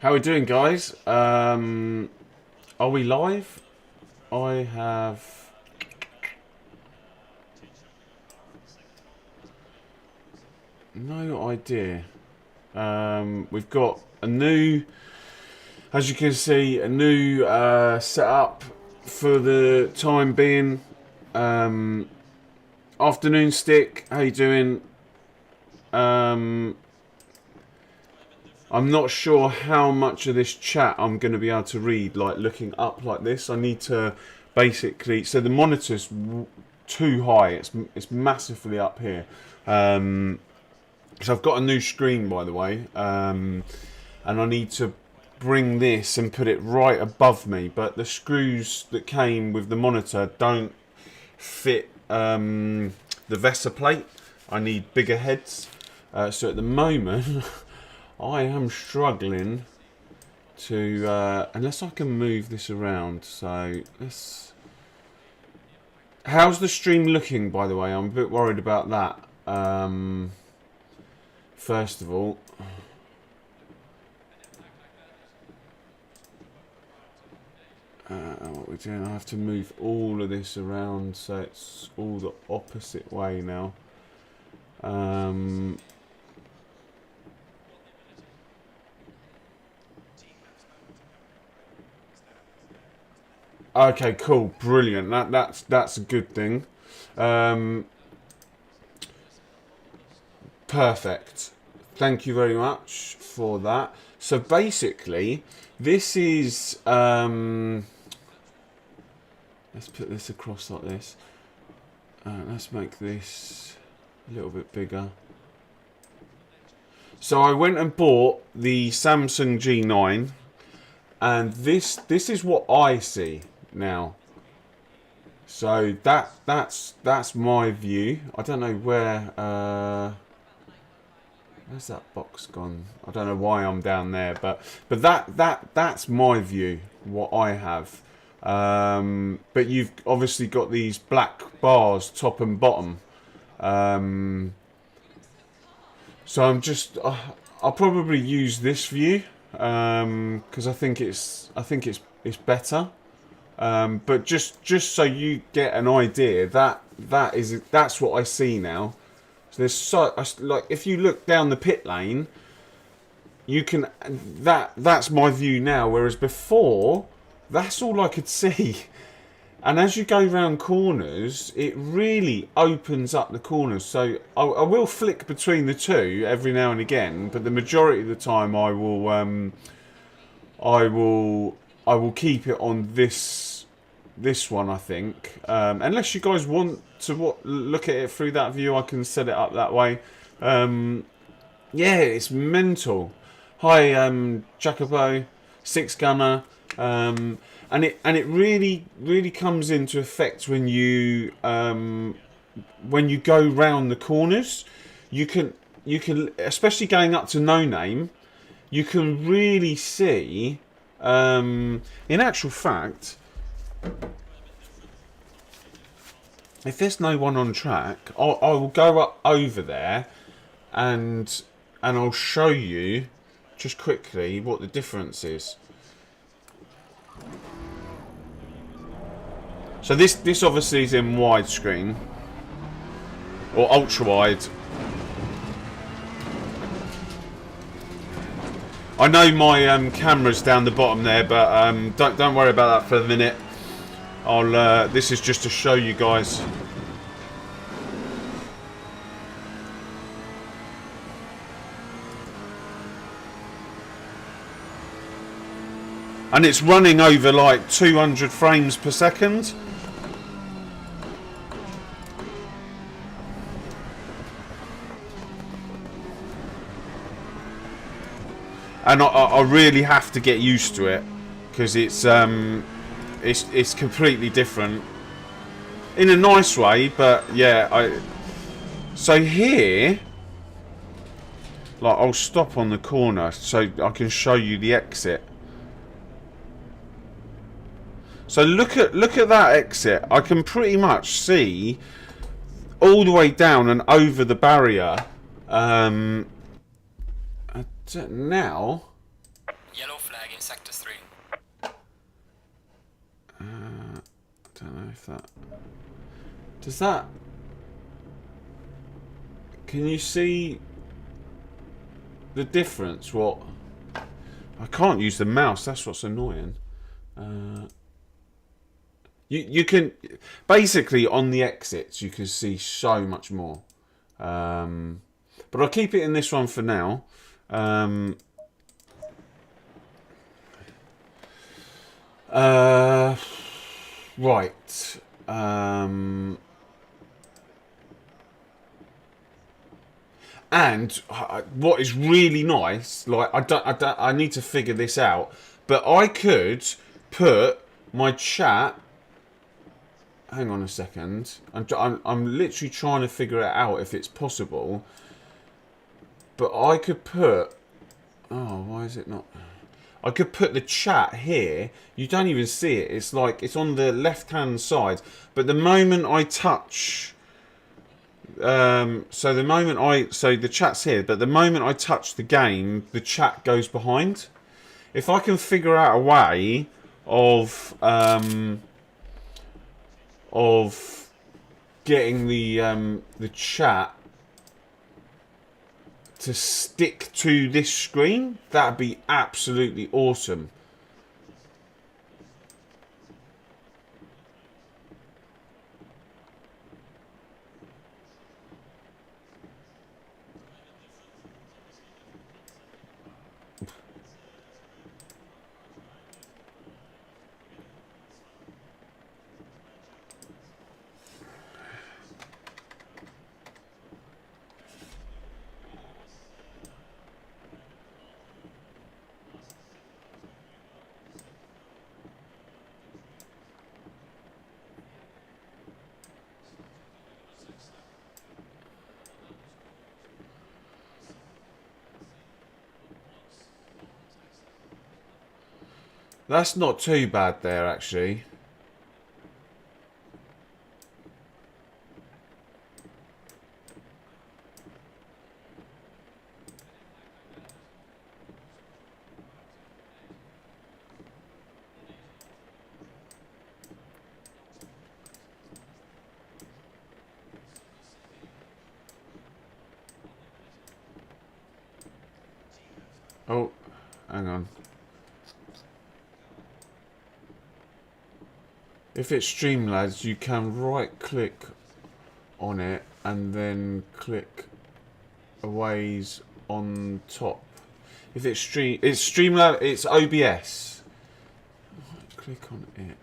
How we doing, guys? Are we live? I have no idea. We've got a new, as you can see, a new setup for the time being. Afternoon Stick, how you doing? I'm not sure how much of this chat I'm going to be able to read, like looking up like this. I need to basically, so the monitor's too high. It's massively up here. So I've got a new screen, by the way, and I need to bring this and put it right above me. But the screws that came with the monitor don't fit the VESA plate. I need bigger heads. So at the moment, I am struggling to, unless I can move this around. So let's. How's the stream looking, by the way? I'm a bit worried about that. First of all, what we're doing, I have to move all of this around so it's all the opposite way now. Okay, cool, brilliant. That's a good thing. Perfect. Thank you very much for that. So basically, this is let's put this across like this. Let's make this a little bit bigger. So I went and bought the Samsung G9, and this is what I see now. So that's my view. I don't know where where's that box gone? I don't know why I'm down there, but that's my view, what I have. But you've obviously got these black bars top and bottom. So I'm just I'll probably use this view because I think it's better. But just so you get an idea, that's what I see now. So there's like if you look down the pit lane, you can that's my view now. Whereas before, that's all I could see. And as you go round corners, it really opens up the corners. So I will flick between the two every now and again, but the majority of the time I will keep it on this one, I think. Unless you guys want to look at it through that view, I can set it up that way. Yeah, it's mental. Hi, Jacobo, Six Gunner. And it really comes into effect when you go round the corners. You can especially going up to No Name, you can really see. In actual fact, if there's no one on track, I will go up over there, and I'll show you just quickly what the difference is. So this obviously is in widescreen or ultra wide. I know my camera's down the bottom there, but don't worry about that for a minute. This is just to show you guys. And it's running over like 200 frames per second. And I really have to get used to it because it's completely different in a nice way, but yeah. So here, like, I'll stop on the corner so I can show you the exit. So look at that exit. I can pretty much see all the way down and over the barrier. Now, don't know if that... Does that... Can you see the difference? What? I can't use the mouse. That's what's annoying. You can... Basically, on the exits, you can see so much more. But I'll keep it in this one for now. Right. And what is really nice, like I need to figure this out, but I could put my chat. Hang on a second. I'm literally trying to figure it out if it's possible. But I could put. Oh, why is it not? I could put the chat here. You don't even see it. It's like it's on the left-hand side. But the moment I touch. So the chat's here, but the moment I touch the game, the chat goes behind. If I can figure out a way of getting the chat to stick to this screen, that'd be absolutely awesome. That's not too bad there, actually. Oh, hang on. If it's Streamlabs, you can right-click on it and then click Aways on top. If it's Streamlabs, it's OBS. Right-click on it.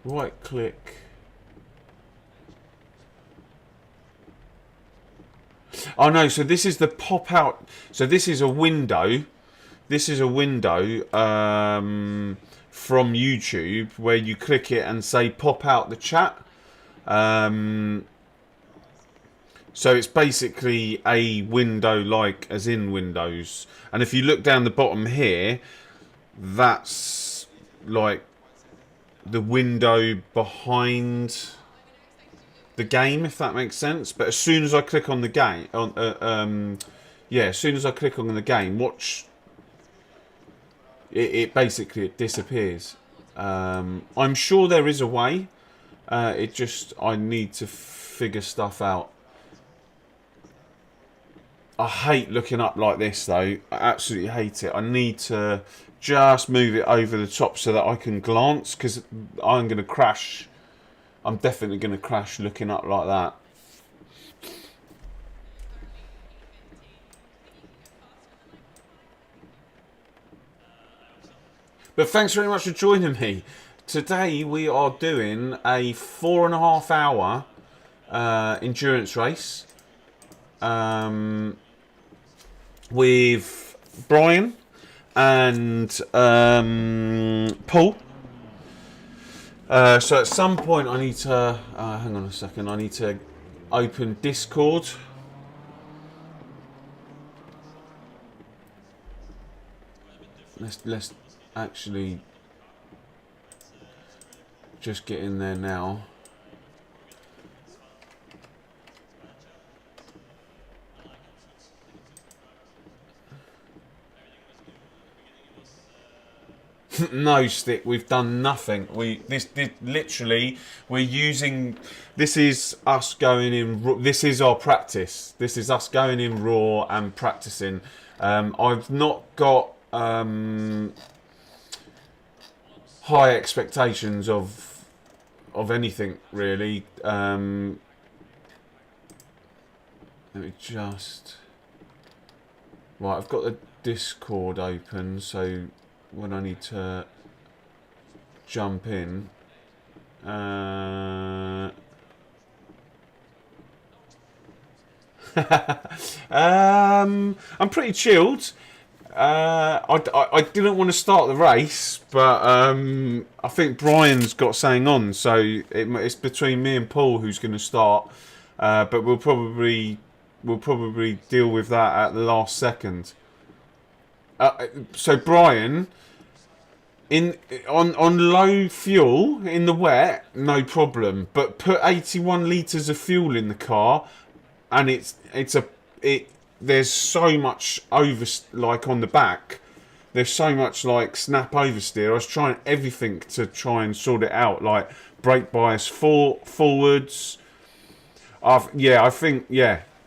Right-click. Oh no! So this is the pop-out. So this is a window. This is a window from YouTube where you click it and say pop out the chat. So it's basically a window like as in Windows. And if you look down the bottom here, that's like the window behind the game, if that makes sense. But as soon as I click on the game, as soon as I click on the game, watch. It basically disappears. I'm sure there is a way. I need to figure stuff out. I hate looking up like this though. I absolutely hate it. I need to just move it over the top so that I can glance, because I'm going to crash. I'm definitely going to crash looking up like that. But thanks very much for joining me. Today we are doing a 4.5 hour endurance race with Brian and Paul. So at some point I need to hang on a second. I need to open Discord. Let's actually just get in there now. No stick. We've done nothing. This literally we're using. This is us going in. This is our practice. This is us going in raw and practicing. I've not got high expectations of anything really. Let me just. Right, I've got the Discord open, so when I need to jump in, I'm pretty chilled. I didn't want to start the race, but I think Brian's got something on, so it's between me and Paul who's going to start. But we'll probably deal with that at the last second. So Brian, on low fuel in the wet, no problem. But put 81 litres of fuel in the car, and there's so much like on the back. There's so much like snap oversteer. I was trying everything to try and sort it out, like brake bias forwards. I think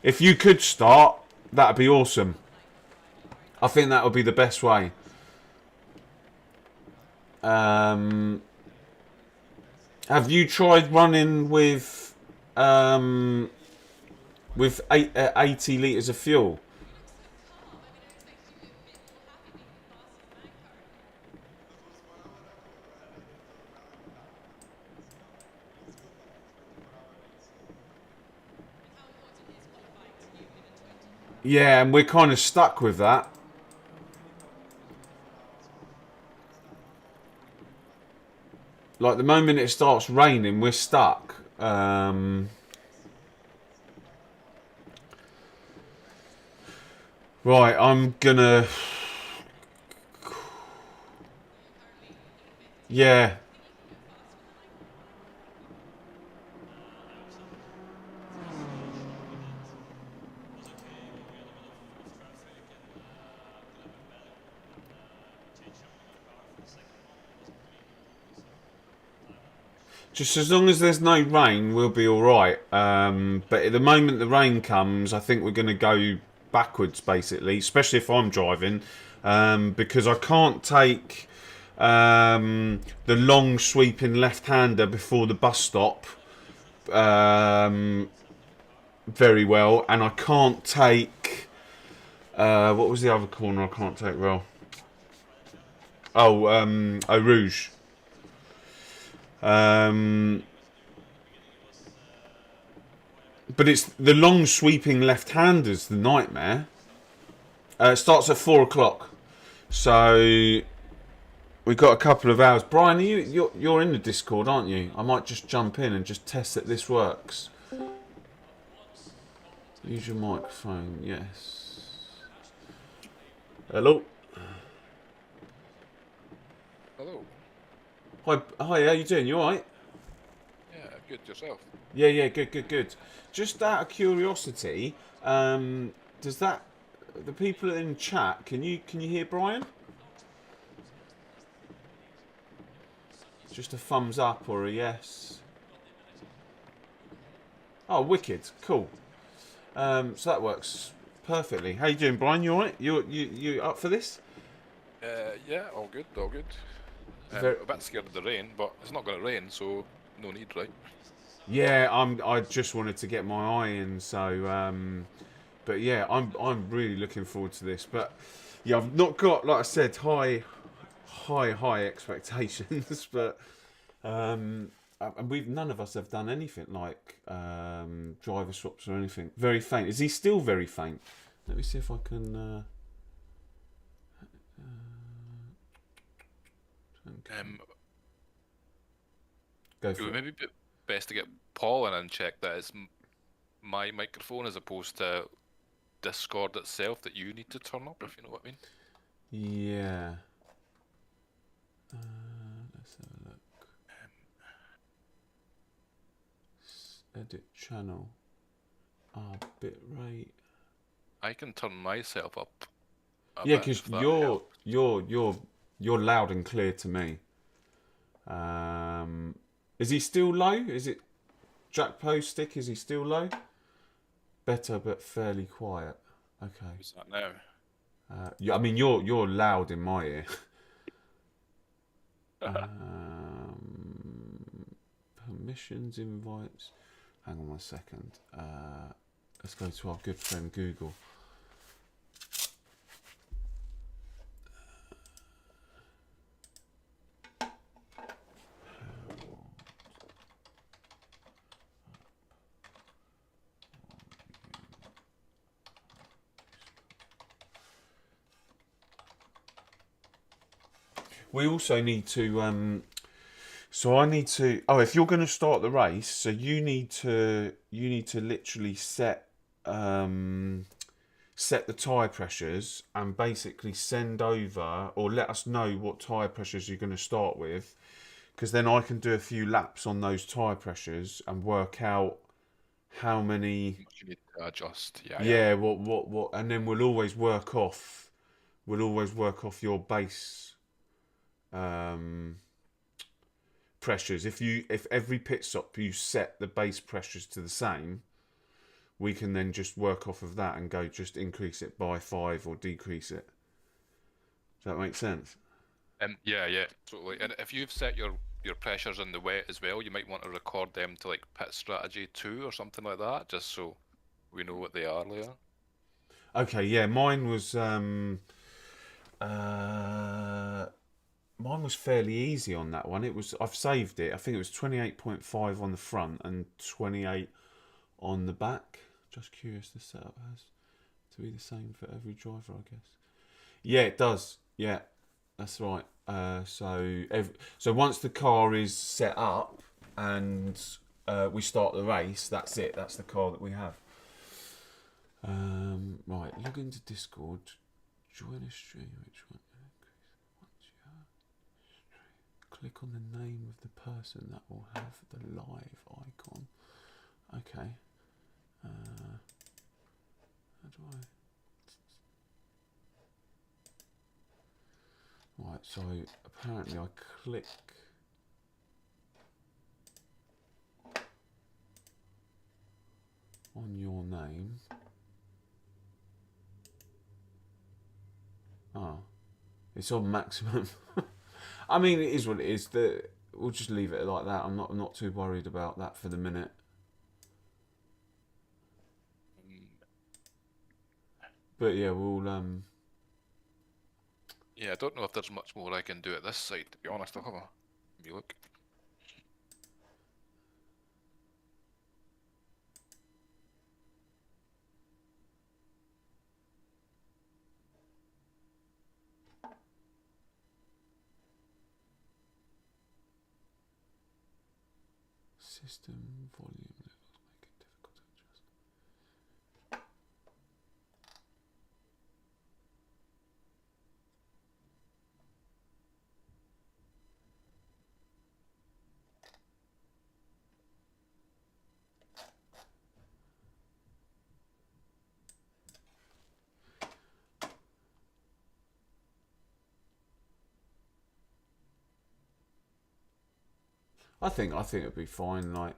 if you could start, that'd be awesome. I think that would be the best way. Have you tried running with 80 litres of fuel? Yeah, and we're kind of stuck with that. Like the moment it starts raining, we're stuck. Right, I'm gonna. Yeah. Just as long as there's no rain, we'll be alright. But at the moment the rain comes, I think we're going to go backwards, basically. Especially if I'm driving. Because I can't take the long sweeping left-hander before the bus stop very well. And I can't take... what was the other corner I can't take well? Oh, Eau Rouge. But it's the long sweeping left-handers, the nightmare. It starts at 4 o'clock, so we've got a couple of hours. Brian, you're in the Discord, aren't you? I might just jump in and just test that this works. Use your microphone, yes. Hello. Hello. Hi, how you doing? You alright? Yeah, good yourself. Yeah, good. Just out of curiosity, does that the people in chat? Can you hear Brian? Just a thumbs up or a yes. Oh, wicked, cool. So that works perfectly. How you doing, Brian? You alright? You up for this? Yeah, all good. I'm a bit scared of the rain, but it's not going to rain, so no need, right? Yeah, I just wanted to get my eye in, so but yeah, I'm really looking forward to this. But yeah, I've not got, like I said, high expectations, but and none of us have done anything like driver swaps or anything. Very faint. Is he still very faint? Let me see if I can. Go for it. Maybe best to get Paul in and check that it's my microphone as opposed to Discord itself that you need to turn up, if you know what I mean. Yeah. Let's have a look. Edit channel. Bitrate. I can turn myself up. Yeah, because you're You're loud and clear to me. Is he still low? Is it Jack Poe stick? Is he still low? Better but fairly quiet. Okay. Who's that now? Yeah, I mean you're loud in my ear. Permissions, invites. Hang on 1 second. Let's go to our good friend Google. We also need to. So I need to. Oh, if you're going to start the race, so you need to literally set set the tyre pressures and basically send over or let us know what tyre pressures you're going to start with, because then I can do a few laps on those tyre pressures and work out how many. You need to adjust. Yeah, yeah. Yeah, what, and then we'll always work off. We'll always work off your base. Pressures. If every pit stop you set the base pressures to the same, we can then just work off of that and go just increase it by 5 or decrease it. Does that make sense? Yeah, yeah, totally. And if you've set your pressures in the wet as well, you might want to record them to like pit strategy 2 or something like that, just so we know what they are later. Okay, yeah, mine was fairly easy on that one. I've saved it. I think it was 28.5 on the front and 28 on the back. Just curious, the setup has to be the same for every driver, I guess. Yeah, it does. Yeah, that's right. So once the car is set up and we start the race, that's it. That's the car that we have. Right, log into Discord. Join a stream. Which one? Click on the name of the person that will have the live icon. Okay. How do I? Right, so apparently I click on your name. Oh, it's on maximum. I mean, it is what it is. We'll just leave it like that. I'm not too worried about that for the minute. But yeah, we'll Yeah, I don't know if there's much more I can do at this site, to be honest. I'll have a wee look. system volume levels make it difficult to adjust. I think it'd be fine. Like,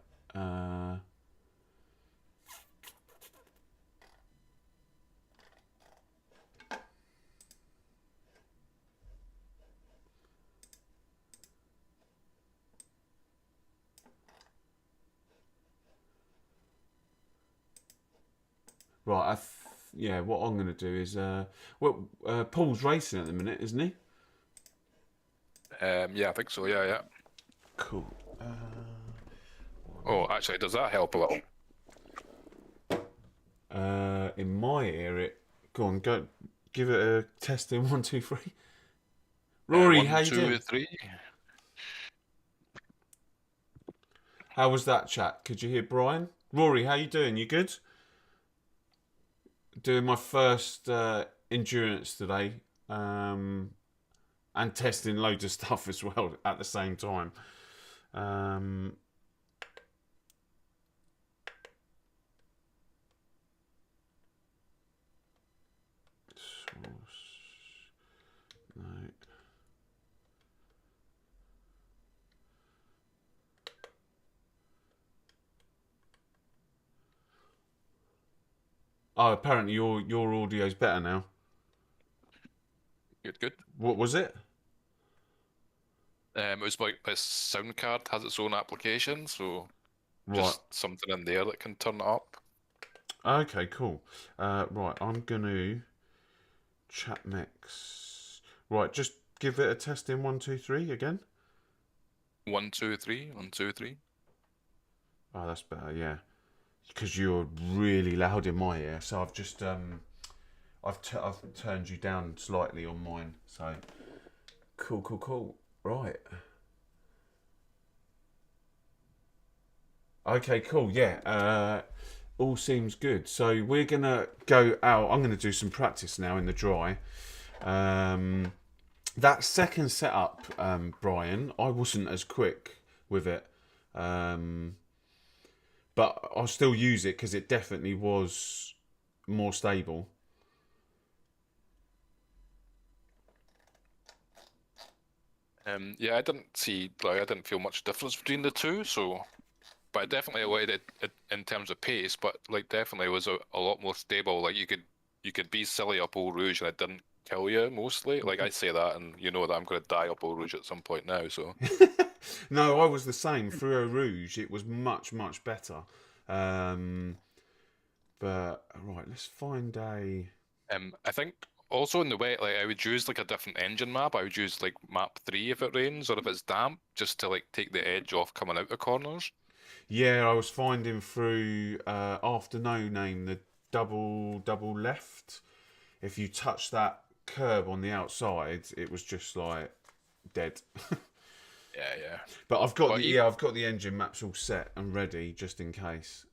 right. Yeah. What I'm gonna do is, Paul's racing at the minute, isn't he? Yeah, I think so. Yeah, yeah. Cool. Oh, actually, does that help a little? In my ear, go on, go give it a test in 1, 2, 3. Rory, 1, how you 2, doing? 3. How was that chat? Could you hear Brian? Rory, how you doing? You good? Doing my first endurance today, and testing loads of stuff as well at the same time. No. Oh, apparently your audio's better now. Good, good. What was it? It was like this sound card has its own application, so Right. just something in there that can turn it up. Okay, cool. Right, I'm gonna chat next. Right, just give it a test in 1, 2, 3 again. 1, 2, 3, 1, 2, 3. Oh, that's better. Yeah, because you're really loud in my ear. So I've just I've turned you down slightly on mine. So cool, cool, cool. Right. Okay, cool. Yeah. All seems good. So we're gonna go out. I'm gonna do some practice now in the dry. That second setup, Brian, I wasn't as quick with it, but I'll still use it because it definitely was more stable. Yeah, I didn't see, like, I didn't feel much difference between the two, so, but I definitely avoided it in terms of pace, but like definitely was a lot more stable. Like you could be silly up Eau Rouge and it didn't kill you mostly. Like I say that, and you know that I'm going to die up Eau Rouge at some point now. So, No, I was the same. Through Eau Rouge, it was much, much better. Um, but right, let's find a. I think also in the wet, like I would use like a different engine map. I would use like map 3 if it rains or if it's damp, just to like take the edge off coming out the corners. Yeah, I was finding through after no name the double left. If you touch that curb on the outside, it was just like dead. Yeah, yeah. But But I've got the engine maps all set and ready just in case.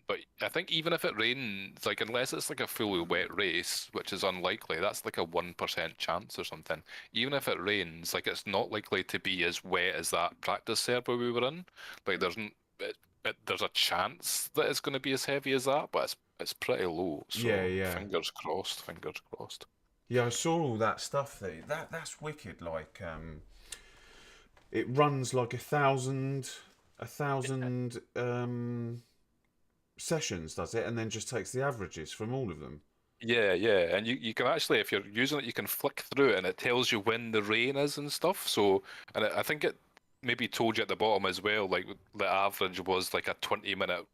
But I think even if it rains, like unless it's like a fully wet race, which is unlikely, that's like a 1% chance or something. Even if it rains, like it's not likely to be as wet as that practice server we were in. Like there's a chance that it's going to be as heavy as that, but it's pretty low. Yeah, So yeah, fingers crossed, fingers crossed. yeah. I saw all that stuff there. That's wicked. Like, it runs like a thousand sessions, does it? And then just takes the averages from all of them. Yeah, yeah, and you can actually, if you're using it, you can flick through it, and it tells you when the rain is and stuff. So, and I think it maybe told you at the bottom as well, like the average was like a 20-minute,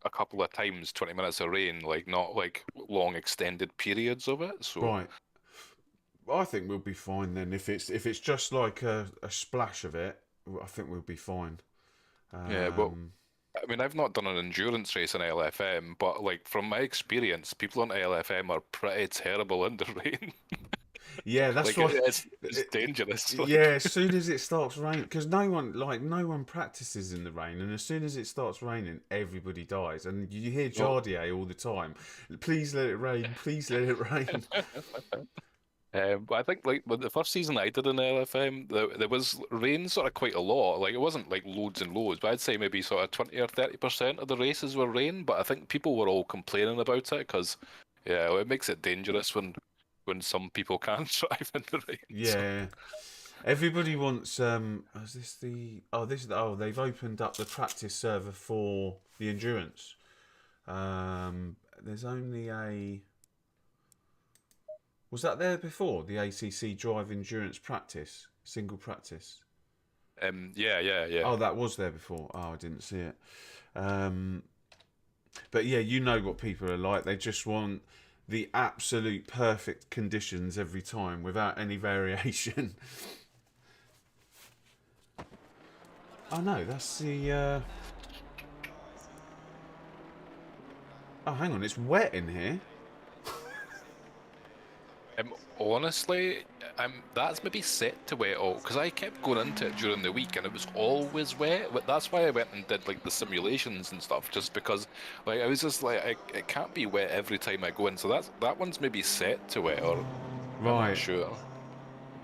a couple of times 20 minutes of rain, like not like long extended periods of it. So, Right. I think we'll be fine then. If it's just like a splash of it, I think we'll be fine. yeah, but Um, I mean, I've not done an endurance race in LFM, but like from my experience, people on LFM are pretty terrible in the rain. yeah, that's Like why. it's dangerous. Yeah, Like, as soon as it starts raining, because no one practices in the rain, and as soon as it starts raining, everybody dies, and you hear well, Jardier all the time. Please let it rain. Please let it rain. But I think like with the first season I did in LFM, there was rain sort of quite a lot. Like it wasn't like loads and loads, but I'd say maybe sort of 20 or 30% of the races were rain. But I think people were all complaining about it because, yeah, well, it makes it dangerous when some people can't drive in the rain. So Yeah, everybody wants. Is this the? Oh, this is the, oh, they've opened up the practice server for the endurance. There's only a. Was that there before the ACC Drive Endurance Practice single practice? yeah, yeah, yeah. Oh, that was there before. Oh, I didn't see it. Um, but yeah, you know what people are like. They just want the absolute perfect conditions every time without any variation. Oh no, that's the. Oh, hang on, it's wet in here. Honestly, that's maybe set to wet all because I kept going into it during the week and it was always wet. But that's why I went and did like the simulations and stuff, just because like I was just like it can't be wet every time I go in. So that one's maybe set to wet, or I'm not Right. sure.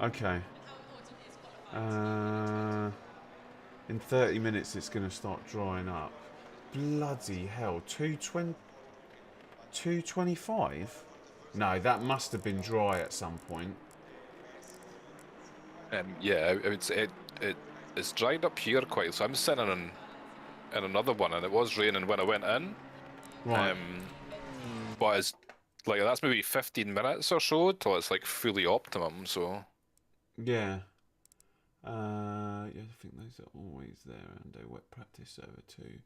Okay. Uh, in 30 minutes, it's going to start drying up. Bloody hell! 225? No, that must have been dry at some point. Yeah, I would say it's dried up here quite. So I'm sitting in another one, and it was raining when I went in. Right. But it's like that's maybe 15 minutes or so till it's like fully optimum. So Yeah. Yeah, I think those are always there, and a wet practice server too.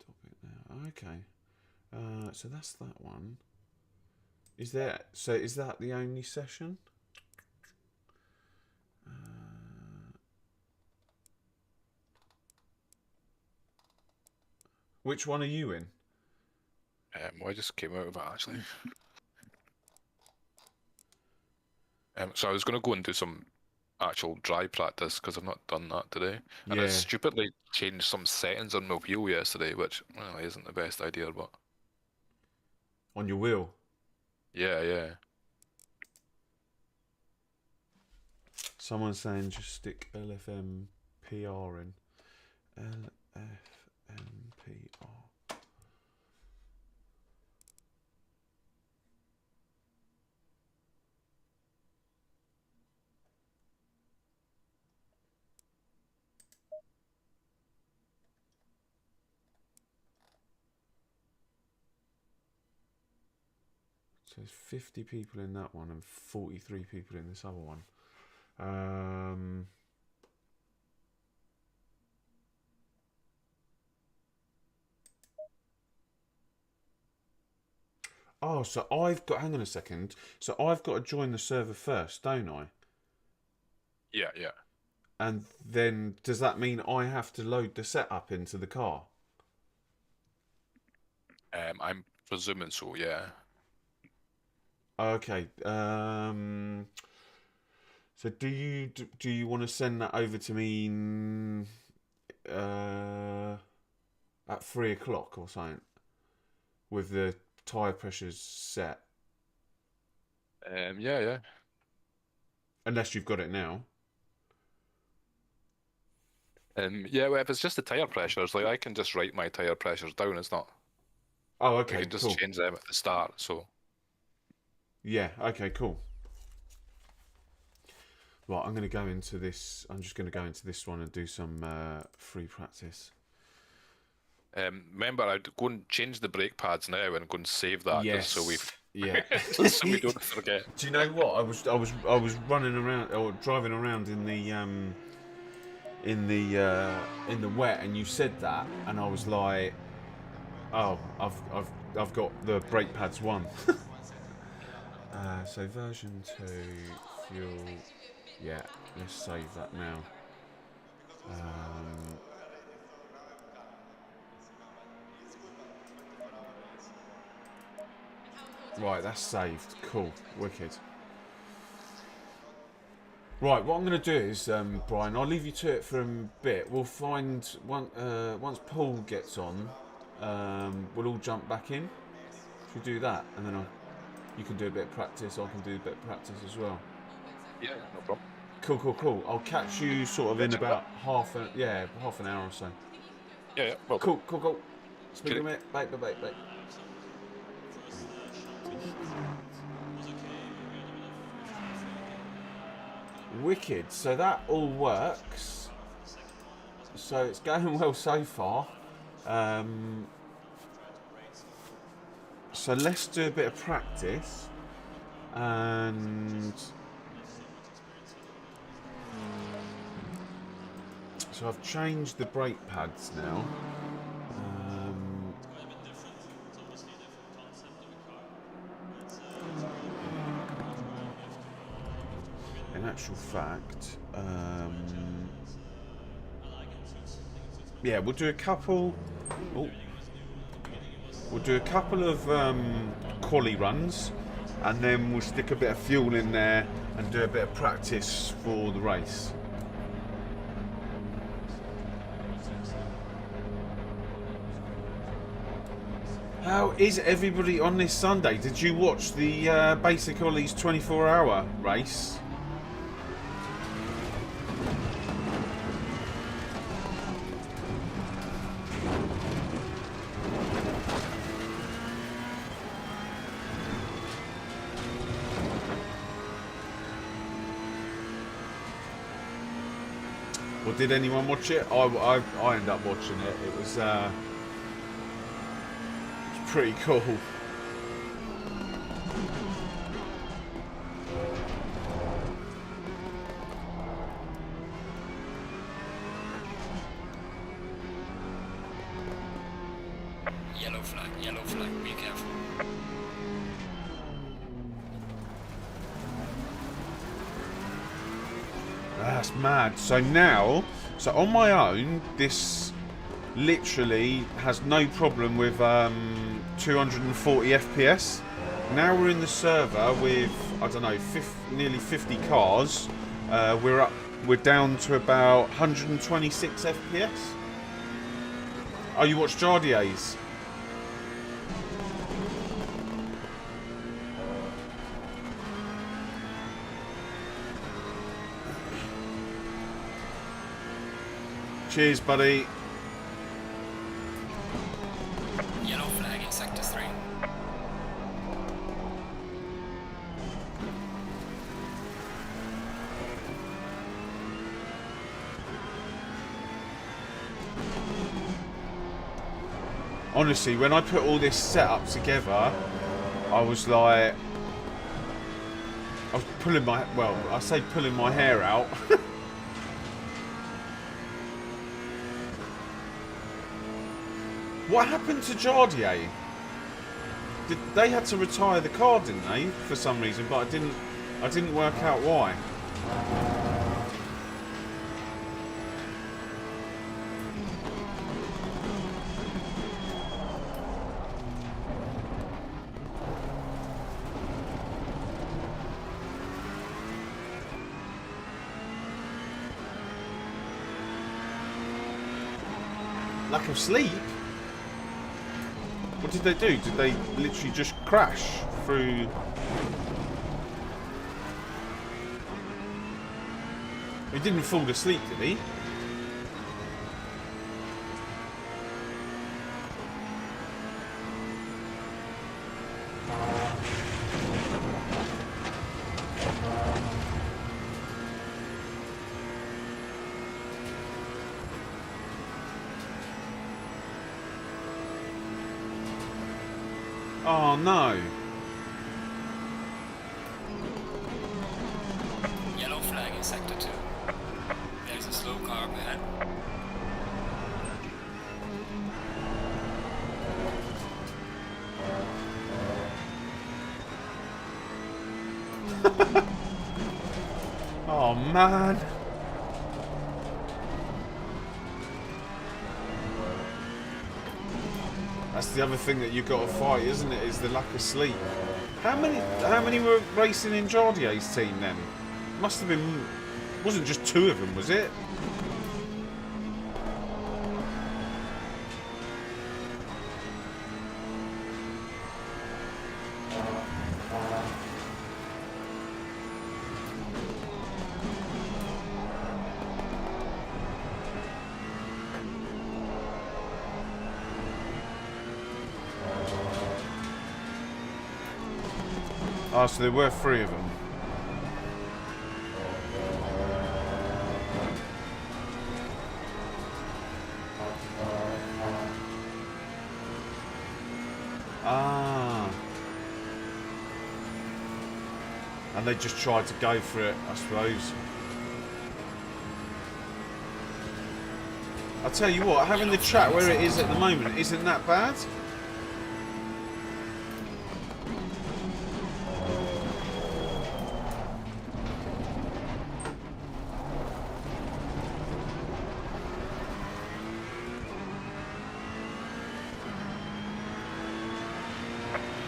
Topic now. Okay. So that's that one. Is that the only session? Which one are you in? I just came out of it actually. So I was going to go and do some actual dry practice because I've not done that today. And I Yeah. stupidly changed some settings on my wheel yesterday, which well, isn't the best idea, but On your wheel. yeah. Someone's saying just stick LFMPR in. LFMPR. So there's 50 people in that one and 43 people in this other one. Oh, so I've got... Hang on a second. So I've got to join the server first, don't I? Yeah. And then does that mean I have to load the setup into the car? I'm presuming so, yeah. Okay. So do you want to send that over to me at 3 o'clock or something with the tyre pressures set? Yeah. Unless you've got it now. Yeah, well, if it's just the tire pressures, like I can just write my tire pressures down. It's not. Oh, I okay, can just cool. change them at the start. So Yeah, okay, cool. Right, I'm going to go into this. I'm just going to go into this one and do some free practice. remember, I'd go and change the brake pads now and go and save that Yes. just so we Yeah. just so we don't forget. Do you know what? I was running around or driving around in the wet, and you said that, and I was like, oh, I've got the brake pads one. So version 2 fuel. Yeah, let's save that now. Right, that's saved. Cool, wicked. Right, what I'm going to do is, Brian, I'll leave you to it for a bit. We'll find once Paul gets on, we'll all jump back in. Should we do that, and then you can do a bit of practice. I can do a bit of practice as well. Yeah, no problem. Cool. I'll catch you sort of in about half an hour or so. Yeah. Well, Cool. Speak in a minute. Bye. Wicked. So that all works. So it's going well so far. So let's do a bit of practice. And so I've changed the brake pads now. In actual fact, yeah, we'll do a couple. We'll do a couple of quali runs, and then we'll stick a bit of fuel in there and do a bit of practice for the race. How is everybody on this Sunday? Did you watch the beAcc Ollie's 24-hour race? Or did anyone watch it? I ended up watching it. It was pretty cool. Yellow flag, be careful. That's mad. So now, so on my own, this literally has no problem with 240 FPS. Now we're in the server with, I don't know, nearly 50 cars. We're down to about 126 FPS. Oh, you watched Jardier's? Cheers, buddy. Yellow flag in sector 3. Honestly, when I put all this setup together, I was like, I was pulling my, well, I say pulling my hair out. What happened to Jardier? They had to retire the car, didn't they? For some reason, but I didn't work out why. Lack of sleep? What did they do? Did they literally just crash through? He didn't fall asleep, did he? Oh no. Yellow flag in sector 2. There's a slow car up ahead. Oh man. That's the other thing that you've got to fight, isn't it? Is the lack of sleep. How many were racing in Jardier's team then? Must have been. Wasn't just two of them, was it? Oh, so there were three of them. Ah. And they just tried to go for it, I suppose. I'll tell you what, having the chat where it is at the moment isn't that bad.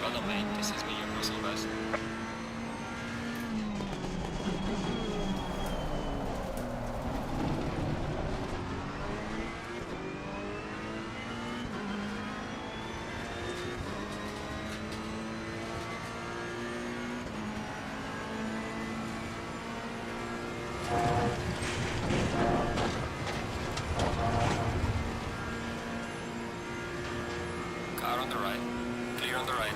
Brother mate, this is me, your personal best. Car on the right. Clear on the right.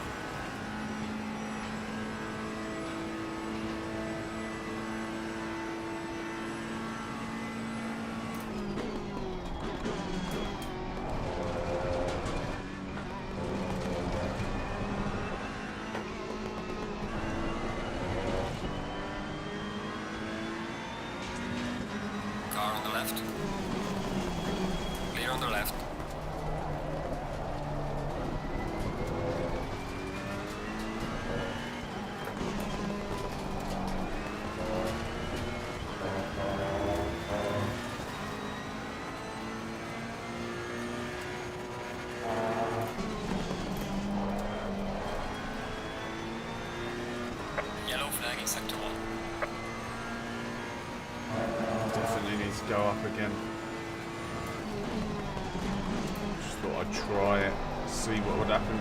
left. Clear on the left. Yellow flag in sector 1. Definitely need to go up again. Just thought I'd try it, see what would happen.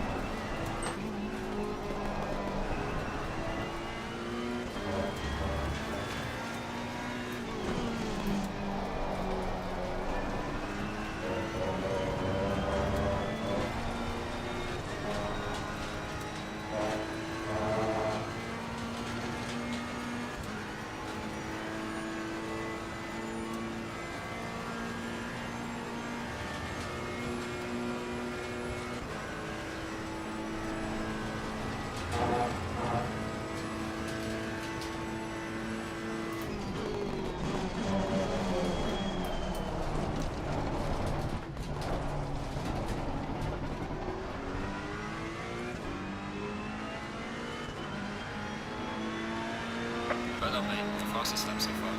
Well done, mate. The fastest lap so far.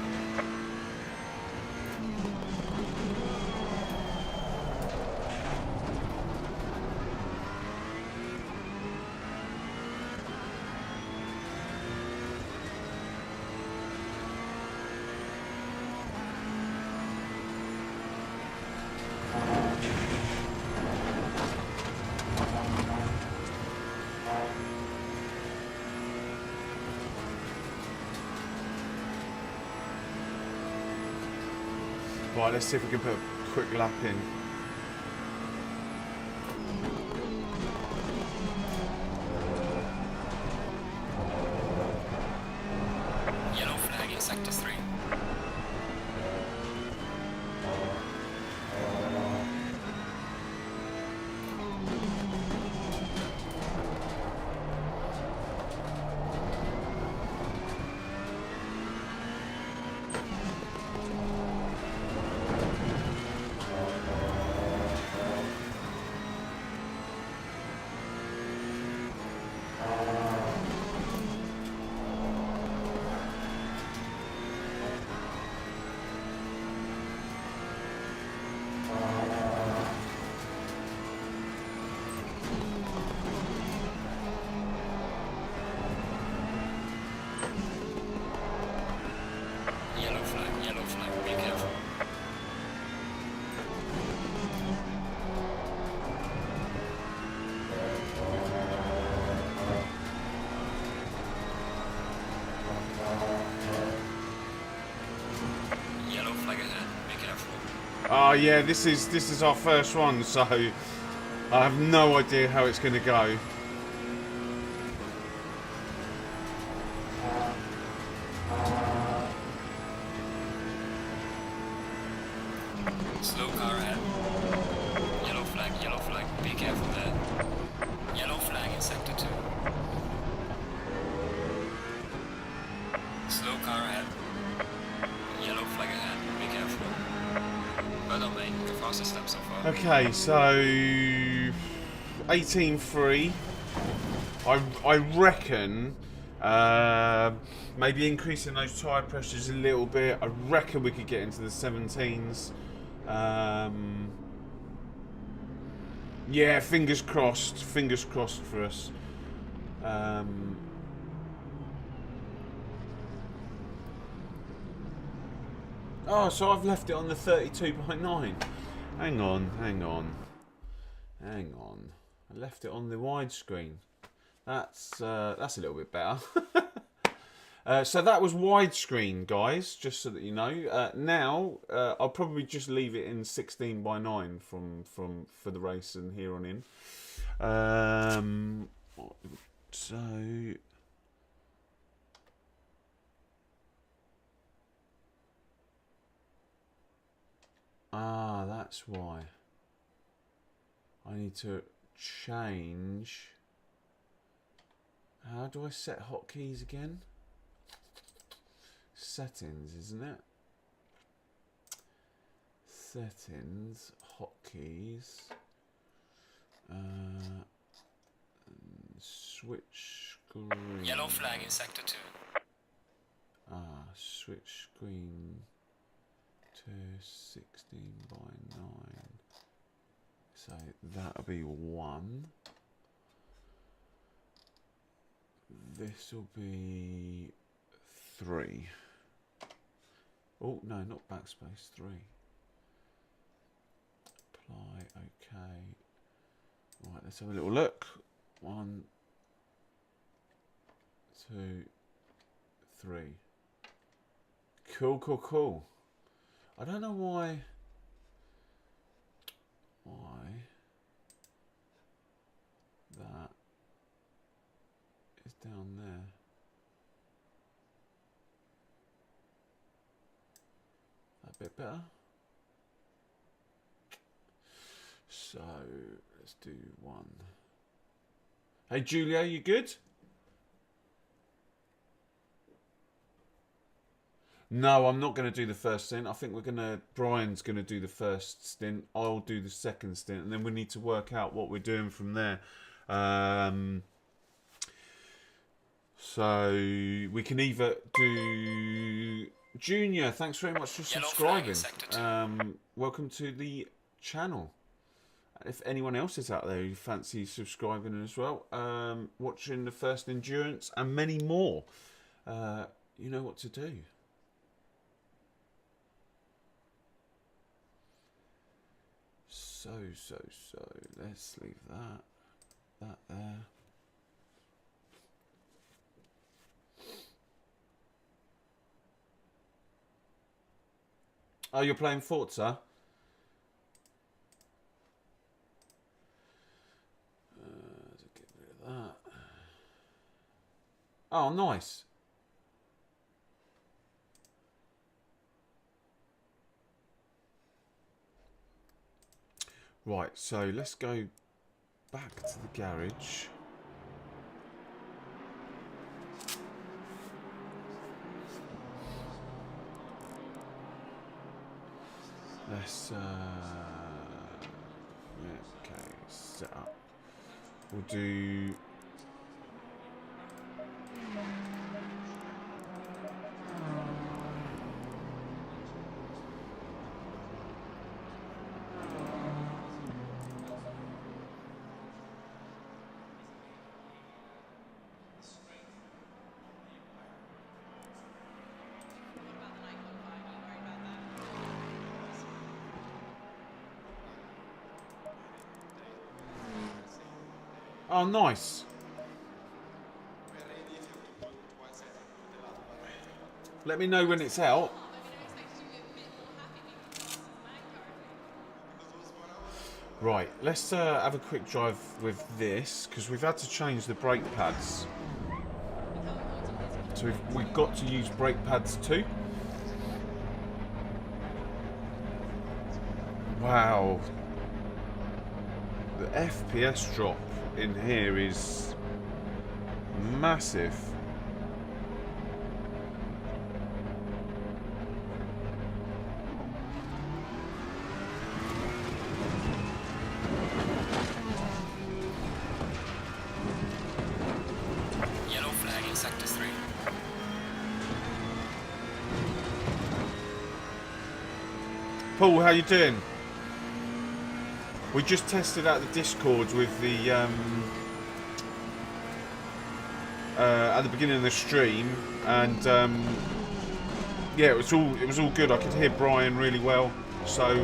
Right, let's see if we can put a quick lap in. Yellow flag in sector 3. Yellow flag, be careful. Yellow flag ahead, be careful. Oh yeah, this is our first one, so I have no idea how it's going to go. Slow car ahead. Yellow flag, be careful there. Yellow flag in sector 2. Slow car ahead. Yellow flag ahead, be careful. Well done, mate. The fastest lap so far. Okay, so 18.3. I reckon maybe increasing those tyre pressures a little bit. I reckon we could get into the 17s. Yeah, fingers crossed for us. Oh, so I've left it on the 32.9. Hang on. I left it on the widescreen. That's a little bit better. So that was widescreen, guys, just so that you know. Now I'll probably just leave it in 16:9 for the race and here on in. So that's why I need to change. How do I set hotkeys again? Settings, isn't it? settings, hotkeys, switch screen. Yellow flag in sector 2. Switch screen to 16 by 9. So that'll be 1. This will be 3. Oh no, not backspace. 3. Apply. Okay. Right, let's have a little look. 1, 2, 3. Cool, cool, cool. I don't know why that is down there. That bit better. So let's do 1. Hey Julia, you good? No, I'm not going to do the first stint. I think Brian's going to do the first stint. I'll do the second stint, and then we need to work out what we're doing from there. So we can either do Junior. Thanks very much for subscribing. Welcome to the channel. If anyone else is out there who fancies subscribing as well, watching the first endurance and many more, you know what to do. So, let's leave that there. Oh, you're playing Forza? Get rid of that. Oh, nice. Right, so let's go back to the garage. Let's okay, set up. We'll do oh, nice. Let me know when it's out. Right, let's have a quick drive with this, because we've had to change the brake pads. So we've got to use brake pads too. Wow. The FPS drop in here is massive. Yellow flag in sector 3. Paul, how you doing? We just tested out the Discords with the at the beginning of the stream, and yeah, it was all good. I could hear Brian really well, so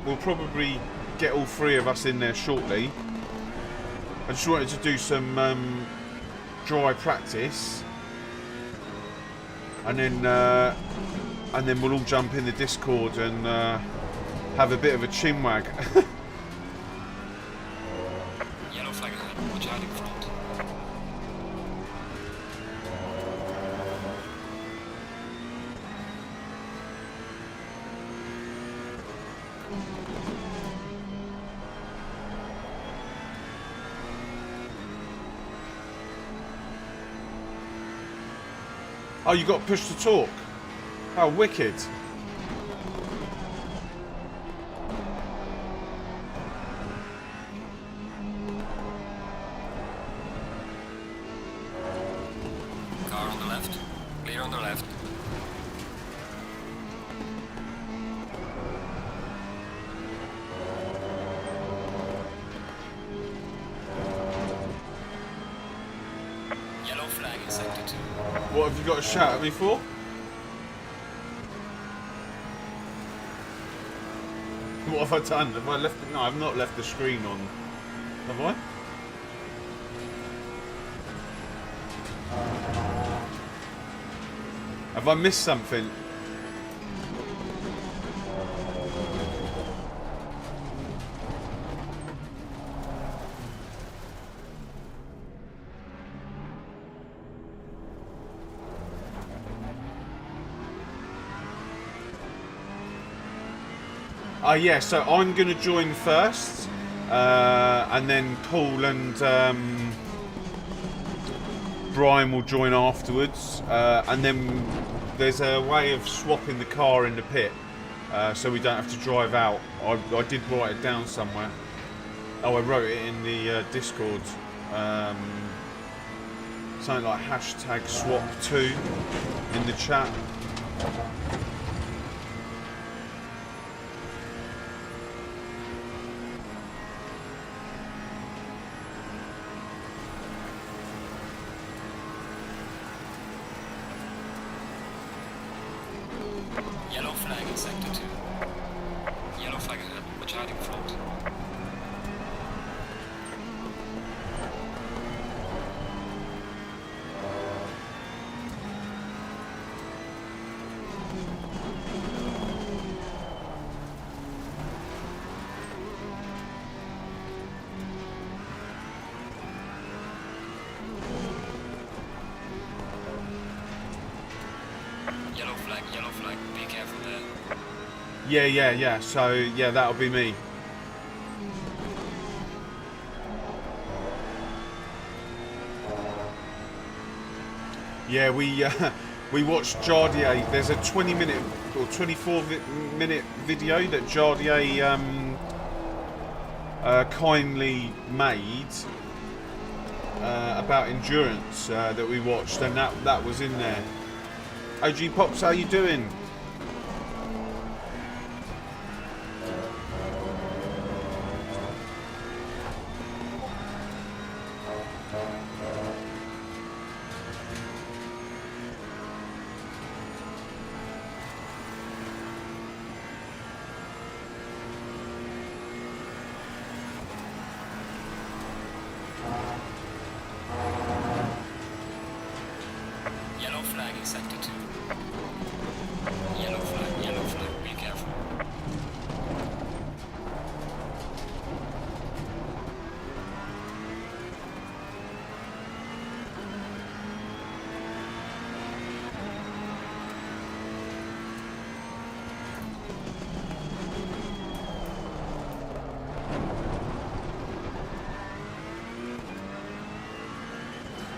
we'll probably get all 3 of us in there shortly. I just wanted to do some dry practice, and then we'll all jump in the Discord and have a bit of a chinwag. Oh, you got to push to talk. Oh, wicked. on the left. Yellow flag in sector 2. What have you got to shout at me for? What have I done? Have I left it? No, I've not left the screen on. Have I? Have I missed something? Yeah, so I'm going to join first, and then Paul and Brian will join afterwards, and then there's a way of swapping the car in the pit, so we don't have to drive out. I did write it down somewhere. Oh, I wrote it in the Discord. Something like #swap2 in the chat. Yellow flag in sector 2. Yellow flag ahead, retarding front. Yellow flag, be careful there. Yeah. So, yeah, that'll be me. Yeah, we watched Jardier. There's a 20-minute or 24-minute video that Jardier kindly made about endurance that we watched, and that was in there. OG Pops, how you doing? Yellow flag in sector 2. Yellow flag, be careful.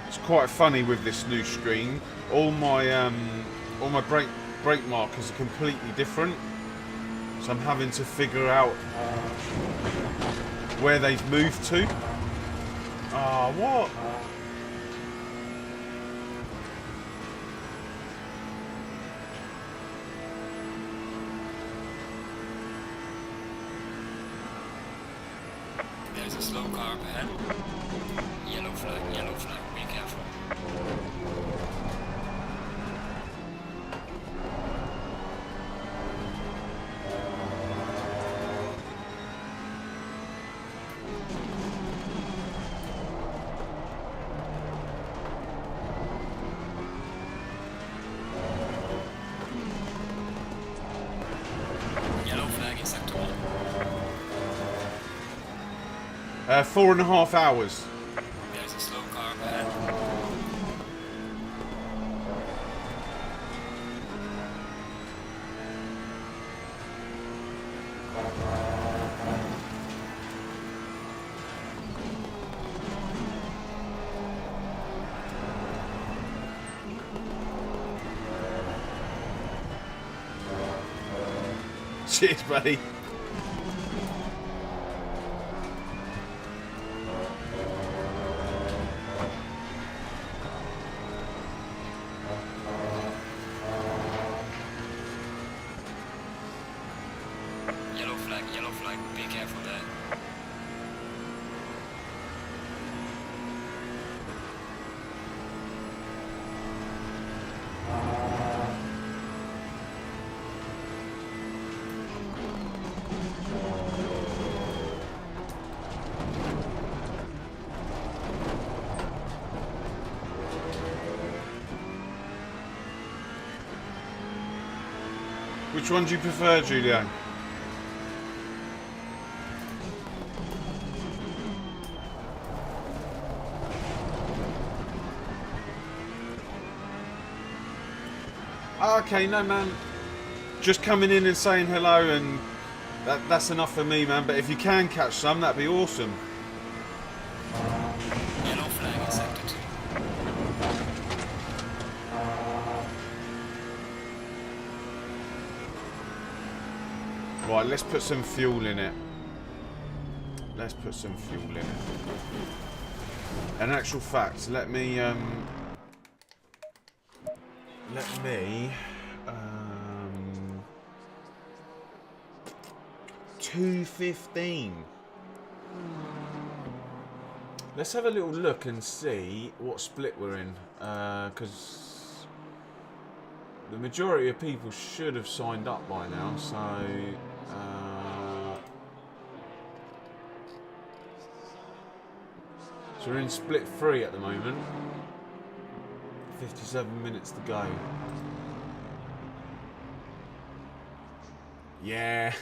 It's quite funny with this new screen. All my brake markers are completely different, so I'm having to figure out where they've moved to. Ah, what? There's a slow car up ahead. Yellow flag, be careful. Yellow flag in sector 1. 4.5 hours. There's a slow car up ahead. Cheers, buddy. yellow flag, be careful there. Which one do you prefer, Julian? Okay, no man. Just coming in and saying hello, and that's enough for me, man. But if you can catch some, that'd be awesome. Yellow flag in sector 2. Right, let's put some fuel in it. Let's put some fuel in it. In actual fact, let me 215. Let's have a little look and see what split we're in, because the majority of people should have signed up by now. So we're in split 3 at the moment. 57 minutes to go. Yeah.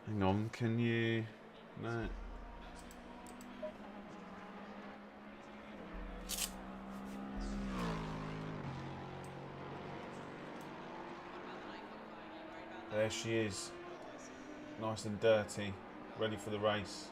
Hang on, can you... No. There she is. Nice and dirty. Ready for the race.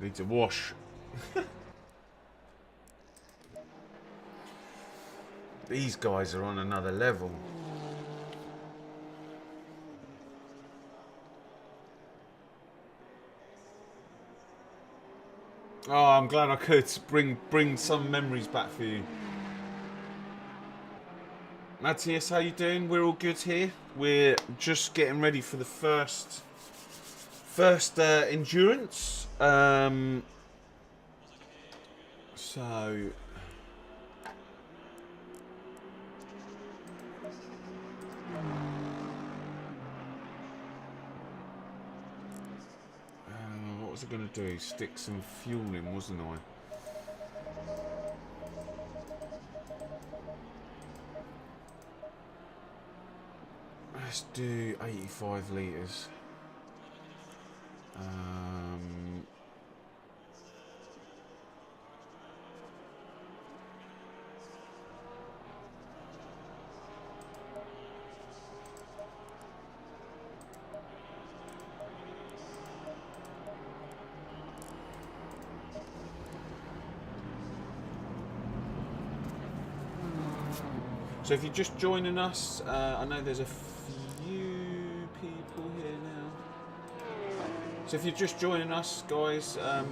Need to wash. These guys are on another level. Oh, I'm glad I could bring some memories back for you. Matthias, how you doing? We're all good here. We're just getting ready for the first endurance. So what was I going to do? Stick some fuel in, wasn't I? Let's do 85 litres. So if you're just joining us, I know there's a few people here now. So if you're just joining us, guys, a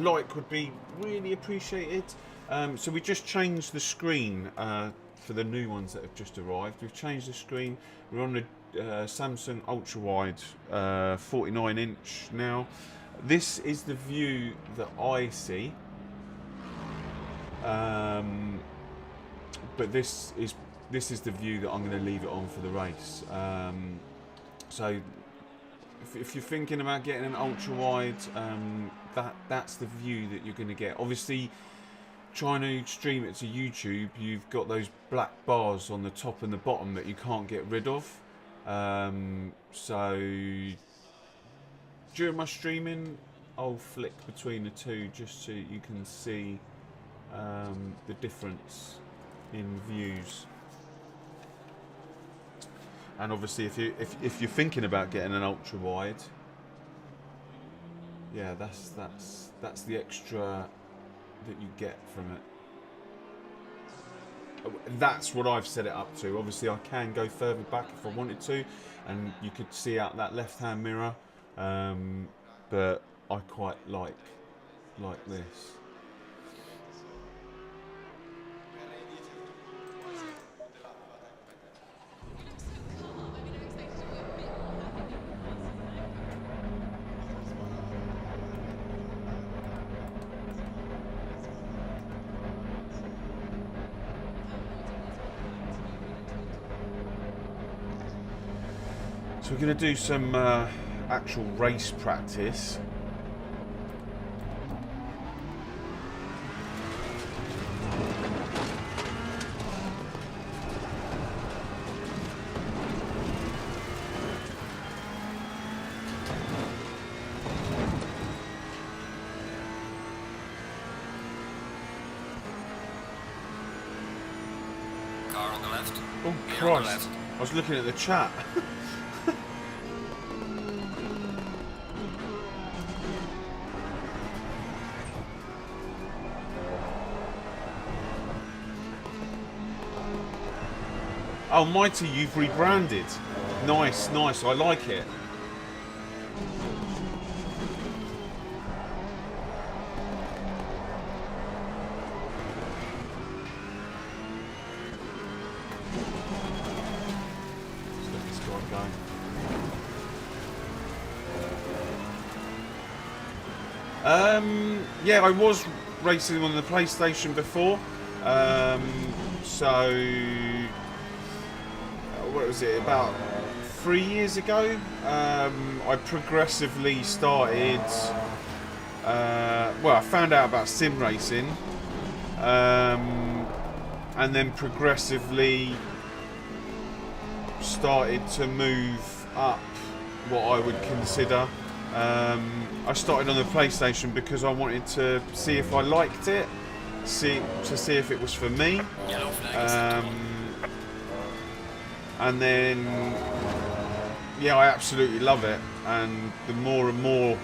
like would be really appreciated. So we just changed the screen for the new ones that have just arrived. We've changed the screen. We're on the Samsung Ultrawide 49-inch now. This is the view that I see. But this is the view that I'm going to leave it on for the race. So if you're thinking about getting an ultra wide, that's the view that you're going to get. Obviously, trying to stream it to YouTube, you've got those black bars on the top and the bottom that you can't get rid of. So during my streaming, I'll flick between the two just so you can see the difference in views. And obviously if you're thinking about getting an ultra wide, yeah, that's the extra that you get from it. That's what I've set it up to. Obviously I can go further back if I wanted to, and you could see out that left hand mirror, but I quite like this. So we're going to do some actual race practice. Car on the left. Oh Here on the Christ, left. I was looking at the chat. Oh, Mighty, you've rebranded. Nice, nice. I like it. Let's get this guy going. Yeah, I was racing on the PlayStation before. So what was it, about 3 years ago, I progressively started, well, I found out about sim racing, and then progressively started to move up what I would consider. I started on the PlayStation because I wanted to see if I liked it, to see if it was for me. Yellow flag is And then, yeah, I absolutely love it. And the more and more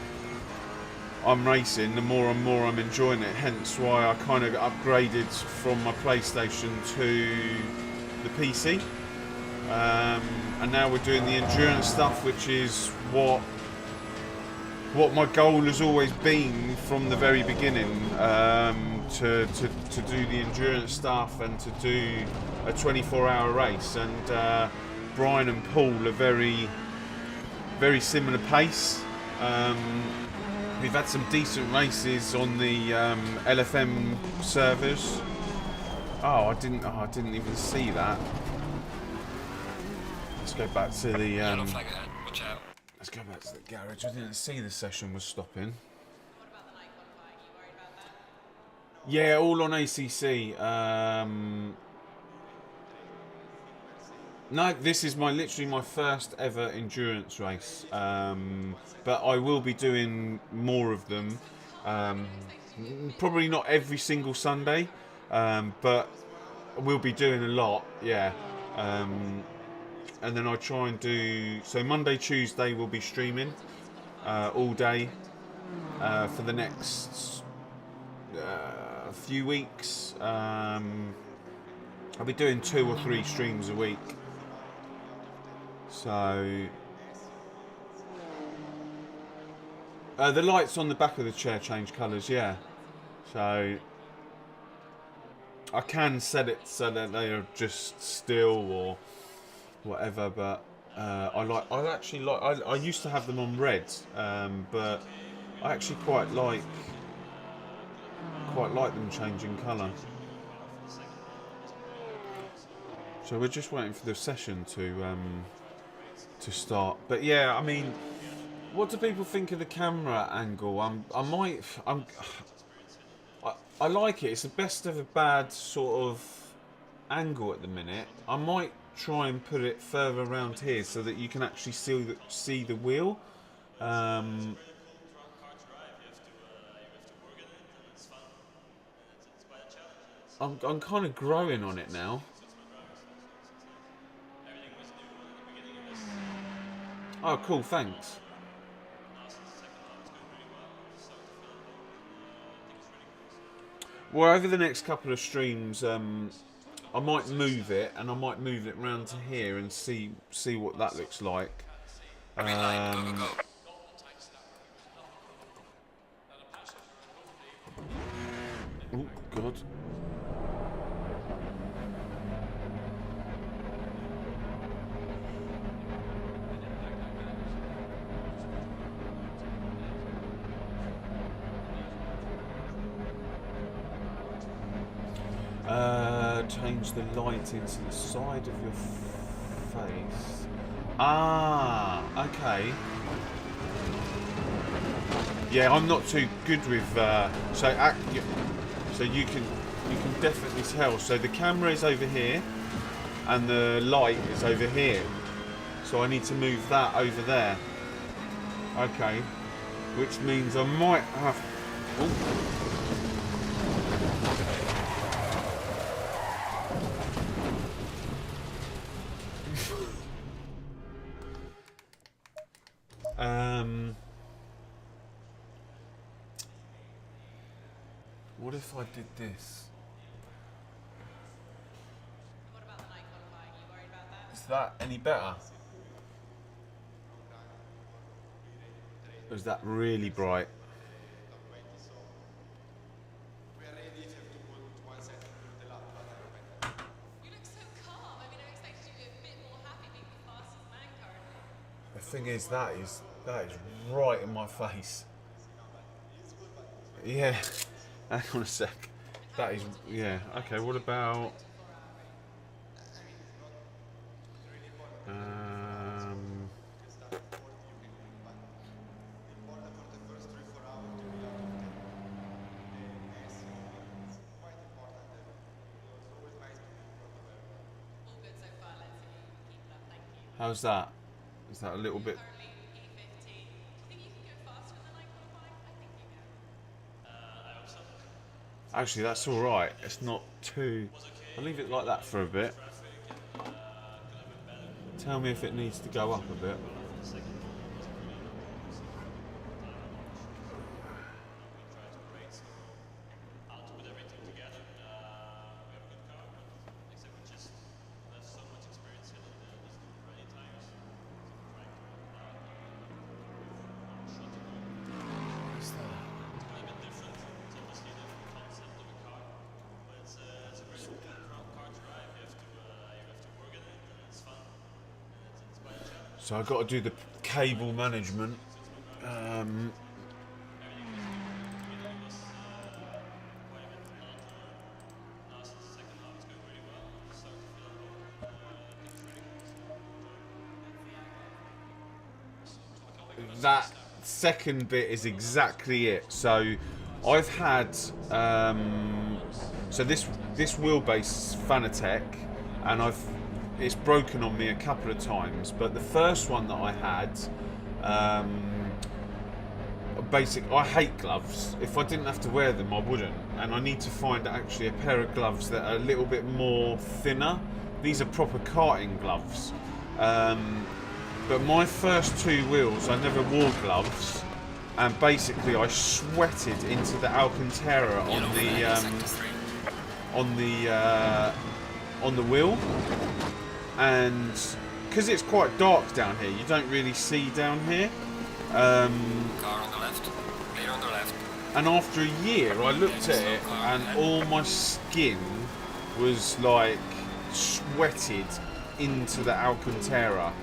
I'm racing, the more and more I'm enjoying it. Hence why I kind of upgraded from my PlayStation to the PC. And now we're doing the endurance stuff, which is what my goal has always been from the very beginning. To do the endurance stuff and to do a 24-hour race, and Brian and Paul are very similar pace. We've had some decent races on the LFM servers. Oh, I didn't even see that. Let's go back to the yellow flag ahead. Watch out. let's go back to the garage. I didn't see the session was stopping. Yeah, all on ACC. No, this is literally my first ever endurance race. But I will be doing more of them. Probably not every single Sunday, but we'll be doing a lot. Yeah. And then I try and do, so Monday, Tuesday we'll be streaming all day for the next few weeks. I'll be doing 2 or 3 streams a week. So the lights on the back of the chair change colours, yeah. So I can set it so that they are just still or whatever, but I used to have them on red, but I actually quite like them changing colour. So we're just waiting for the session to start. But yeah, I mean, what do people think of the camera angle? I like it. It's the best of a bad sort of angle at the minute. I might try and put it further around here so that you can actually see the wheel. I'm kind of growing on it now. Oh, cool, thanks. Well, over the next couple of streams, I might move it, and I might move it round to here and see what that looks like. Green light, go, go, go. Oh God. Change the light into the side of your face. Ah, okay. Yeah, I'm not too good with so you can definitely tell. So the camera is over here, and the light is over here. So I need to move that over there. Okay, which means I might have. Ooh. What if I did this? What about the night qualifying? You worried about that? Is that any better? Or is that really bright? You look so calm. I mean, I expected you to be a bit more happy being the fastest man currently. The thing is, that is right in my face. Yeah. Hang on a sec. That is, yeah. Okay, what about... All good so far. Let's see you keep it up. Thank you. How's that? Is that a little bit... Currently P15. Do you think you can go faster in the night qualifying? I think you can. I hope so. Actually, that's alright. It's not too... I'll leave it like that for a bit. Tell me if it needs to go up a bit. So I've got to do the cable management. That second bit is exactly it. So I've had so this wheelbase is Fanatec, and it's broken on me a couple of times, but the first one that I had, I hate gloves. If I didn't have to wear them, I wouldn't, and I need to find actually a pair of gloves that are a little bit more thinner. These are proper karting gloves, but my first two wheels I never wore gloves, and basically I sweated into the Alcantara on the wheel. And because it's quite dark down here, you don't really see down here. Car on the left. Clear on the left. And after a year, I looked at it, and all my skin was like sweated into the Alcantara.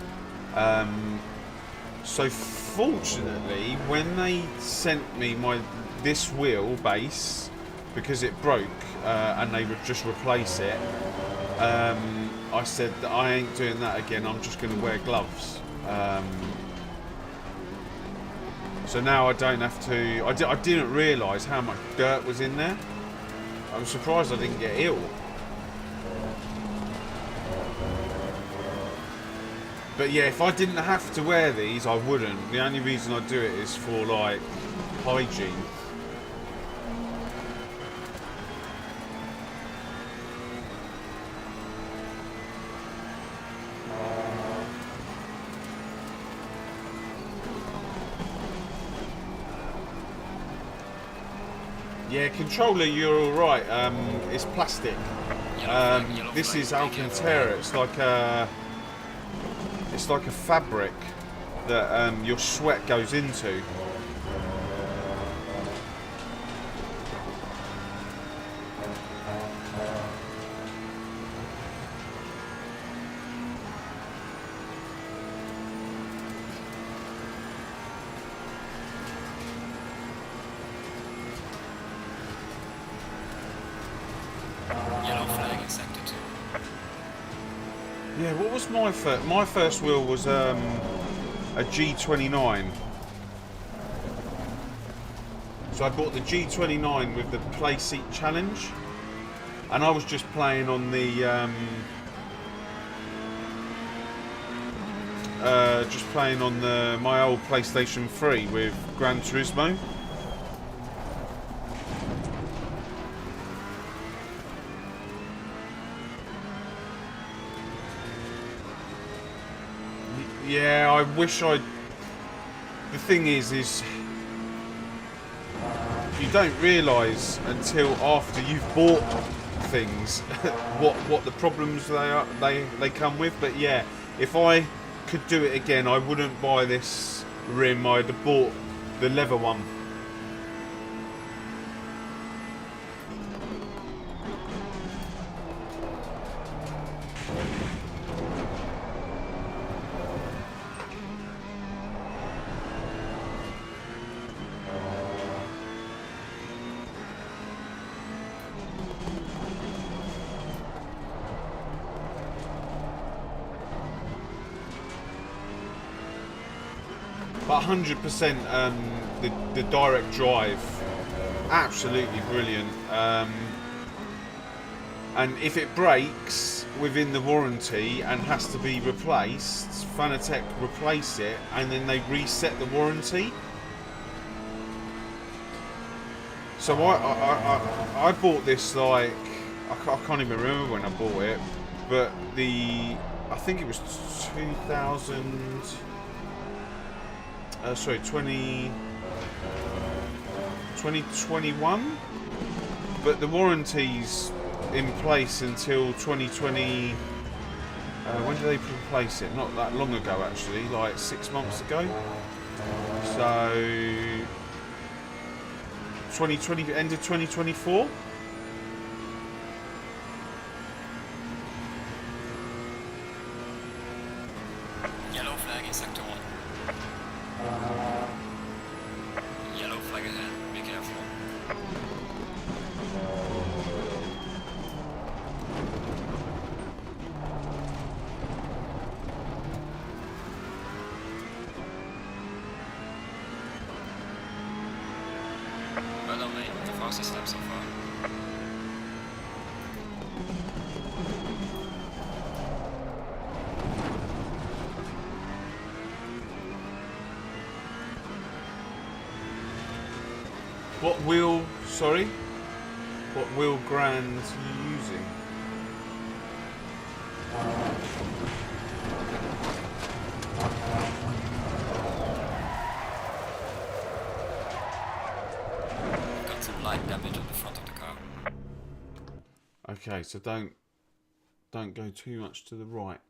So fortunately, when they sent me this wheel base, because it broke and they would just replace it, I said that I ain't doing that again. I'm just going to wear gloves. So now I don't have to. I didn't realise how much dirt was in there. I'm surprised I didn't get ill. But yeah, if I didn't have to wear these, I wouldn't. The only reason I do it is for like hygiene. Yeah, controller, you're all right. It's plastic. Yellow This flag, is be careful. Alcantara. It's like a fabric that your sweat goes into. Yellow flag in sector 2. Yeah, what was my first? My first wheel was a G29. So I bought the G29 with the play seat challenge, and I was just playing on the my old PlayStation 3 with Gran Turismo. Yeah, I wish I. The thing is you don't realise until after you've bought things what the problems they come with. But yeah, if I could do it again, I wouldn't buy this rim. I'd have bought the leather one. But 100% the direct drive, absolutely brilliant. And if it breaks within the warranty and has to be replaced, Fanatec replace it and then they reset the warranty. So I bought this like, I can't even remember when I bought it, but I think it was 2021, but the warranty's in place until 2020. When did they replace it? Not that long ago, actually, like 6 months ago. So 2020, end of 2024. Yellow flag in sector 1. Yellow flag ahead, be careful. Well done, mate. The fastest lap so far. What wheel? Sorry. What wheel grand are you using? Got some light damage on the front of the car. Okay, so don't go too much to the right.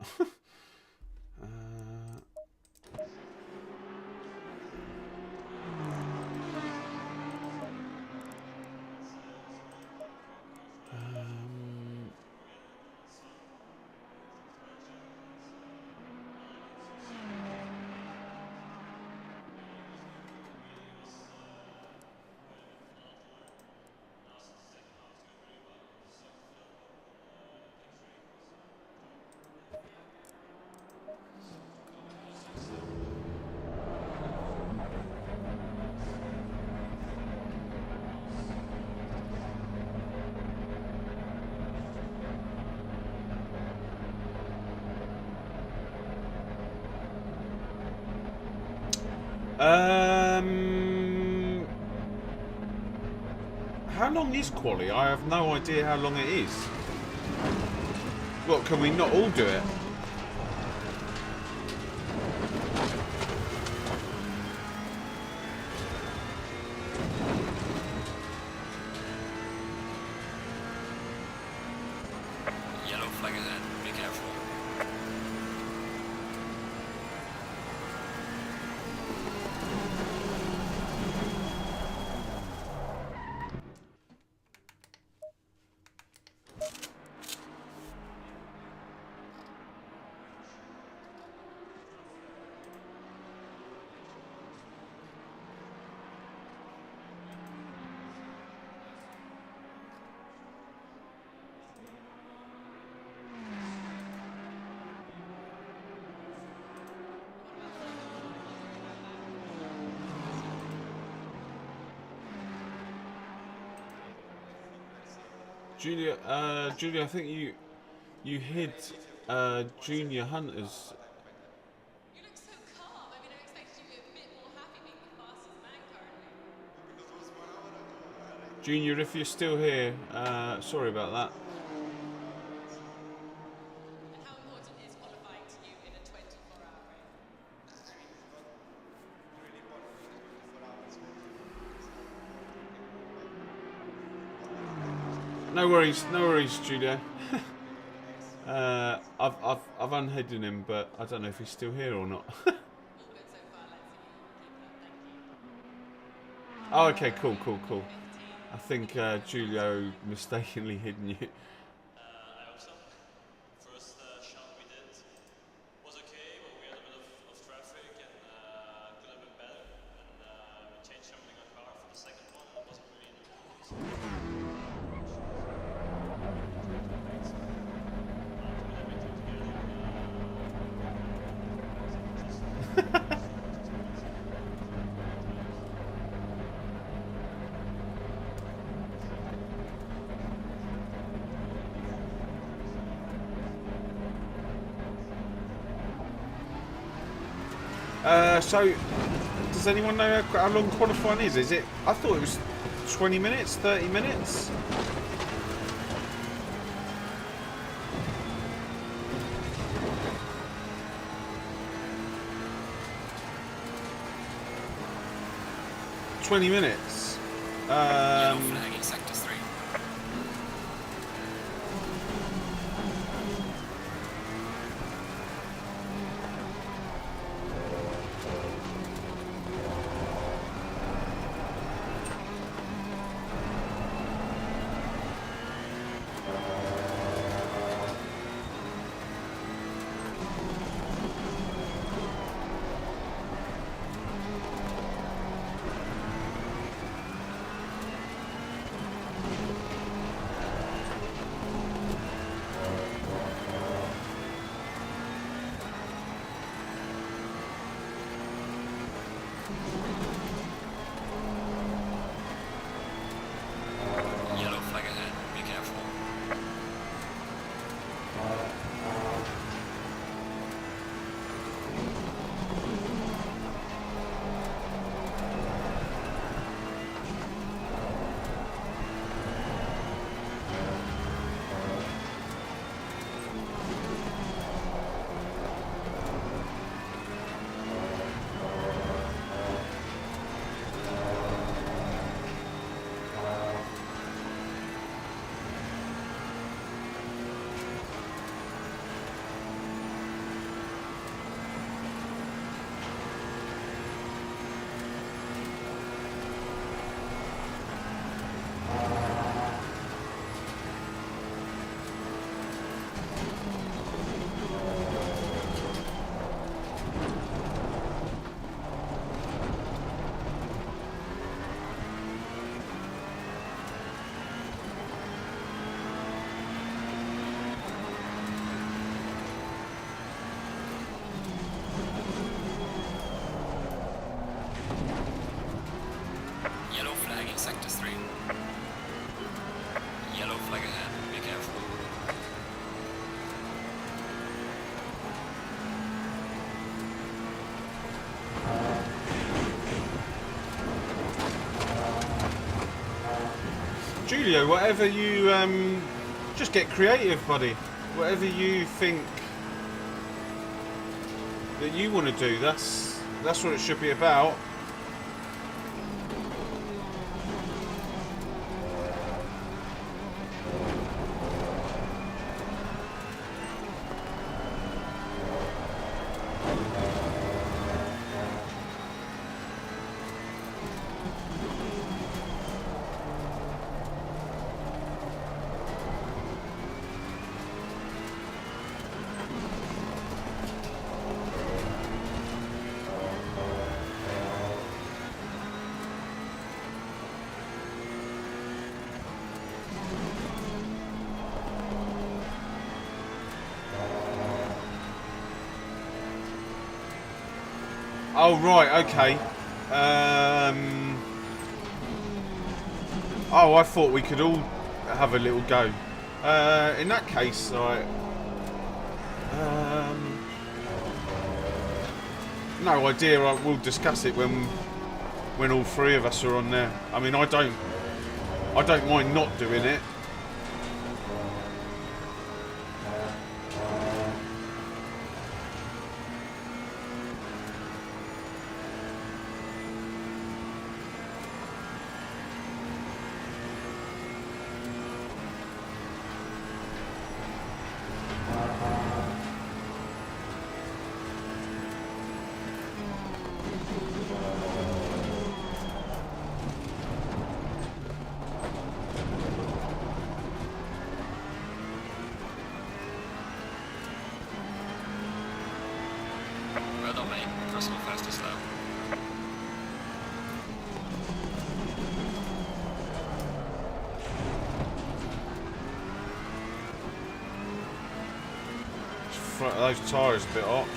How long is quali? I have no idea how long it is. What, can we not all do it? Yellow flag ahead, be careful. Julia, Julia, I think you hid Junior Hunters. You look so calm. I mean, I expected you to be a bit more happy being the fastest man currently. Junior, if you're still here, sorry about that. And how important is qualifying to you in a 24-hour race? No worries, Julia. I've unhidden him, but I don't know if he's still here or not. All good so far. Let's see. Keep it up. Thank you. Oh, okay, cool. I think Julio mistakenly hidden you. I hope so. First shot we did was okay, but we had a bit of traffic and could have been better. And we changed something on car for the second one. It wasn't really in the rules. So, does anyone know how long qualifying is? Is it? I thought it was 20 minutes, 30 minutes. Yellow flag in sector 3. Yellow flag ahead, be careful. Yellow flag in sector 3. Yellow flag ahead, be careful. Julio, whatever you just get creative, buddy. Whatever you think that you want to do, that's what it should be about. Oh, right, okay. Oh, I thought we could all have a little go. In that case, no idea. We'll discuss it when all three of us are on there. I mean, I don't mind not doing it. Well done, mate. First one fastest lap. Front of those tyres a bit hot.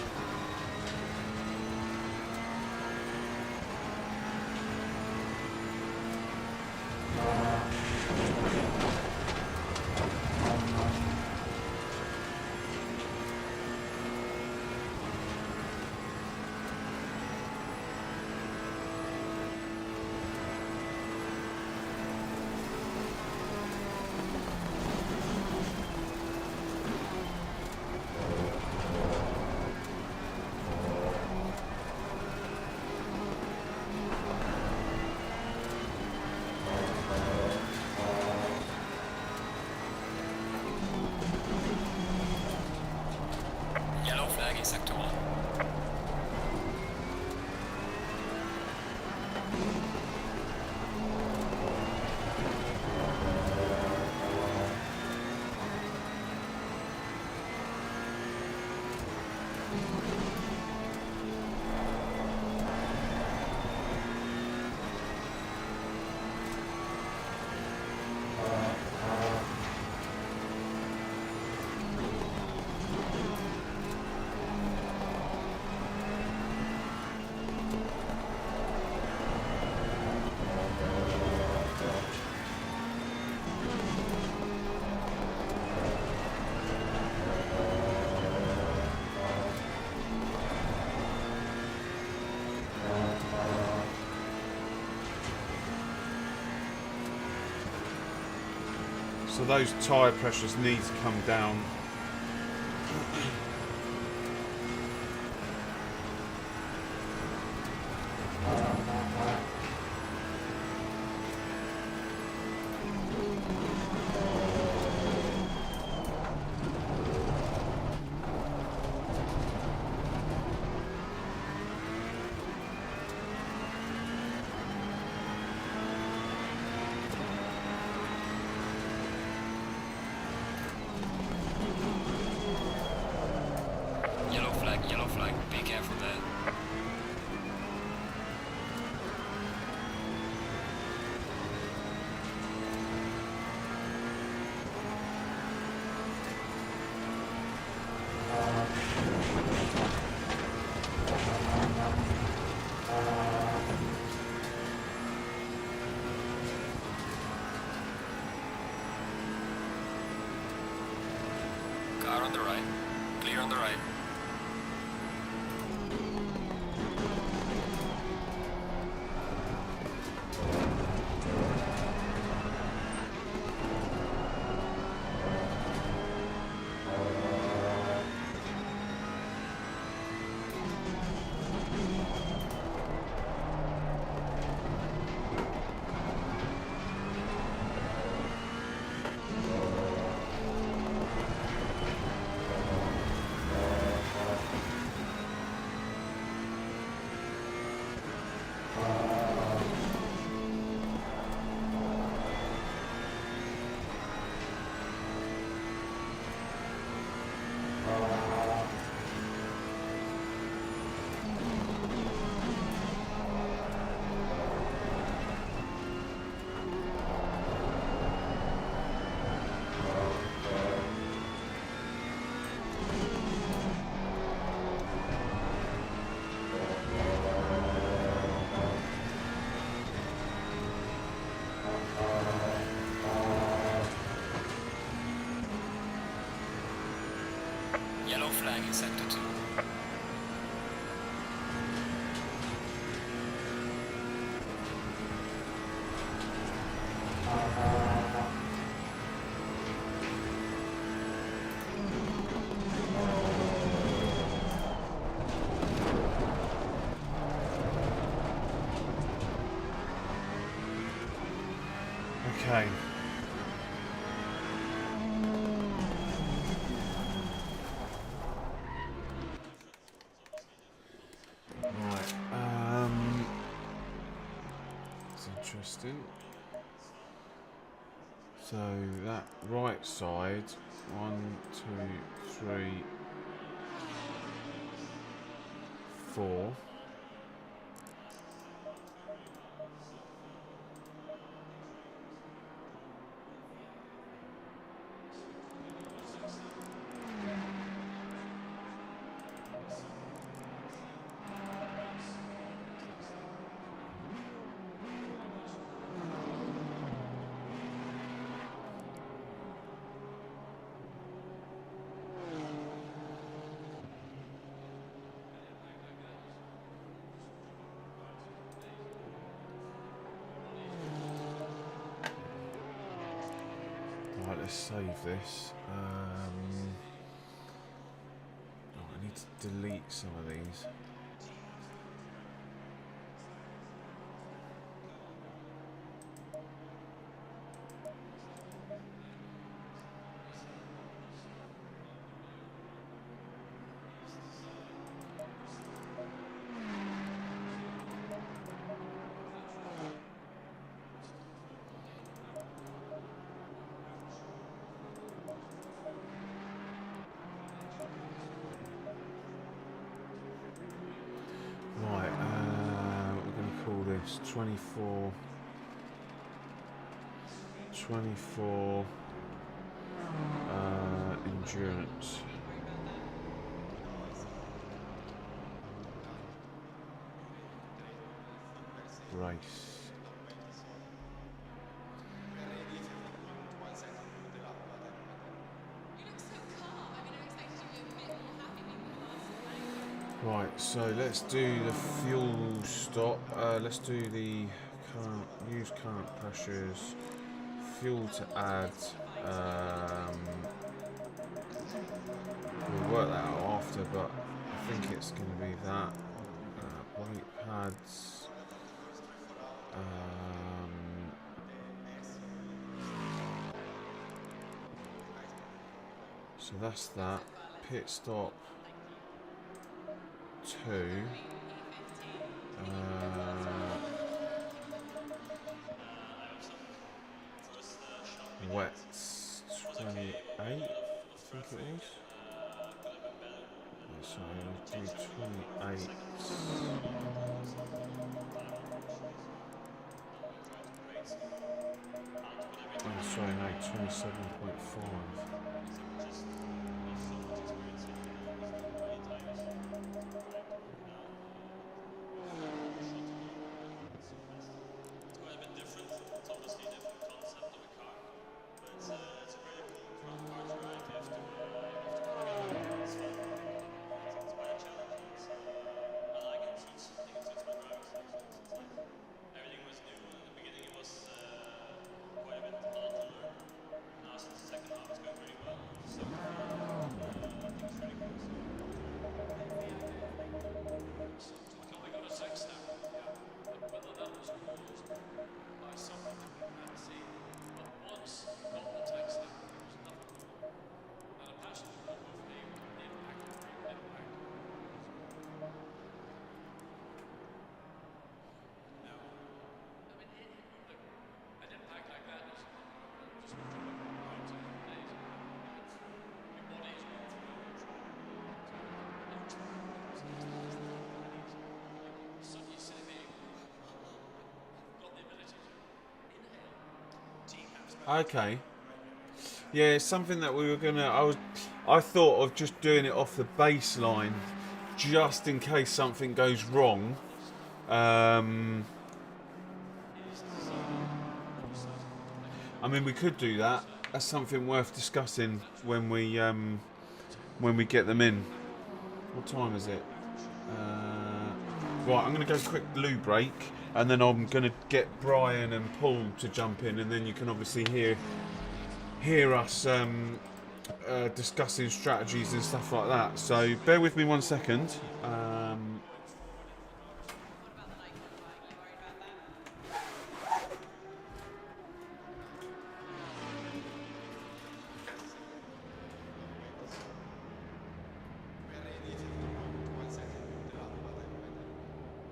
Yellow flag in sector 1. So those tyre pressures need to come down. Yellow flag. Be careful there. Car on the right. Clear on the right. flying in sector 2. Okay. Right. It's interesting. So that right side, 1, 2, 3, 4. Right, let's save this. Oh, I need to delete some of these. Right, what we're going to call this 24 endurance. Race. You look so calm. I mean, I expected you to be a bit more happy being the fastest man. Right, so let's do the fuel stop. Let's do the current, use current pressures, fuel to add. We'll work that out after, but I think it's going to be that. Brake pads. So that's that. Pit stop 2. Wets 28, I think it was. So do 28. Oh, sorry, no, 27.5. Okay. Yeah, it's something that we were gonna. I thought of just doing it off the baseline, just in case something goes wrong. I mean, we could do that. That's something worth discussing when we when we get them in. What time is it? Right, I'm going to go quick loo break, and then I'm going to get Brian and Paul to jump in, and then you can obviously hear us discussing strategies and stuff like that. So bear with me 1 second.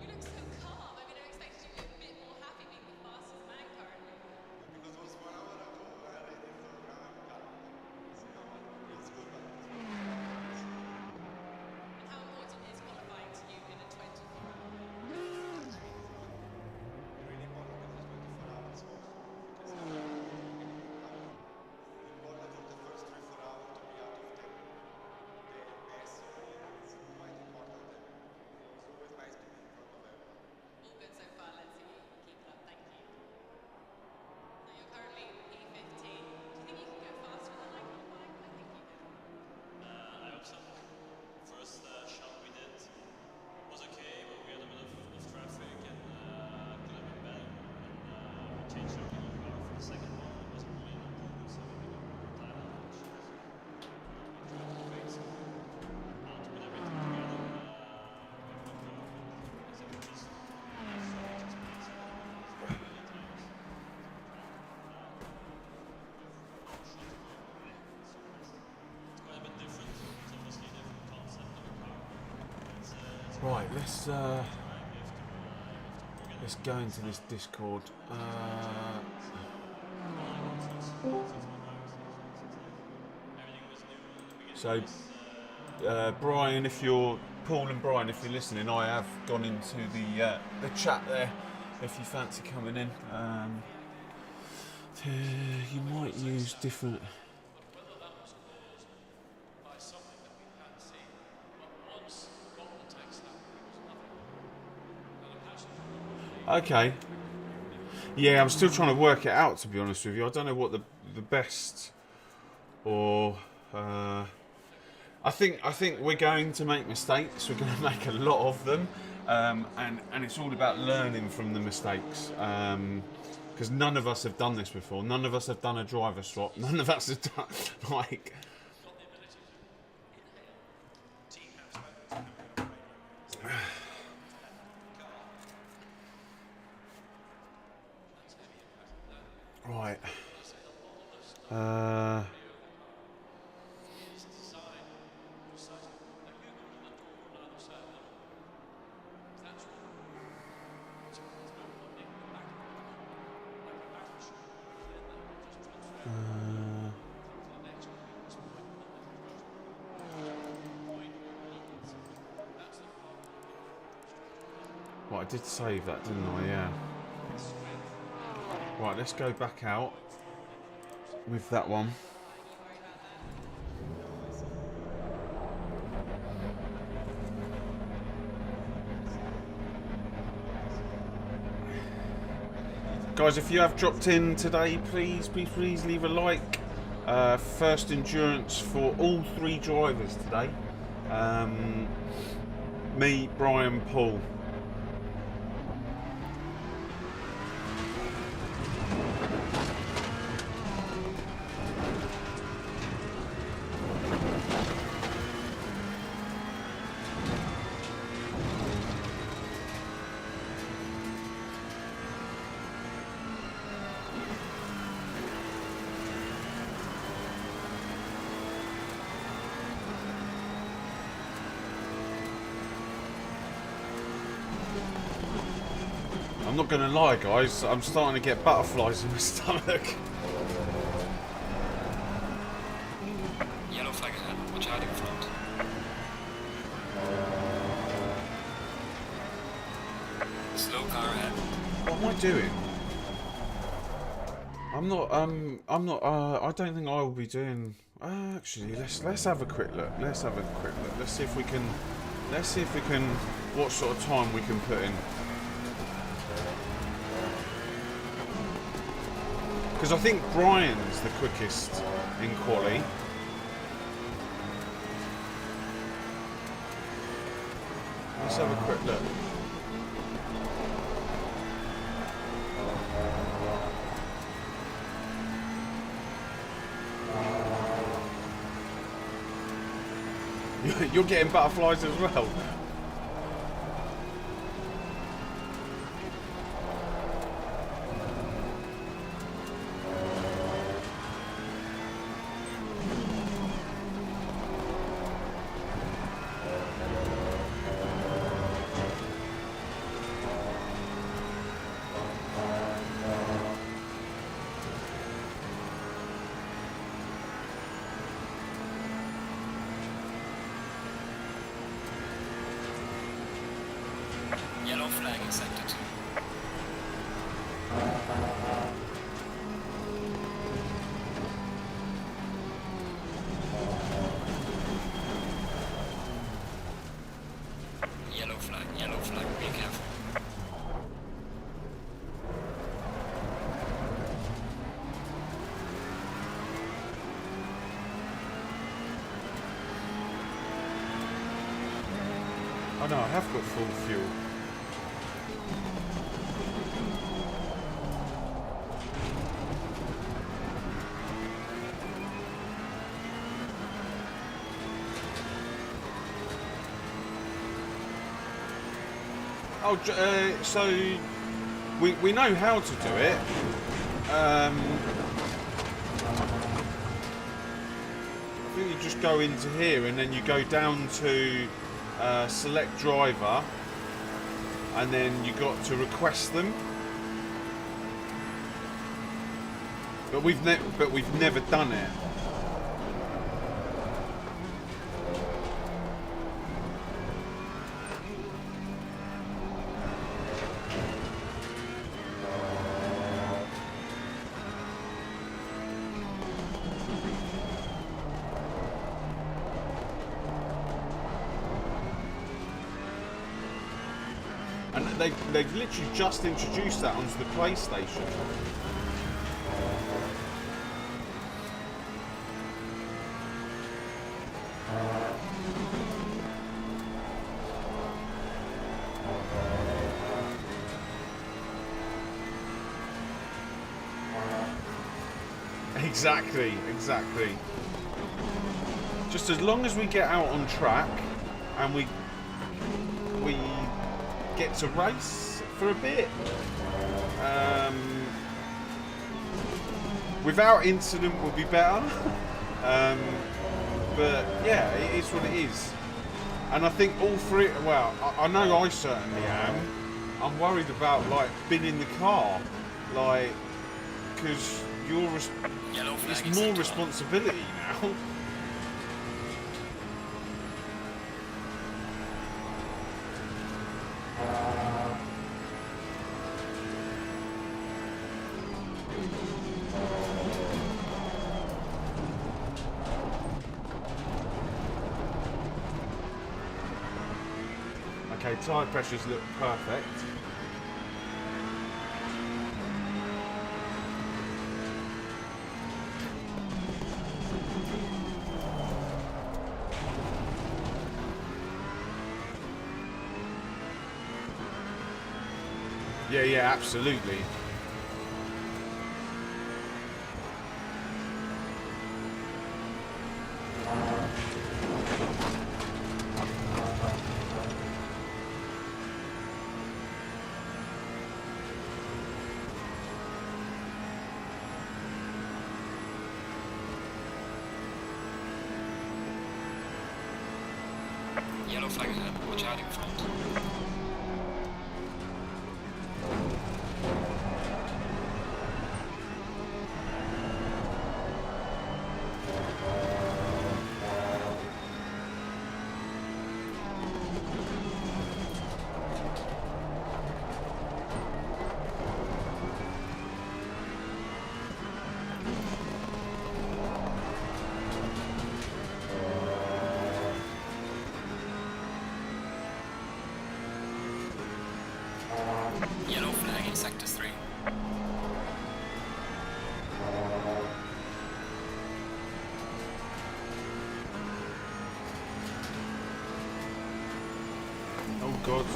You look so calm. I mean, I expected you to be a bit more happy being the fastest man currently. And how important is qualifying to you in a 24-hour? All good so far. Let's see you keep it up. Thank you. Now you're currently P15. Do you think you can go faster than I qualifying? I think you can. I hope so. First shot we did was okay, but we had a bit of traffic and could have been better. And we changed everything on car for the second one. It wasn't really an improvement, so we got more time advantage. We tried to fix it. To put everything together. It's quite a bit different. It's obviously a different concept of a car. Right, let's go into this Discord. So, Brian, if you're Paul and Brian, if you're listening, I have gone into the chat there. If you fancy coming in, you might use different. Okay. Yeah, I'm still trying to work it out, to be honest with you. I don't know what the best or I think we're going to make mistakes. We're going to make a lot of them, and it's all about learning from the mistakes. Because none of us have done this before. None of us have done a driver swap. None of us have done like. Right. Well, I did save that, didn't I? Yeah. Right, let's go back out with that one. Guys, if you have dropped in today, please leave a like. First endurance for all three drivers today. Me, Brian, Paul. I'm not going to lie, guys, I'm starting to get butterflies in my stomach. Yellow flag ahead. Watch out in front. Slow car ahead. What am I doing? I don't think I will be doing. Actually, let's have a quick look. Let's have a quick look. Let's see if we can. What sort of time we can put in. Because I think Brian's the quickest in quali. Let's have a quick look. You're getting butterflies as well. Yellow flag in sector 2. Yellow flag, be careful. Oh no, I have got full fuel. Oh, so we know how to do it. I think you just go into here and then you go down to select driver, and then you got to request them. But we've never done it. And they've literally just introduced that onto the PlayStation. Exactly. Just as long as we get out on track and we get to race for a bit without incident would be better. But yeah, it is what it is. And I think all three, well, I know I certainly am. I'm worried about like being in the car, like, because it's more responsibility now. Okay, tyre pressures look perfect. Yeah, absolutely. Yellow flag ahead, watch out in front. God.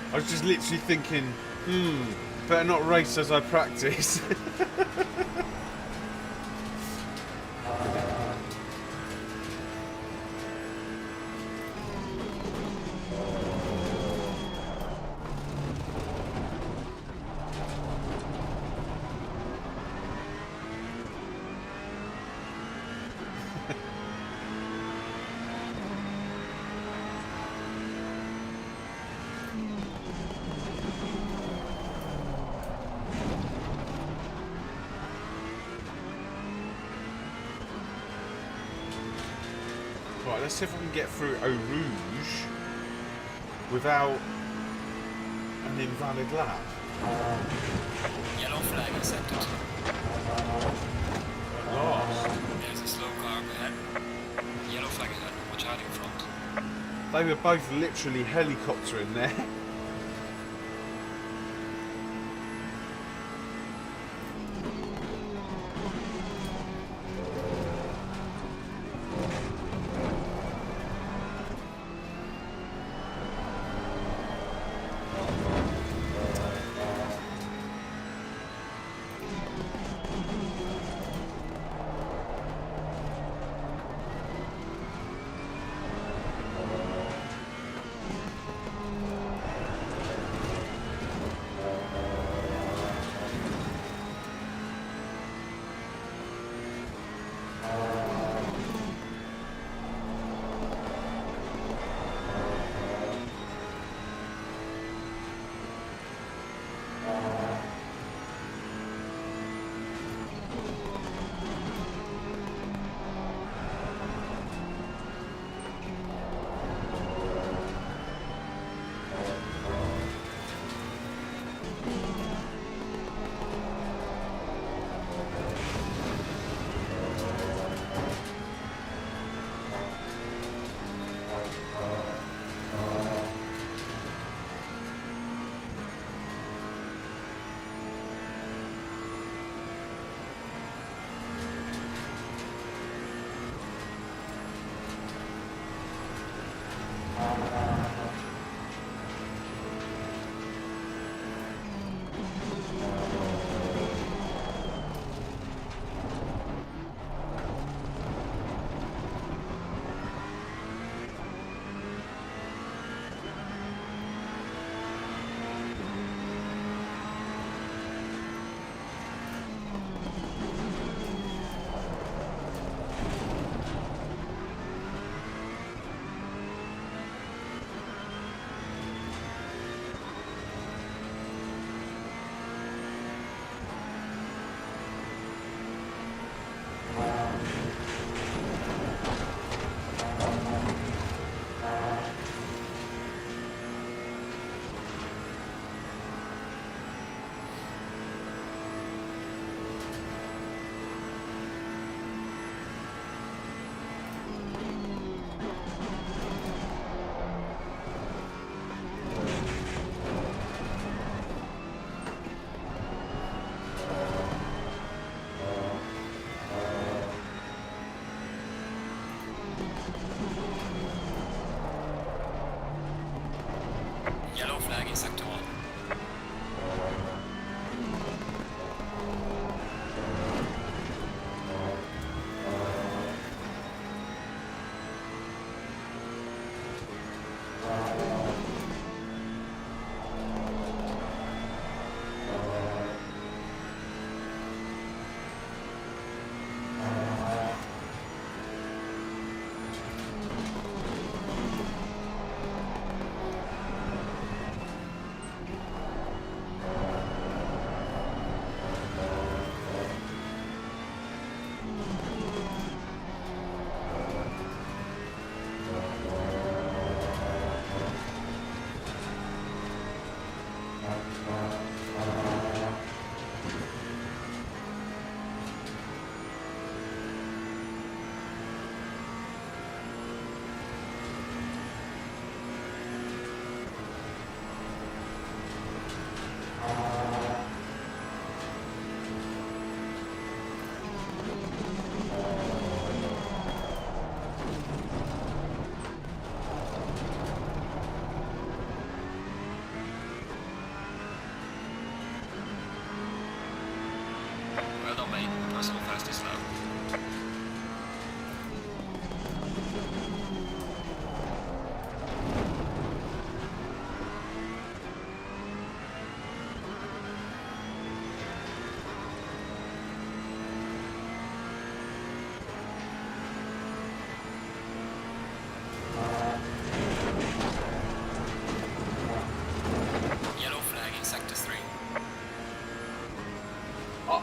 I was just literally thinking, better not race as I practice. Right, let's see if I can get through Eau Rouge without an invalid lap. Yellow flag accepted. At last. There's a slow car up ahead. Yellow flag ahead. Watch out in front. They were both literally helicoptering there.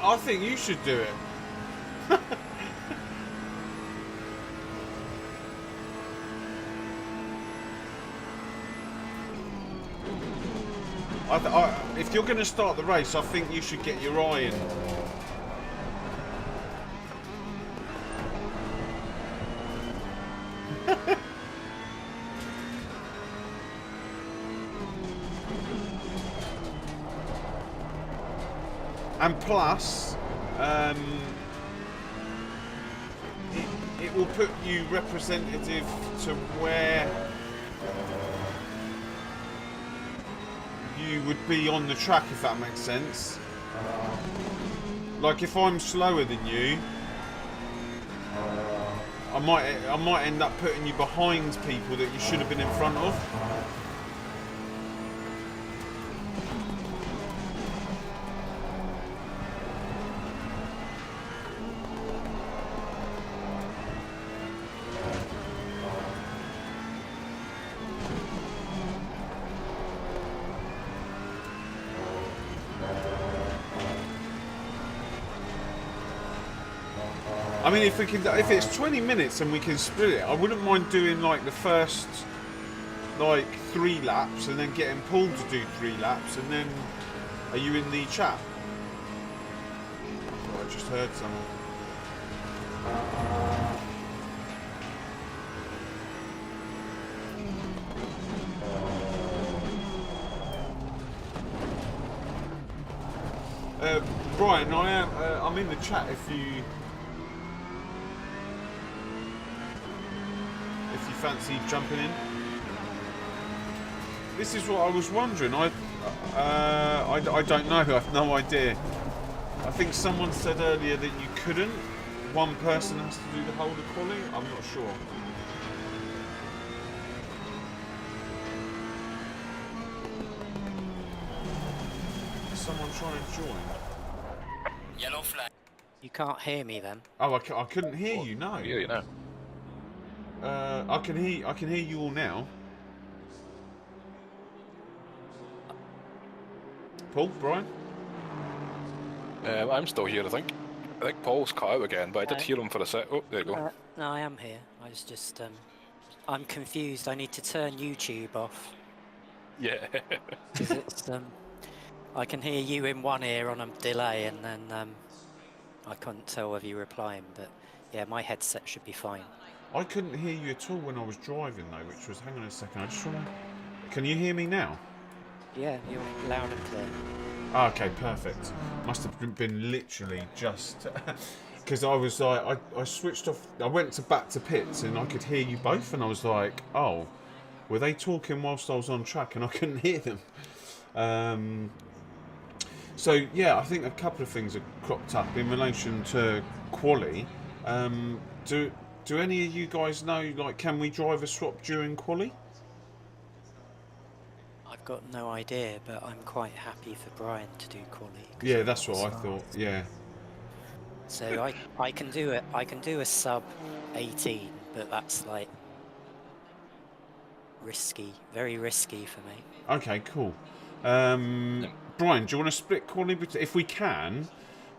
I think you should do it. If you're going to start the race, I think you should get your eye in. And plus, it will put you representative to where you would be on the track, if that makes sense. Like if I'm slower than you, I might end up putting you behind people that you should have been in front of. I mean, if it's 20 minutes and we can split it, I wouldn't mind doing like the first like 3 laps and then getting Paul to do 3 laps, and then are you in the chat? Oh, I just heard someone. Brian, I'm in the chat if you fancy jumping in. This is what I was wondering. I don't know. I have no idea. I think someone said earlier that you couldn't. One person has to do the whole of quali. I'm not sure. Is someone trying to join? Yellow flag. You can't hear me then? Oh, I couldn't hear you. No. Yeah, you know. I can hear you all now. Paul, Brian? I'm still here, I think. I think Paul's cut out again, but I did hear him for a sec. Oh, there you go. No, I am here. I was just, I'm confused. I need to turn YouTube off. Yeah. 'Cause it's, I can hear you in one ear on a delay, and then I couldn't tell whether you were replying, but yeah, my headset should be fine. I couldn't hear you at all when I was driving though, which was, hang on a second, I just want to... Can you hear me now? Yeah, you're loud and clear. Oh, okay, perfect. Must have been literally just... Because I was like, I switched off, I went back to pits and I could hear you both, and I was like, oh, were they talking whilst I was on track and I couldn't hear them? So yeah, I think a couple of things have cropped up in relation to quali. Do any of you guys know, like, can we drive a swap during quali? I've got no idea, but I'm quite happy for Brian to do quali. Yeah, that's what I thought. Yeah. So I can do it. I can do a sub 18, but that's like risky, very risky for me. Okay, cool. Brian, do you want to split quali? If we can,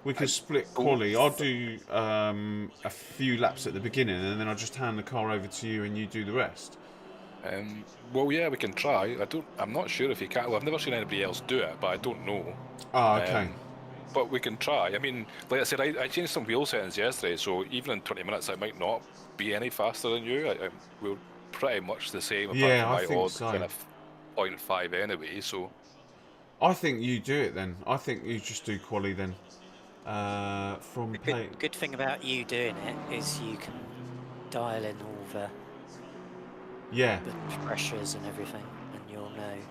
we can split quali. I'll do a few laps at the beginning, and then I'll just hand the car over to you, and you do the rest. Well, yeah, we can try. I'm not sure if you can. Well, I've never seen anybody else do it, but I don't know. Ah, okay. But we can try. I mean, like I said, I changed some wheel settings yesterday, so even in 20 minutes, I might not be any faster than you. We're pretty much the same. Yeah, I my think odd so. Kind of 0.5 anyway. So I think you do it then. I think you just do quali then. From The good thing about you doing it is you can dial in all the pressures and everything, and you'll know. And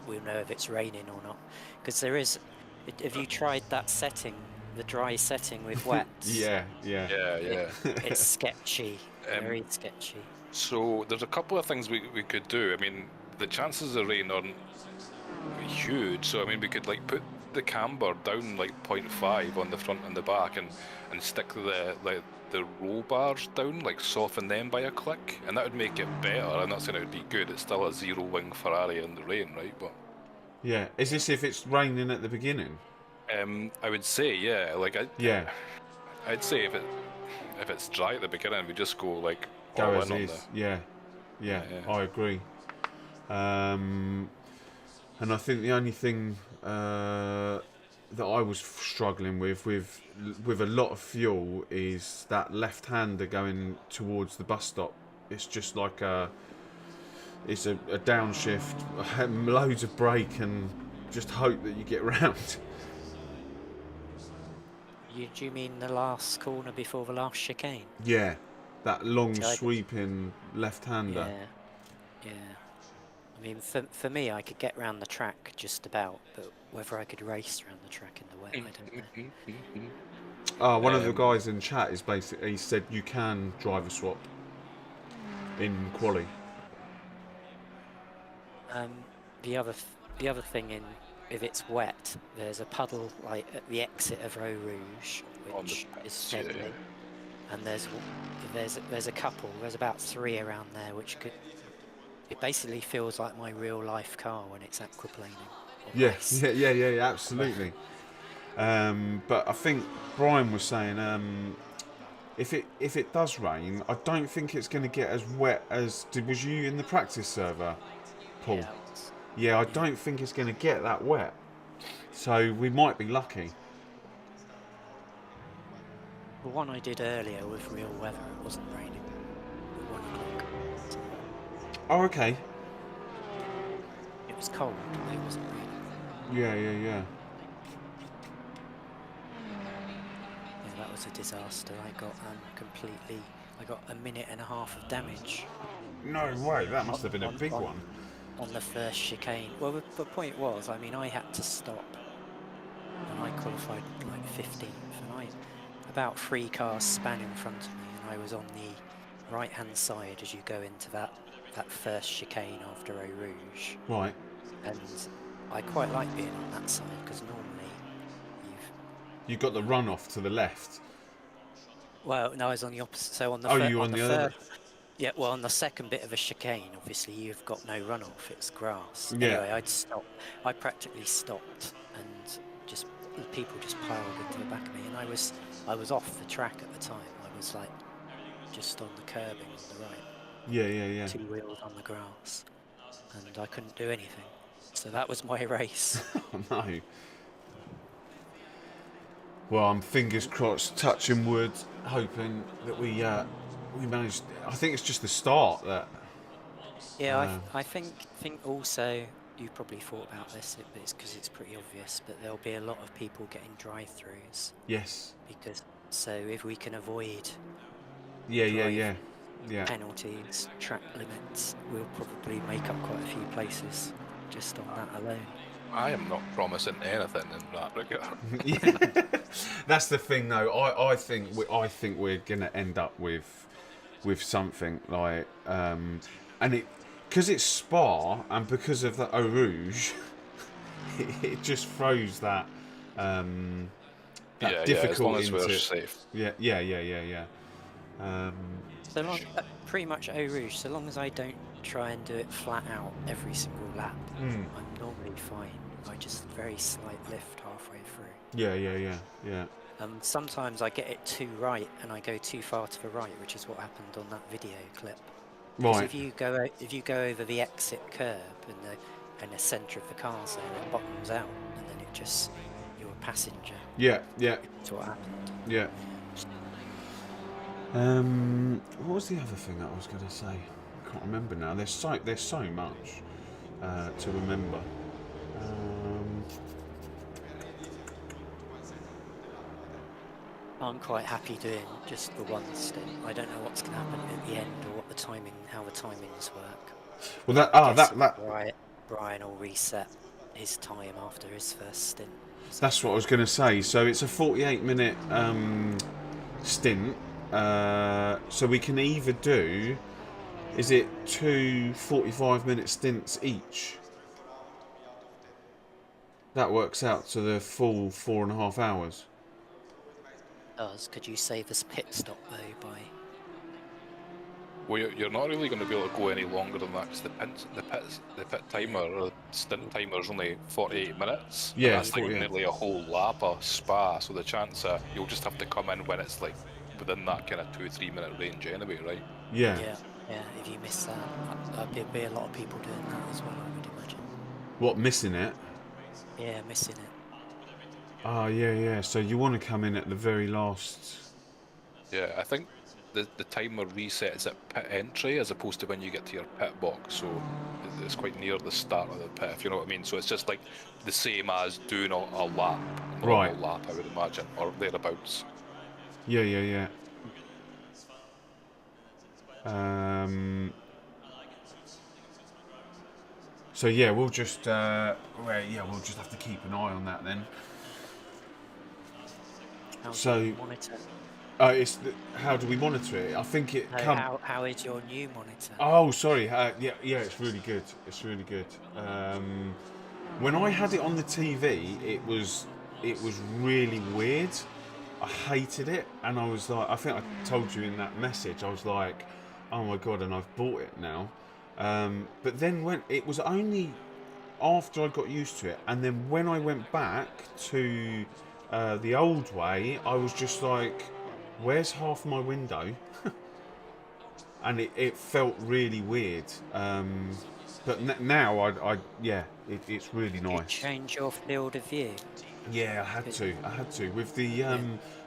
we'll know if it's raining or not. Because there is. Have you tried that setting, the dry setting with wets? yeah. It's sketchy, very sketchy. So there's a couple of things we could do. I mean, the chances of rain aren't huge. So I mean, we could like put the camber down like 0.5 on the front and the back, and stick the roll bars down, like soften them by a click, and that would make it better. I'm not saying it would be good. It's still a zero wing Ferrari in the rain, right? But yeah, is this if it's raining at the beginning? I would say, yeah. Like Yeah, I'd say if it's dry at the beginning, we just go like go all as in on is. Yeah, yeah, Yeah. I agree. And I think the only thing that I was struggling with a lot of fuel is that left-hander going towards the bus stop. It's just like it's a downshift, loads of brake, and just hope that you get round. Do you mean the last corner before the last chicane? Yeah, that long See, sweeping left-hander. Yeah. I mean, for me, I could get round the track just about, but whether I could race around the track in the wet, I don't know. One of the guys in chat is basically, he said you can driver swap in quali. The other thing if it's wet, there's a puddle like at the exit of Eau Rouge, which is deadly, and there's a couple. There's about 3 around there, which could. It basically feels like my real life car when it's aquaplaning. Yeah, absolutely. But I think Brian was saying if it does rain, I don't think it's going to get as wet as was you in the practice server, Paul? Yeah, I don't think it's going to get that wet. So we might be lucky. The one I did earlier with real weather, it wasn't raining. At 1 o'clock. Oh, okay. It was cold, but it wasn't raining. Yeah. Yeah, that was a disaster. I got I got a minute and a half of damage. No way, that must have been a big one. On the first chicane. Well, the point was, I mean, I had to stop, and I qualified like 15th, and about 3 cars span in front of me, and I was on the right-hand side as you go into that first chicane after Eau Rouge. Right. And I quite like being on that side because normally you've got the runoff to the left. Well, no, I was on the opposite. So on the you on the other. Yeah, well, on the second bit of a chicane, obviously you've got no runoff; it's grass. Yeah. Anyway, I practically stopped, and people just piled into the back of me, and I was off the track at the time. I was like just on the curbing on the right. Yeah. 2 wheels on the grass, and I couldn't do anything. So that was my race. Oh, no. Well, I'm fingers crossed, touching wood, hoping that we managed. I think it's just the start that. Yeah, I think also you probably thought about this, but it's because it's pretty obvious. But there'll be a lot of people getting drive-throughs. Yes. So if we can avoid. Yeah. Penalties, track limits, we'll probably make up quite a few places just on that alone. I am not promising anything in that regard. Yeah. That's the thing, though. I think we're gonna end up with something like and it because it's Spa and because of the Eau Rouge, it just throws that difficult as long as into we're safe. Yeah. So long, pretty much Eau Rouge. So long as I don't try and do it flat out every single lap, I'm normally fine. I just very slight lift halfway through. Yeah. Sometimes I get it too right and I go too far to the right, which is what happened on that video clip. Right. If you go over the exit curb and the centre of the car's there, it bottoms out, and then you're a passenger. Yeah. That's what happened. Yeah. What was the other thing that I was going to say? I can't remember now. There's so much to remember. I'm quite happy doing just the one stint. I don't know what's going to happen at the end or how the timings work. Well, Brian will reset his time after his first stint. That's what I was going to say. So it's a 48-minute stint. So we can either do, is it 2 45-minute stints each? That works out to the full 4.5 hours. Could you save us pit stop though by? Well, you're not really going to be able to go any longer than that because the pit timer stint timer is only 48 minutes. Yeah, and that's like 48. nearly a whole lap of Spa. So the chance you'll just have to come in when it's like within that kind of 2-3 minute range anyway, right? Yeah. Yeah. If you miss that, there'd be a lot of people doing that as well, I would imagine. What, missing it? Yeah, missing it. Oh, yeah. So you want to come in at the very last. Yeah, I think the timer resets at pit entry as opposed to when you get to your pit box. So it's quite near the start of the pit, if you know what I mean. So it's just like the same as doing a lap, a normal Right. lap, I would imagine, or thereabouts. Yeah. So yeah, we'll just we'll just have to keep an eye on that then. How do you monitor? How do we monitor it? I think it No, how is your new monitor? Oh, sorry. Yeah, it's really good. It's really good. When I had it on the TV, it was really weird. I hated it, and I was like, I think I told you in that message, I was like, oh my god, and I've bought it now. But then when it was only after I got used to it, and then when I went back to the old way, I was just like, where's half my window? And it felt really weird. But now it's really Did you nice. change your field of view? Yeah, I had to with the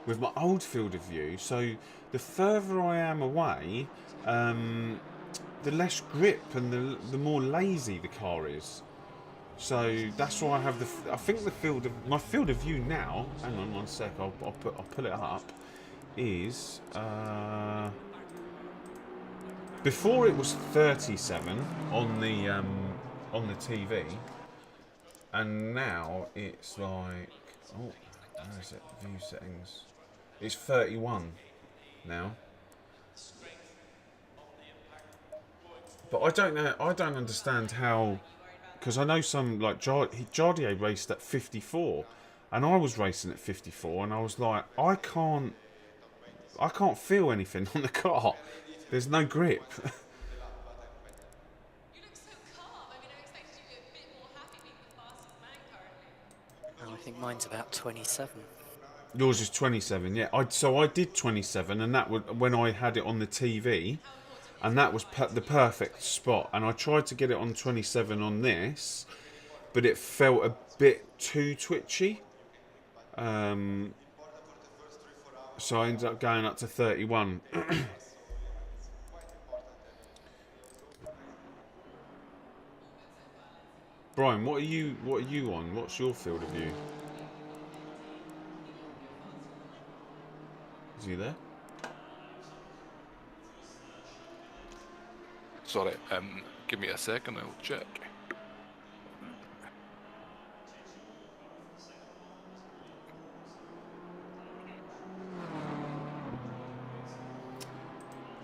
with my old field of view. So the further I am away, the less grip and the more lazy the car is. So that's why I have I think my field of view now. Hang on one sec. I'll pull it up. Is before it was 37 on the TV, and now it's like, oh, where is it? View settings. It's 31 now. But I don't know. I don't understand how, because I know some like Jardier raced at 54, and I was racing at 54, and I was like, I can't feel anything on the car. There's no grip. You look so calm. I mean, I expected you to be a bit more happy being the fastest man currently. Oh, I think mine's about 27. Yours is 27, yeah. I did 27, and that was when I had it on the TV, and that was the perfect spot. And I tried to get it on 27 on this, but it felt a bit too twitchy. So I ended up going up to 31. Brian, what are you on? What's your field of view? Is he there? Sorry, give me a second, I'll check.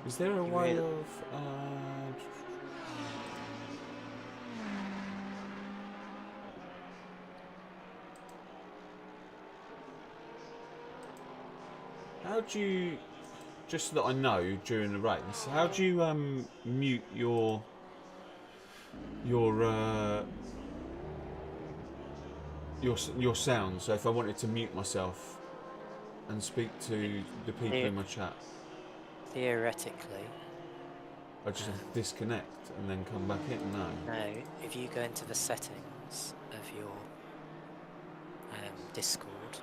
Is there a way of how do you, just so that I know during the race, how do you mute your sound? So if I wanted to mute myself and speak to the people in my chat, Theoretically, I just have to disconnect and then come back in? No. if you go into the settings of your Discord,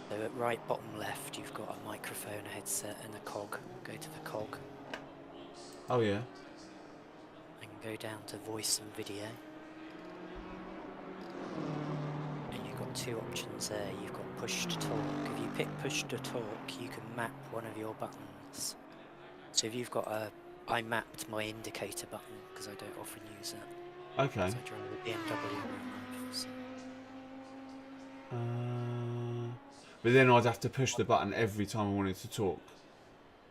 so at right bottom left you've got a microphone, a headset and a cog. Go to the cog Oh yeah. and go down to voice and video. And you've got two options there. You've got push to talk. If you pick push to talk, you can map one of your buttons. So if you've got I mapped my indicator button because I don't often use it. Okay. I drive a BMW in real life, so. But then I'd have to push the button every time I wanted to talk.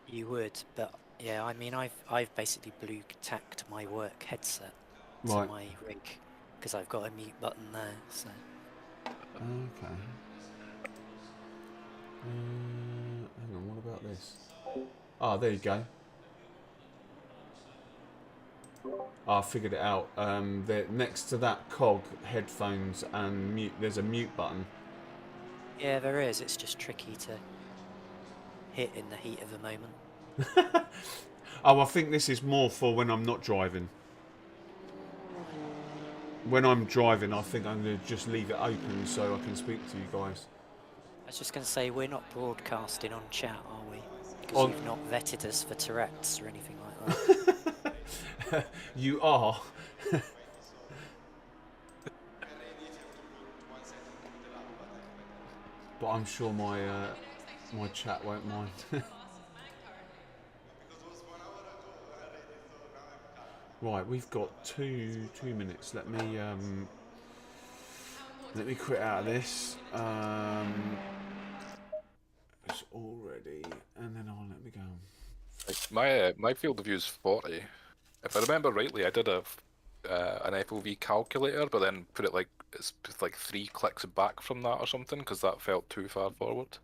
You would, but yeah, I mean, I've basically blue tacked my work headset to Right. my rig because I've got a mute button there. So Okay. Hang on, what about this? Ah, there you go. I figured it out. Next to that cog, headphones and mute. There's a mute button. Yeah, there is. It's just tricky to hit in the heat of the moment. Oh, I think this is more for when I'm not driving. When I'm driving, I think I'm going to just leave it open so I can speak to you guys. I was just going to say, we're not broadcasting on chat, are we? Because On- you've not vetted us for Tourette's or anything like that. You are. But I'm sure my chat won't mind. Right, we've got two minutes. Let me quit out of this. It's already, and then I'll let me go. Like my field of view is 40. If I remember rightly, I did an FOV calculator, but then put it like it's like 3 clicks back from that or something because that felt too far forward.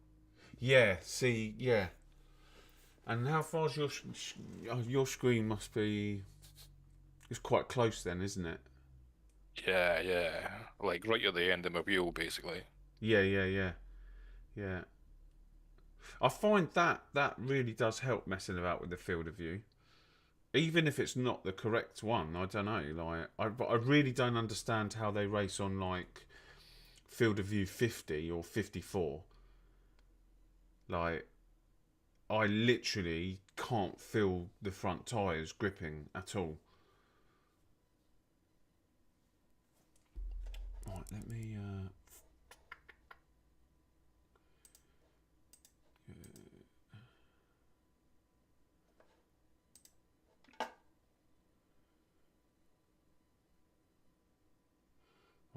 Yeah. See. Yeah. And how far's your screen? Must be. It's quite close then, isn't it? Yeah, yeah. Like right at the end of my wheel, basically. Yeah. I find that really does help messing about with the field of view. Even if it's not the correct one, I don't know. But I really don't understand how they race on like field of view 50 or 54. Like, I literally can't feel the front tyres gripping at all. Right, let me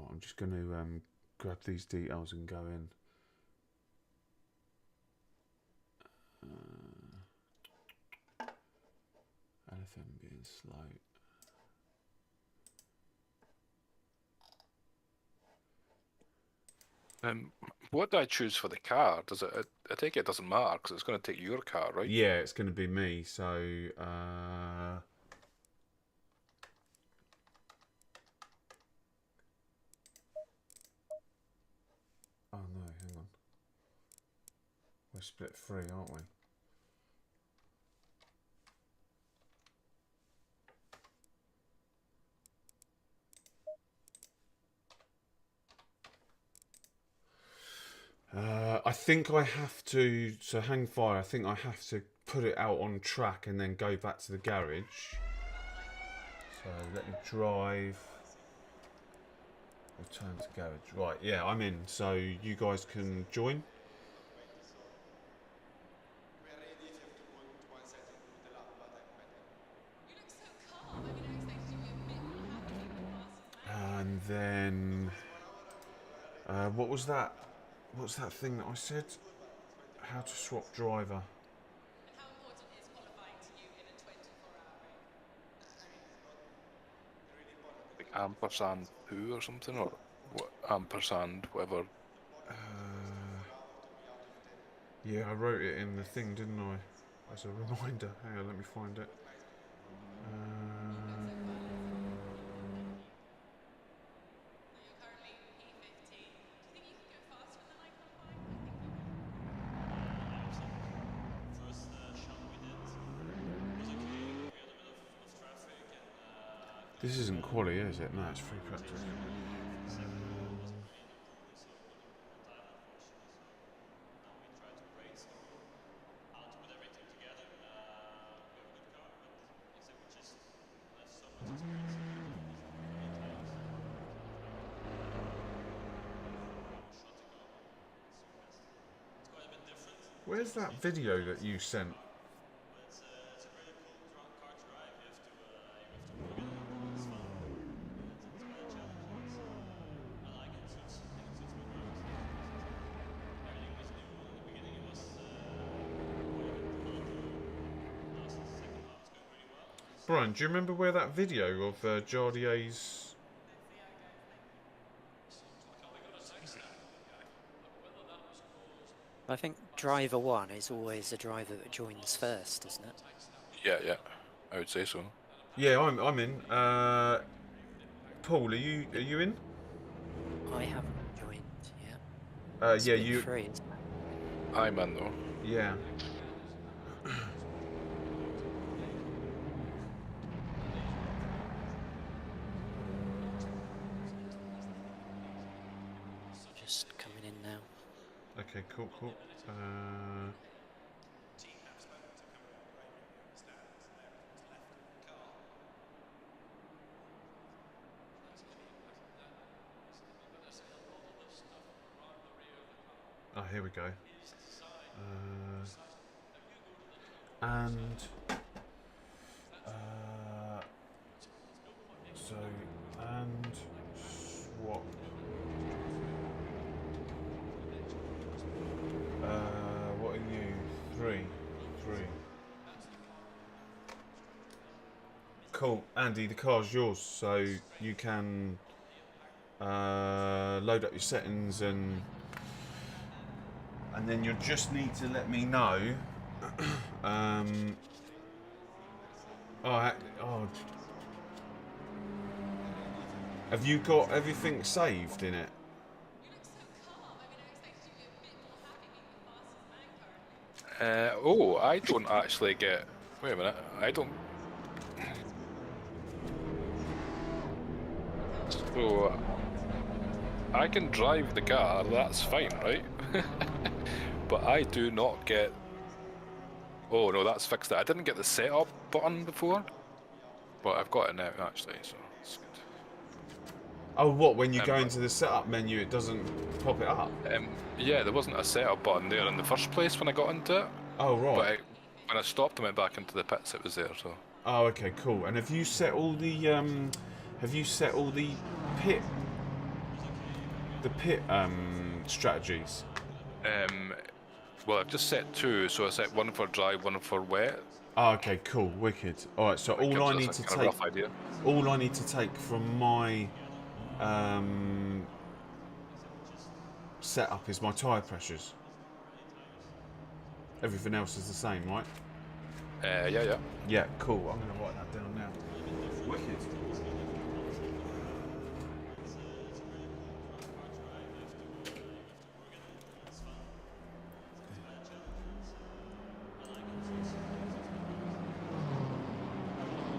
I'm just going to grab these details and go in. LFM being slow. What do I choose for the car? Does it? I take it doesn't matter because it's going to take your car, right? Yeah, it's going to be me. So. Oh no, hang on. We're split free, aren't we? I think I have to. So hang fire. I think I have to put it out on track and then go back to the garage. So let me drive. Return to garage. Right, yeah, I'm in. So you guys can join. And then what was that? What's that thing that I said? How to swap driver. How important is qualifying to you in a 24-hour race? Like ampersand who or something, or what ampersand whatever. Yeah, I wrote it in the thing, didn't I? As a reminder. Hang on, let me find it. You're currently P15. Do you think you can go faster than I qualifying? First shot we did was okay, but we had a bit of traffic and This isn't quali, is it? No, it's free practice. Where's that video that you sent? it's a really cool car to drive. You have to plug it in, it's fun. It's quite challenging, so I like it. I think it suits me well. Everything was new. In the beginning it was last second half is going really well. Brian, do you remember where that video of Jardier's... I think driver 1 is always a driver that joins first, isn't it? Yeah, yeah, I would say so. Yeah, I'm in. Paul, are you in? I haven't joined yet. It's Yeah, been you. free, isn't it? I'm in though. Yeah. Just coming in now. Okay, cool. Oh, here we go. And so and swap. What are you? Three. Cool, Andy. The car's yours, so you can load up your settings and then you'll just need to let me know. Oh, have you got everything saved in it? You look so calm. I mean, I expected you to be a bit more happy being the fastest man currently. Oh, I don't actually get. Wait a minute. I don't. So I can drive the car. That's fine, right? But I do not get. Oh no, that's fixed. It. I didn't get the setup button before, but I've got it now actually. So it's good. Oh, what? When you go into the setup menu, it doesn't pop it up? Yeah, there wasn't a setup button there in the first place when I got into it. Oh, right. But when I stopped and went back into the pits, it was there. So. Oh, okay, cool. And have you set all the pit strategies? Well, I've just set two, so I set one for dry, one for wet. Oh, okay, cool, wicked. All right, so all I need to take, rough idea. all I need to take from my setup is my tyre pressures. Everything else is the same, right? Yeah. Yeah, cool. I'm going to write that down now. Wicked.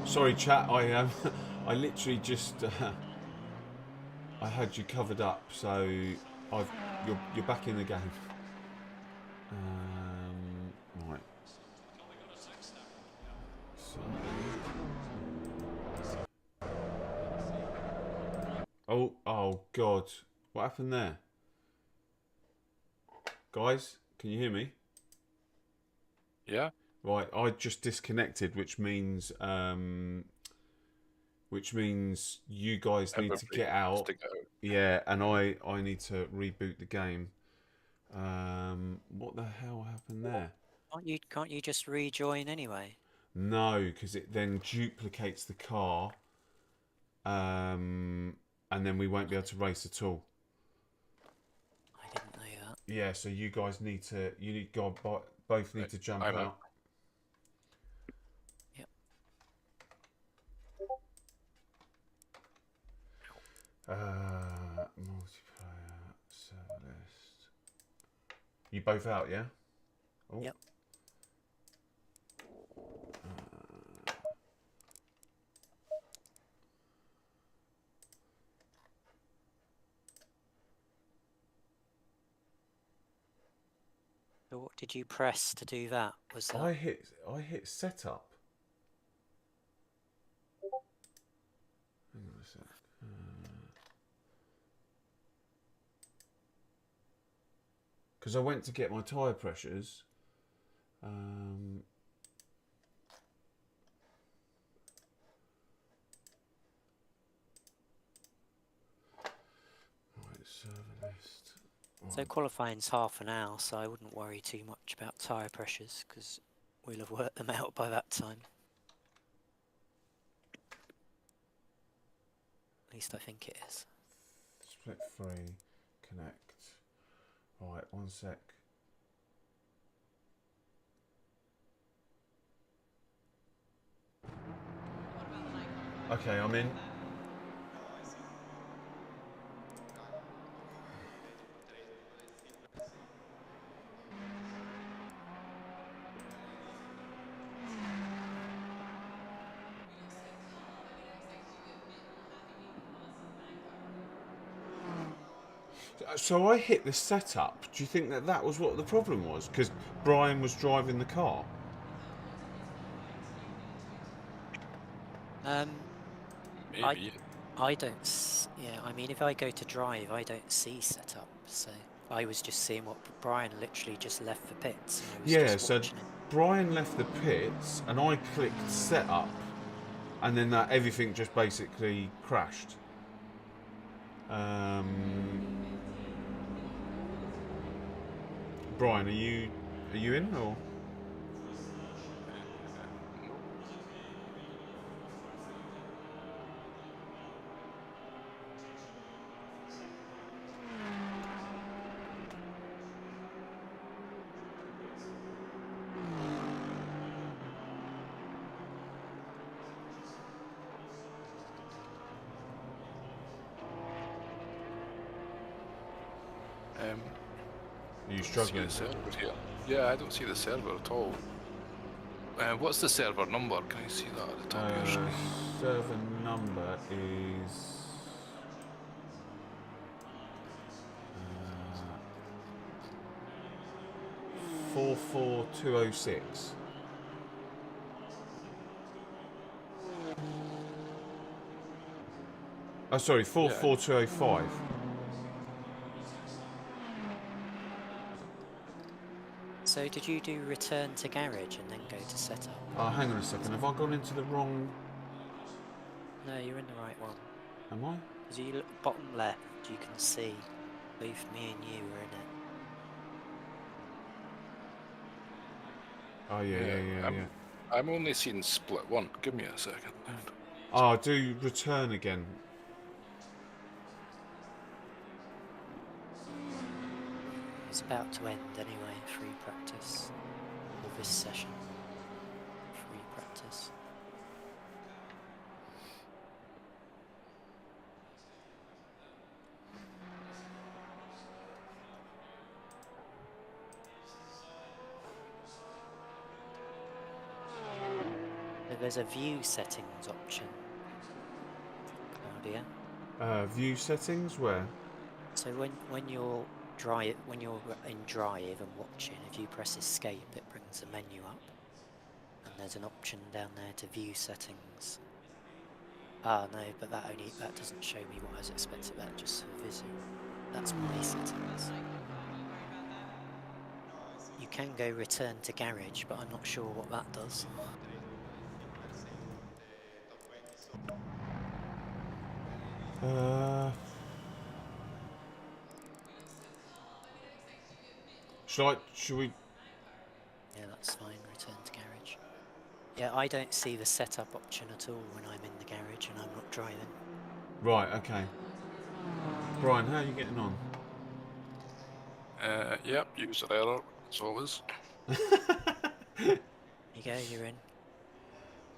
Sorry, chat. I literally just I had you covered up, so you're back in the game. Right. So. Oh God! What happened there? Guys, can you hear me? Yeah. Right, I just disconnected, which means you guys need to get out. Yeah, and I need to reboot the game. What the hell happened there? Can't you just rejoin anyway? No, because it then duplicates the car, and then we won't be able to race at all. I didn't know that. Yeah, so you guys need to both need to jump out. Yep. Multiplayer server list. You both out, yeah? Oh. Yep. So what did you press to do that? Was that? I hit setup. Hang on a sec. Because I went to get my tyre pressures. Right, server list. So qualifying's half an hour, so I wouldn't worry too much about tyre pressures because we'll have worked them out by that time. At least I think it is. Split free, connect. Right, one sec. What about Okay, I'm in. So I hit the setup. Do you think that that was what the problem was? Because Brian was driving the car. Maybe. I don't. Yeah, I mean, if I go to drive, I don't see setup. So I was just seeing what Brian literally just left for pits, and I was Yeah, just so watching it. Brian left the pits and I clicked setup, and then that everything just basically crashed. Brian, are you in or? Are you See struggling? the server here. Yeah, I don't see the server at all. What's the server number? Can you see that at the top of your screen? Server number is 44206. Oh, sorry, 44205. So did you do return to garage and then go to setup? Oh, hang on a second. Have I gone into the wrong? No, you're in the right one. Am I? Because you look bottom left, you can see both me and you were in it. Oh yeah. I'm only seeing split one. Give me a second. Oh, do return again. It's about to end anyway, free practice. Or this session. Free practice. So there's a view settings option. Claudia. View settings where? So when you're in drive and watching, if you press escape, it brings the menu up, and there's an option down there to view settings. Ah no, but that doesn't show me what I was expecting. That just for visual. That's my settings. You can go return to garage, but I'm not sure what that does. Should we? Yeah, that's fine. Return to garage. Yeah, I don't see the setup option at all when I'm in the garage and I'm not driving. Right, okay. Brian, how are you getting on? Yep, user error, as always. There you go, you're in.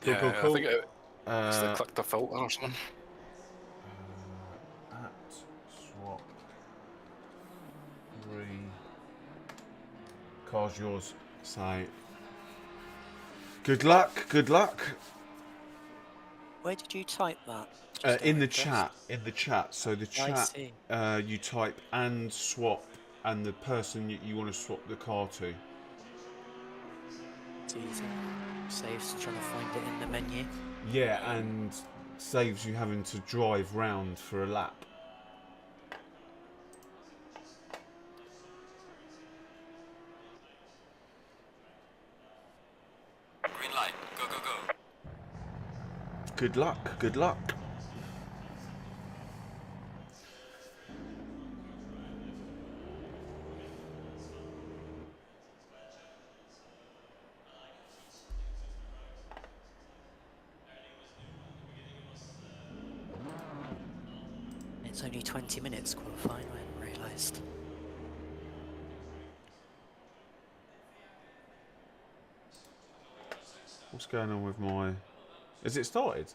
Cool. I think it must have clicked the filter or something. At swap 3. Car's yours. So, good luck. Good luck. Where did you type that? In the chat. In the chat. So the I chat. see. You type and swap, and the person you want to swap the car to. It's easy. Saves trying to find it in the menu. Yeah, and saves you having to drive round for a lap. Green light. Go, go, go. Good luck. Good luck. It's only 20 minutes qualifying, I hadn't realised. What's going on with my... Has it started?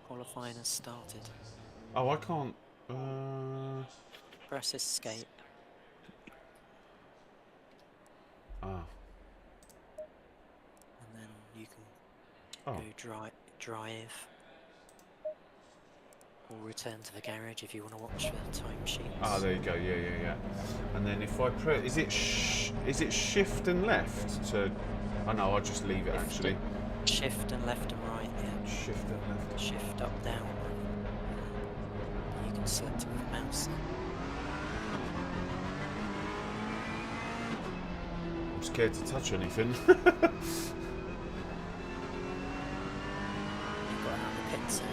Qualifying has started. Oh, I can't. Press escape. Ah. And then you can Oh. go drive. Or return to the garage if you want to watch the timesheets. Ah, there you go. Yeah. And then if I press, is it shift and left to? Oh no, I'll just leave it actually. Shift and left and right, yeah. Shift and left. Shift up, down. You can select it with the mouse. I'm scared to touch anything. You've got out of the pits, okay?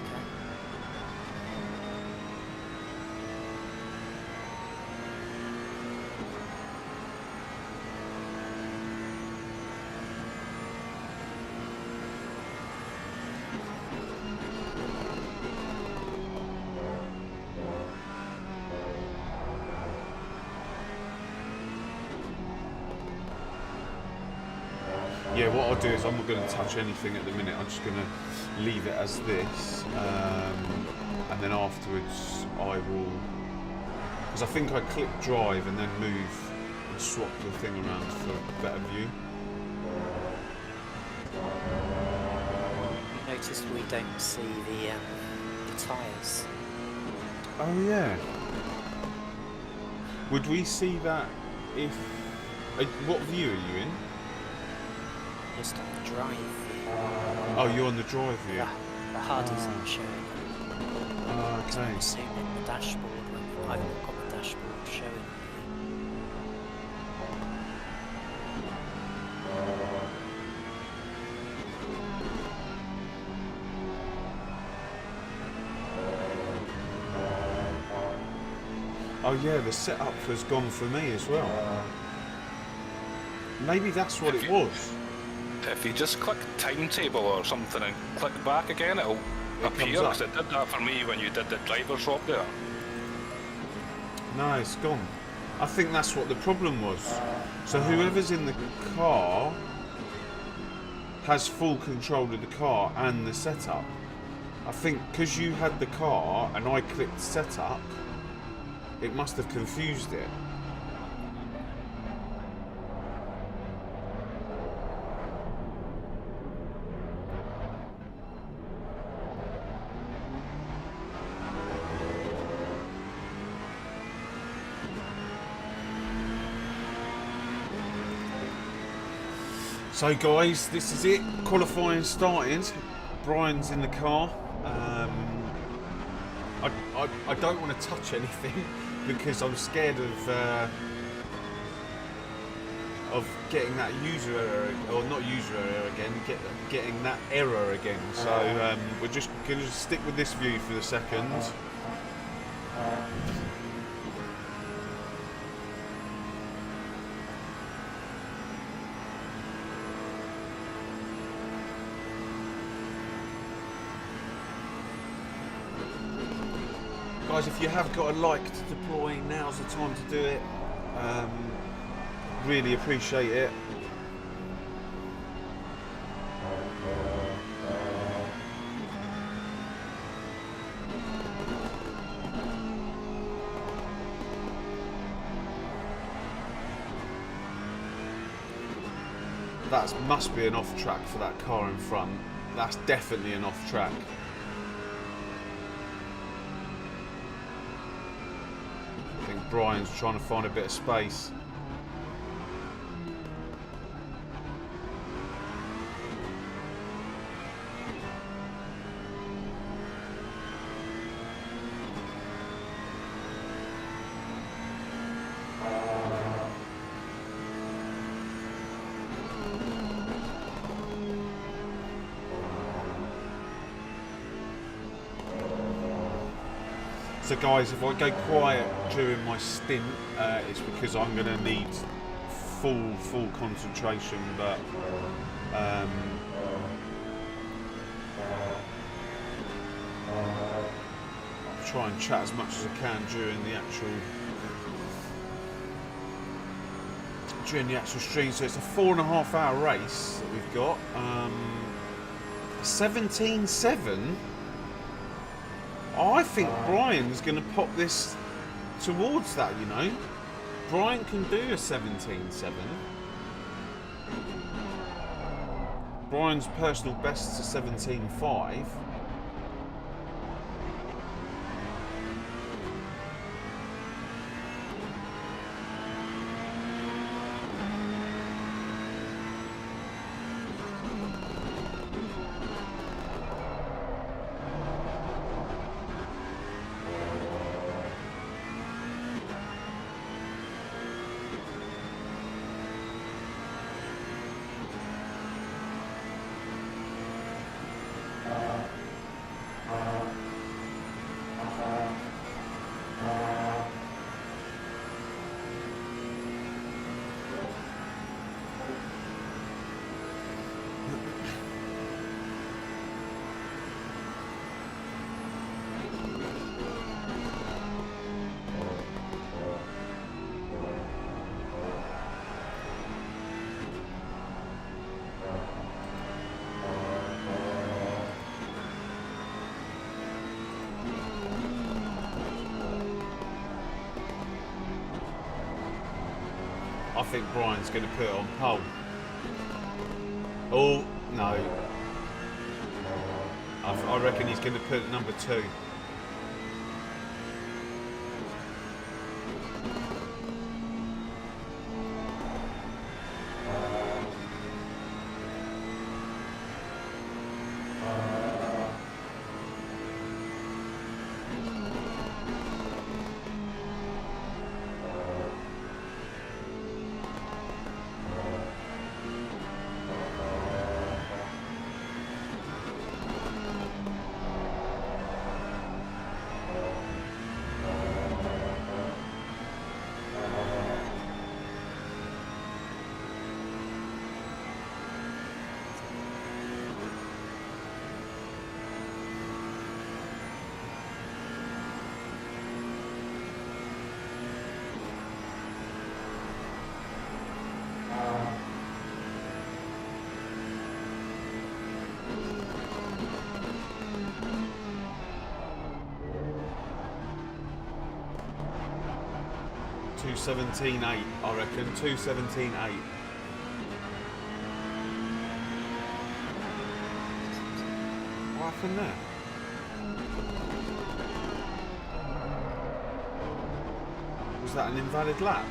Yeah, what I'll do is I'm not going to touch anything at the minute. I'm just going to leave it as this, and then afterwards I will, because I think I click drive and then move and swap the thing around for a better view. You noticed we don't see the tyres. Oh yeah. Would we see that if? What view are you in? Just on the drive. Oh, you're on the drive view. The HUD isn't showing. Okay. I'm assuming the dashboard, when I've not got the dashboard showing. Oh yeah, the setup has gone for me as well. Maybe that's what it was. If you just click timetable or something and click back again, it'll appear, comes up. because it did that for me when you did the driver swap there. No, it's gone. I think that's what the problem was. So whoever's in the car has full control of the car and the setup. I think because you had the car and I clicked setup, it must have confused it. So guys, this is it. Qualifying started. Brian's in the car. I don't want to touch anything because I'm scared of getting that user error, or not user error again, getting that error again. So we're just going to stick with this view for the second. Guys, if you have got a like to deploy, now's the time to do it. Really appreciate it. That must be an off track for that car in front. That's definitely an off track. I think Brian's trying to find a bit of space. So guys, if I go quiet during my stint, it's because I'm going to need full concentration, but I'll try and chat as much as I can during the actual stream. So it's a 4.5 hour race that we've got. 17.7. I think Brian's going to pop this towards that, you know. Brian can do a 17.7. Brian's personal best is a 17.5. I think Brian's going to put it on pole. Oh, no. I reckon he's going to put number 2. Two 17.8, I reckon. 2:17.8. What happened there? Was that an invalid lap?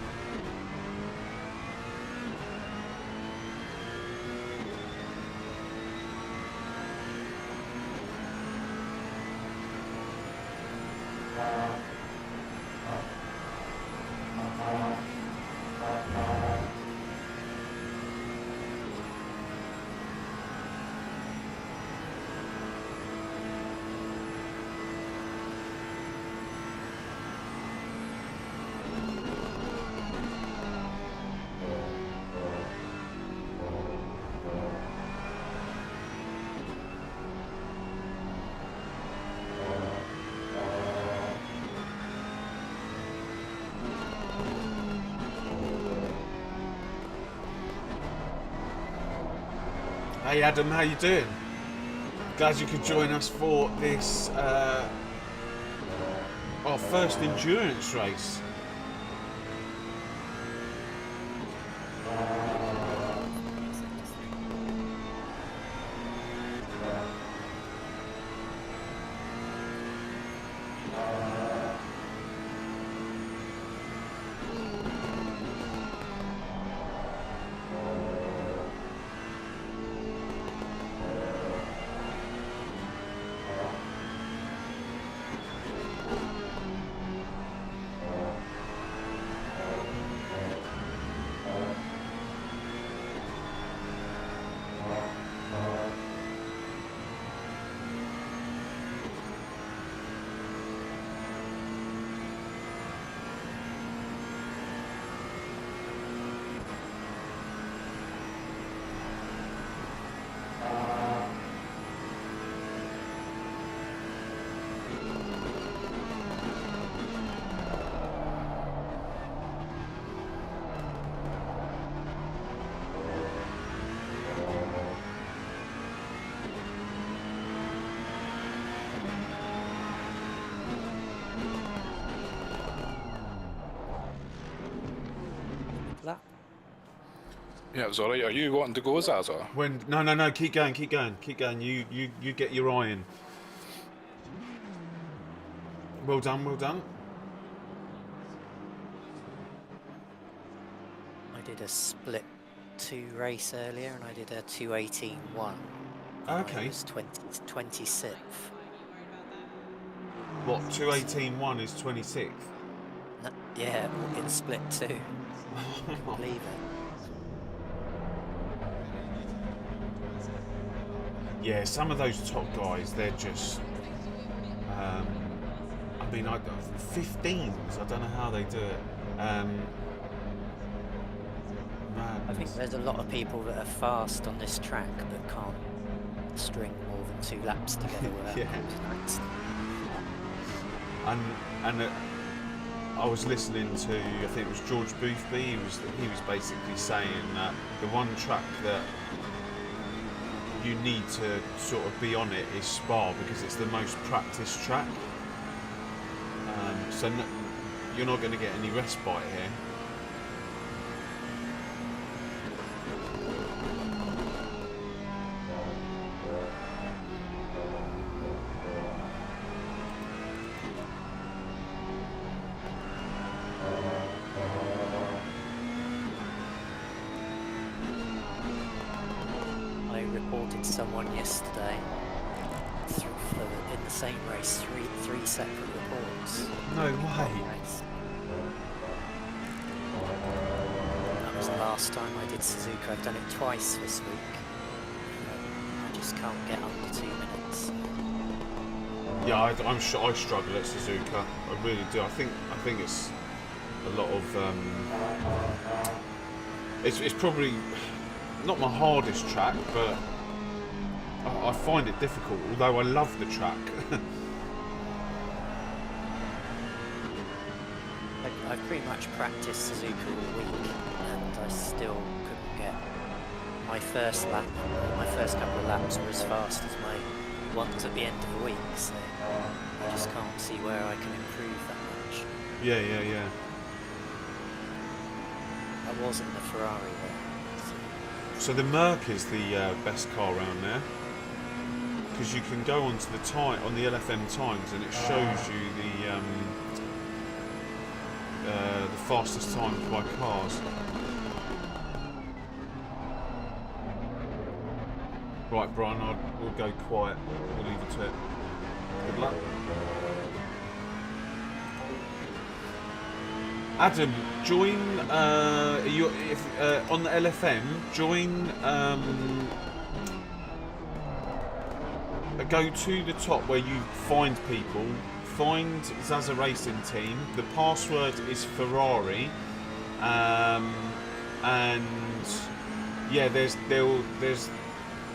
Hey Adam, how you doing? Glad you could join us for this our first endurance race. Yeah, it was alright. Are you wanting to go, Zazza? When no, keep going. You get your eye in. Well done. I did a split 2 race earlier, and I did a 2:18.1. Okay. I was 26th. What 2:18.1 is 26th? No, yeah, in split 2. Believe it. Yeah, some of those top guys, they're just. I mean, 15s. I don't know how they do it. Man, I think there's a lot of people that are fast on this track but can't string more than 2 laps together without Yeah. causing an accident. and I was listening to, I think it was George Boothby. He was basically saying that the one track that you need to sort of be on it is Spa, because it's the most practiced track. So you're not going to get any respite here. I reported someone yesterday in the same race, three separate reports. No way. Race. That was the last time I did Suzuka. I've done it twice this week. I just can't get under 2 minutes. Yeah, I'm sure I struggle at Suzuka. I really do. I think it's a lot of. It's probably not my hardest track, but I find it difficult. Although I love the track. I pretty much practiced Suzuka all week, and I still couldn't get my first lap. My first couple of laps were as fast as my ones at the end of the week, so I just can't see where I can improve that much. Yeah. I was in the Ferrari there. So the Merc is the best car around there, because you can go onto the on the LFM times, and it shows you the fastest times by cars. Right, Brian, we'll go quiet. We'll leave it to it. Good luck. Adam, join. On the LFM, join. Go to the top where you find people. Find Zazza Racing Team. The password is Ferrari, and yeah, there's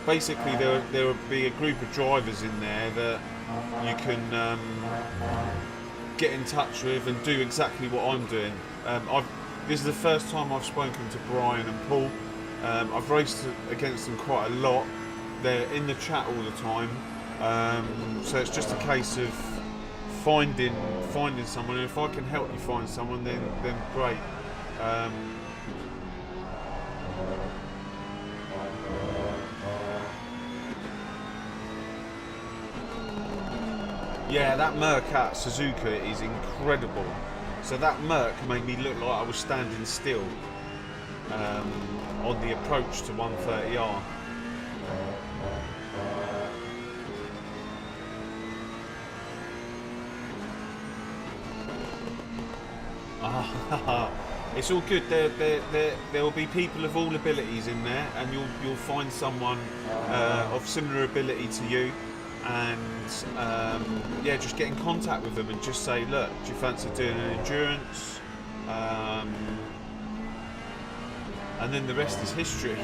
basically there will be a group of drivers in there that you can get in touch with and do exactly what I'm doing. This is the first time I've spoken to Brian and Paul. I've raced against them quite a lot. They're in the chat all the time, so it's just a case of finding someone, and if I can help you find someone, then great. Yeah, that Merc at Suzuka is incredible. So that Merc made me look like I was standing still on the approach to 130R. It's all good. There will be people of all abilities in there, and you'll find someone of similar ability to you, and yeah, just get in contact with them and just say, look, do you fancy doing an endurance? And then the rest is history.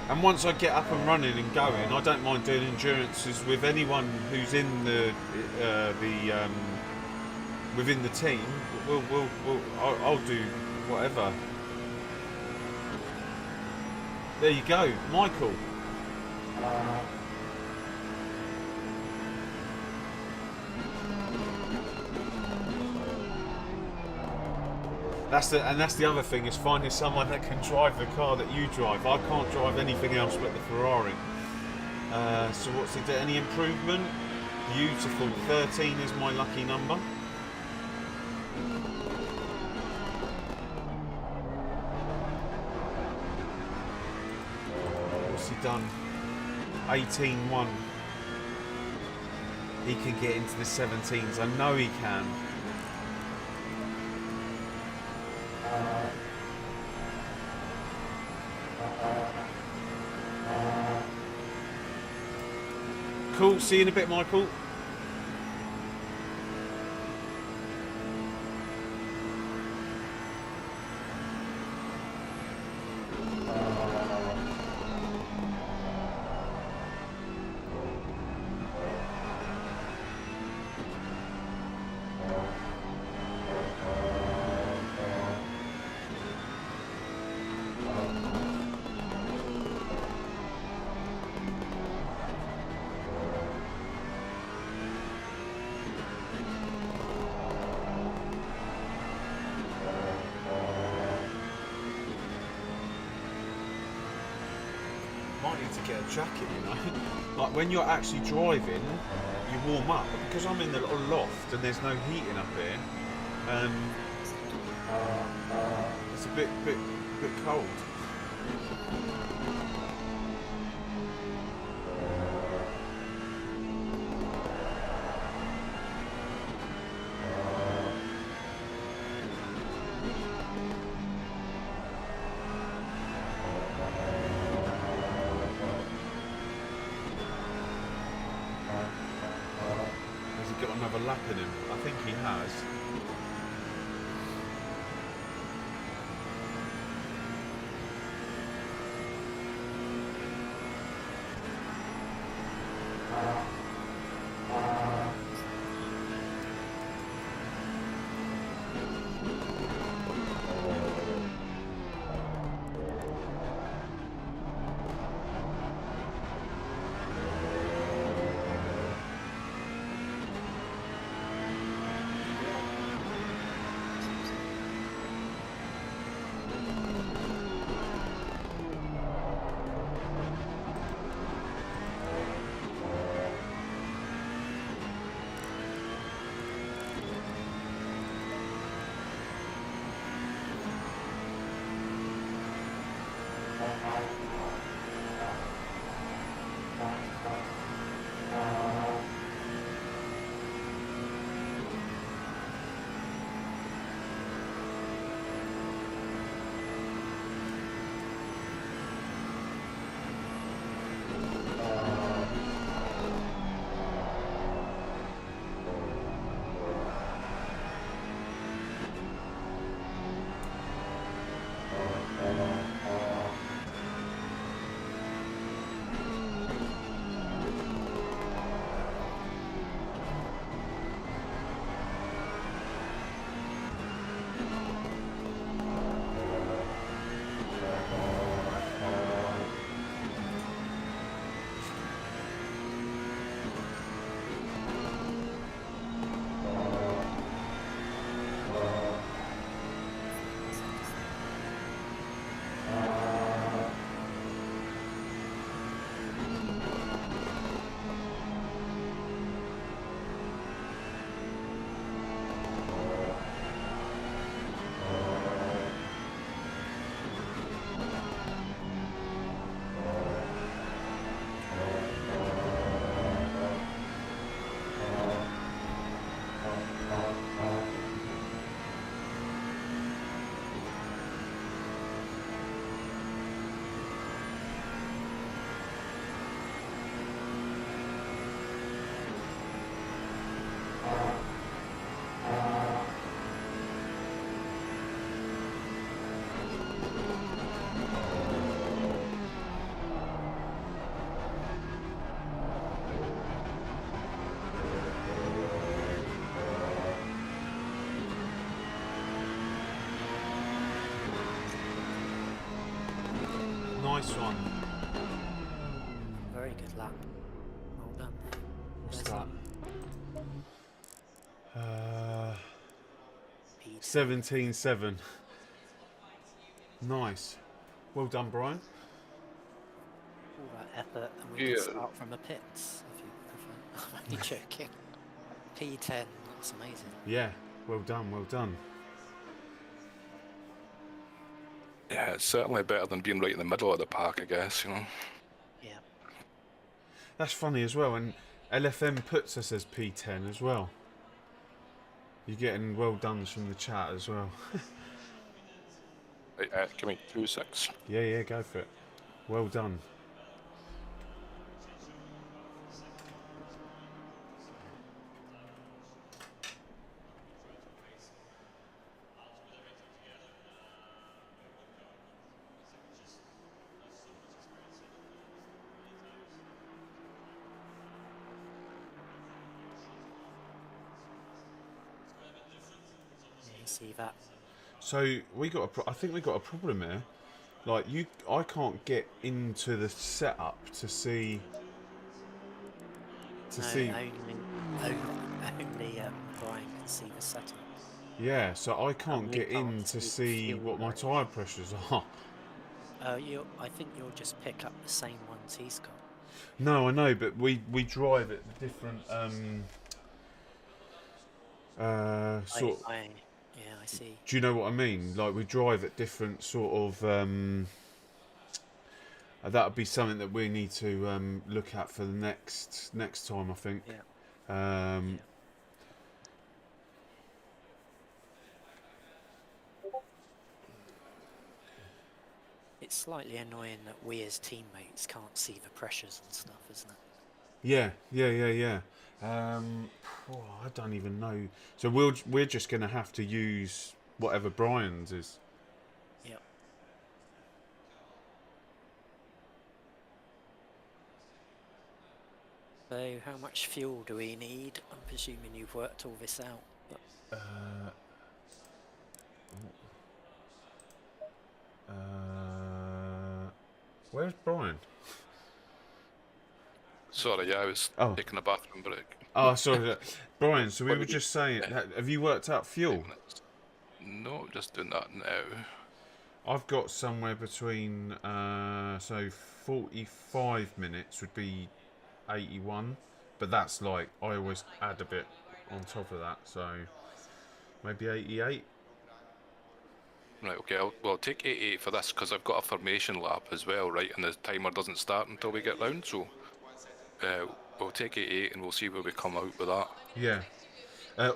And once I get up and running and going, I don't mind doing endurances with anyone who's in within the team. I'll do whatever. There you go, Michael. That's the other thing, is finding someone that can drive the car that you drive. I can't drive anything else but the Ferrari. So what's it? Any improvement? Beautiful. 13 is my lucky number. What's he done? 18-1. He can get into the 17s. I know he can. Cool. See you in a bit, Michael. Might need to get a jacket, you know. Like when you're actually driving, you warm up. But because I'm in the little loft and there's no heating up here, it's a bit cold. Got another lap in him. I think he has. Nice one. Very good lap. Well done. What's There's that? P- 17-7. Nice. Well done, Brian. All that effort, and we Yeah. can start from the pits if you prefer. I'm only joking. P10, that's amazing. Yeah. Well done. Well done. Yeah, it's certainly better than being right in the middle of the pack, I guess, you know. Yeah. That's funny as well, and LFM puts us as P10 as well. You're getting well done from the chat as well. Right, give me 2-6. Yeah, go for it. Well done. Yeah, you see that. So we got I think we got a problem here. Like I can't get into the setup to see. Only Brian can see the setup. Yeah, so I can't we get in can't to see the see fuel what my range. tyre pressures are. I think you'll just pick up the same ones he's got. No, I know, but we drive at different sort. Yeah, I see. Do you know what I mean? Like we drive at different sort of. That would be something that we need to look at for the next time, I think. Yeah. Yeah. It's slightly annoying that we as teammates can't see the pressures and stuff, isn't it? Yeah. I don't even know. So we're just going to have to use whatever Brian's is. Yep. So how much fuel do we need? I'm presuming you've worked all this out. But Where's Brian? Sorry, yeah, I was taking a bathroom break. Oh, sorry, Brian. So we were just saying, have you worked out fuel? No, just doing that now. I've got somewhere between so 45 minutes would be 81, but that's like I always add a bit on top of that, so maybe 88. Right, okay, I'll take 88 for this because I've got a formation lap as well, right, and the timer doesn't start until we get round, so we'll take 88 and we'll see where we come out with that. Yeah.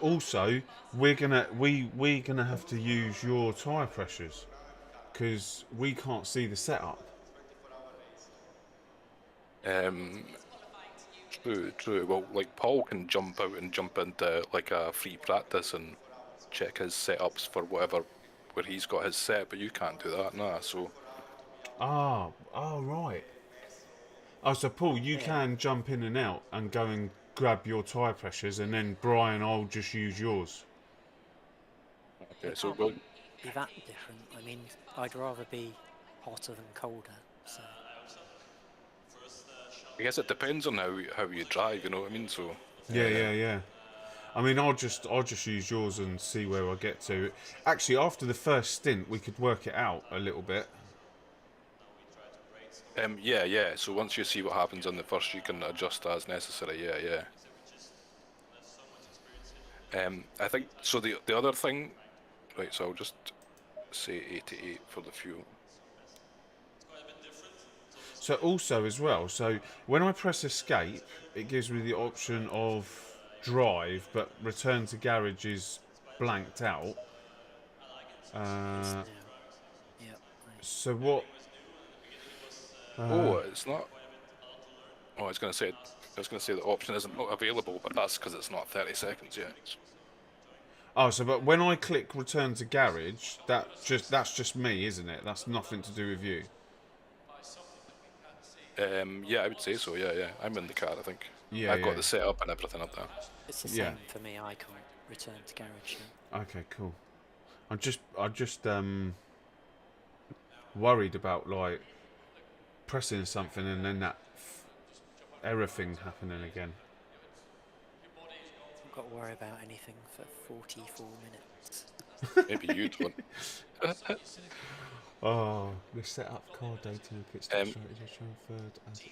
Also, we're gonna have to use your tyre pressures because we can't see the setup. True. Well, like Paul can jump out and jump into like a free practice and check his setups for whatever where he's got his set, but you can't do that, nah. So. Right. Oh, so Paul, you can jump in and out and go and grab your tyre pressures, and then Brian, I'll just use yours. Okay, so we'll be that different. I mean, I'd rather be hotter than colder. So. I guess it depends on how you drive, you know what I mean? So. Yeah. I mean, I'll just use yours and see where I get to. Actually, after the first stint, we could work it out a little bit. Yeah. So once you see what happens on the first, you can adjust as necessary. Yeah. I think so. The other thing, right? So I'll just say 88 for the fuel. So also as well, so when I press escape, it gives me the option of drive, but return to garage is blanked out. So what? It's not. Oh, I was going to say the option isn't available, but that's because it's not 30 seconds yet. Oh, so but when I click return to garage, that's just me, isn't it? That's nothing to do with you. Yeah, I would say so. Yeah. I'm in the car, I think. Yeah, I've got the setup and everything up there. It's the same for me. I can't return to garage. Okay, cool. I'm just worried about like pressing something and then that error thing happening again. I've got to worry about anything for 44 minutes. Maybe you don't. Oh, the setup card data kits demonstrated is transferred as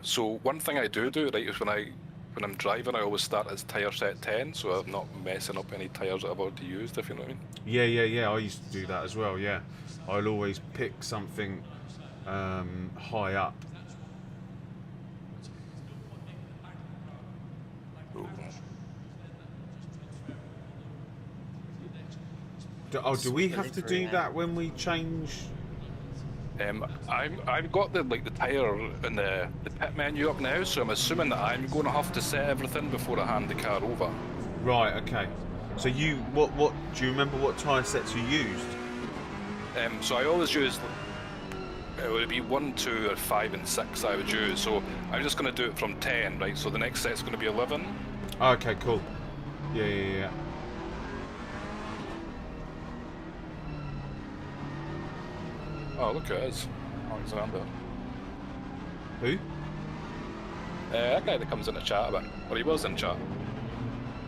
So one thing I do right is when I'm driving, I always start as tyre set 10, so I'm not messing up any tyres that I've already used, if you know what I mean. Yeah. I used to do that as well. Yeah, I'll always pick something high up. Do we have to do that when we change? I've got the tyre and the pit menu up now, so I'm assuming that I'm going to have to set everything before I hand the car over. Right. Okay. So what do you remember what tyre sets you used? So I always use, it would be 1, 2, or 5, and 6 I would use. So I'm just going to do it from 10, right? So the next set's going to be 11. Okay. Cool. Yeah. Oh, look at us, Alexander. Who? That guy that comes in the chat a bit, or he was in chat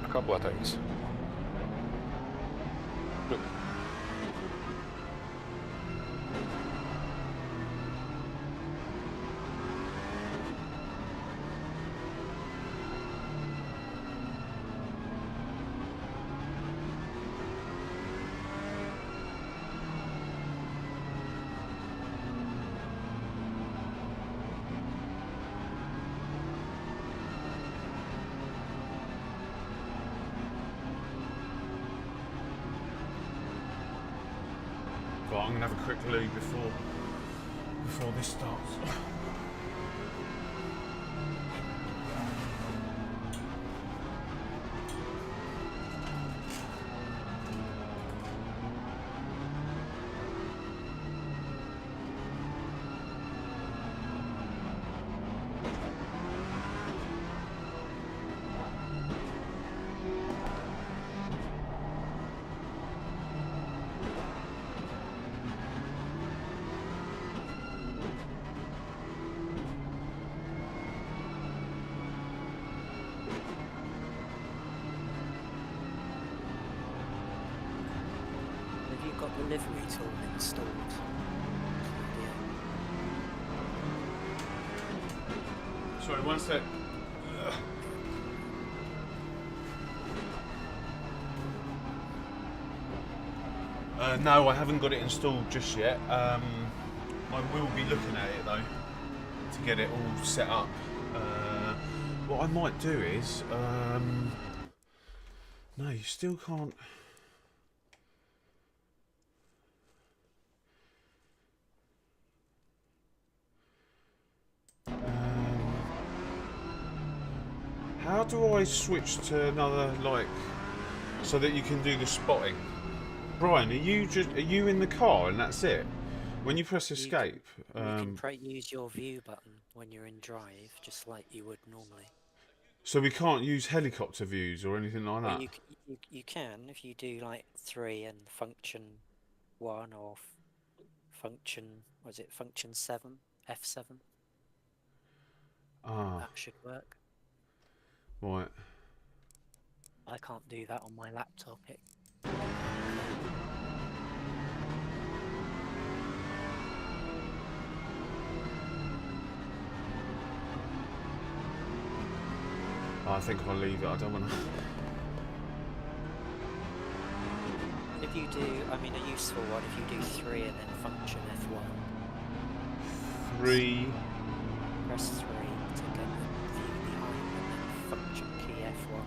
a couple of times. Look. But I'm gonna have a quick loo before this starts. Got the livery tool installed. Sorry, one sec. No, I haven't got it installed just yet. I will be looking at it though to get it all set up. What I might do is, no, you still can't. How do I switch to another, like, so that you can do the spotting? Brian, are you in the car and that's it? When you press escape, you can use your view button when you're in drive, just like you would normally. So we can't use helicopter views or anything like that. Well, you can if you do like 3 and function 1 or function, was it function 7, F7? Ah, that should work. right. I can't do that on my laptop. I think I'll leave it. I don't want to. If you do, I mean, a useful one, if you do 3 and then function F1. 3. Press 3 to get the view behind and then function key F1.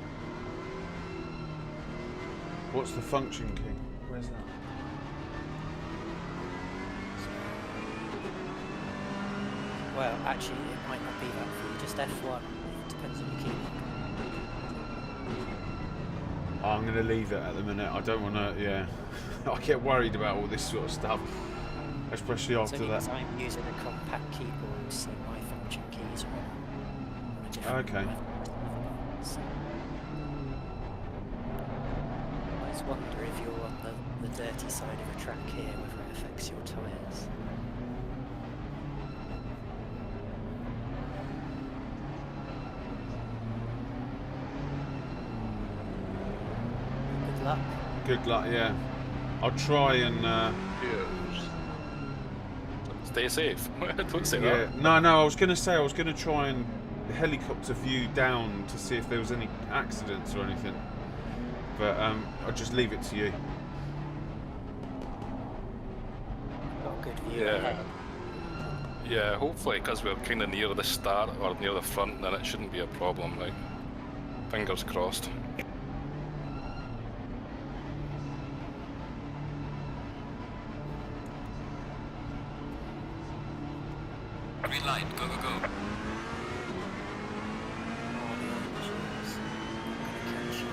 What's the function key? Where's that? Well, actually, it might not be that for you, just F1. It depends on your keyboard. I'm going to leave it at the minute. I don't want to, yeah. I get worried about all this sort of stuff, especially after that. I'm using a compact keyboard, so my function keys are on a different Okay. so I just wonder if you're on the dirty side of a track here, whether it affects your tyres. Good luck. Good luck, yeah. I'll try and... Cheers. Stay safe. Don't say yeah. that. No, I was going to say I was going to try and helicopter view down to see if there was any accidents or anything. But I'll just leave it to you. Got a good view Yeah. ahead. Yeah, hopefully, because we're kind of near the start or near the front, then it shouldn't be a problem, like. Fingers crossed. Green light, go, go, go. Oh, the oranges. I'm gonna catch you.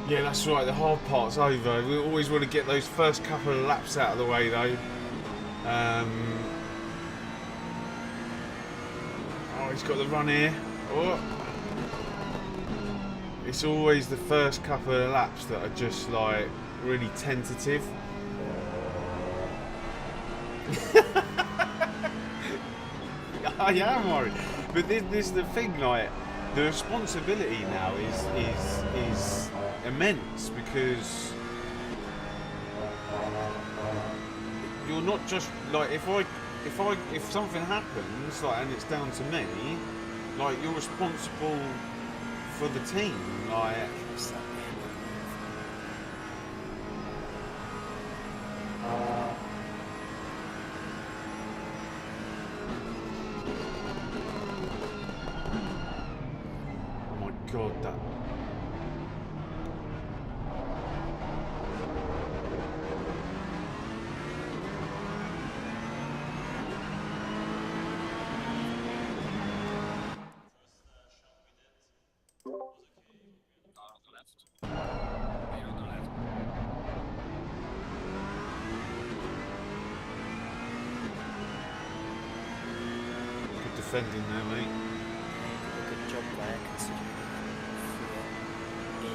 Yeah, that's right, the hard part's over. We always want to get those first couple of laps out of the way though. Oh, he's got the run here. Oh. It's always the first couple of laps that are just like really tentative. I am worried. But this is the thing, like, the responsibility now is immense, because you're not just like, if something happens, like, and it's down to me, like, you're responsible for the team, like. What's that mean? Oh my god, that. Good defending there, mate. A good job there, considering you in.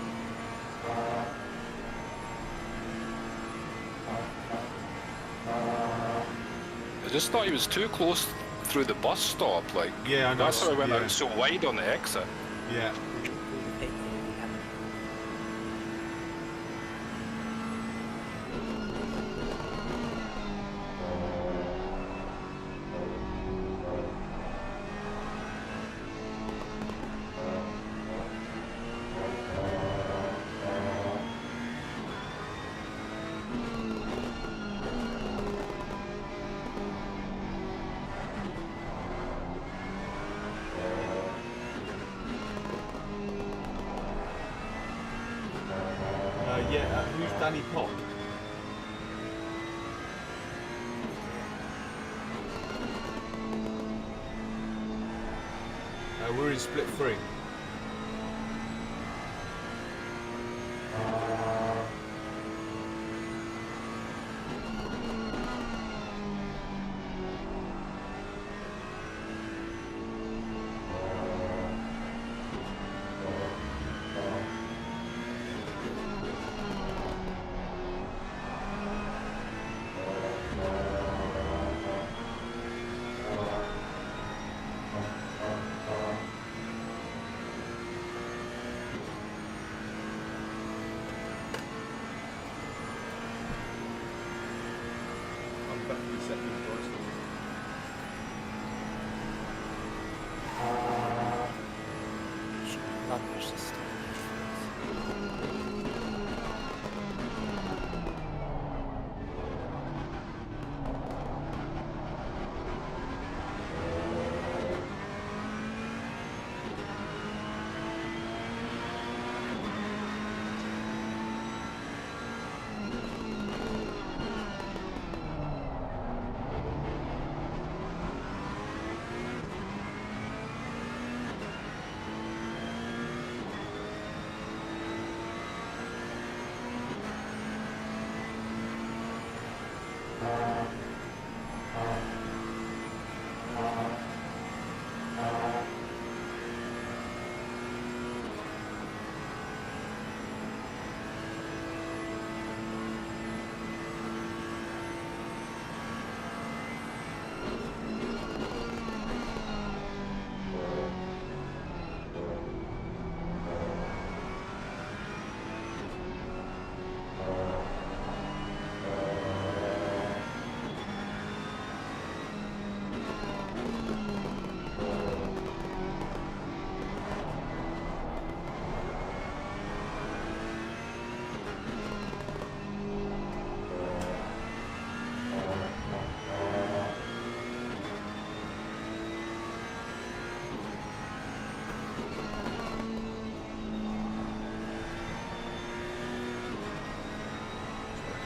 I just thought he was too close through the bus stop, like. Yeah, I know. That's why I went yeah. out so wide on the exit. Yeah. Hit you, yeah. Who's Danny Pop? We're in split 3.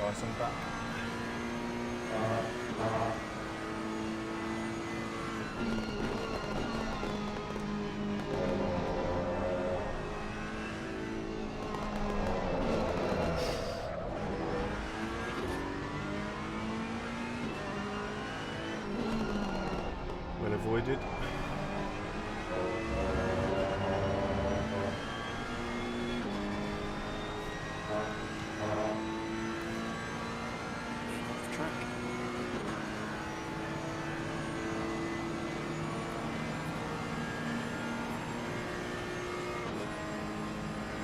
guys, I'm back. Well avoided. Off track.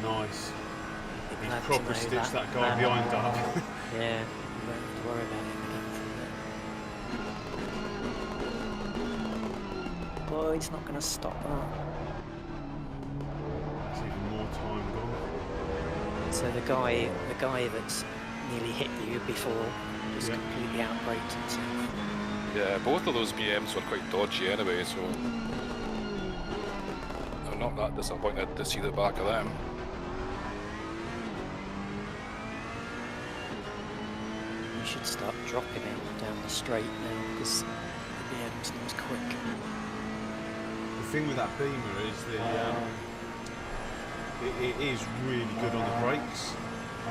Nice. He's Glad to proper know stitched that guy man- behind up. Yeah, you don't have to worry about him again from there. Oh, he's not going to stop that. There's even more time gone. So the guy that's nearly hit you before just Yeah. completely outbraked himself. Yeah, both of those BMs were quite dodgy anyway, so I'm not that disappointed to see the back of them. You should start dropping him down the straight now because the BM's not as quick. The thing with that Beamer is it is really good on the brakes. I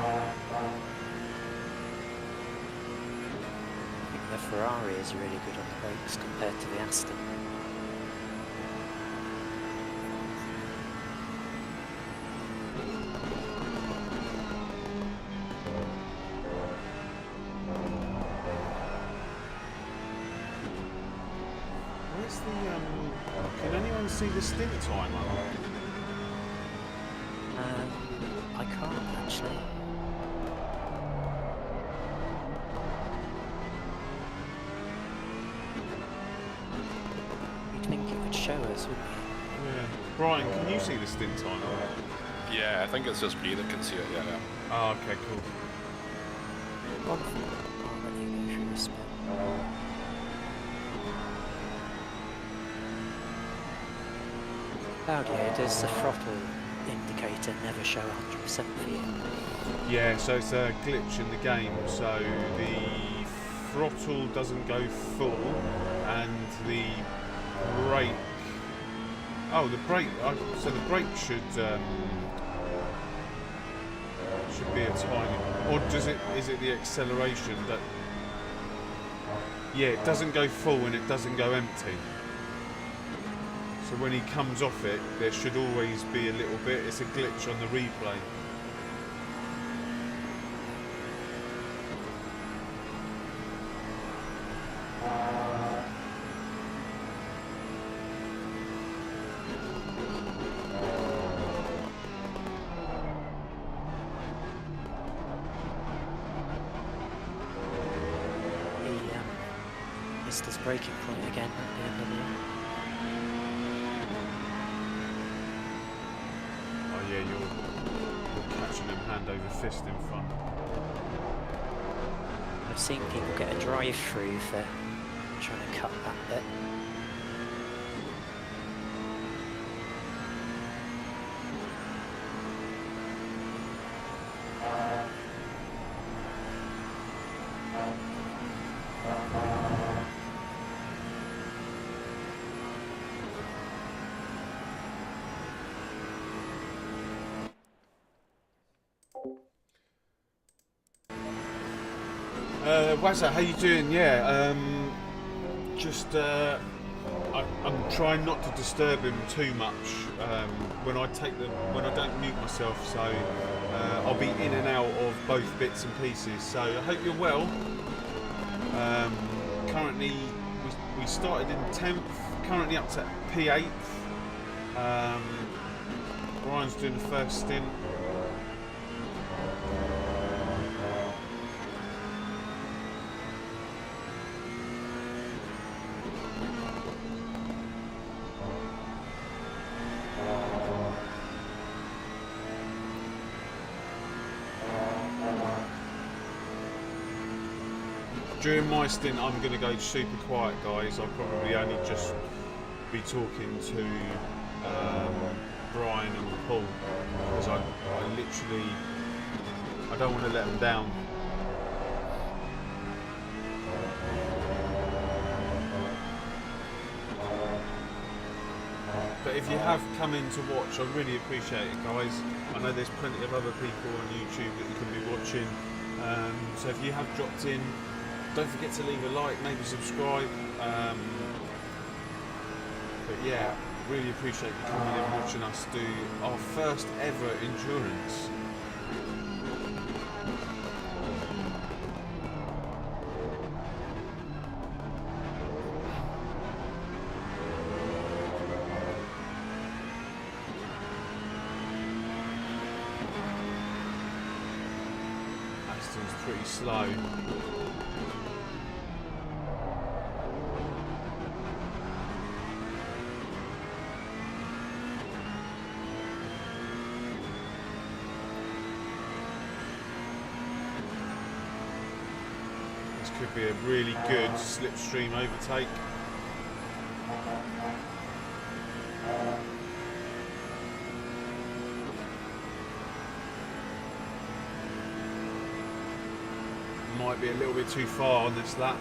think the Ferrari is really good on the brakes compared to the Aston. Where's the can anyone see the stint timer? I can't actually. You'd think it would show us, wouldn't you? Yeah. Brian, can you see the stint timer? Yeah, I think it's just me that can see it, yeah. Oh, okay, cool. I'll let you go through this bit. Claudio, does the throttle indicator never show 100% for you? Yeah, so it's a glitch in the game. So the throttle doesn't go full, and the brake. Oh, the brake. So the brake should be a timing, or does it? Is it the acceleration that? Yeah, it doesn't go full and it doesn't go empty. So when he comes off it, there should always be a little bit. It's a glitch on the replay. He missed his braking point again at the end of the year. Oh yeah, you're catching him hand over fist in front. I've seen people get a drive-through for trying to cut that bit. Wazza, how you doing? Yeah, I'm trying not to disturb him too much when I don't mute myself. So I'll be in and out of both bits and pieces. So I hope you're well. Currently, we started in 10th. Currently up to P8th. Brian's doing the first stint. During my stint, I'm going to go super quiet, guys. I'll probably only just be talking to Brian and Paul because I literally, I don't want to let them down. if you have come in to watch, I really appreciate it, guys. I know there's plenty of other people on YouTube that you can be watching. So if you have dropped in, don't forget to leave a like, maybe subscribe. But yeah, really appreciate you coming in and watching us do our first ever endurance. Aston's pretty slow. Could be a really good slipstream overtake. Might be a little bit too far on this lap.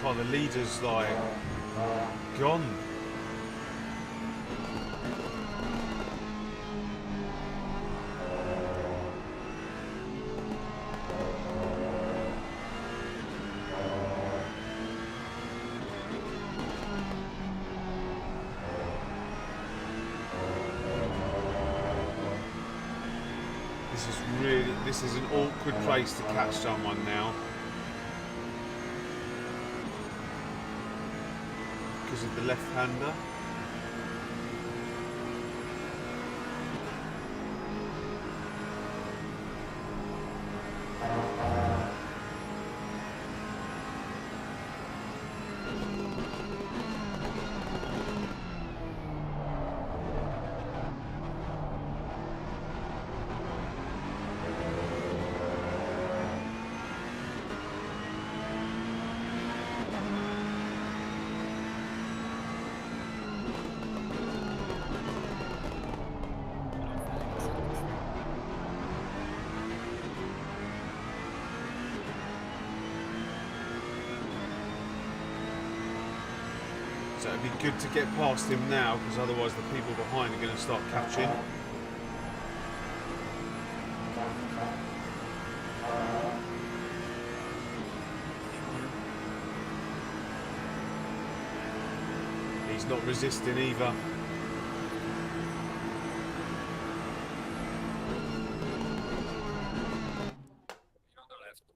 God, the leader's like gone. This is an awkward place to catch someone now. Because of the left-hander. So it'd be good to get past him now, because otherwise the people behind are going to start catching. He's not resisting either.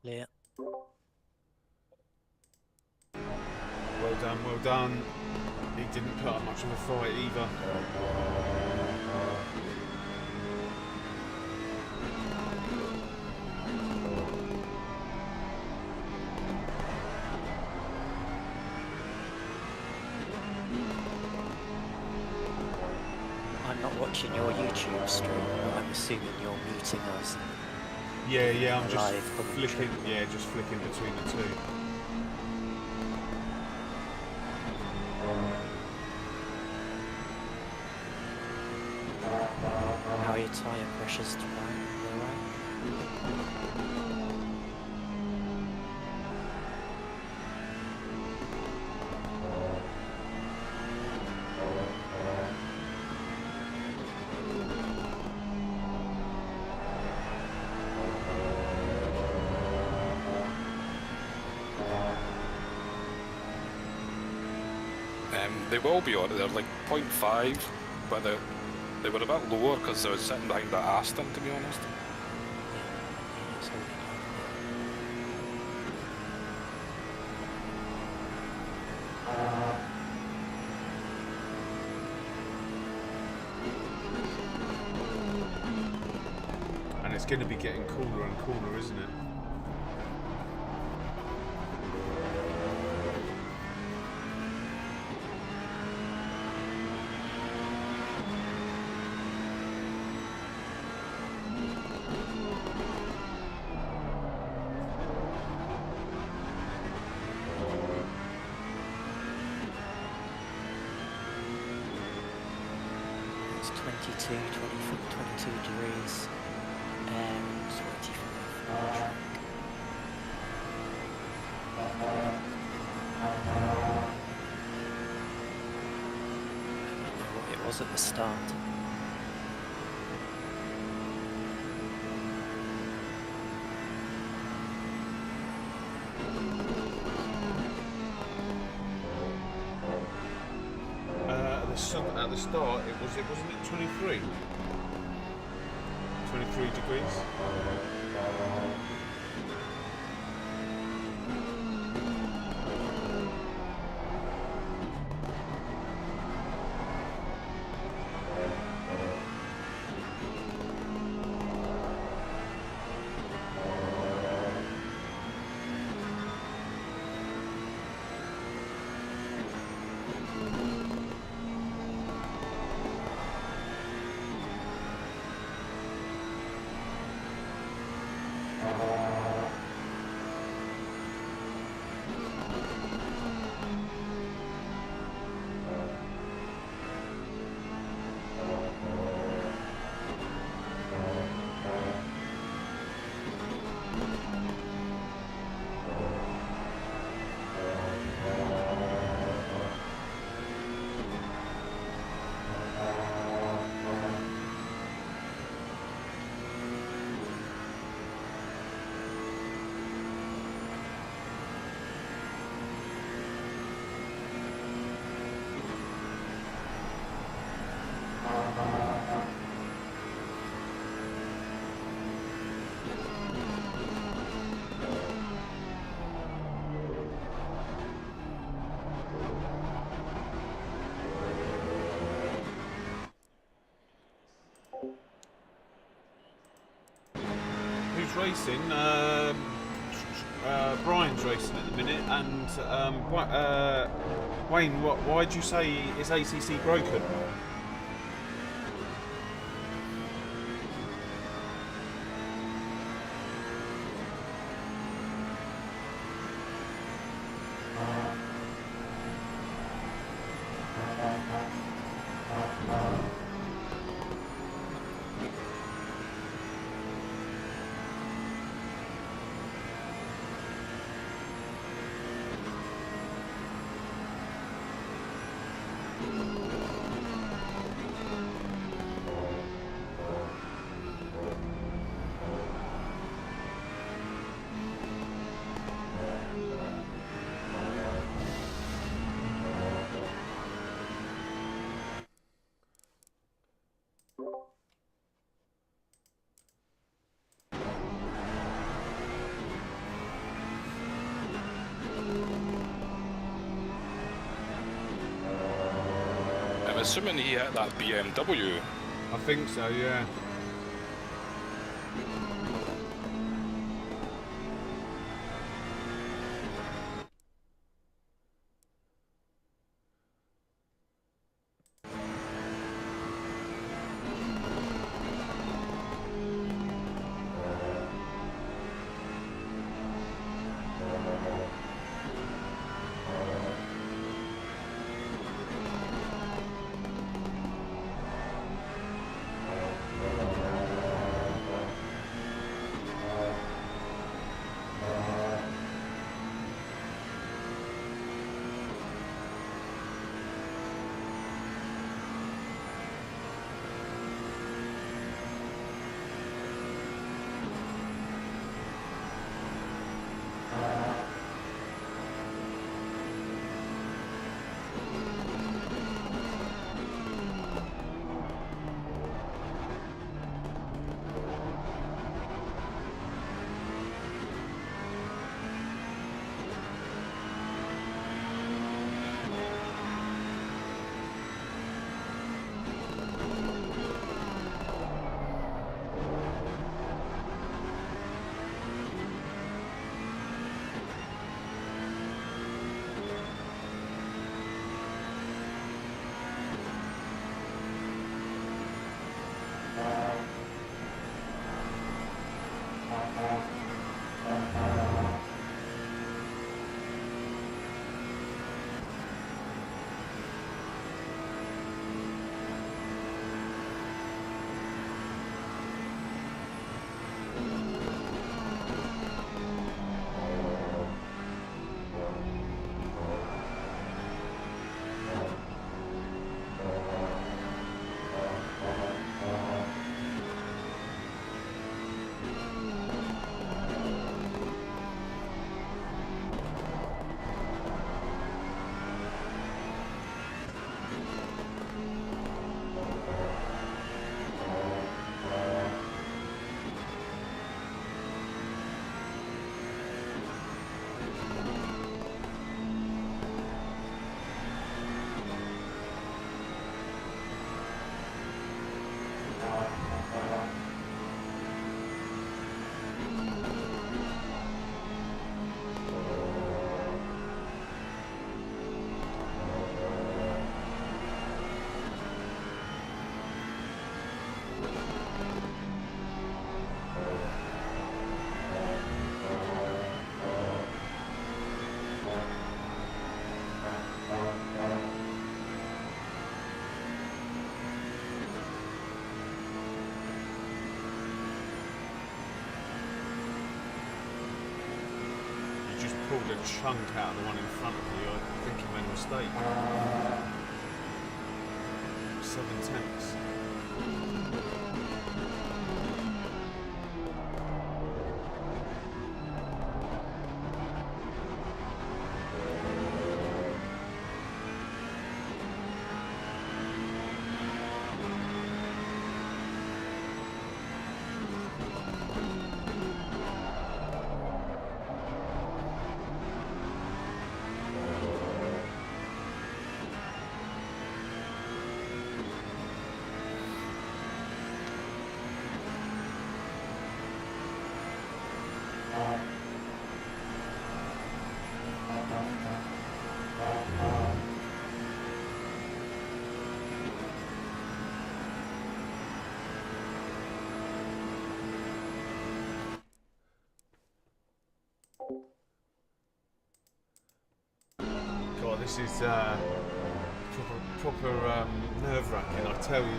Yeah. Well done, well done. He didn't put up much of a fight either. I'm not watching your YouTube stream, but I'm assuming you're muting us. Yeah, I'm just Live flicking. Yeah, just flicking between the two. How are your tyre pressures tomorrow? Alright? They will be on it. They're like 0.5, but they were a bit lower because I was sitting behind that Aston, to be honest. It's all It's going to be getting cooler and cooler, isn't it? It's 22, 24, 22 degrees and 25 on the track. I don't know what it was at the start. At the start, wasn't it 23? 23 degrees. Racing, Brian's racing at the minute, and Wayne, why do you say is ACC broken? I'm assuming he hit that BMW. I think so, yeah. pulled a chunk out of the one in front of you. I think he made a mistake. 7/10. God, this is proper nerve-wracking, I tell you.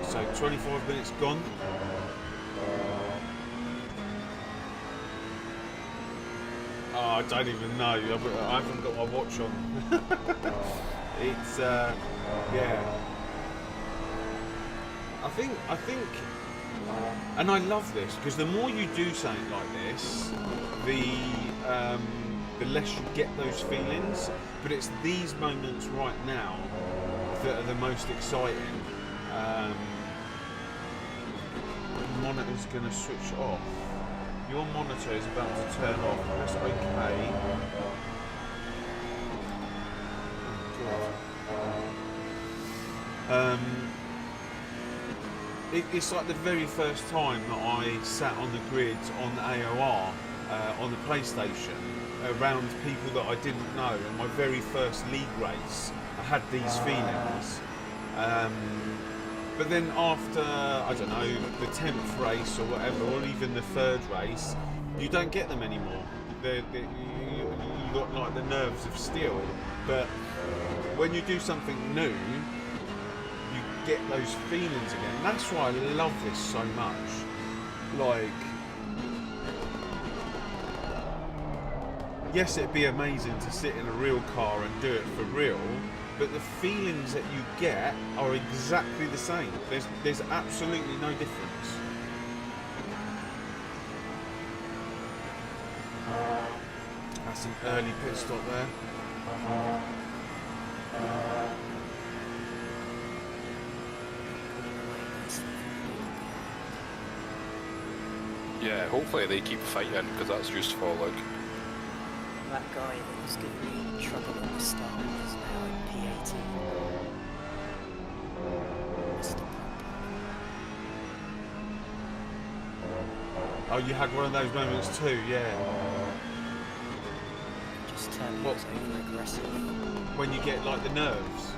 So 25 minutes gone. Oh, I don't even know. I haven't got my watch on. It's yeah. I think, and I love this because the more you do something like this, the less you get those feelings. But it's these moments right now that are the most exciting. The monitor's going to switch off. Your monitor is about to turn off. Press OK. It's like the very first time that I sat on the grid on AOR on the PlayStation around people that I didn't know. In my very first league race, I had these feelings. But then after, I don't know, the 10th race or whatever, or even the 3rd race, you don't get them anymore. You got like the nerves of steel. But when you do something new, you get those feelings again. That's why I love this so much. Like, yes, it'd be amazing to sit in a real car and do it for real, but the feelings that you get are exactly the same. There's absolutely no difference. That's an early pit stop there. Yeah, hopefully they keep fighting because that's useful. Like, That guy that was giving me trouble at the start is now in P18. Mr. Pop. Oh, you had one of those moments too, yeah. Just tell me What? it's over aggressive. When you get like the nerves.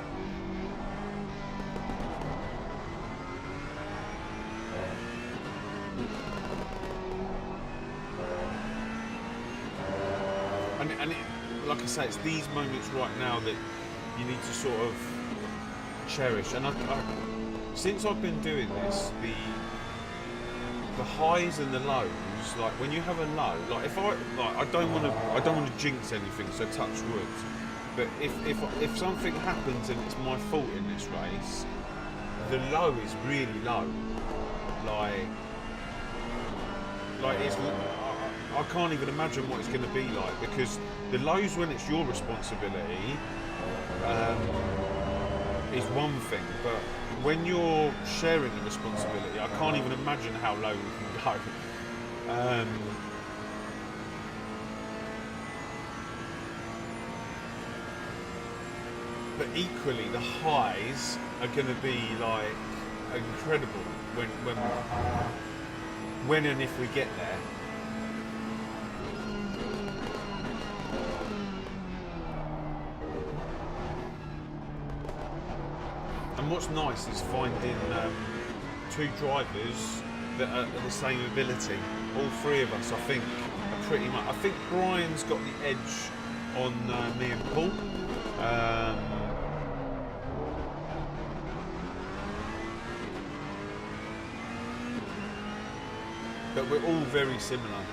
And it, like I say, it's these moments right now that you need to sort of cherish. And since I've been doing this, the highs and the lows, like when you have a low, like if I don't want to jinx anything, so touch wood. But if something happens and it's my fault in this race, the low is really low. Like it's. I can't even imagine what it's going to be like, because the lows when it's your responsibility is one thing, but when you're sharing the responsibility, I can't even imagine how low we can go. But equally, the highs are going to be like incredible when and if we get there. And what's nice is finding two drivers that are the same ability. All three of us, I think, are pretty much. I think Brian's got the edge on me and Paul. But we're all very similar.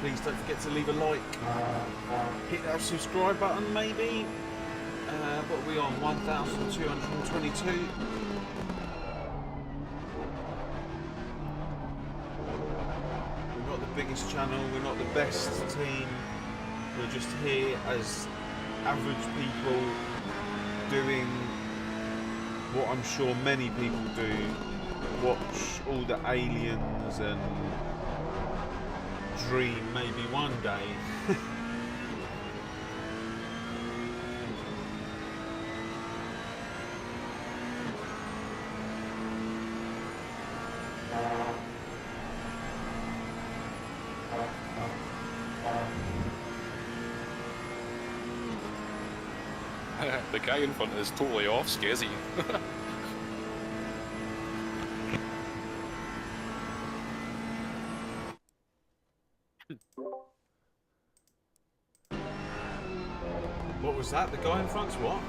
Please don't forget to leave a like. Hit that subscribe button, maybe. What are we on? 1,222. We're not the biggest channel. We're not the best team. We're just here as average people doing what I'm sure many people do. Watch all the aliens and dream maybe one day. The guy in front is totally off, Skizzy. What was that? The guy in front's what?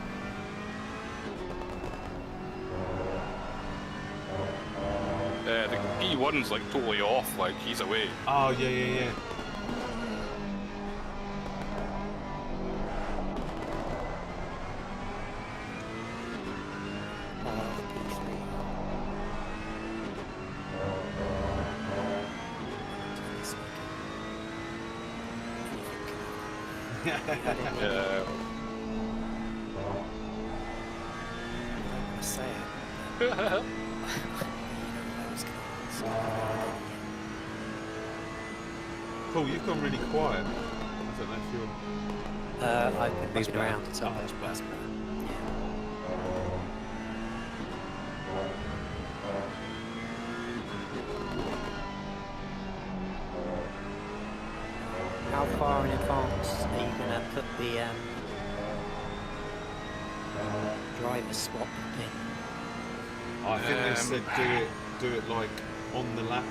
The E1's like totally off, like he's away. Oh, yeah. Yeah. Paul, you've gone really quiet. I don't know if you're... I've been moving around. It's Oh, that's bad. How far in advance are you going to put the driver swap in? I think they said do it like on the lap,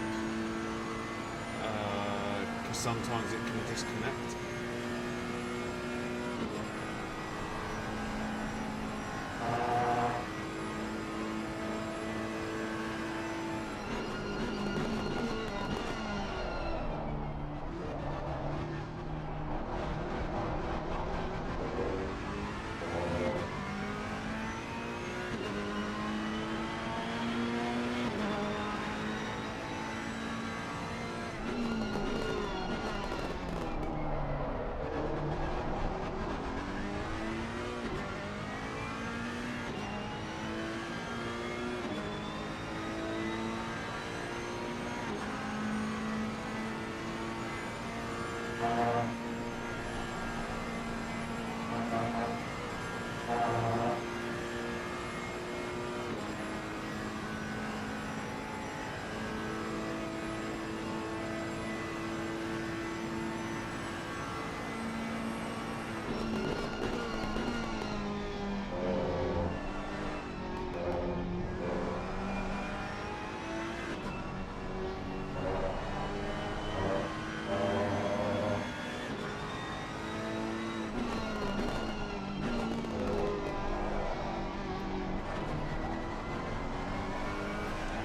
because sometimes it can disconnect.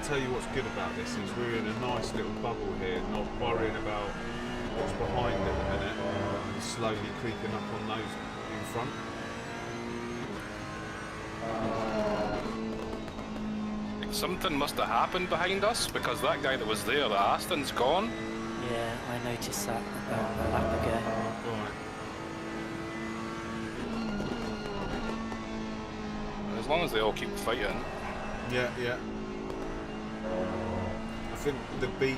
Tell you what's good about this is we're in a nice little bubble here, not worrying about what's behind at the minute and slowly creeping up on those in front. Something must have happened behind us because that guy that was there, the Aston's gone. Yeah, I noticed that about a lap ago. Right. As long as they all keep fighting. Yeah, yeah. I think the beam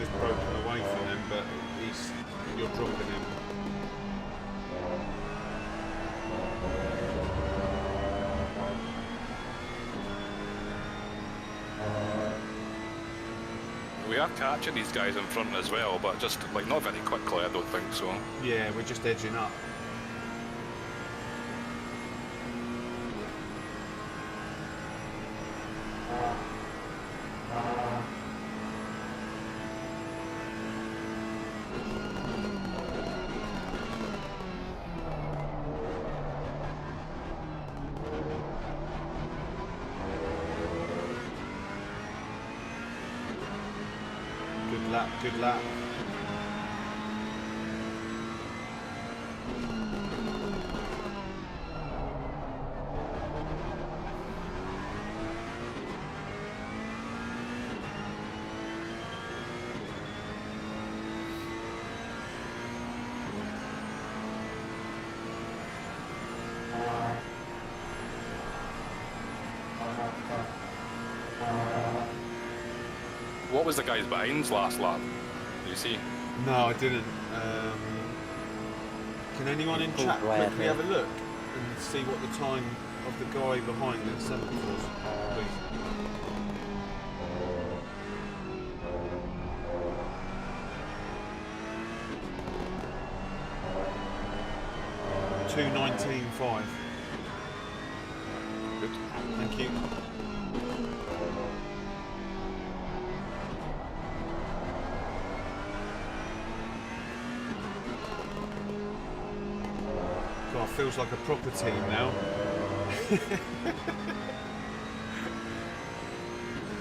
is broken away from him, but you're dropping him. We are catching these guys in front as well, but just like not very quickly, I don't think so. Yeah, we're just edging up. Good lap. What was the guys behind's last lap? Did you see? No, I didn't. Can anyone in chat quickly have a look and see what the time of the guy behind the centre was, please? 2:19.5. Good. Thank you. God, feels like a proper team now.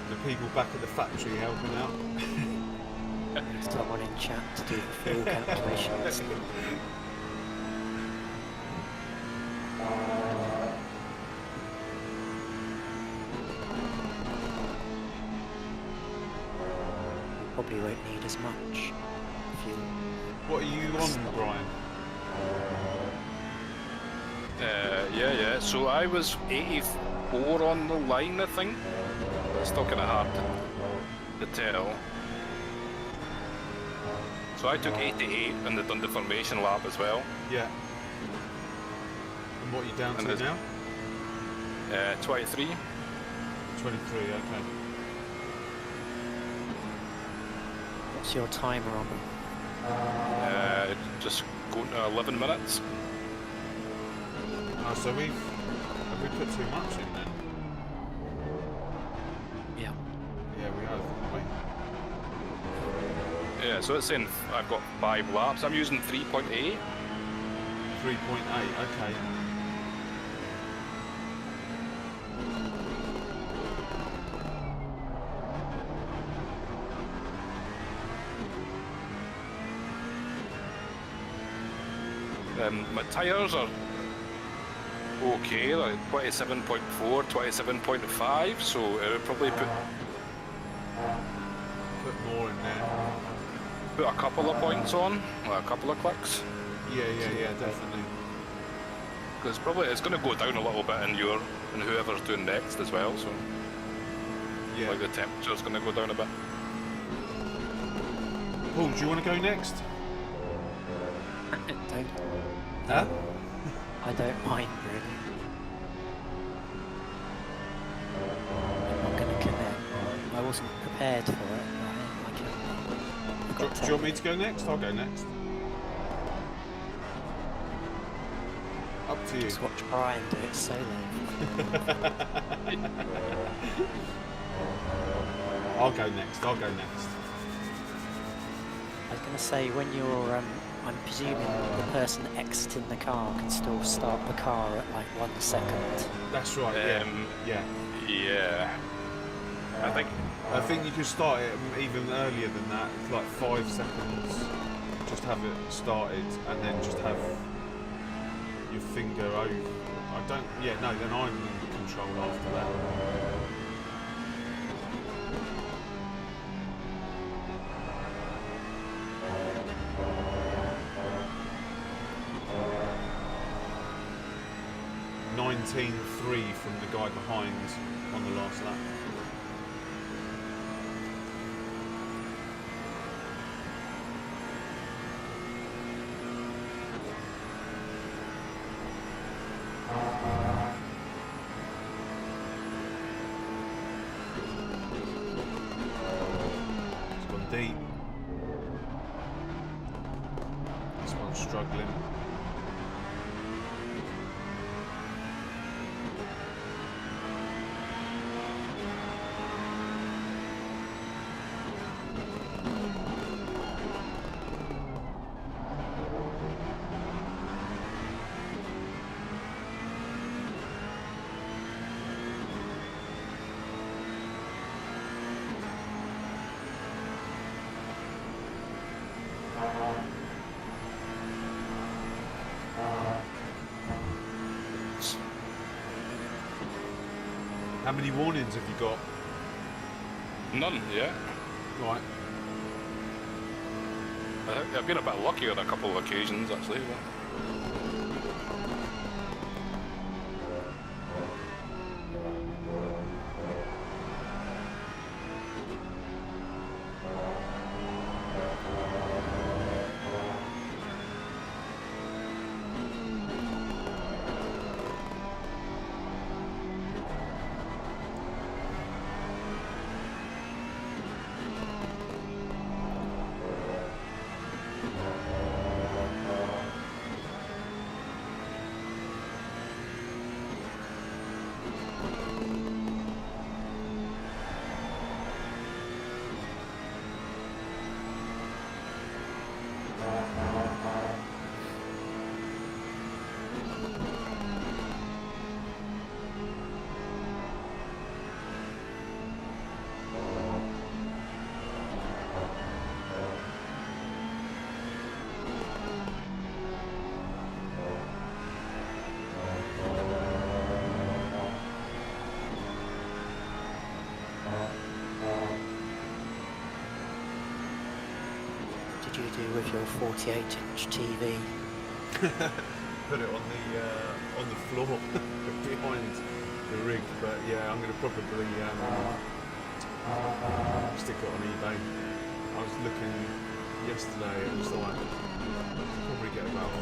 The people back at the factory helping out. Someone in chat to do the fuel calculations. Probably won't need as much fuel. What are you on, Brian? Yeah. So I was 84 on the line, I think. It's still kind of hard to tell. So I took 88 and they've done the formation lap as well. Yeah. And what are you down to now? 23. 23, okay. What's your timer on? Just going to 11 minutes. Oh, so have we put too much in then? Yeah. Yeah, we have, haven't we? Yeah, so it's saying I've got 5 laps. I'm using 3.8. 3.8, okay. My tyres are okay, like 27.4, 27.5, so it would probably put more in there. a couple of points on, or a couple of clicks. Yeah, definitely. Because probably it's going to go down a little bit in whoever's doing next as well, so Yeah. like the temperature's going to go down a bit. Paul, do you want to go next? Don't. Huh? I don't mind really. I'm not going to commit. I wasn't prepared for it. But I can. I've got Do you want me to go next? I'll go next. Up to you. Just watch Brian do it solo. I'll go next. I'll go next. I was going to say, when you're, I'm presuming the person exiting the car can still start the car at like 1 second. That's right. Yeah. Yeah. Yeah. I think you can start it even earlier than that. It's like 5 seconds. Just have it started, and then just have your finger over. I don't. Yeah. No. Then I'm in control after that. 19.3 from the guy behind on the last lap. It's gone deep. This one's struggling. How many warnings have you got? None, yeah. Right. I think I've been a bit lucky on a couple of occasions, actually. Did you do with your 48-inch TV? Put it on the floor behind the rig, but yeah, I'm going to probably stick it on eBay. I was looking yesterday, it was like probably get about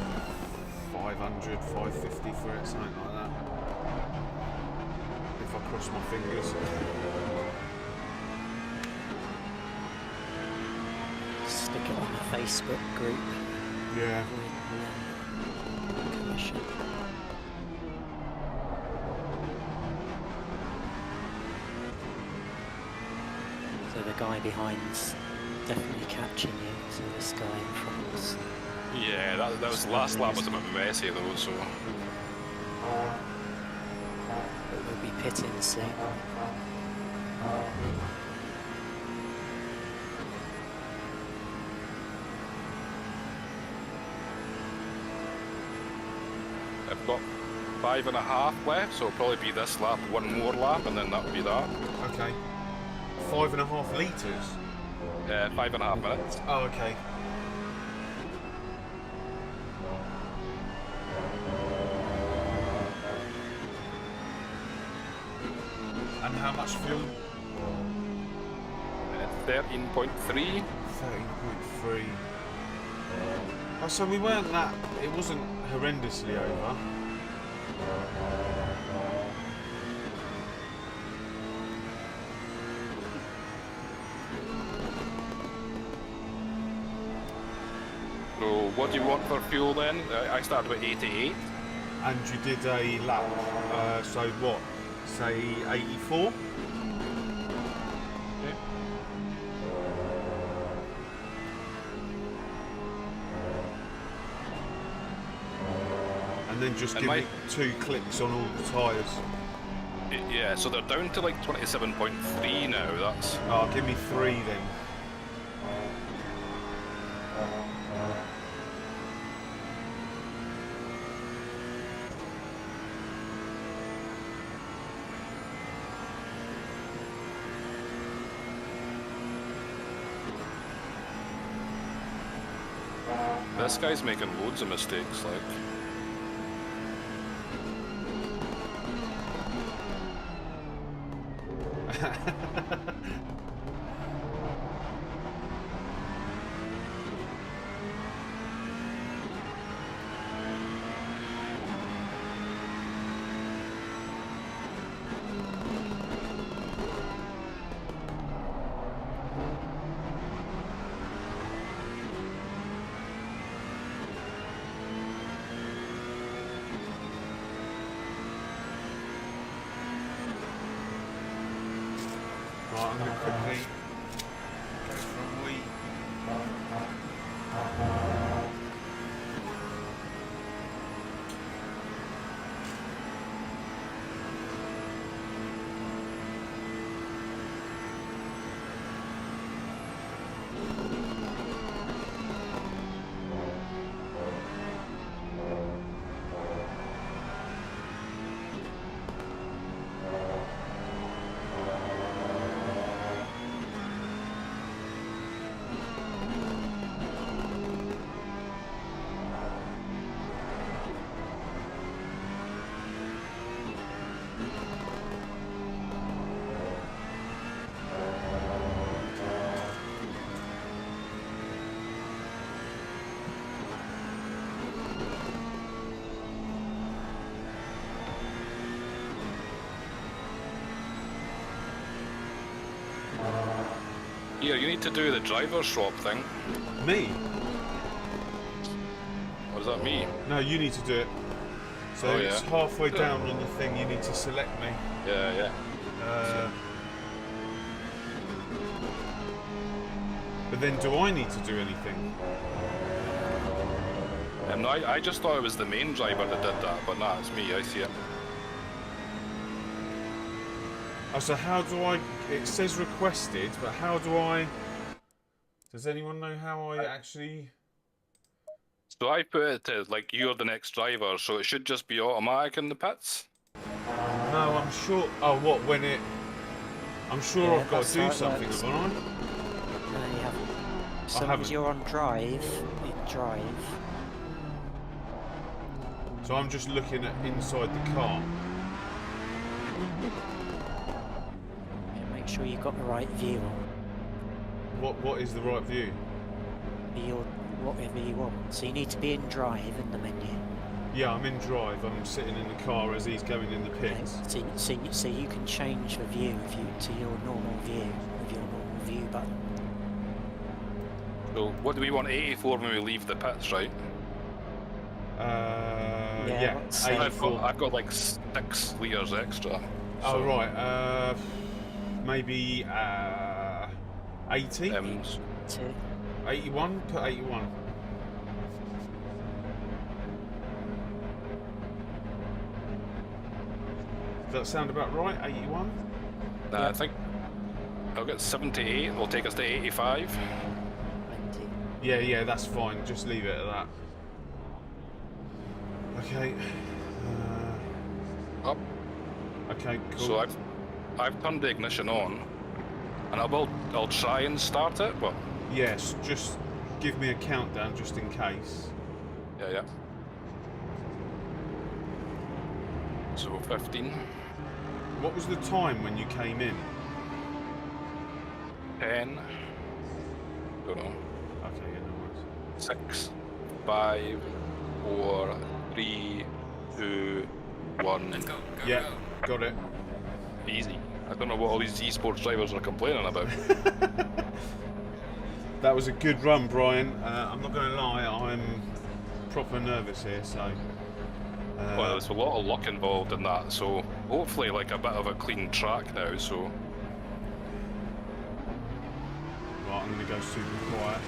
500, 550 for it, something like that. If I cross my fingers. Stick it on the Facebook group. Yeah. With commission. So the guy behind's definitely catching you, so this guy in front's... Yeah, that was the last lap was a bit messy though, so... We'll be pitting soon. I've got 5.5 left, so it'll probably be this lap, one more lap, and then that'll be that. Okay. 5.5 litres? 5.5 minutes. Oh, okay. And how much fuel? 13.3. 13.3. Oh, so we weren't that. It wasn't horrendously over. So what do you want for fuel then? I started with 88. And you did a lap. So what? Say 84. Okay. And then just And give me 2 clicks on all the tyres. Yeah, so they're down to like 27.3 now. That's Oh, give me 3 then. this guy's making loads of mistakes. Like. Right, I'm going to quickly go for a wee. Here, you need to do the driver swap thing. Me? What does that mean? No, you need to do it. So Oh, it's yeah. halfway down on the thing, you need to select me. Yeah, yeah. But then do I need to do anything? No, I just thought it was the main driver that did that, but nah, it's me, I see it. Oh, so how do I... It says requested, but how do I... Does anyone know how I actually... So I put it to, like, you're the next driver, so it should just be automatic in the pits? No, I'm sure... Oh, what, when it... I'm sure Yeah, I've got that's to how do it something, works. haven't I? No, you haven't. As soon haven't. as you're on drive, in drive, So I'm just looking at inside the car. yeah, make sure you've got the right view on. What is the right view? Your, whatever you want. So you need to be in drive in the menu. Yeah, I'm in drive. I'm sitting in the car as he's going in the pits. So you can change the view to your normal view with your normal view button. So what do we want, 84 when we leave the pits, right? Yeah, let's I've 84. got like 6 litres extra. Oh, so, right. Maybe 80? To 81? Put 81. Does that sound about right? 81? Nah, I think I'll get 78, will take us to 85. 20. Yeah, that's fine. Just leave it at that. Okay. Up. Okay, cool. So I've turned the ignition on, and I'll try and start it, but Yes, just give me a countdown just in case. yeah. So 15, What was the time when you came in? 10, don't know, Okay, yeah, no worries. 6, 5, 4, 3, 2, 1. And go, go, Yeah, go. got it. Easy. I don't know what all these esports drivers are complaining about. That was a good run, Brian. I'm not going to lie, I'm proper nervous here, so... Well, there's a lot of luck involved in that, so hopefully like a bit of a clean track now, so... Right, I'm going to go super quiet.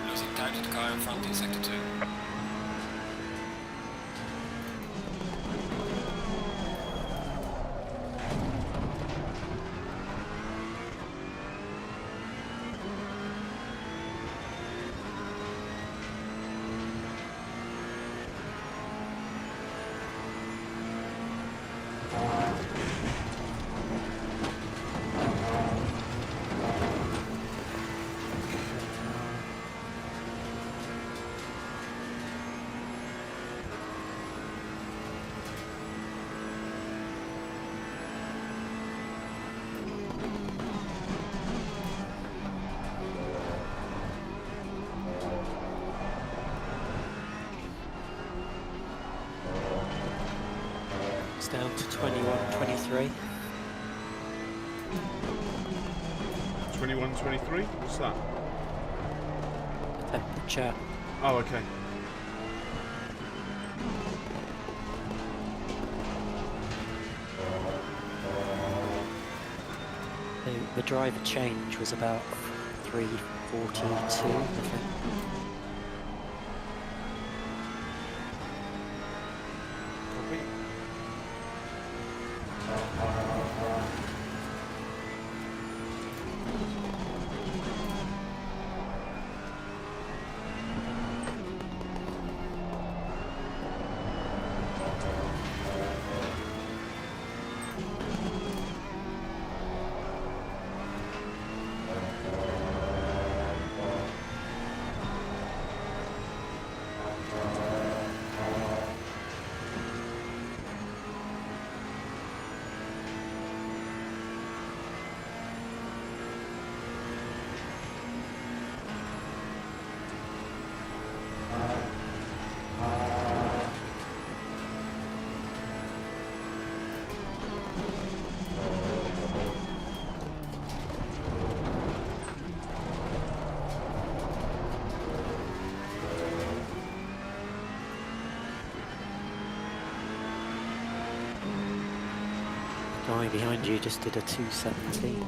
Losing time to the car in front in sector 2. It's down to 21-23. 21-23? What's that? Temperature. Oh, okay. The driver change was about 3:42, I think. Copy. Guy behind you just did a 217.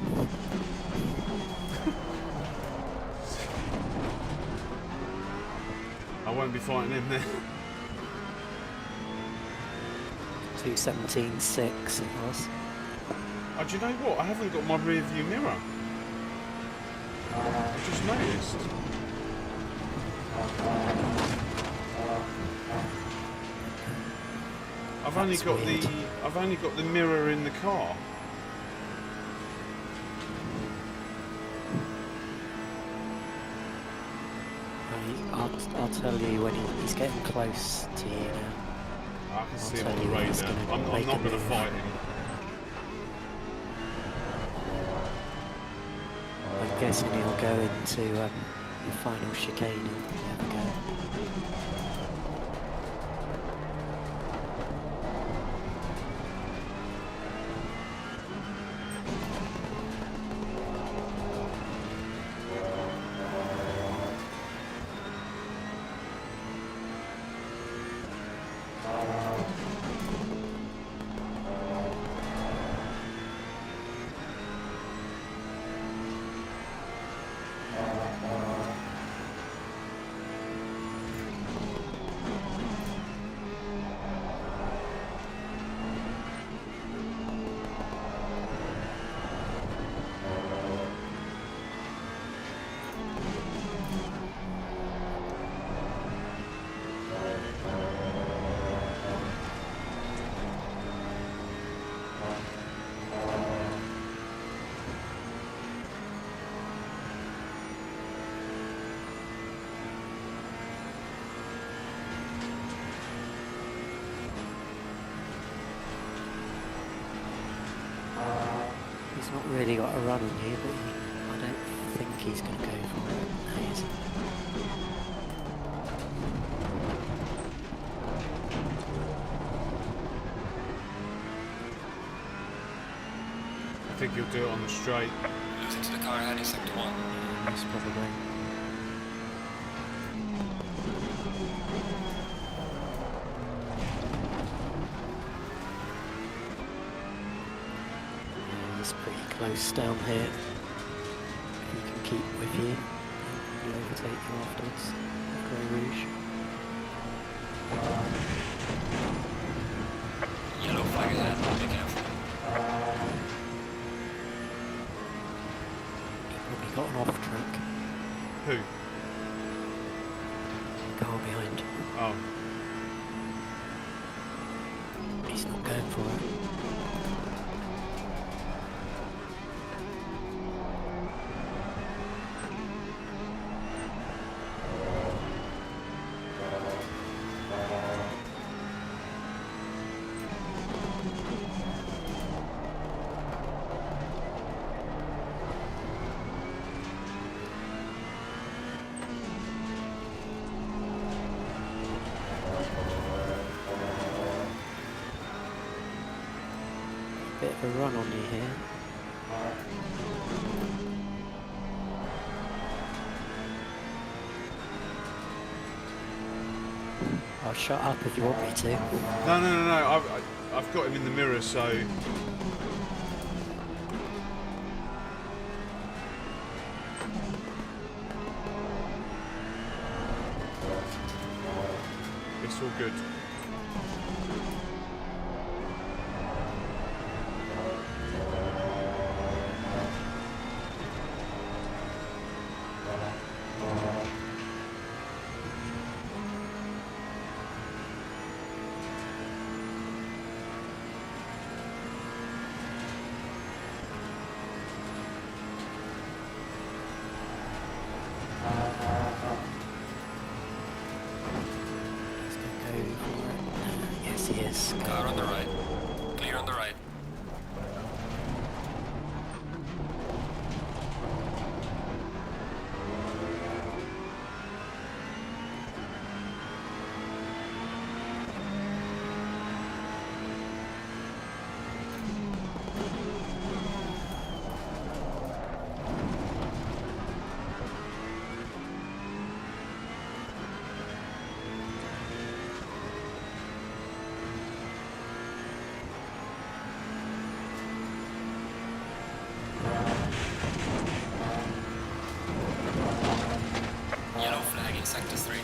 I won't be fighting him then. 217.6 it was. Oh, do you know what? I haven't got my rear view mirror. I just noticed. That's weird. I've only got the mirror in the car. I'll tell you when he's getting close to you now. I can see him tell on the you when he's radar. gonna I'm make not a going to move. fight him. I'm guessing he'll go into the final chicane and have a go. He's not really got a run on you, but I don't think he's going to go for it. No, he isn't. I think he'll do it on the straight. Losing to the car ahead in sector 1. Yeah, most probably. Yeah, he's pretty close down here. If he can keep with you, you'll be over take you afterwards. After Rouge. Yellow flag ahead, be careful. He probably got an off track. Who? Car behind. Oh. He's not going for it. Bit of a run on you here. I'll shut up if you want me to. No. I've got him in the mirror, so it's all good. He's gonna go for it. Yes, he is. Go. Car on the right. Clear on the right. Yellow flag in sector 3.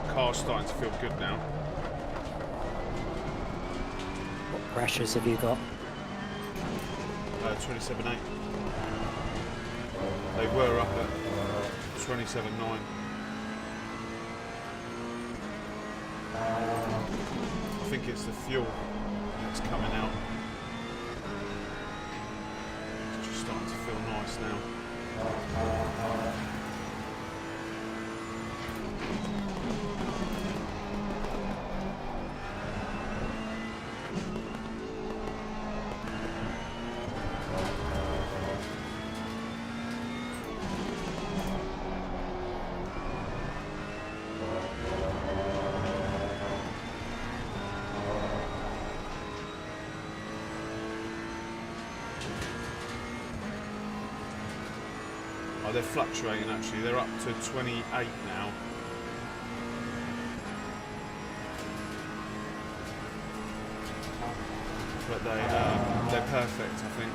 Car's starting to feel good now. What pressures have you got? 27.8. They were up at 27.9. I think it's the fuel that's coming out. It's just starting to feel nice now. Oh, they're fluctuating actually. They're up to 28 now. But they're perfect, I think.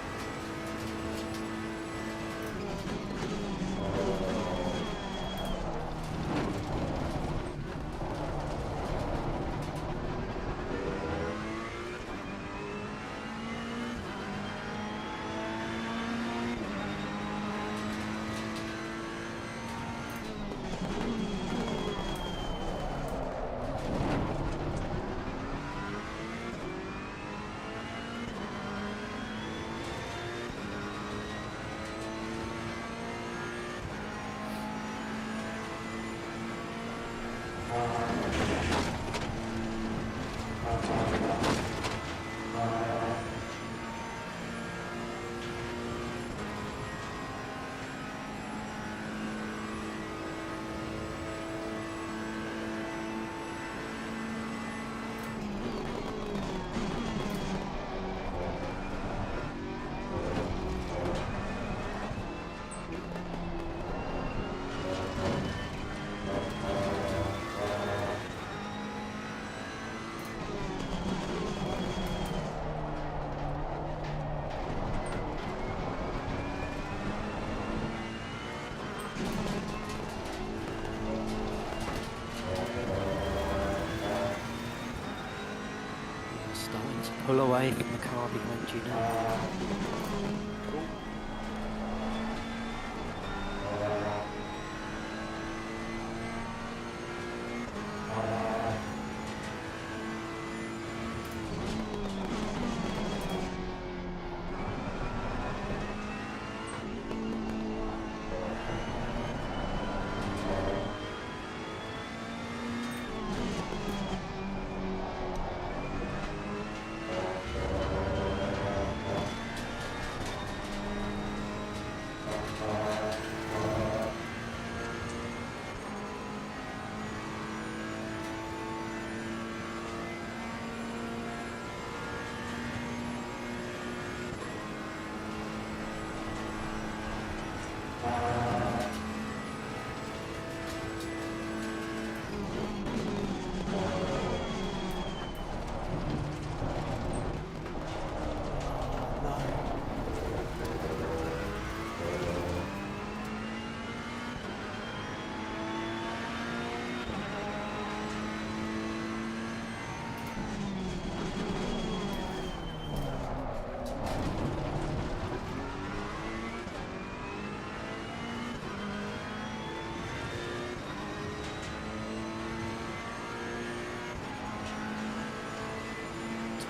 to pull away from the car behind you now.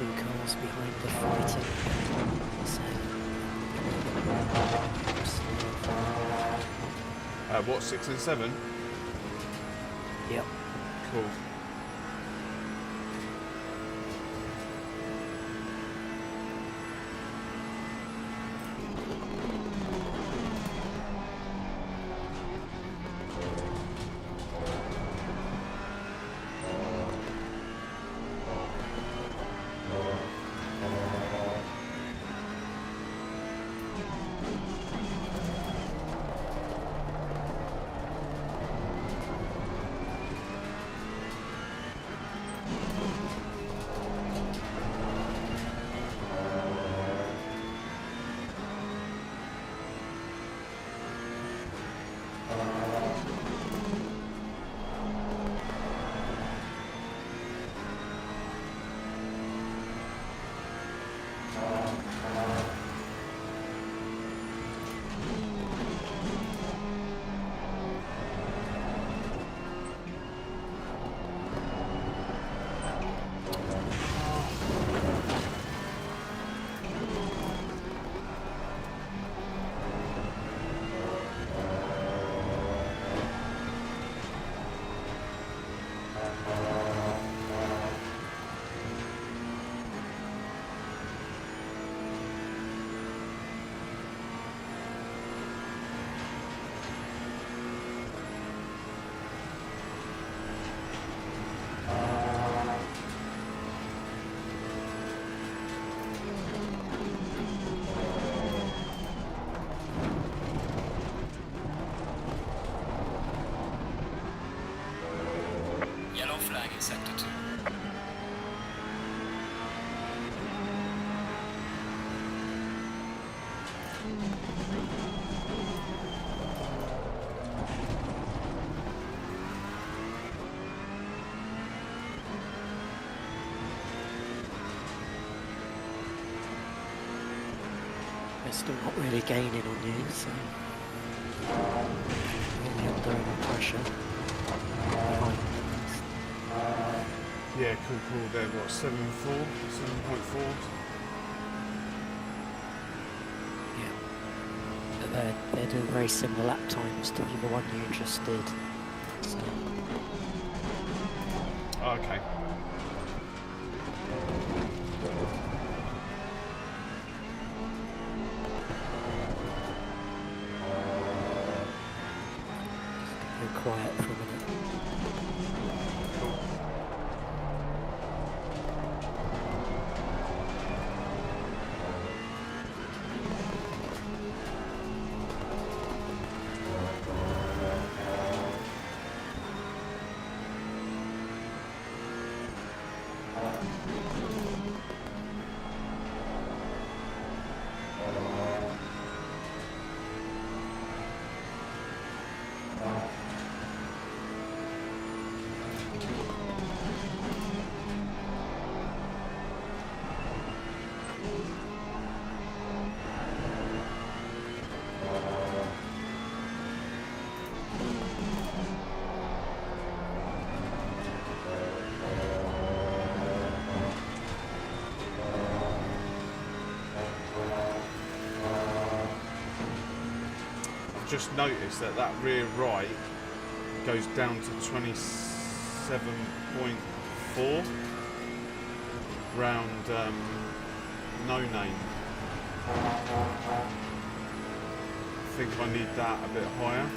Two cars behind the fighting. What, 6 and 7? Yep. Cool. Yellow flag in sector 2. They're still not really gaining on you, so really under any pressure. Behind them. Yeah, cool. They're what, 7.4? Yeah. But they're doing very similar lap times to the one you just did. So Okay. go quiet for a minute. just noticed that that rear right goes down to 27.4 round no name. I think I need that a bit higher.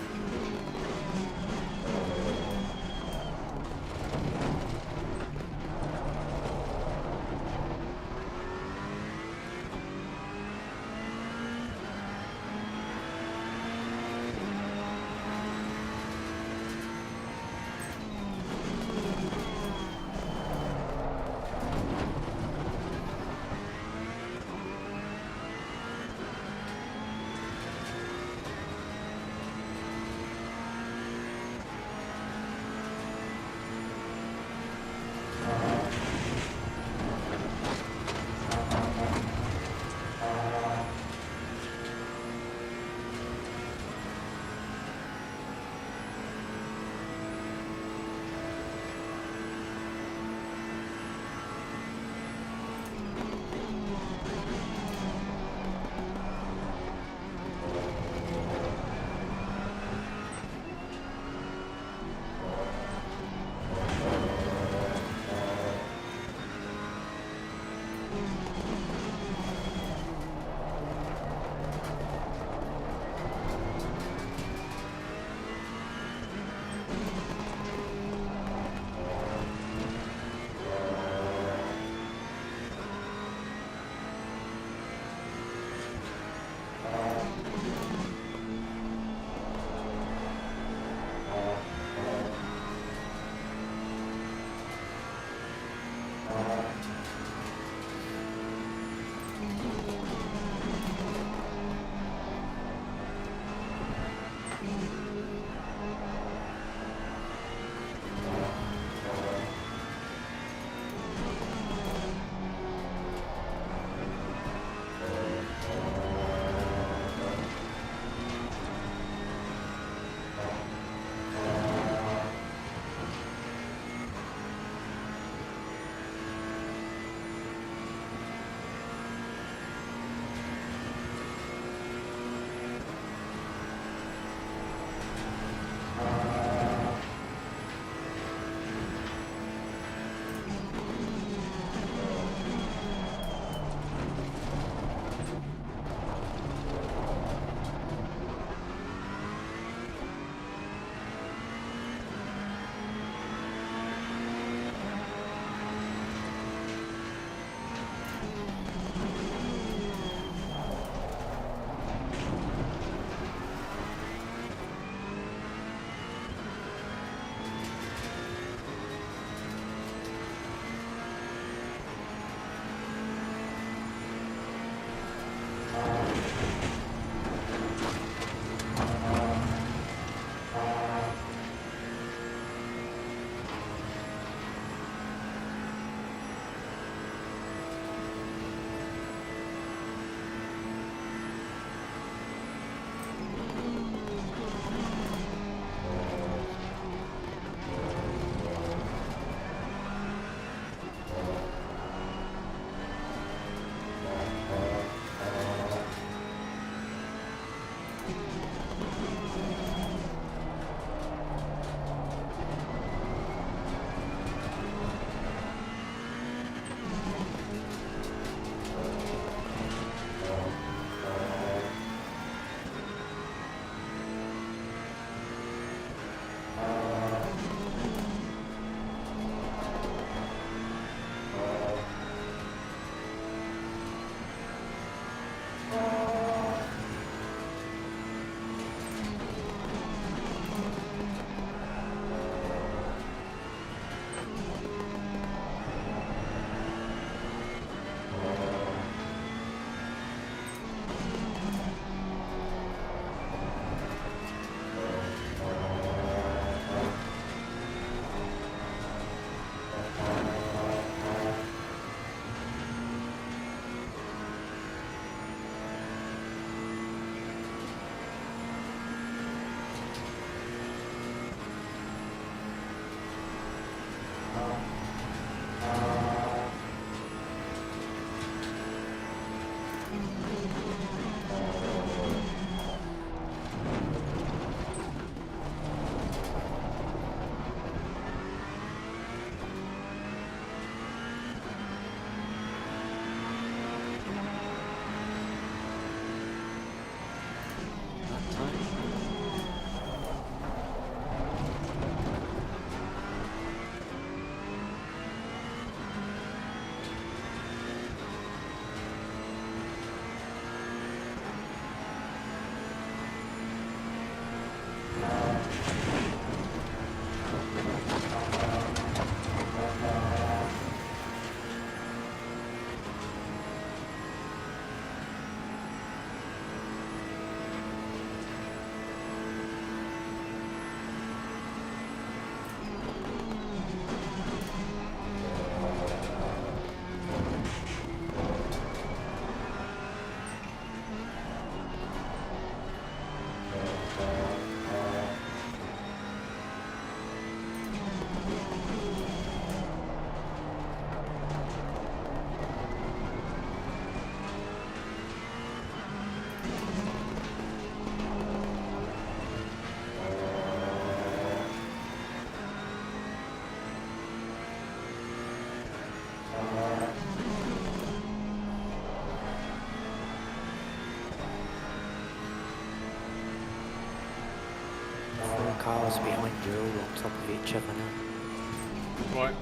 cars behind you are all on top of each other now. Right.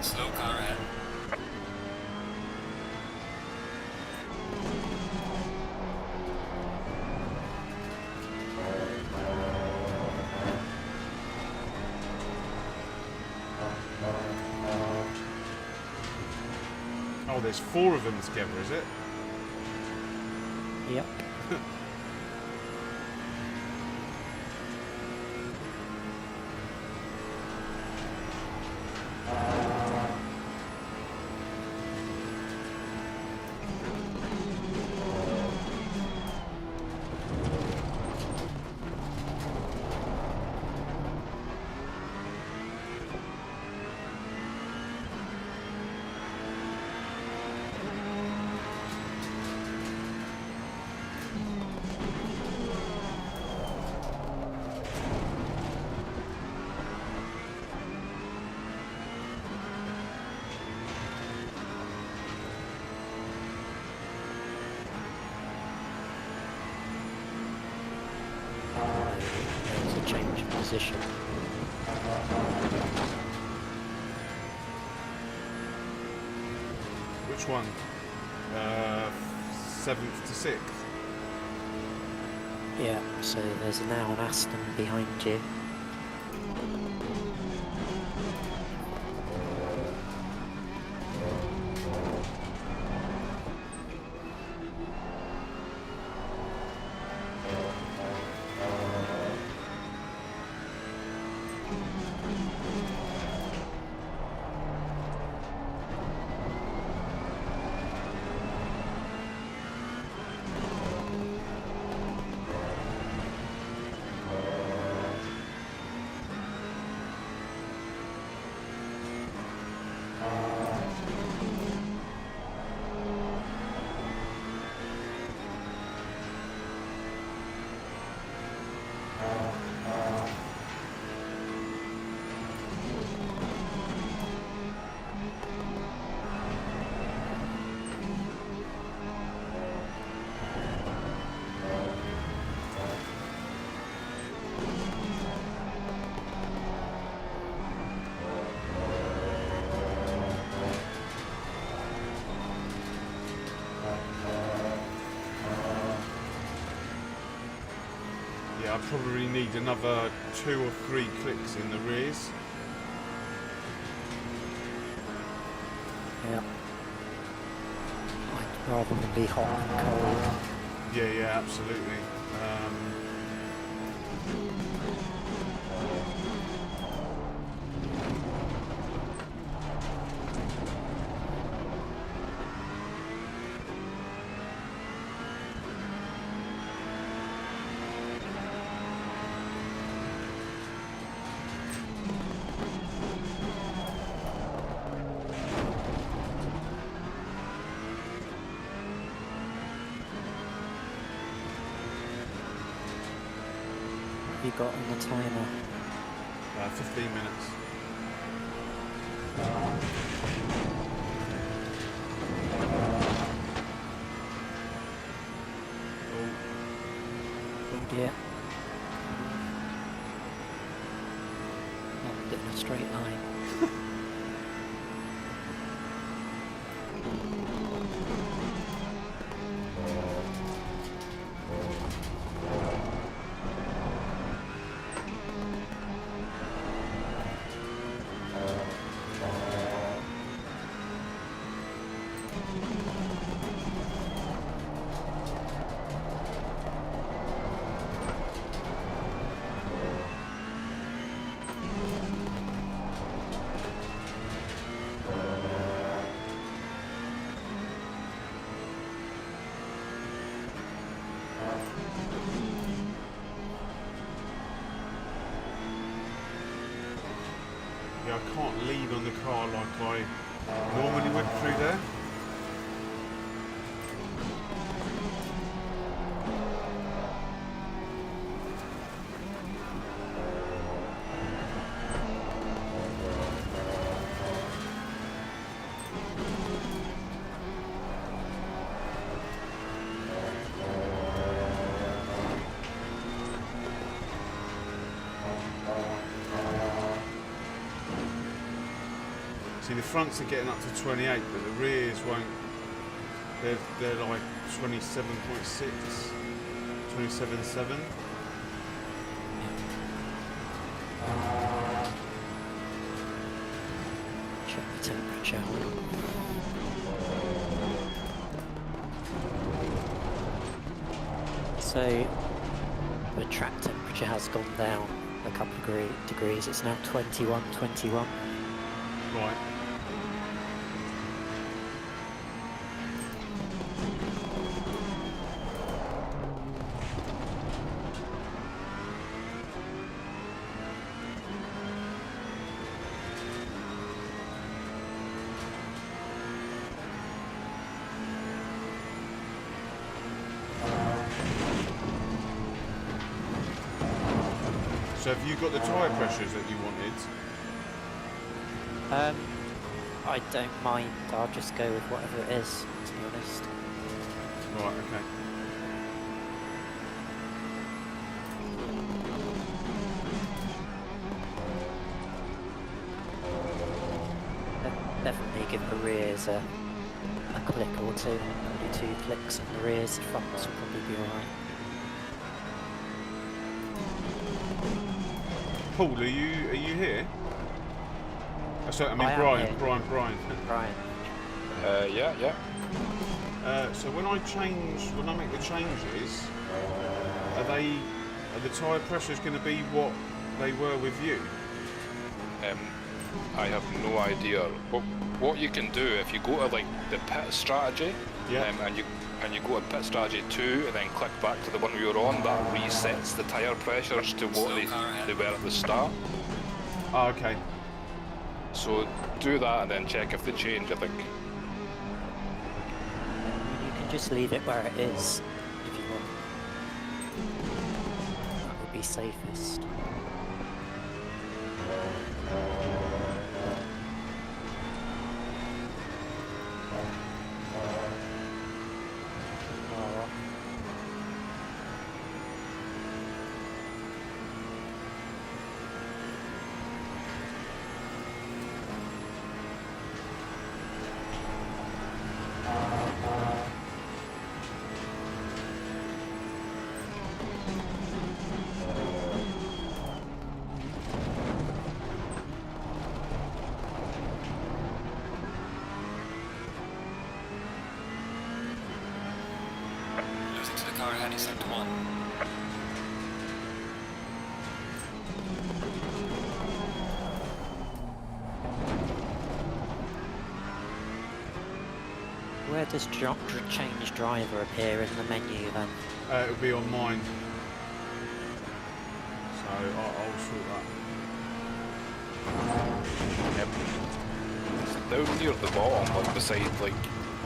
Slow car ahead. Oh, there's 4 of them together, is it? Yep. There's a change of position. Which one? 7th to 6th. Yeah, so there's now an Aston behind you. Yeah, I probably need another 2 or 3 clicks in the rears. Yeah. I'd rather than be hot and cold. Yeah, absolutely. You got on the timer? 15 minutes. Oh yeah. Not in a straight line. Yeah, I can't lean on the car like I normally would through there. See, the fronts are getting up to 28, but the rears won't. They're like 27.6, 27.7. Check the temperature. So the track temperature has gone down a couple of degrees. It's now 21. Right. So have you got the tyre pressures that you wanted? I don't mind. I'll just go with whatever it is, to be honest. Right, okay. Definitely give the rears a click or two. Probably 2 clicks on the rears. The fronts will probably be alright. Paul, are you here? Sorry, I mean I am Brian. here. Brian. Yeah. So when I make the changes, are the tyre pressures going to be what they were with you? I have no idea. What you can do if you go to like the pit strategy, Yeah. and you go to pit strategy 2 and then click back to the one we were on, that resets the tyre pressures to what they were at the start. Oh, okay. So do that and then check if they change, I think. You can just leave it where it is if you want. That would be safest. Losing to the car ahead, sector 1. Where does change driver appear in the menu then? It'll be on mine. So I'll sort that. It's down near the bottom, like beside like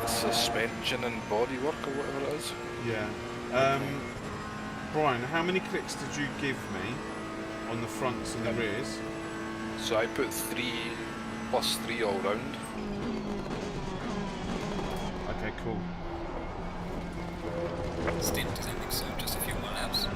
suspension and bodywork or whatever it is. Yeah. Brian, how many clicks did you give me on the fronts and the rears? So I put 3 plus 3 all round. Okay, cool. Stint, I think so, just a few more laps.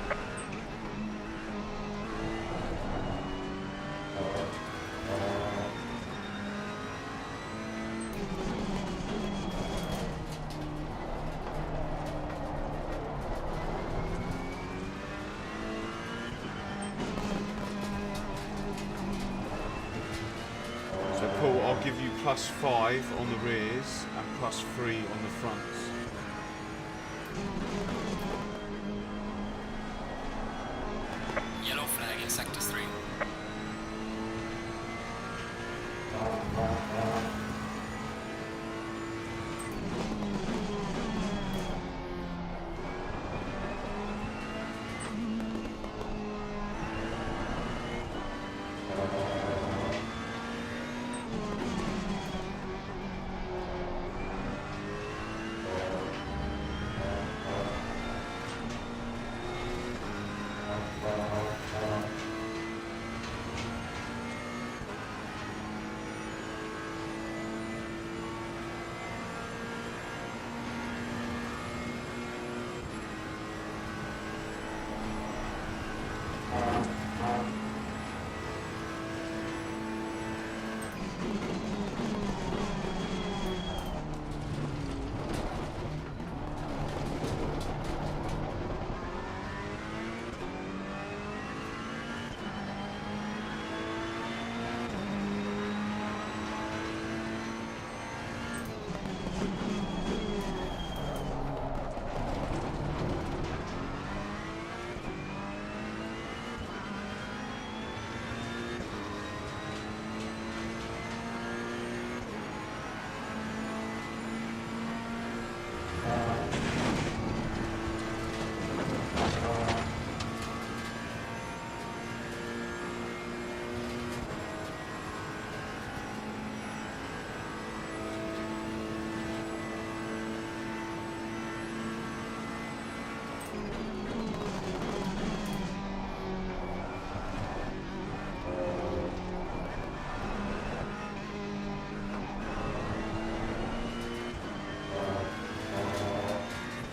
So Paul, I'll give you +5 on the rears and +3 on the fronts. Yellow flag in sector 3.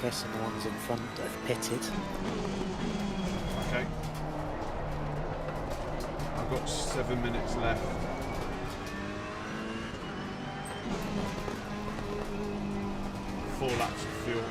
guessing the ones in front have pitted. Okay. I've got 7 minutes left. Four laps of fuel.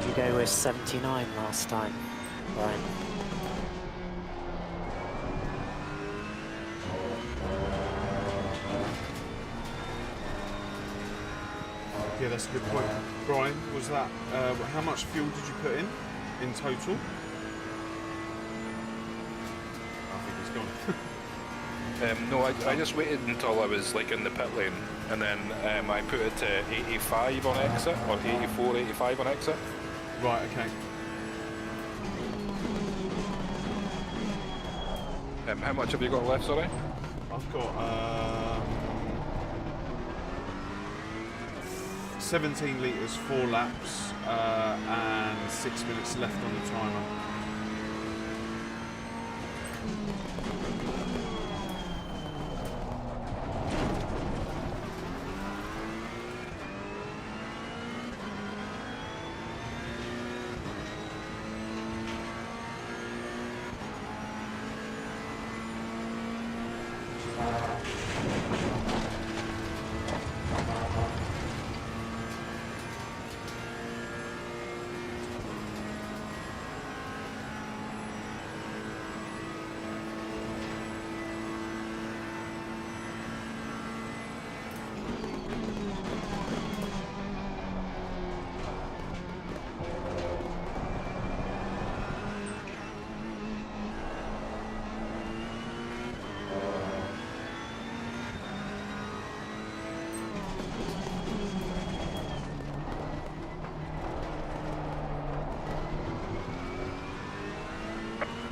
You go with 79 last time, Brian. Yeah, that's a good point. Brian, was that, how much fuel did you put in total? I think he's gone. No, I just waited until I was like in the pit lane, and then I put it to 85 on exit, or 84, 85 on exit. Right, okay. How much have you got left, sorry? I've got 17 litres, 4 laps, and 6 minutes left on the timer.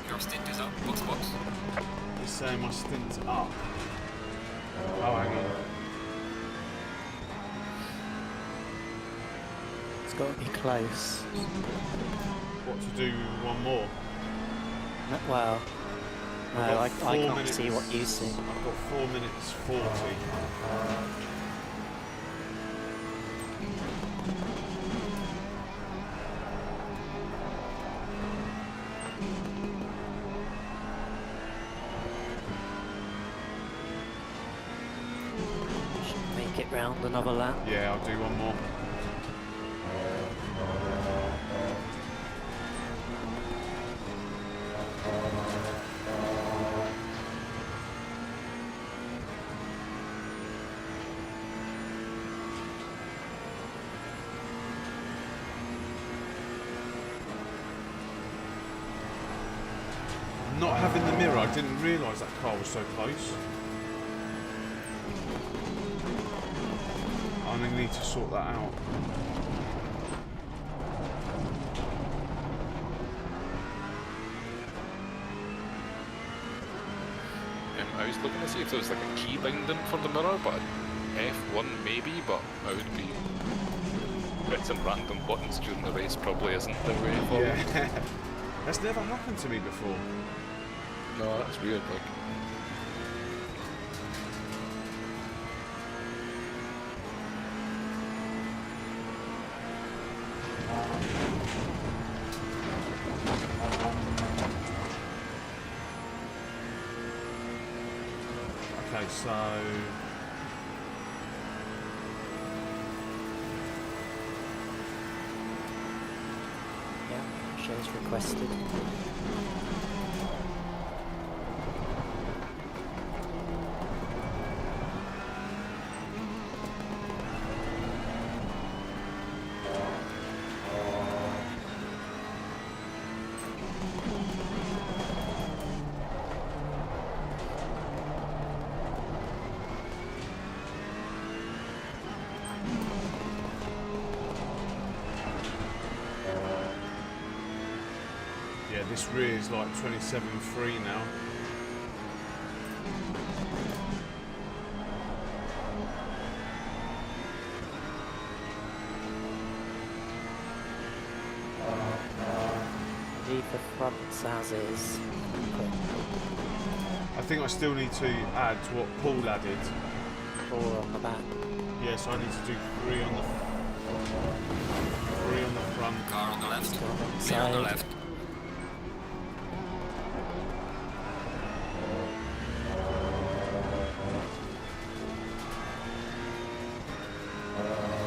Your stint is up. Box. He's saying my stint's up. Oh, hang on. It's got to be close. What to do one more? Well, no, I've I got 4 can't minutes. see what you see. I've got 4 minutes 40. Should make it round another lap. Yeah, I'll do one more. Not having the mirror, I didn't realise that car was so close. I'm going to need to sort that out. I was looking to see if there was like a key binding for the mirror, but F1 maybe, but I would be pressing random buttons during the race probably isn't the way forward. Yeah. That's never happened to me before. No, that's weird, like. Okay, so Yeah, shows requested. yeah, this rear is like 27.3 now. Leave the fronts as is. I think I still need to add what Paul added. 4 on the back. Yeah, so I need to do 3 on the front. Car on the left. Two on the Clear on the side. left.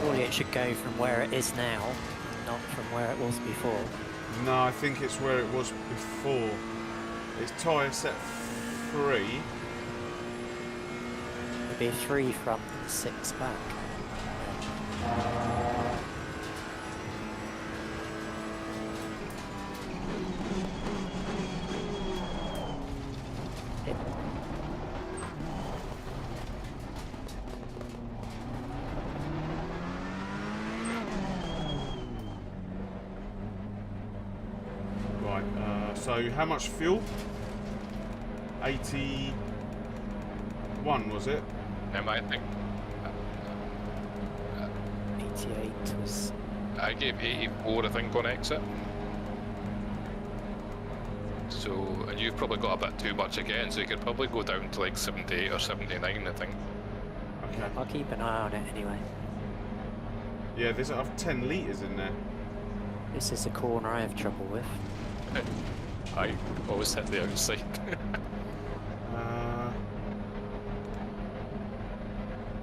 Surely it should go from where it is now, not from where it was before. No, I think it's where it was before. It's tyre set 3. It'd be 3 front and 6 back. It, Right, so how much fuel? 81 was it? I think 88 was. I gave 84, I think, on exit. So, and you've probably got a bit too much again, so you could probably go down to like 78 or 79, I think. Okay. I'll keep an eye on it anyway. Yeah, there's 10 litres in there. This is a corner I have trouble with. I always hit the outside.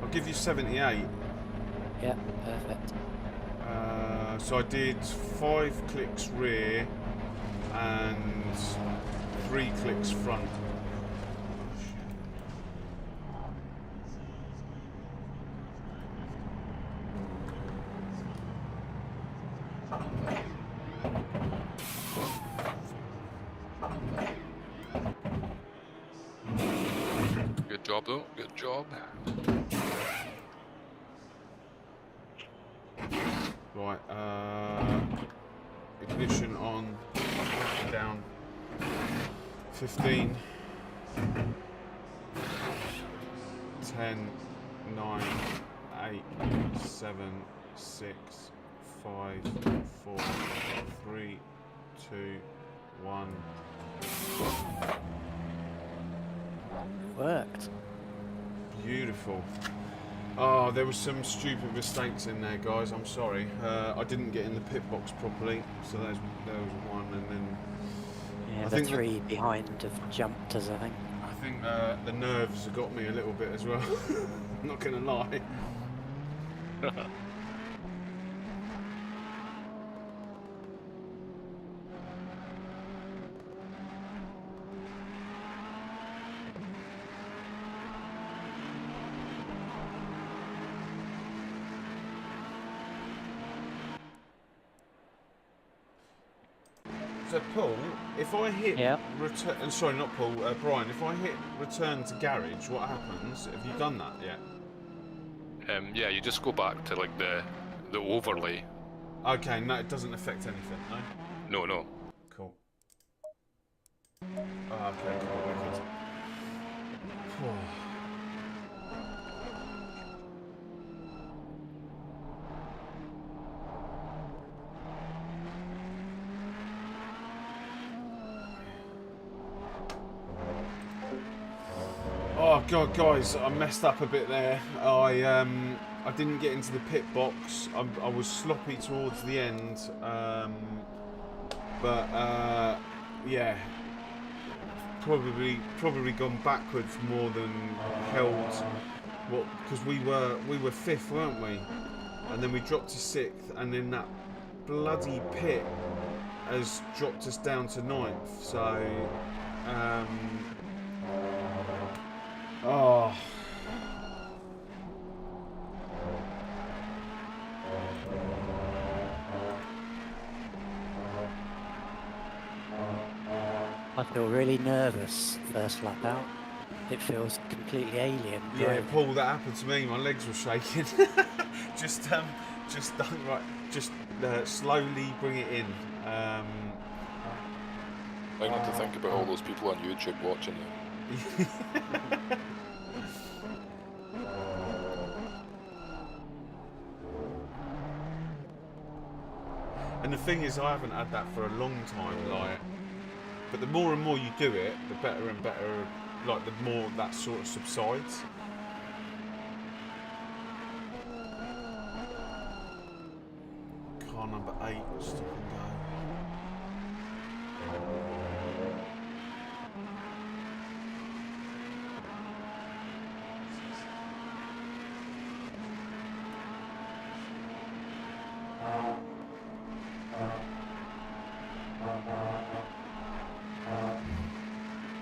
I'll give you 78. Yeah, perfect. So I did 5 clicks rear and 3 clicks front. Good job though, good job. Right, ignition on, down, 15, 10, 9, 8, 7, 6, 5, 4, 3, 2, 1. Worked. Beautiful. Oh, there was some stupid mistakes in there, guys. I'm sorry. I didn't get in the pit box properly, so there was one, and then Yeah, I the think 3 behind have jumped us, I think. I think the nerves have got me a little bit as well. I'm not gonna lie. So Paul, if I hit return, sorry, not Paul, Brian. If I hit return to garage, what happens? Have you done that yet? Yeah, you just go back to like the overlay. Okay, no, it doesn't affect anything, no? No. Cool. Oh, okay, cool, wicked. Oh god, guys, I messed up a bit there. I didn't get into the pit box. I was sloppy towards the end, yeah, probably gone backwards more than held. What? Because we were 5th, weren't we? And then we dropped to 6th, and then that bloody pit has dropped us down to 9th. So, oh. I feel really nervous first lap out. It feels completely alien. Yeah, driving. Paul, that happened to me. My legs were shaking. just slowly bring it in. I need to think about all those people on YouTube watching you. And the thing is, I haven't had that for a long time, like, but the more and more you do it, the better and better, like, the more that sort of subsides. Car number 8, stop and go.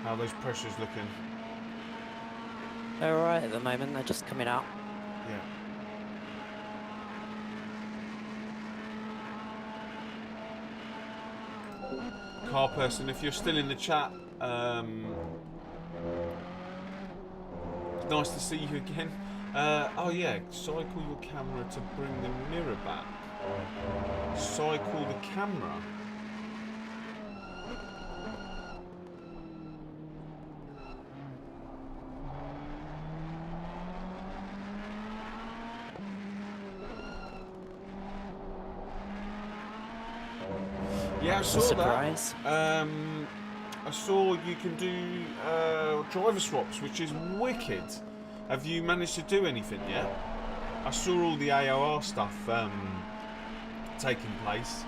How are those pressures looking? They're alright at the moment, they're just coming out. Yeah. Car person, if you're still in the chat, it's nice to see you again. Oh yeah, cycle your camera to bring the mirror back. Cycle the camera. Yeah, I saw Surprise. that. I saw you can do driver swaps, which is wicked. Have you managed to do anything yet? I saw all the AOR stuff taking place.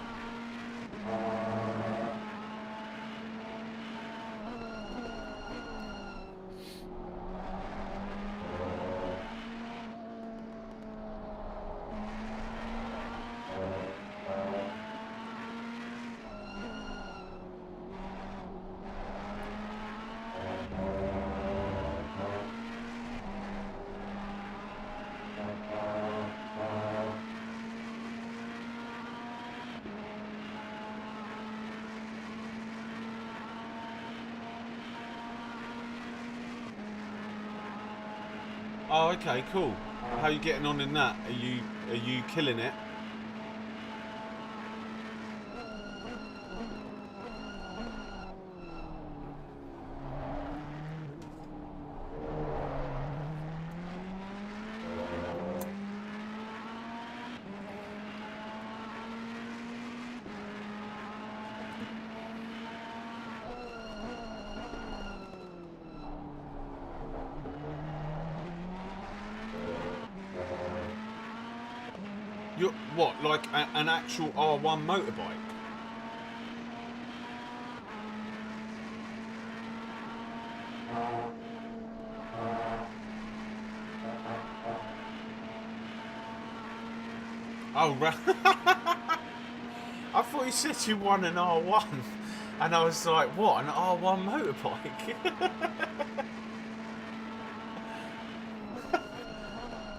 Oh, okay, cool. How are you getting on in that? Are you killing it? You're, what, like an actual R1 motorbike? Oh, right. I thought you said you won an R1. And I was like, what, an R1 motorbike?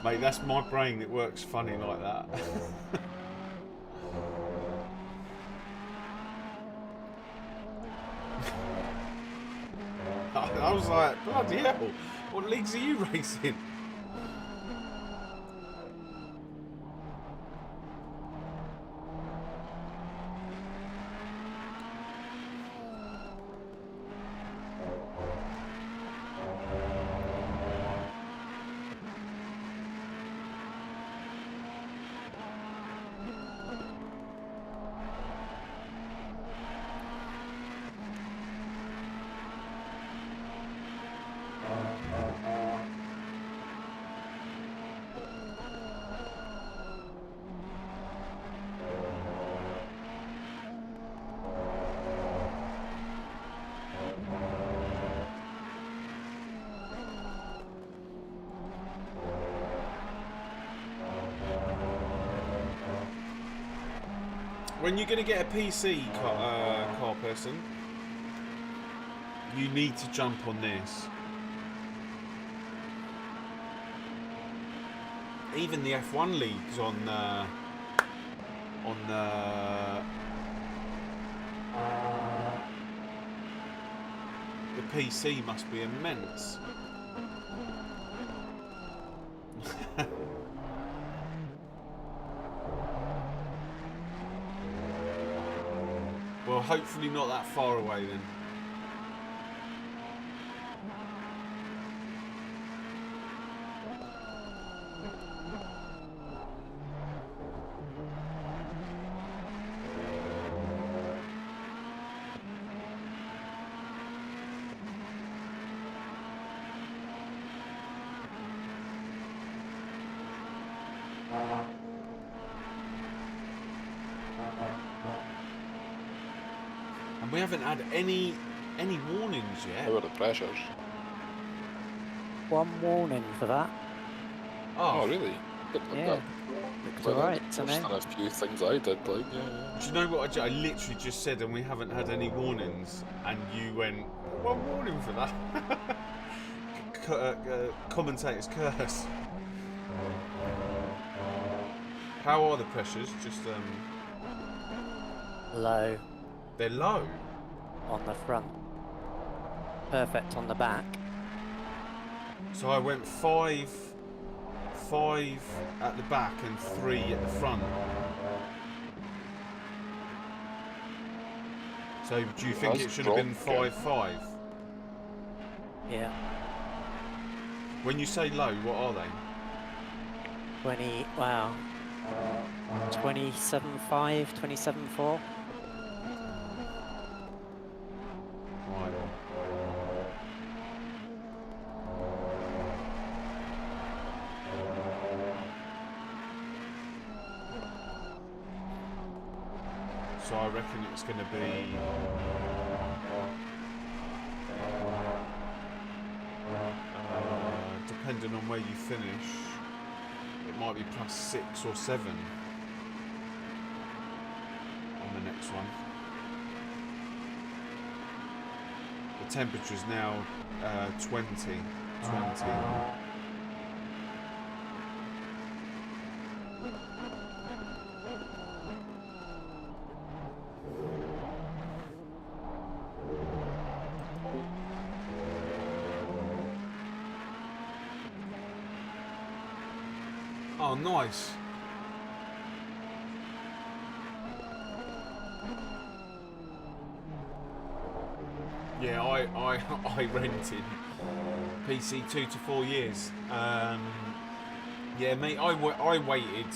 Mate, that's my brain that works funny like that. I was like, bloody hell, what leagues are you racing? When you're going to get a PC car person, you need to jump on this. Even the F1 leagues on the PC must be immense. Well, hopefully not that far away then. haven't had any warnings yet. How are the pressures? One warning for that. Oh, really? Yeah. Looked alright to There's me. a few things I did, like, yeah. Do you know what I literally just said, and we haven't had any warnings, and you went, one warning for that? Commentator's curse. How are the pressures? Just, Low they're low. on the front. Perfect on the back. So I went 5 at the back and 3 at the front. So do you think That's it should have been dropped, 5-5? Yeah. When you say low, what are they? 20. Wow. 27.5, 27.4. Right. So I reckon it's going to be depending on where you finish, it might be +6 or 7 on the next one. The temperature's now 20. Oh, nice. Yeah, I rented PC 2 to 4 years. Yeah, mate, I waited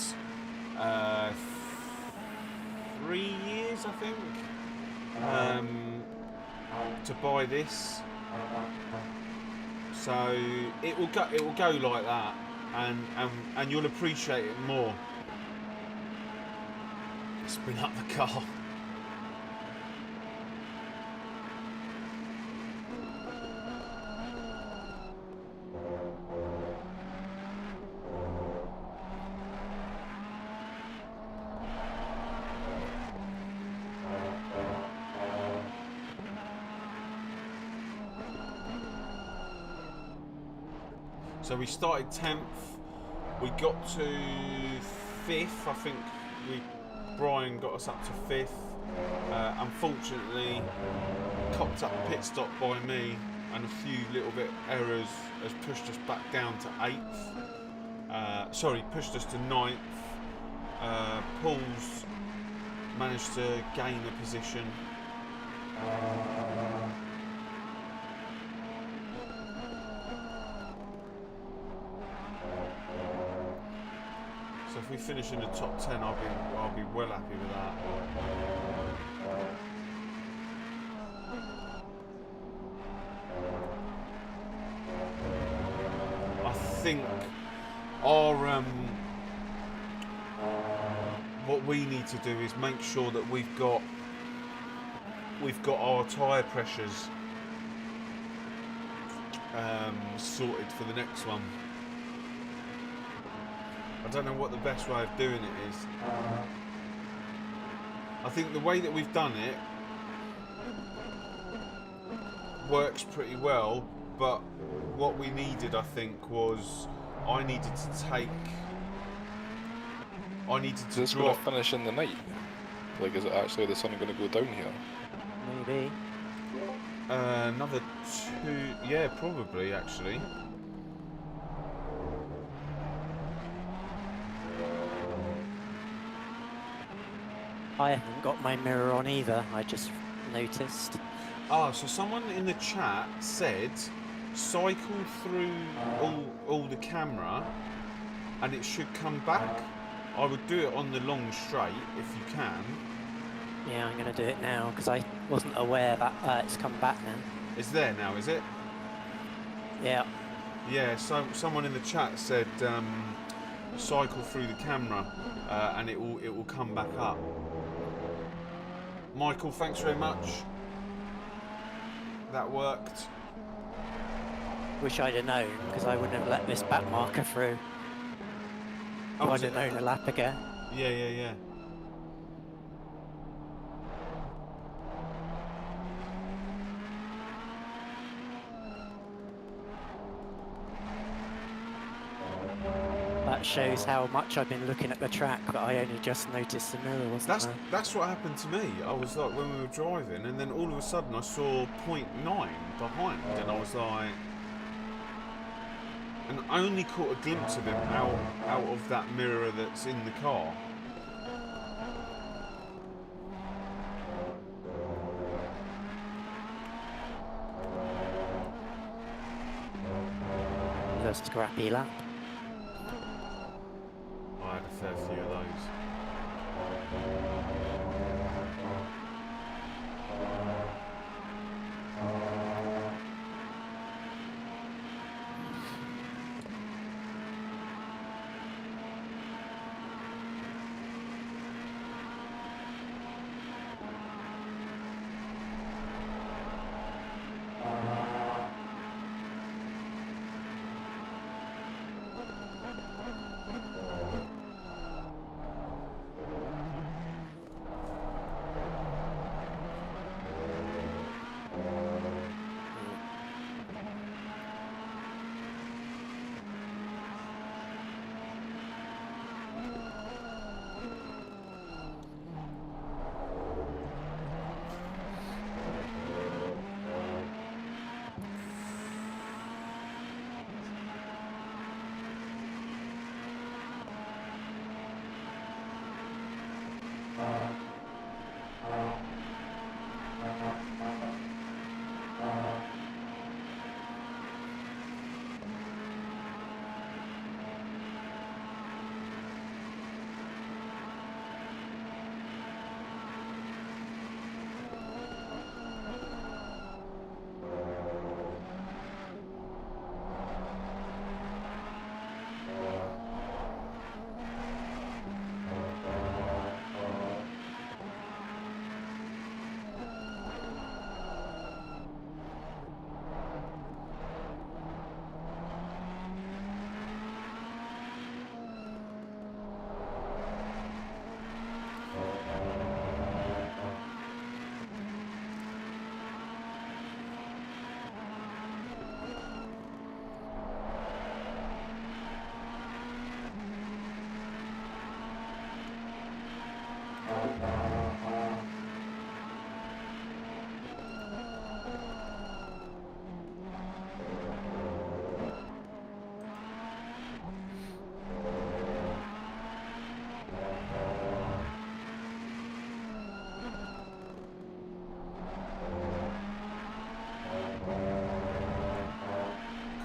3 years, I think, to buy this. So it will go like that, and you'll appreciate it more. Spin up the car. So we started 10th, we got to 5th, I think Brian got us up to 5th. Unfortunately, copped up a pit stop by me and a few little bit errors has pushed us back down to 8th. Sorry, pushed us to 9th. Paul's managed to gain a position. So if we finish in the top 10, I'll be well happy with that. I think our what we need to do is make sure that we've got our tyre pressures sorted for the next one. I don't know what the best way of doing it is. I think the way that we've done it works pretty well, but what we needed, I think, was I needed to Is drop. going to finish in the night? Like, is it actually the sun going to go down here? Maybe. Another 2, yeah, probably actually. I haven't got my mirror on either, I just noticed. Ah, so someone in the chat said cycle through all the camera and it should come back. I would do it on the long straight if you can. Yeah, I'm going to do it now because I wasn't aware that it's come back now. It's there now, is it? Yeah. Yeah, so someone in the chat said cycle through the camera and it will come back up. Michael, thanks very much. that worked. Wish I'd have known, because I wouldn't have let this back marker through. Oh, I'd was have it- known a lap ago. Yeah, yeah, yeah. That shows how much I've been looking at the track, but I only just noticed the mirror wasn't there. That's what happened to me. I was like, when we were driving, and then all of a sudden I saw 0.9 behind, and I was like, and I only caught a glimpse of him out of that mirror that's in the car. It was a scrappy lap. I had a fair few of those.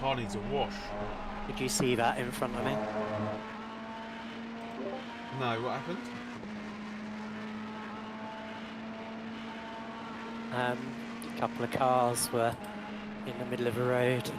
Car needs a wash. Did you see that in front of me? No, what happened? A couple of cars were in the middle of a road.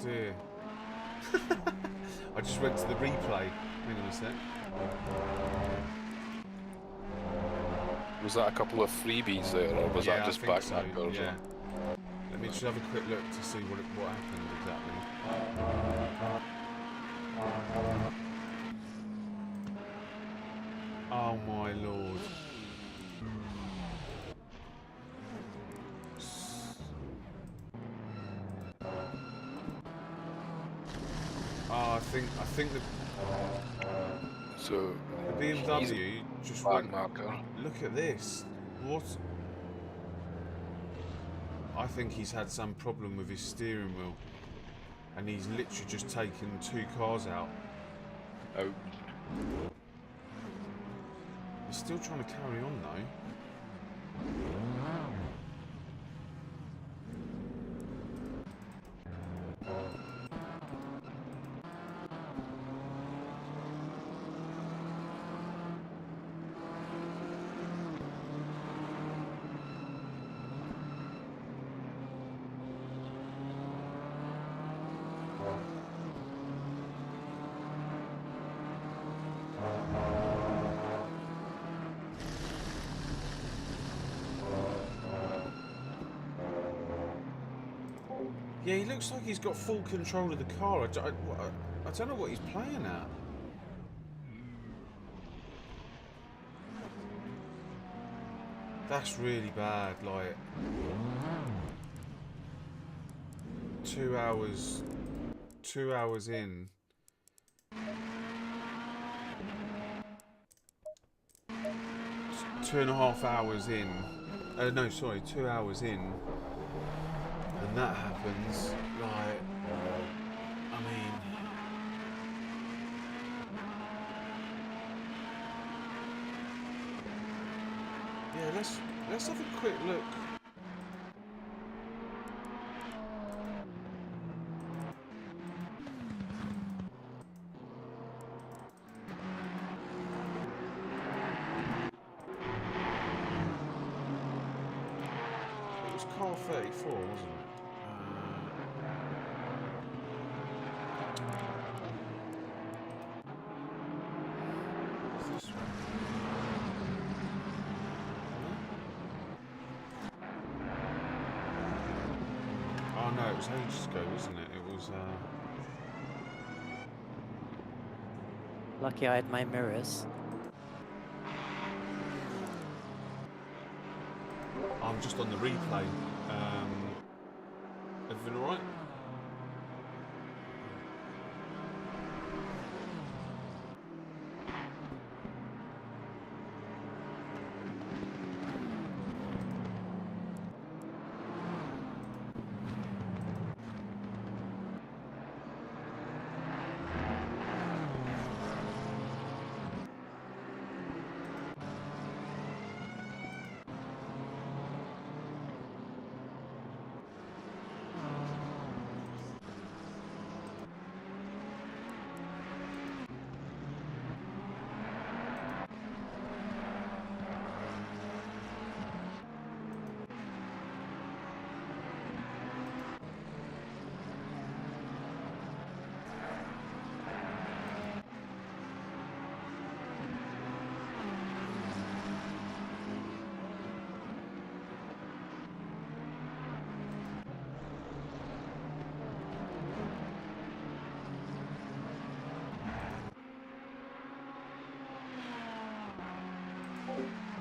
Dear. I just went to the replay. Hang on a sec. Was that a couple of freebies there, or was Yeah, that just I think back so, markers? yeah. Let me just have a quick look to see what happened exactly. Oh my lord. I think the So The BMW just flag went. marker. Look at this. What? I think he's had some problem with his steering wheel. And he's literally just taken 2 cars out. Out. He's still trying to carry on though. Yeah, he looks like he's got full control of the car. I don't know what he's playing at. That's really bad, like 2 hours in. 2.5 hours in. No, sorry, 2 hours in. And that happens, like, I mean, yeah, let's have a quick look. It was car 34, wasn't it? Oh no, it was ages ago, wasn't it? It was, Lucky I had my mirrors. I'm just on the replay. Everything alright?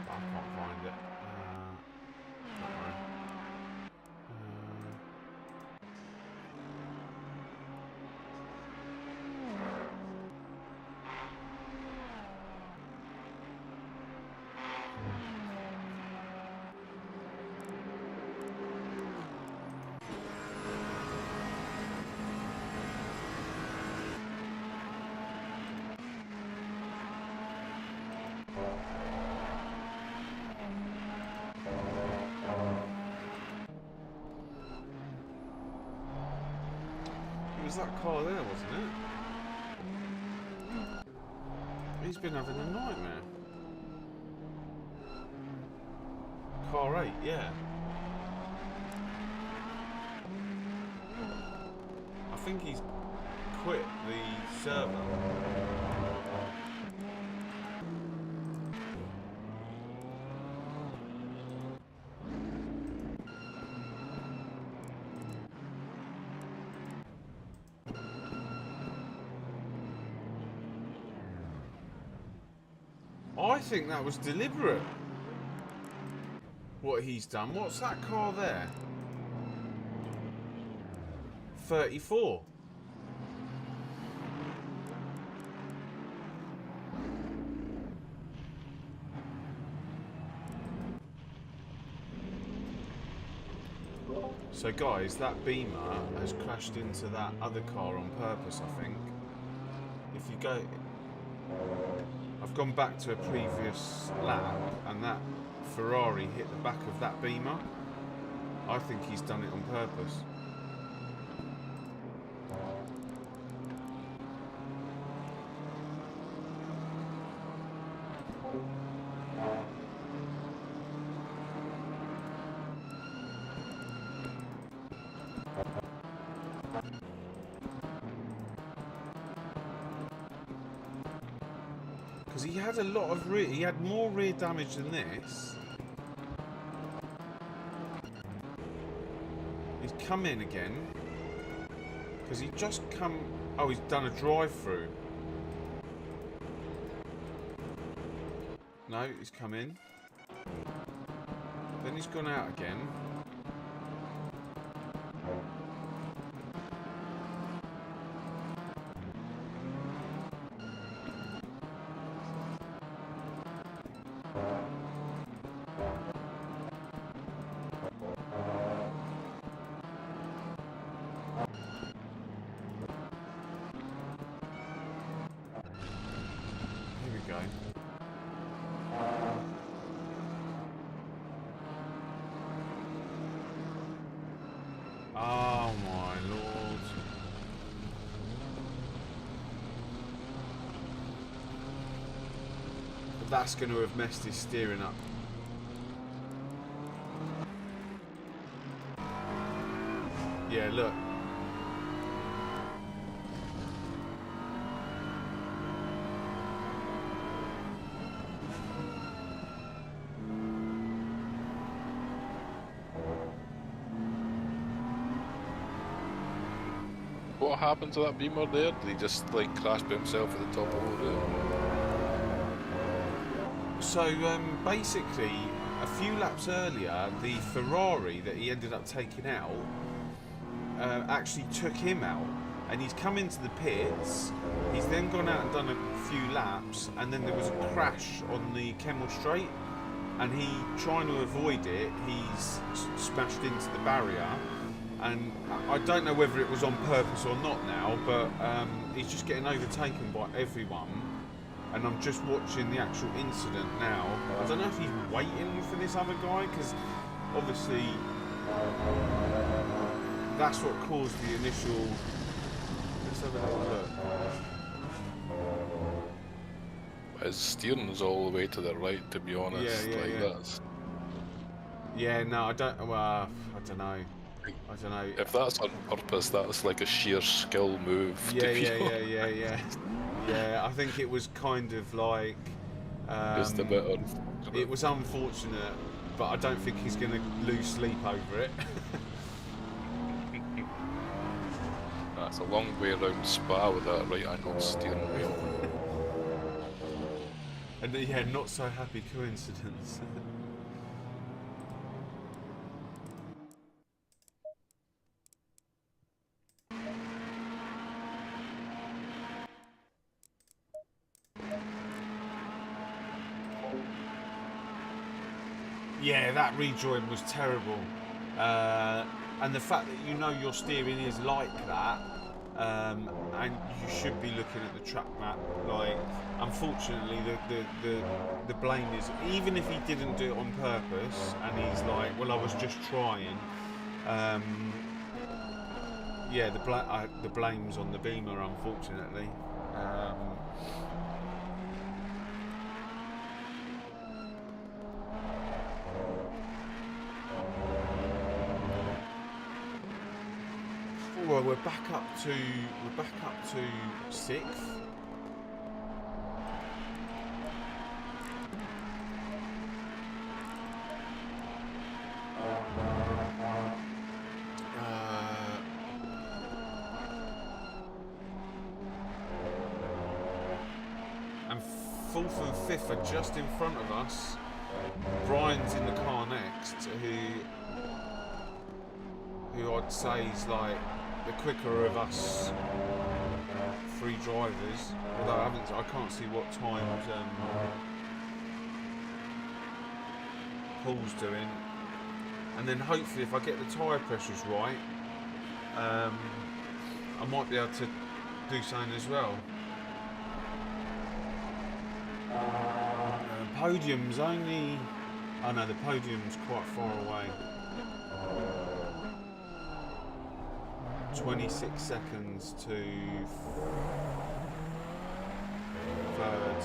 I can't find it. Don't worry. It was that car there, wasn't it? He's been having a nightmare. Car 8, yeah. I think he's quit the server. I think that was deliberate. What he's done. What's that car there? 34. So guys, that Beamer has crashed into that other car on purpose, I think. If you go... I've gone back to a previous lap and that Ferrari hit the back of that Beamer. I think he's done it on purpose. Because he had a lot of rear... He had more rear damage than this. He's come in again. Because he just come... Oh, he's done a drive-through. No, he's come in. Then he's gone out again. Here we go. Oh my lord. But that's going to have messed his steering up. Yeah, look. What happened to that Beamer there? Did he just like crash by himself at the top of the road? So basically, a few laps earlier, the Ferrari that he ended up taking out actually took him out, and he's come into the pits. He's then gone out and done a few laps, and then there was a crash on the Kemmel Straight, and he, trying to avoid it, he's smashed into the barrier. And I don't know whether it was on purpose or not now, but he's just getting overtaken by everyone. And I'm just watching the actual incident now. I don't know if he's waiting for this other guy, because obviously that's what caused the initial... Let's have a little look. His steering's all the way to the right, to be honest. That's... Yeah, no, I don't... Well, I don't know. I don't know. If that's on purpose, that's like a sheer skill move. Yeah, I think it was kind of like... Just a bit unfortunate. It was unfortunate, but I don't think he's going to lose sleep over it. That's a long way around Spa with that right-angled steering wheel. And yeah, not so happy coincidence. Yeah, that rejoin was terrible, and the fact that you know your steering is like that, and you should be looking at the track map. Like, unfortunately, the blame is, even if he didn't do it on purpose, and he's like, well, I was just trying. Yeah, the blame's on the Beamer, unfortunately. Well, we're back up to 6th. And 4th and 5th are just in front of us. Brian's in the car next, who I'd say is like the quicker of us 3 drivers. Although I can't see what times Paul's doing. and then hopefully if I get the tyre pressures right, I might be able to do something as well. Podium's only... Oh no, the podium's quite far away. 26 seconds to third.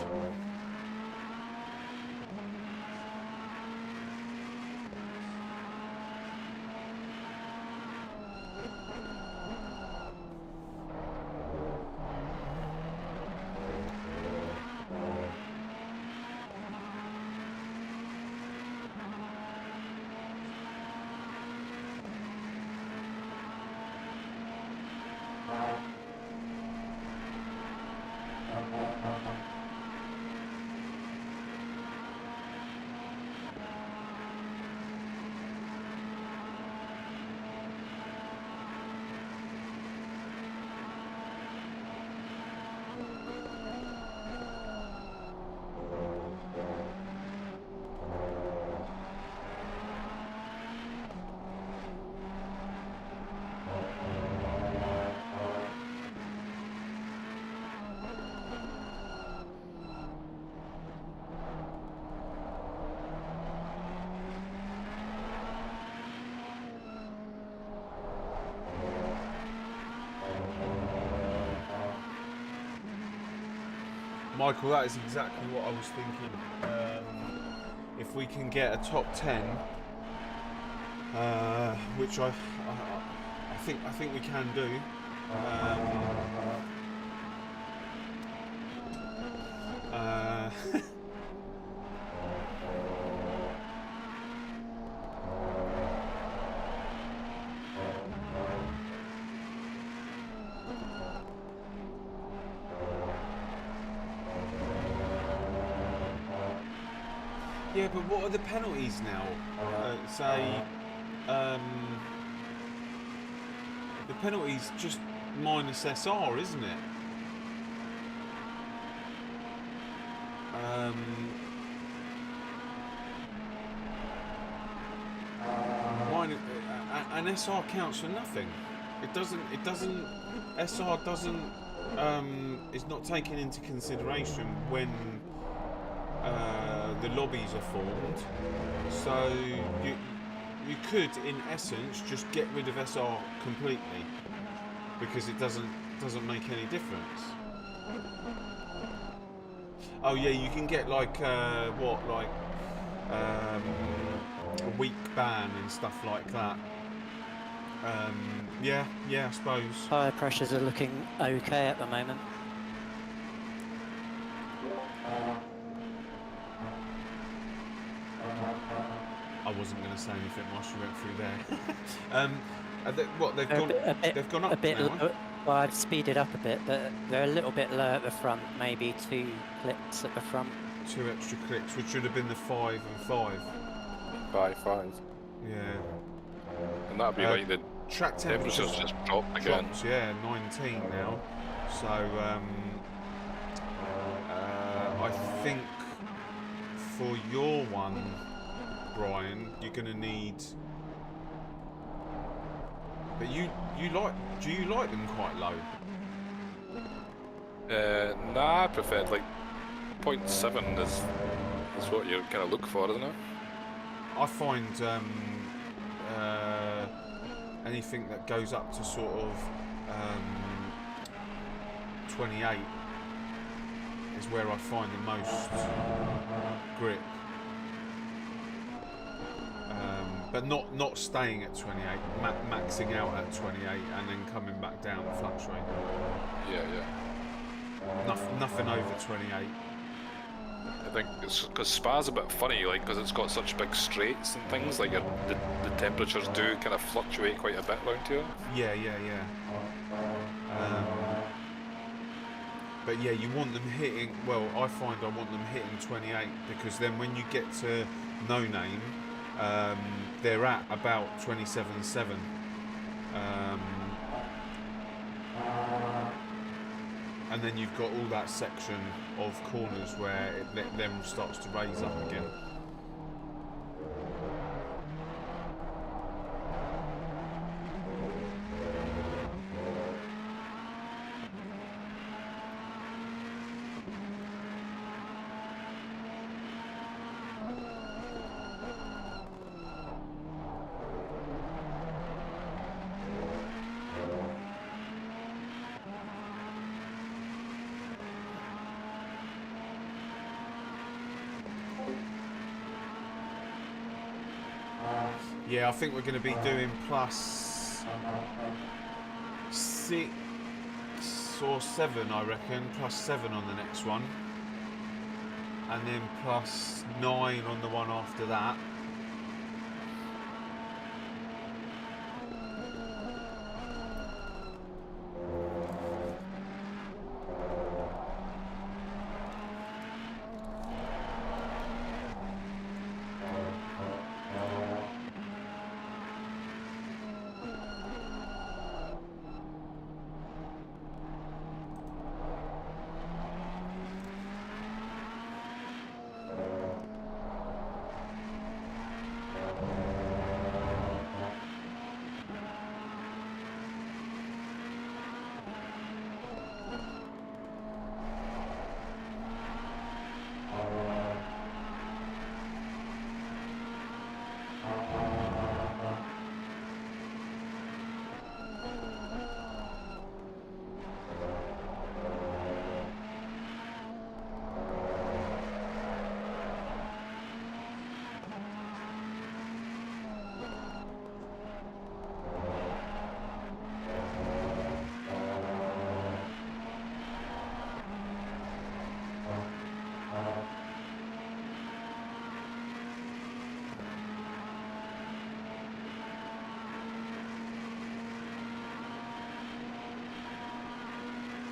Michael, that is exactly what I was thinking. If we can get a top 10, which I think we can do. Yeah, but what are the penalties now? The penalty's just minus SR, isn't it? And SR counts for nothing. It doesn't. SR doesn't. Is not taken into consideration when the lobbies are formed. So you could, in essence, just get rid of SR completely because it doesn't make any difference. Oh yeah, you can get like a week ban and stuff like that. Yeah, I suppose. Tyre pressures are looking okay at the moment. I wasn't going to say anything whilst you went through there. They've gone up a bit now? well, I've speeded up a bit, but they're a little bit low at the front, maybe 2 clicks at the front. 2 extra clicks, which should have been the 5 and 5. 5. Yeah. And that'd be like the track temperature's just dropped again. Dropped, yeah, 19 now. So I think for your one, Brian, you're going to need. But do you like them quite low? Nah, I prefer like 0.7 is what you kind of look for, isn't it? I find anything that goes up to sort of 28 is where I find the most grip. But not staying at 28, maxing out at 28 and then coming back down and fluctuating. Yeah. Nothing over 28. I think it's because Spa's a bit funny, like because it's got such big straights and things. Like the temperatures do kind of fluctuate quite a bit around here. Yeah. But yeah, you want them hitting. Well, I find I want them hitting 28 because then when you get to no name. They're at about 27.7. And then you've got all that section of corners where it then starts to raise up again. Yeah, I think we're going to be doing +6 or 7, I reckon. +7 on the next one. And then +9 on the one after that.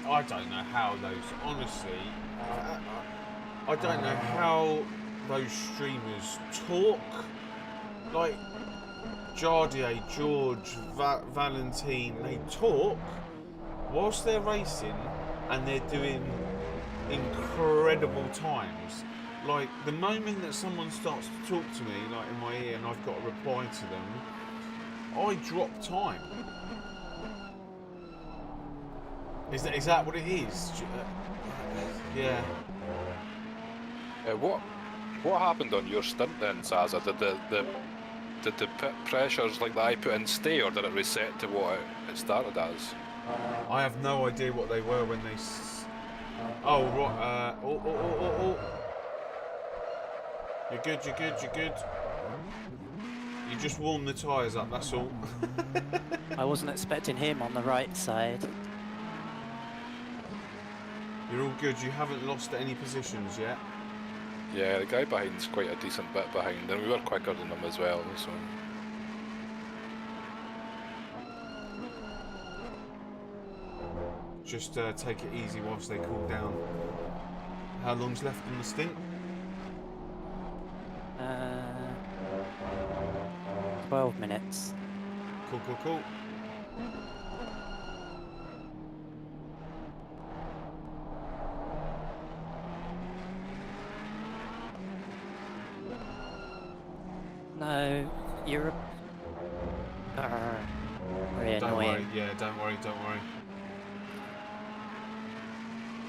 I don't know how those, honestly, I don't know how those streamers talk. Like, Jardier, George, Valentine, they talk whilst they're racing and they're doing incredible times. Like, the moment that someone starts to talk to me, like in my ear, and I've got to reply to them, I drop time. Is that what it is? Yeah. What happened on your stint then, Zazza? Did the pit pressures like that I put in stay, or did it reset to what it started as? I have no idea what they were when they. Oh right. Oh. You're good. You're good. You just warm the tyres up. That's all. I wasn't expecting him on the right side. You're all good. You haven't lost any positions yet. Yeah, the guy behind's quite a decent bit behind, and we were quicker than him as well. So. Just take it easy whilst they cool down. How long's left in the stint? 12 minutes. Cool. No, you're very annoying. Don't worry. Yeah, don't worry.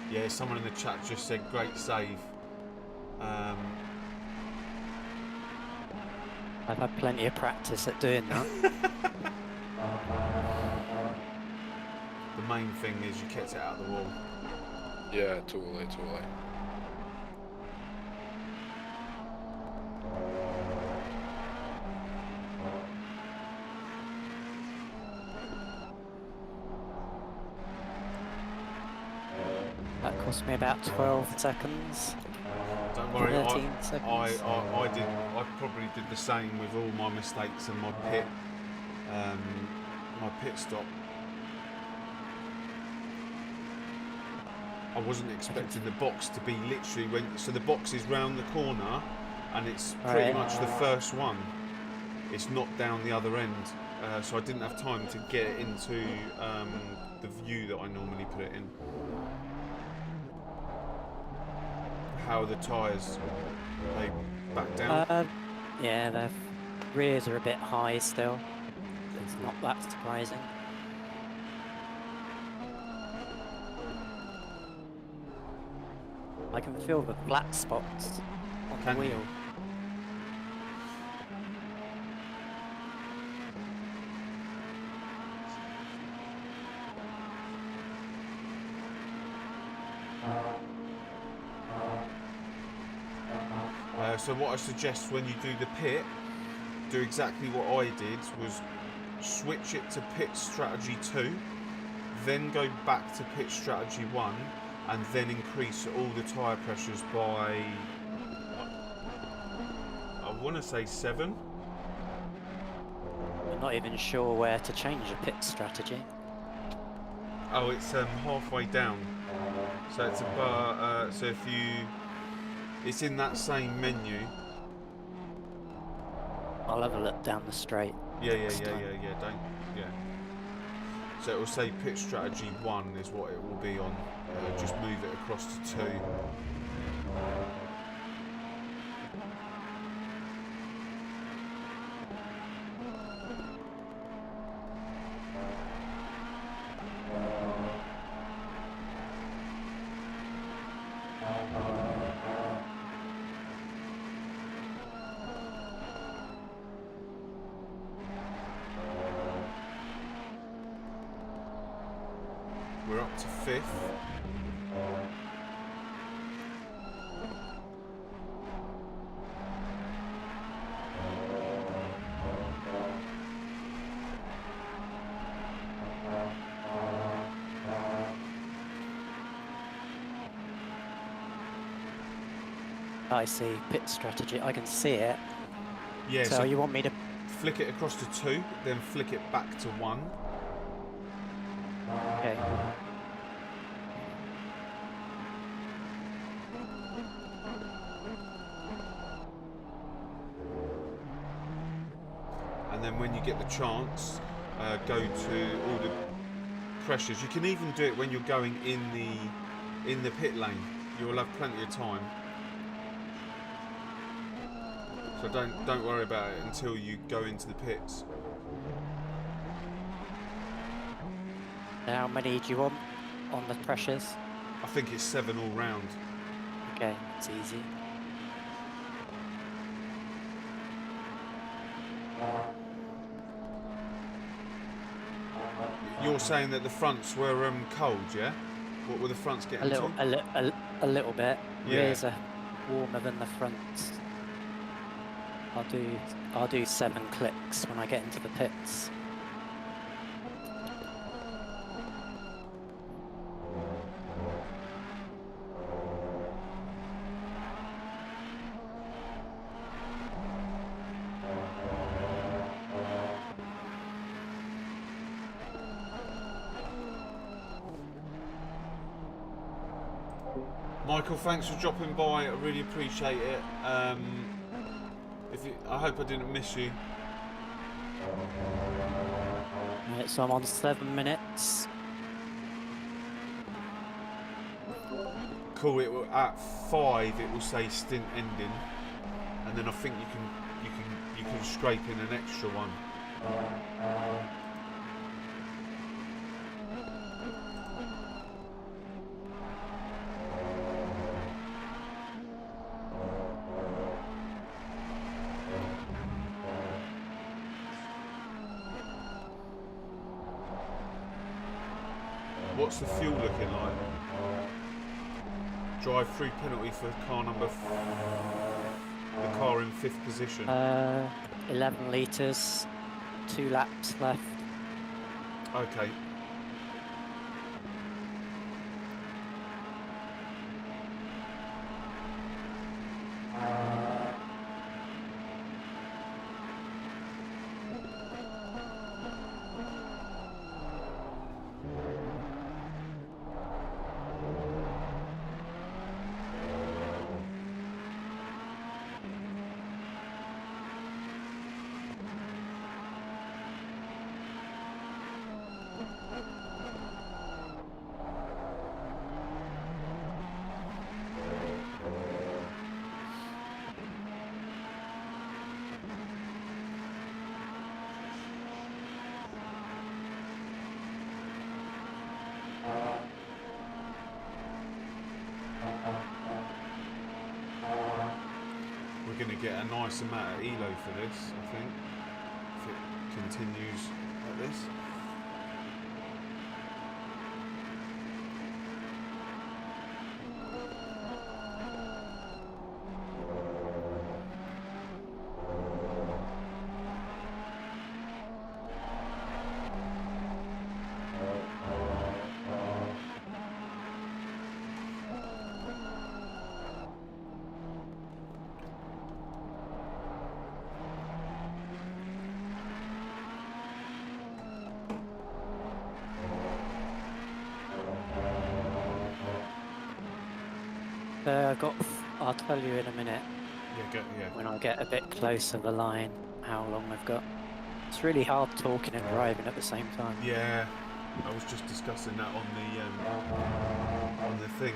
Yeah, someone in the chat just said great save. I've had plenty of practice at doing that. The main thing is you kept it out of the wall. Yeah, totally. That cost me about 12 seconds. Don't worry, 13 seconds. I probably did the same with all my mistakes and my pit stop. I wasn't expecting the box to be literally so the box is round the corner, and it's pretty much the first one. It's not down the other end, so I didn't have time to get it into the view that I normally put it in. How are the tyres? They back down? Yeah, their rears are a bit high still. It's not that surprising. I can feel the black spots on the wheel. So what I suggest when you do the pit do exactly what I did, was switch it to pit strategy 2, then go back to pit strategy 1, and then increase all the tyre pressures by, I want to say 7. I'm not even sure where to change a pit strategy. Oh, it's halfway down. So it's about, so if you, it's in that same menu. I'll have a look down the straight. Yeah, so it will say pit strategy 1 is what it will be on. Just move it across to 2. We're up to 5th. I see pit strategy. I can see it. Yeah, So you want me to? flick it across to 2, then flick it back to 1. Okay. And then when you get the chance, go to all the pressures. You can even do it when you're going in the pit lane. You'll have plenty of time. So don't worry about it until you go into the pits. How many do you want on the pressures? I think it's 7 all round. Okay, it's easy. You're saying that the fronts were cold, yeah? What were the fronts getting to? A little bit. Yeah. Rears are warmer than the fronts. I'll do 7 clicks when I get into the pits. Michael, thanks for dropping by. I really appreciate it. I hope I didn't miss you. Right, so I'm on 7 minutes. Cool. It will, at 5 it will say stint ending, and then I think you can scrape in an extra one. What's the fuel looking like? Drive-through penalty for car number the car in 5th position. 11 litres, 2 laps left. Okay. We're going to get a nice amount of elo for this, I think, if it continues like this. I'll tell you in a minute Yeah, when I get a bit closer the line how long I've got. It's really hard talking and driving at the same time. yeah. I was just discussing that on the thing.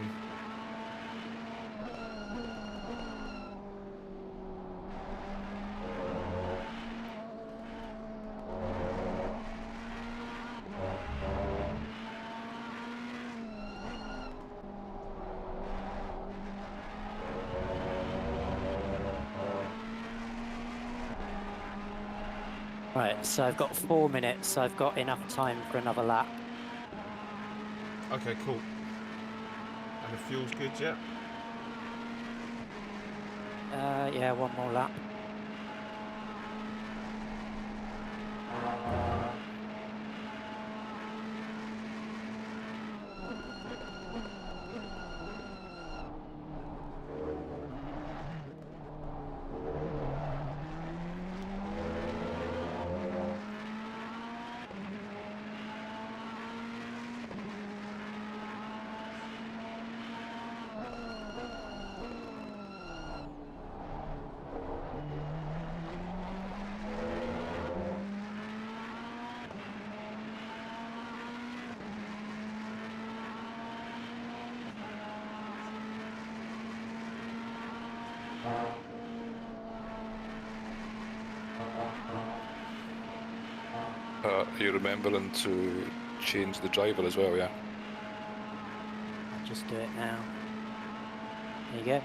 Right, so I've got 4 minutes, so I've got enough time for another lap. Okay, cool. And the fuel's good, yeah? Yeah, one more lap. Are you remembering to change the driver as well, yeah? I'll just do it now. There you go.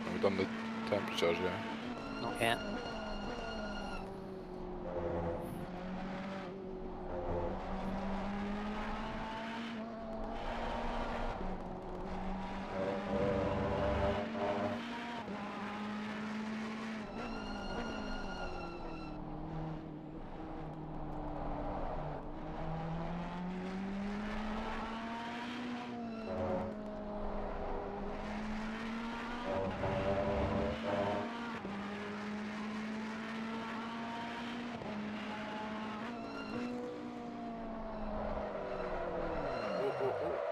Have we done the temperatures, yeah? Not yet.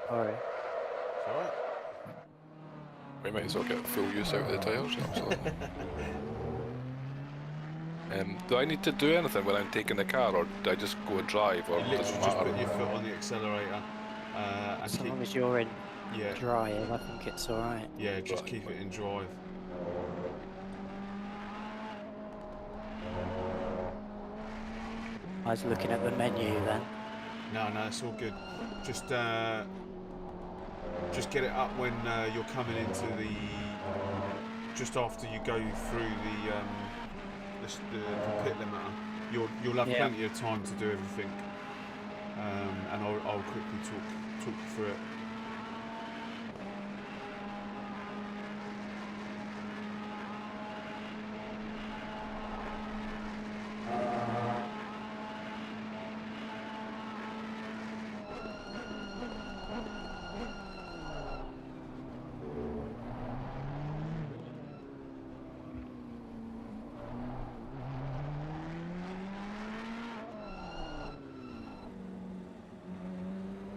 Sorry. It's alright. We might as well get full use out of the tyres, absolutely. Do I need to do anything when I'm taking the car, or do I just go and drive, or You does literally it just matter? put your foot on the accelerator and As keep, long as you're in yeah, drive, I think it's alright. yeah, just Right. keep it in drive. I was looking at the menu then. No, it's all good. Just get it up when you're coming into the, just after you go through the pit limiter. You'll have Yeah. plenty of time to do everything, and I'll quickly talk you through it.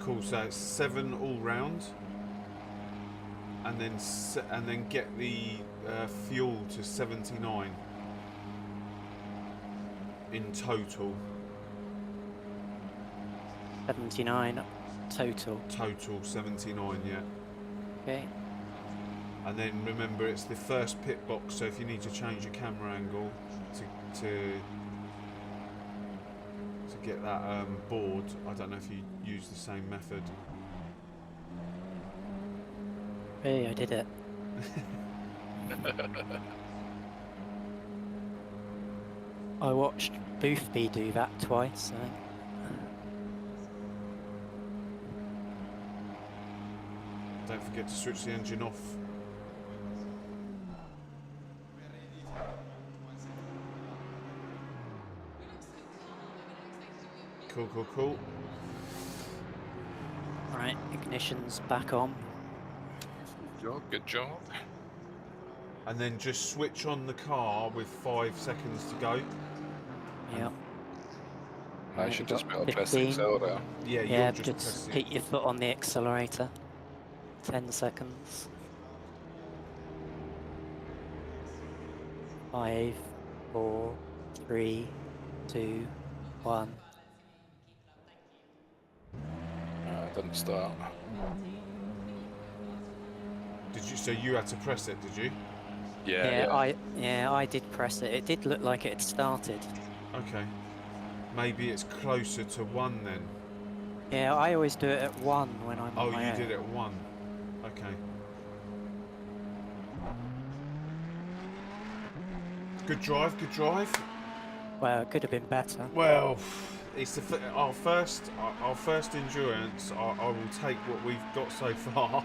Cool. So it's 7 all round, and then get the fuel to 79 in total. 79 total. Total 79, yeah. Okay. And then remember, it's the first pit box. So if you need to change your camera angle to get that board, I don't know if you use the same method. Hey, I did it. I watched Boothby do that twice, I think. Don't forget to switch the engine off. Cool. Right, ignition's back on. Good job. And then just switch on the car with 5 seconds to go. Yep. I Right, should we've just be got able to press the 15. accelerator. Yeah, Yeah, you'll just press just it. keep your foot on the accelerator. 10 seconds. 5, 4, 3, 2, 1. Didn't start. Did you? So you had to press it, did you? Yeah. I did press it. It did look like it had started. Okay. Maybe it's closer to 1 then. Yeah, I always do it at 1 when I'm on Oh, my you own. did it at 1. Okay. Good drive, good drive. Well, it could have been better. Well, it's our first endurance. I will take what we've got so far,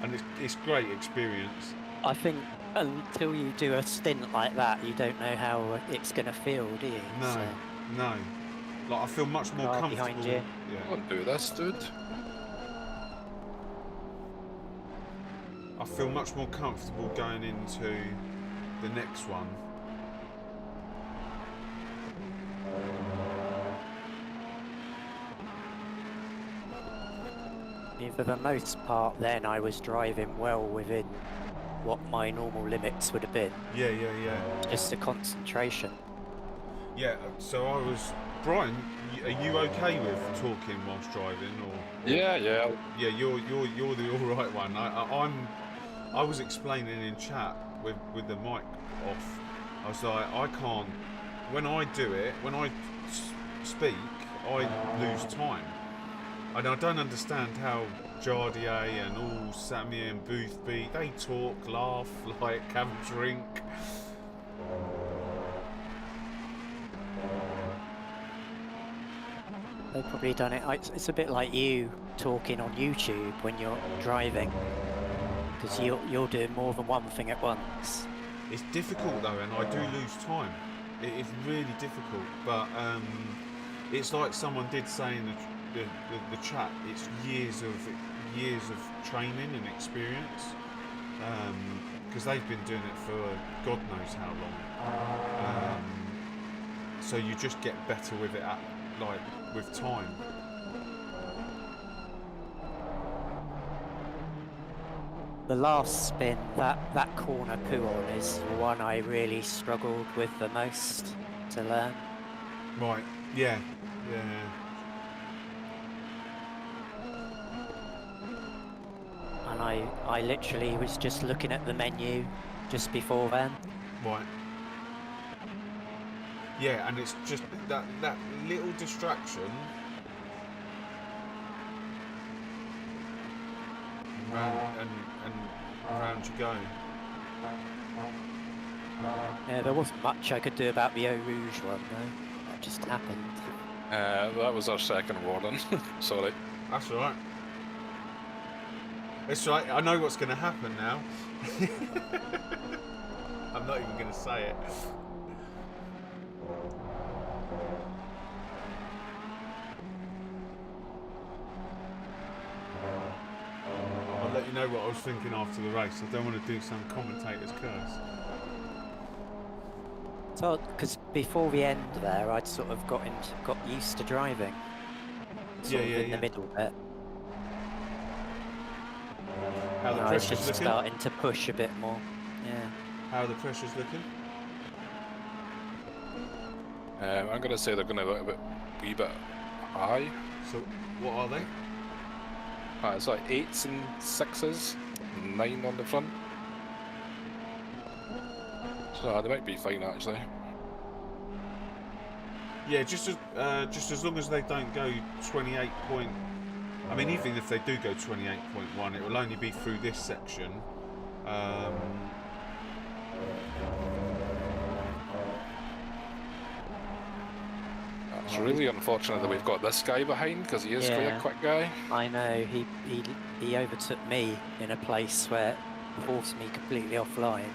and it's great experience. I think until you do a stint like that, you don't know how it's going to feel, do you? No, So, no. Like I feel much more car comfortable. behind you. Yeah. Don't do this, dude. I feel much more comfortable going into the next one. I mean, for the most part, then I was driving well within what my normal limits would have been. Yeah. Just the concentration. Yeah. So I was. Brian, are you okay with talking whilst driving, or? Yeah. Yeah, you're the all right one. I was explaining in chat with the mic off. I was like, I can't. When I do it, when I speak, I lose time, and I don't understand how Jardier and all Sammy and Boothby, they talk, laugh, like have a drink. They've probably done it. It's a bit like you talking on YouTube when you're driving, because you're doing more than one thing at once. It's difficult though, and I do lose time. It's really difficult, but it's like someone did say in the chat. It's years of training and experience, because they've been doing it for God knows how long. So you just get better with it with time. The last spin, that corner Kuon is the one I really struggled with the most to learn. Right. Yeah. And I literally was just looking at the menu just before then. Right. Yeah, and it's just that little distraction. And round you go. Yeah, there wasn't much I could do about the Eau Rouge one though. That just happened. That was our second warning. Sorry. That's alright. It's right. I know what's going to happen now. I'm not even going to say it. I'll let you know what I was thinking after the race. I don't want to do some commentator's curse. So, because before the end there, I'd sort of got used to driving. Sort of in the middle bit. How the I was pressure's just looking? starting to push a bit more. Yeah. How the pressure's looking? I'm going to say they're going to look a wee bit high. So, what are they? It's like 8s and 6s, 9 on the front. So they might be fine actually. Yeah, just as long as they don't go 28 point. I mean, even if they do go 28.1, it will only be through this section. It's really unfortunate that we've got this guy behind because he is quite a quick guy. I know, he overtook me in a place where it forced me completely offline.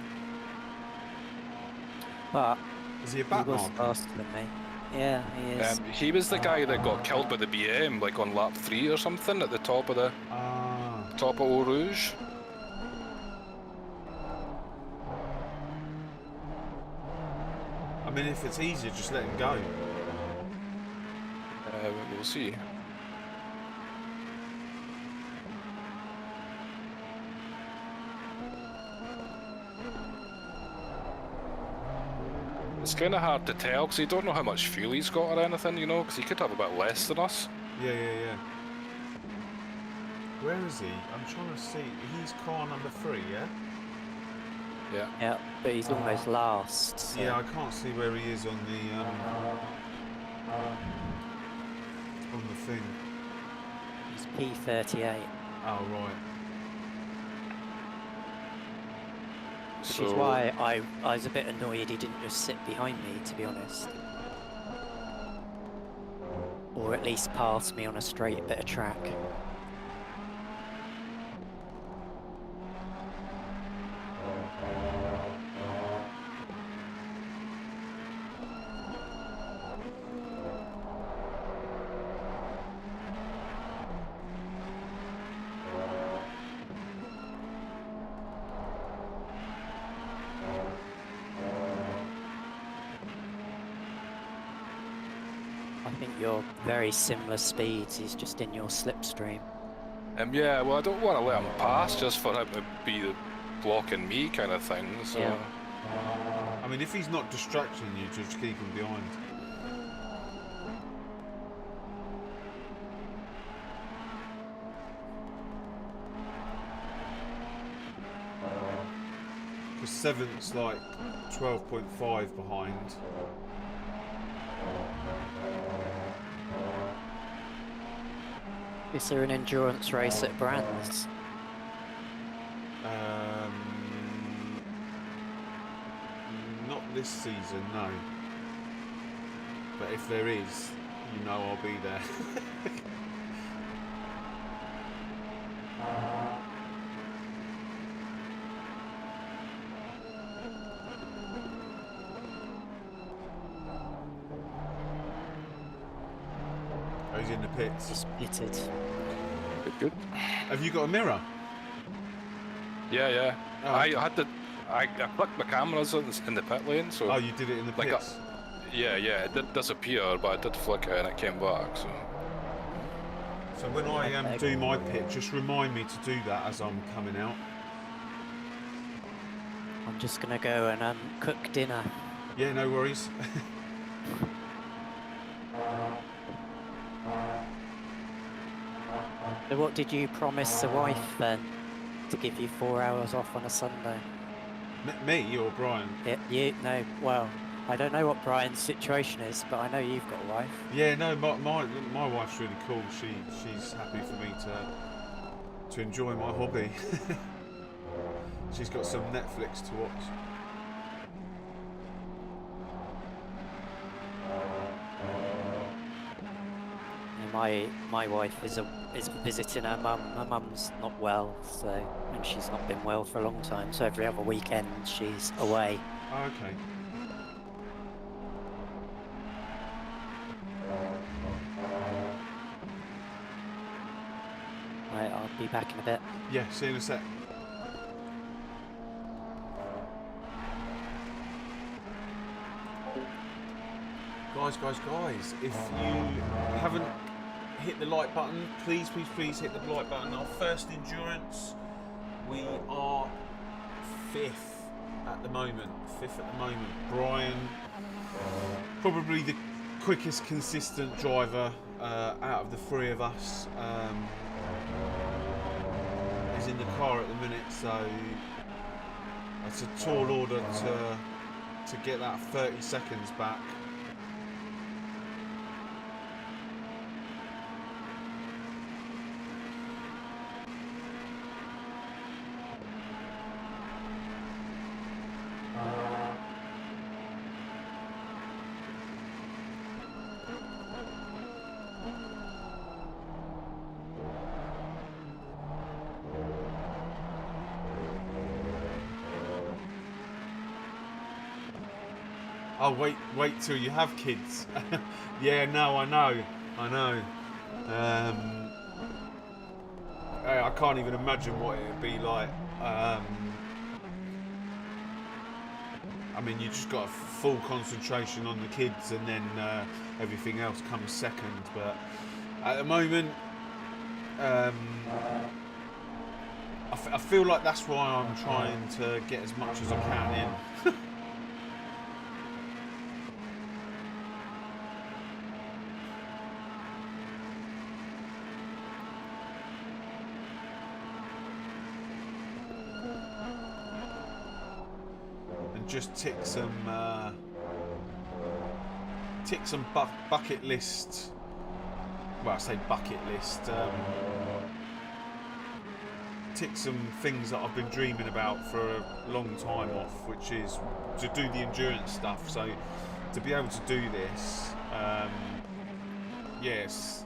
But Is he a he back was mark? faster than me. Yeah, he is. He was the guy that got killed by the BM, like on lap 3 or something, at the top of top of Eau Rouge. I mean, if it's easier, just let him go. We'll see. It's kind of hard to tell because you don't know how much fuel he's got or anything, you know, because he could have a bit less than us. Yeah. Where is he? I'm trying to see. He's car number 3, yeah? Yeah, but he's almost last. So. Yeah, I can't see where he is on the thing. He's P38. Oh, right. Which is why I was a bit annoyed he didn't just sit behind me, to be honest. Or at least pass me on a straight bit of track. I think you're very similar speeds, he's just in your slipstream. Yeah, well, I don't want to let him pass just for him to be blocking me kind of thing, so... Yeah. I mean, if he's not distracting you, just keep him behind. Because 7th's like 12.5 behind. Is there an endurance race at Brands? Not this season, no. But if there is, you know I'll be there. Oh, he's in the pits. Just pitted. Good. Have you got a mirror? Yeah. Oh. I had to... I clicked my cameras in the pit lane, so... Oh, you did it in the like pits? Yeah, it did disappear, but I did flicker and it came back, so... So when I do my pit, just remind me to do that as I'm coming out. I'm just gonna go and cook dinner. Yeah, no worries. So what did you promise the wife then? To give you 4 hours off on a Sunday? Me or Brian? You? No, well, I don't know what Brian's situation is, but I know you've got a wife. Yeah, no, my wife's really cool. She's happy for me to enjoy my hobby. She's got some Netflix to watch. And my wife is visiting her mum. Her mum's not well, so, and she's not been well for a long time. So every other weekend she's away. Oh, okay. Right, I'll be back in a bit. Yeah, see you in a sec. Guys, if you haven't hit the like button, please hit the like button. Our first endurance, we are 5th at the moment. Brian, probably the quickest consistent driver out of the 3 of us, is in the car at the minute, so that's a tall order to get that 30 seconds back. Oh, wait till you have kids. Yeah, no, I know. I can't even imagine what it would be like. I mean, you just got a full concentration on the kids, and then everything else comes second. But at the moment, I feel like that's why I'm trying to get as much as I can in. just tick some bucket list. Well, I say bucket list. Tick some things that I've been dreaming about for a long time off, which is to do the endurance stuff. So to be able to do this, yes,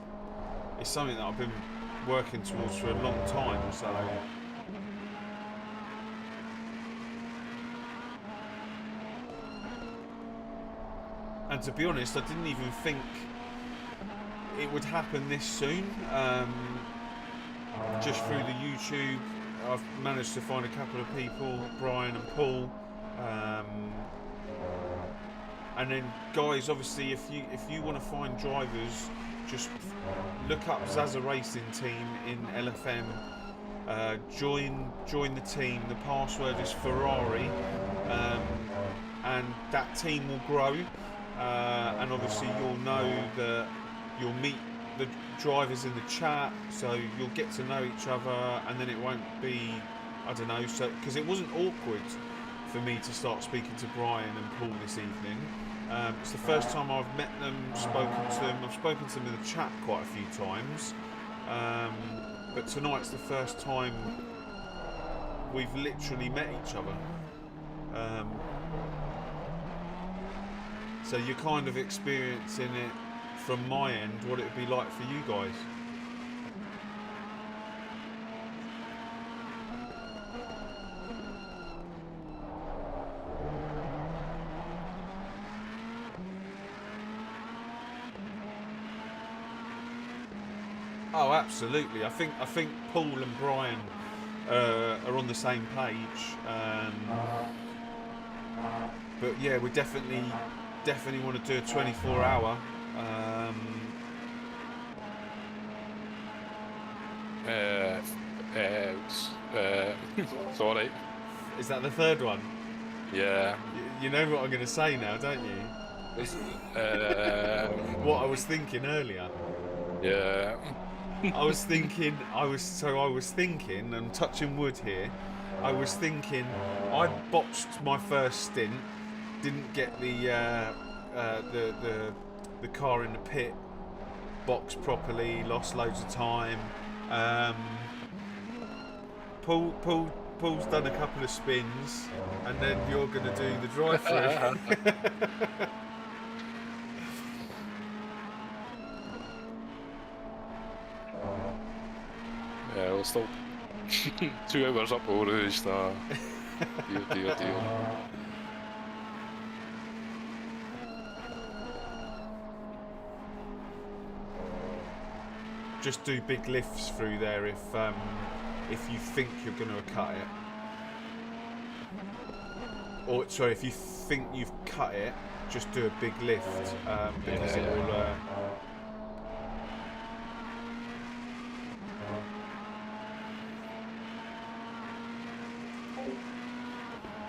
it's something that I've been working towards for a long time. So. And to be honest, I didn't even think it would happen this soon. Just through the YouTube, I've managed to find a couple of people, Brian and Paul. And then, guys, obviously, if you want to find drivers, just look up Zazza Racing Team in LFM. Join the team. The password is Ferrari, and that team will grow. And obviously you'll know that you'll meet the drivers in the chat, so you'll get to know each other, and then it won't be, I don't know, so because it wasn't awkward for me to start speaking to Brian and Paul this evening. It's the first time I've met them, spoken to them. I've spoken to them in the chat quite a few times, but tonight's the first time we've literally met each other. So you're kind of experiencing it from my end, what it would be like for you guys. Oh, absolutely. I think Paul and Brian are on the same page. But yeah, we definitely want to do a 24-hour. Sorry. Is that the third one? Yeah. You know what I'm going to say now, don't you? What I was thinking earlier. Yeah. I was thinking, I'm touching wood here. I was thinking, I botched my first stint, didn't get the car in the pit box properly, lost loads of time. Paul's done a couple of spins, and then you're going to do the drive-through. Yeah, we'll still 2 hours up over Rouge, dear. Just do big lifts through there if you think you're going to cut it. Or sorry, if you think you've cut it, just do a big lift because it will.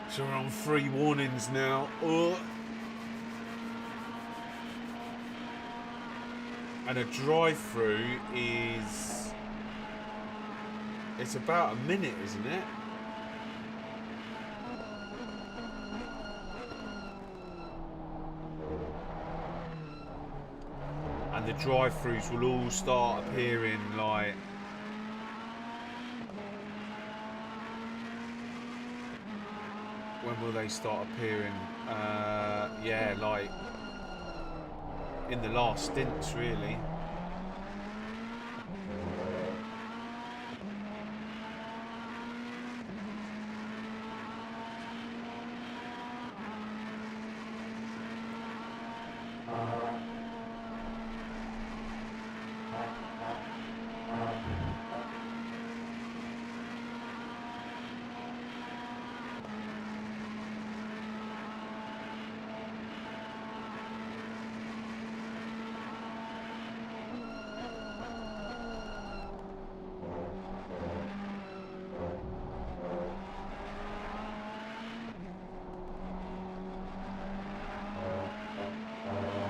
So we're on 3 warnings now. And a drive-through is... It's about a minute, isn't it? And the drive-throughs will all start appearing like... When will they start appearing? Yeah, like in the last stints, really.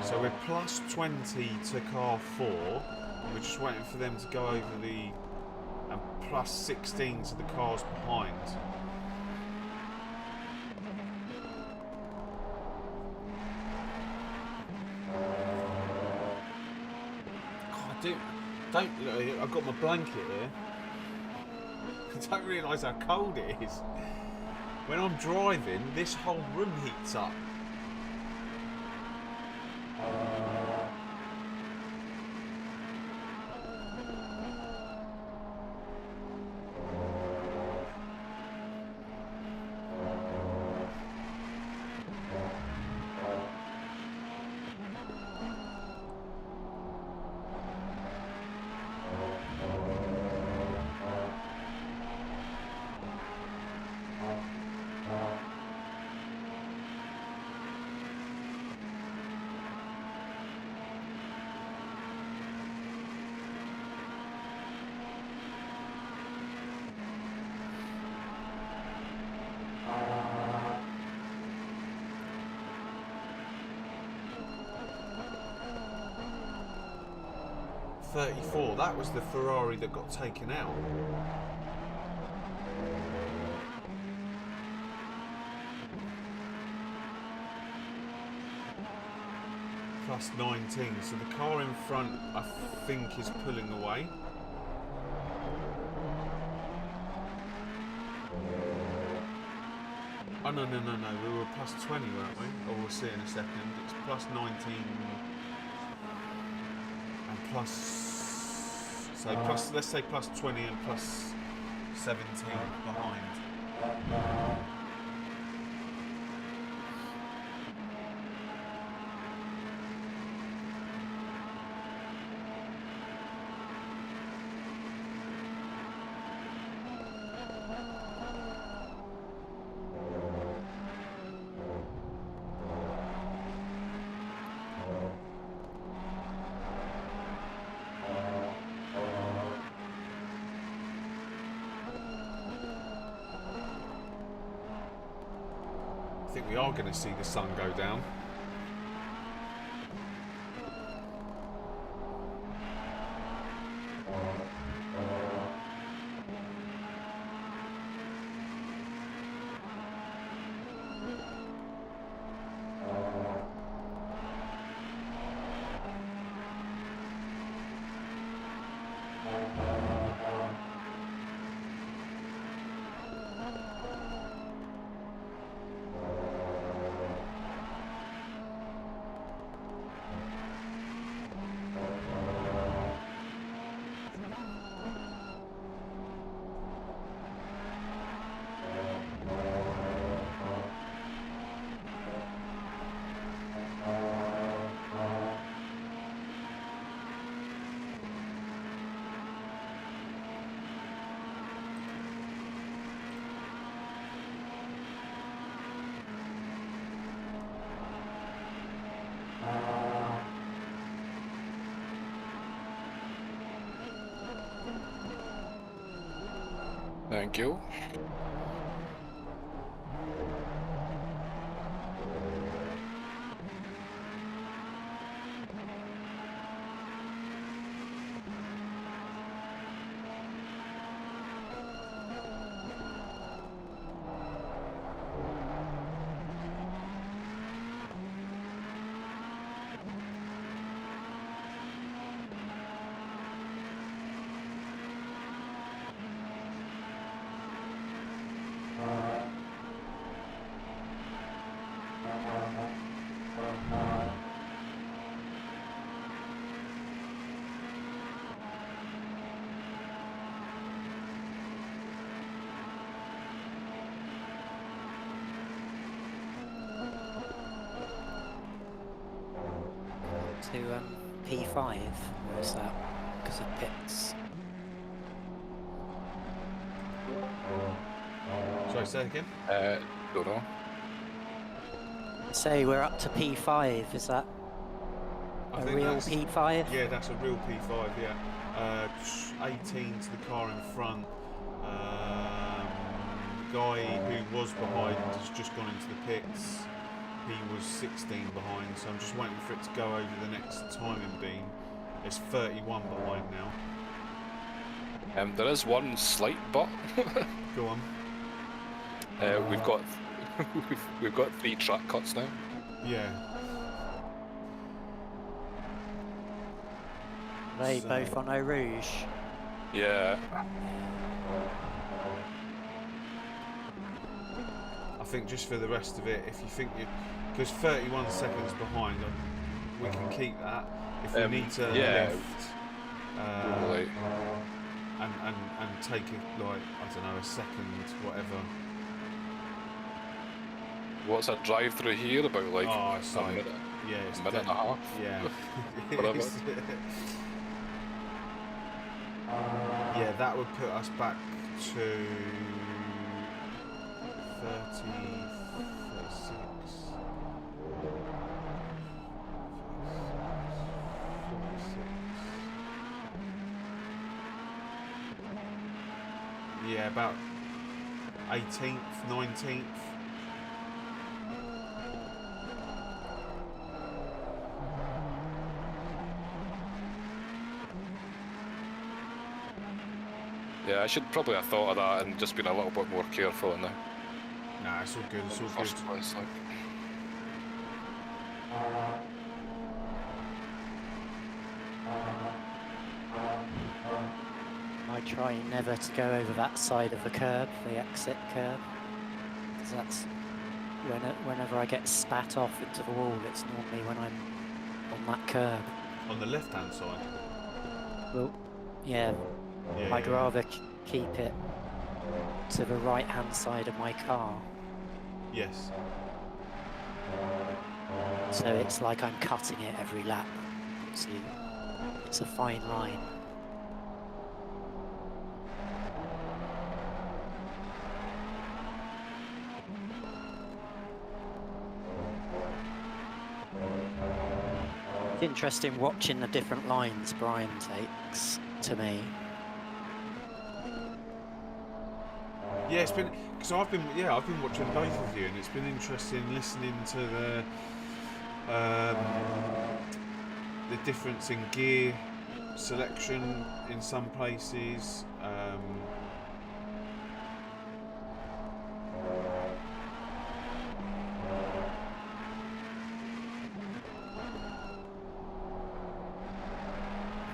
So we're plus 20 to car 4. We're just waiting for them to go over the... And plus 16 to the cars behind. Don't look, I've got my blanket here. I don't realise how cold it is. When I'm driving, this whole room heats up. .34, that was the Ferrari that got taken out. Plus 19, so the car in front I think is pulling away. Oh no, we were plus 20, weren't we? Oh, we'll see in a second. It's plus 19 and plus, so plus, let's say plus 20 and plus 17 behind. I think we are going to see the sun go down. Thank you. To P5, or is that because of pits? Sorry, say it again? Don't know. Say we're up to P5, is that I a think real that's- P5? Yeah, that's a real P5, yeah. 18 to the car in front. The guy who was behind has just gone into the pits. He was 16 behind, so I'm just waiting for it to go over the next timing beam. It's 31 behind now. There is one slight but. Go on. We've got we've got 3 track cuts now. Yeah. they So- both on Eau Rouge? Yeah. I think just for the rest of it, if you think you, because 31 seconds behind, we can keep that. If we need to yeah. lift Right. and take it like, I don't know, a second, whatever. What's a drive through here about? Like Oh, it's a like, minute, yeah, it's a minute and a half. Yeah. Whatever. Yeah, that would put us back to 30, 36. 46. Yeah, about 18th, 19th. Yeah, I should probably have thought of that and just been a little bit more careful in the Nah, it's all good, it's all first good. place. Like. I try never to go over that side of the curb, the exit curb, because that's whenever I get spat off into the wall, it's normally when I'm on that curb. On the left-hand side. Well, yeah, Yeah, I'd yeah. rather keep it to the right-hand side of my car, Yes. so it's like I'm cutting it every lap. See, it's a fine line. It's interesting watching the different lines Brian takes, to me. Yeah, it's been because I've been watching both of you, and it's been interesting listening to the difference in gear selection in some places.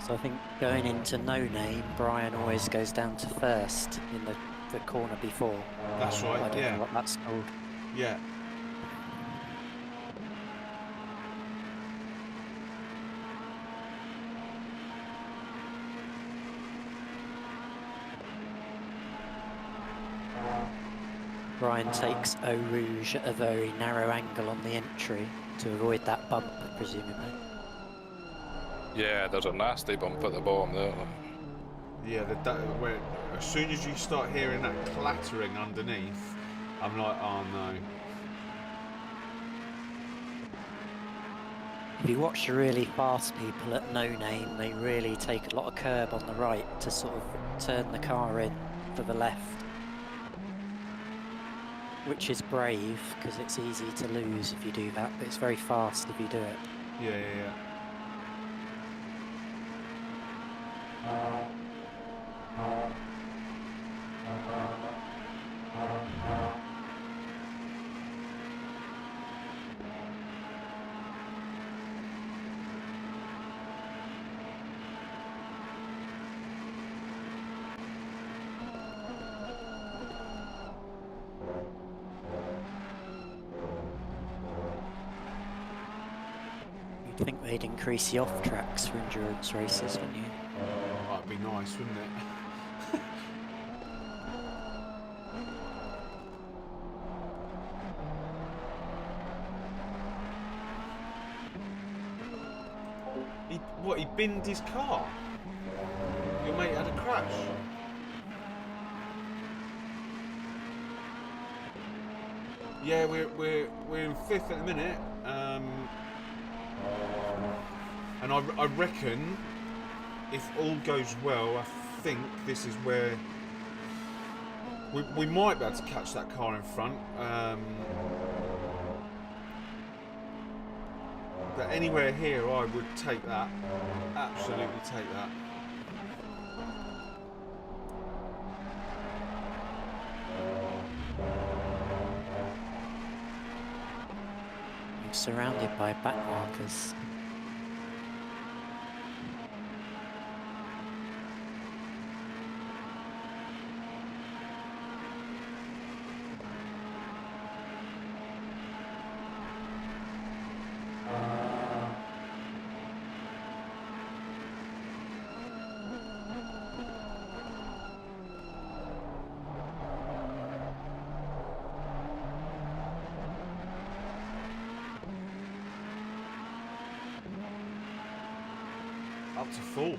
So I think going into no name, Brian always goes down to first in the corner before. That's right. I don't Yeah. know what that's called. Yeah. Brian takes Eau Rouge at a very narrow angle on the entry to avoid that bump, presumably. Yeah, there's a nasty bump at the bottom there. Yeah. Where as soon as you start hearing that clattering underneath, I'm like, oh no. If you watch the really fast people at no name, they really take a lot of curb on the right to sort of turn the car in for the left. Which is brave, because it's easy to lose if you do that, but it's very fast if you do it. Yeah, yeah, yeah. You'd think they'd increase the off tracks for endurance races, wouldn't you? That'd be nice, wouldn't it? He binned his car? Your mate had a crash? Yeah, we're in fifth at the minute, and I reckon if all goes well, I think this is where we might be able to catch that car in front. But anywhere here, I would take that. Absolutely take that. You're surrounded by back markers. Up to 4th.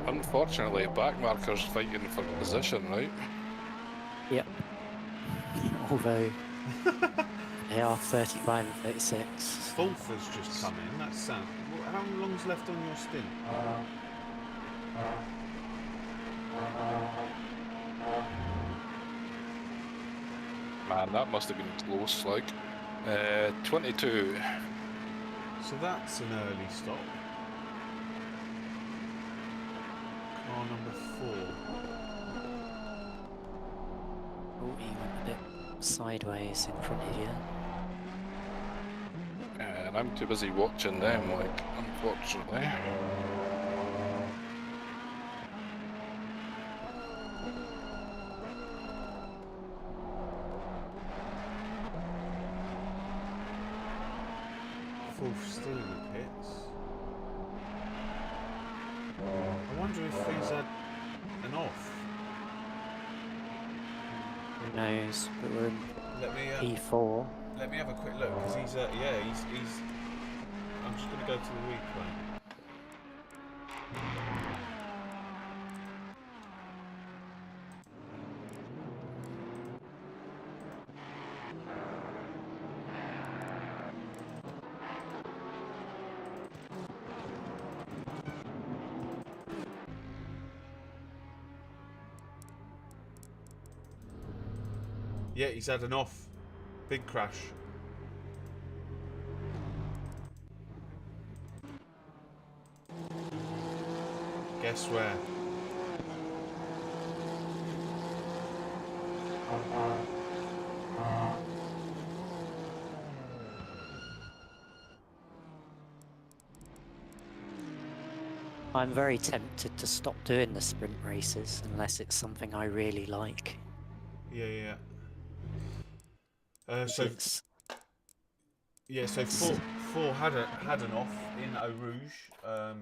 Unfortunately, backmarker's fighting for position, right? Yep. Although they are 35 and 36. 4th has just come in. That's sound. How long's left on your stint? Man, that must have been close, like. 22. So that's an early stop. Car number 4. Oh, he went a bit sideways in front of you. And I'm too busy watching them, like, unfortunately. Fourth still in the pits. I wonder if he's had an off. Who knows? But we're in Let me E4. let me have a quick look because he's yeah he's. I'm just going to go to the replay. Yeah, he's had an off. Big crash. Guess where? I'm very tempted to stop doing the sprint races unless it's something I really like. Yeah. So It's, yeah, so four had an off in Eau Rouge.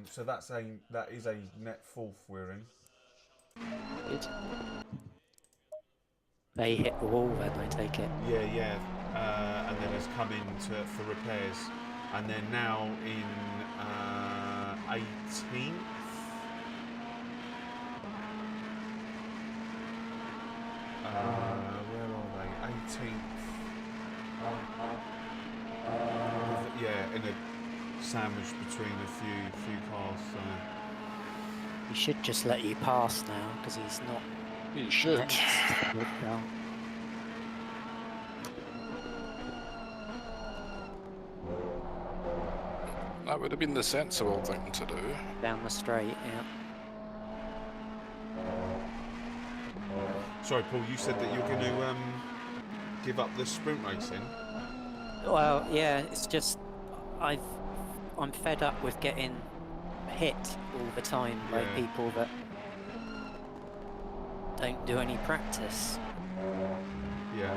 So that is a net 4th we're in. good. They hit the wall then, I take it. Yeah. And then has come in for repairs, and they're now in 18th. Where are they? 18th. Yeah, in a sandwich between a few cars. So. He should just let you pass now because he's not. You should. Well, That would have been the sensible thing to do. down the straight, yeah. Sorry, Paul. You said that you're going to give up the sprint racing. Well, yeah, it's just I'm fed up with getting hit all the time by Yeah. people that don't do any practice. Yeah.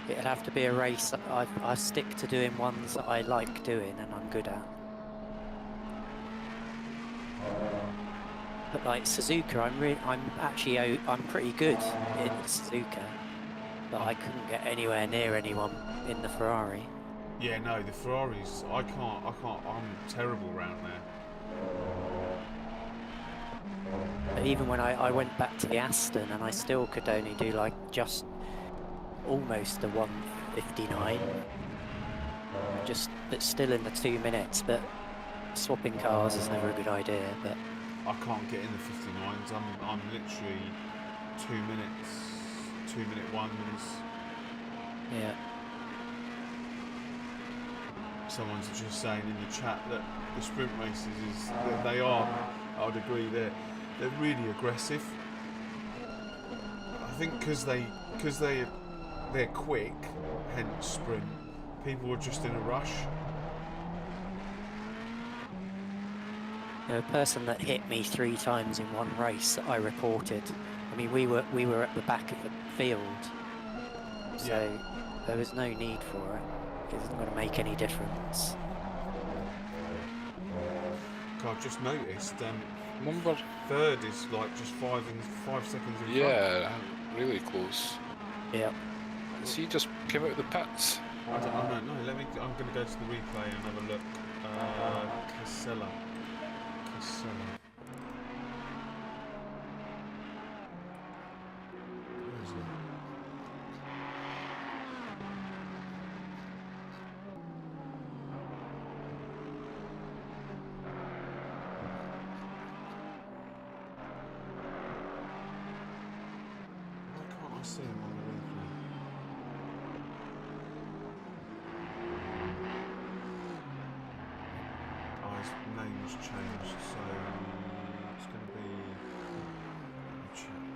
It'd have to be a race that I stick to doing ones that I like doing and I'm good at. But like Suzuka, I'm pretty good in Suzuka, but I couldn't get anywhere near anyone in the Ferrari. Yeah, no, the Ferraris, I can't, I'm terrible round there. But even when I went back to the Aston and I still could only do like just almost a 1:59, but still in the 2 minutes. But swapping cars is never a good idea. But I can't get in the 59s. I'm literally 2 minutes, 2 minute ones. yeah, Someone's just saying in the chat that the sprint races they are. I would agree they're really aggressive. I think because they're quick, hence sprint. People are just in a rush. a person that hit me 3 times in one race that I reported. I mean, we were at the back of the field, so there was no need for it. It wasn't going to make any difference. God, I've just noticed. Number. 3rd is like just 5 seconds in front. Yeah, really close. Yep. Has he just came out of the pits? I don't know. I'm going to go to the replay and have a look. Casella. Where is he? Why can't I see him on the replay? Oh, his name's changed, so it's going to be. Let me check.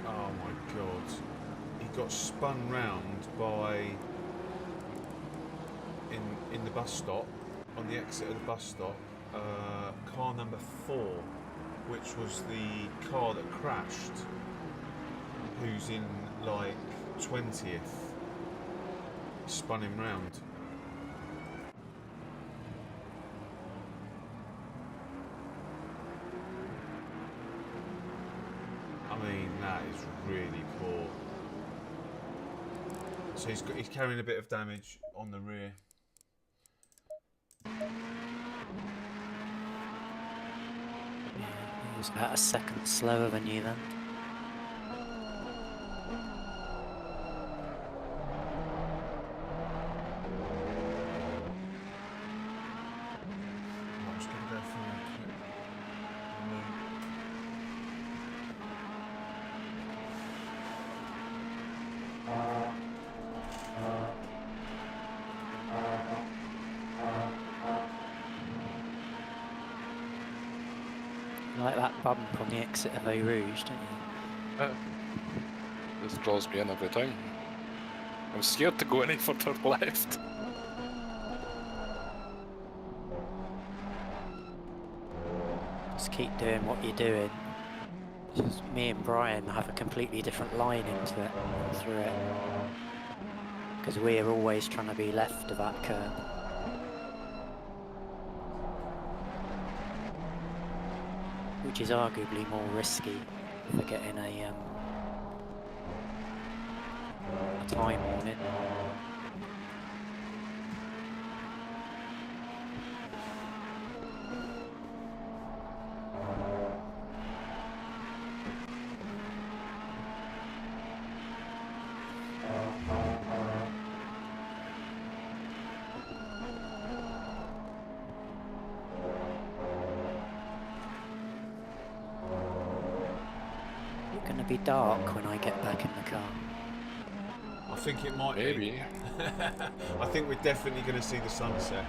Oh my god. He got spun round by in the bus stop, on the exit of the bus stop, car number 4, which was the car that crashed, who's in like 20th, spun him round. I mean, that is really poor. So he's carrying a bit of damage on the rear. He was about a second slower than you then. I'm just going to go for a quick loop. You like that bump on the exit of Eau Rouge, don't you? This draws me in every time. I'm scared to go any further left. Just keep doing what you're doing. Just me and Brian have a completely different line into it, through it. Because we're always trying to be left of that curve. Which is arguably more risky for getting a time warning. It's going to be dark when I get back in the car. I think it might Maybe. be. I think we're definitely going to see the sunset.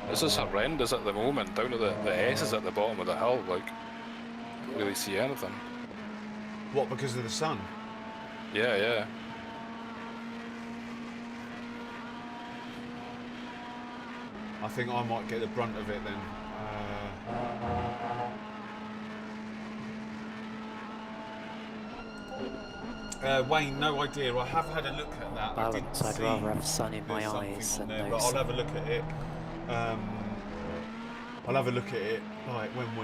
This is horrendous at the moment, down to the S is at the bottom of the hill, like, can't really see anything. What, because of the sun? Yeah, yeah. I think I might get the brunt of it then. Wayne, no idea. I have had a look at that. Balance, I'd rather have sun in my there's something eyes on than there, no but I'll sun. have a look at it. I'll have a look at it like when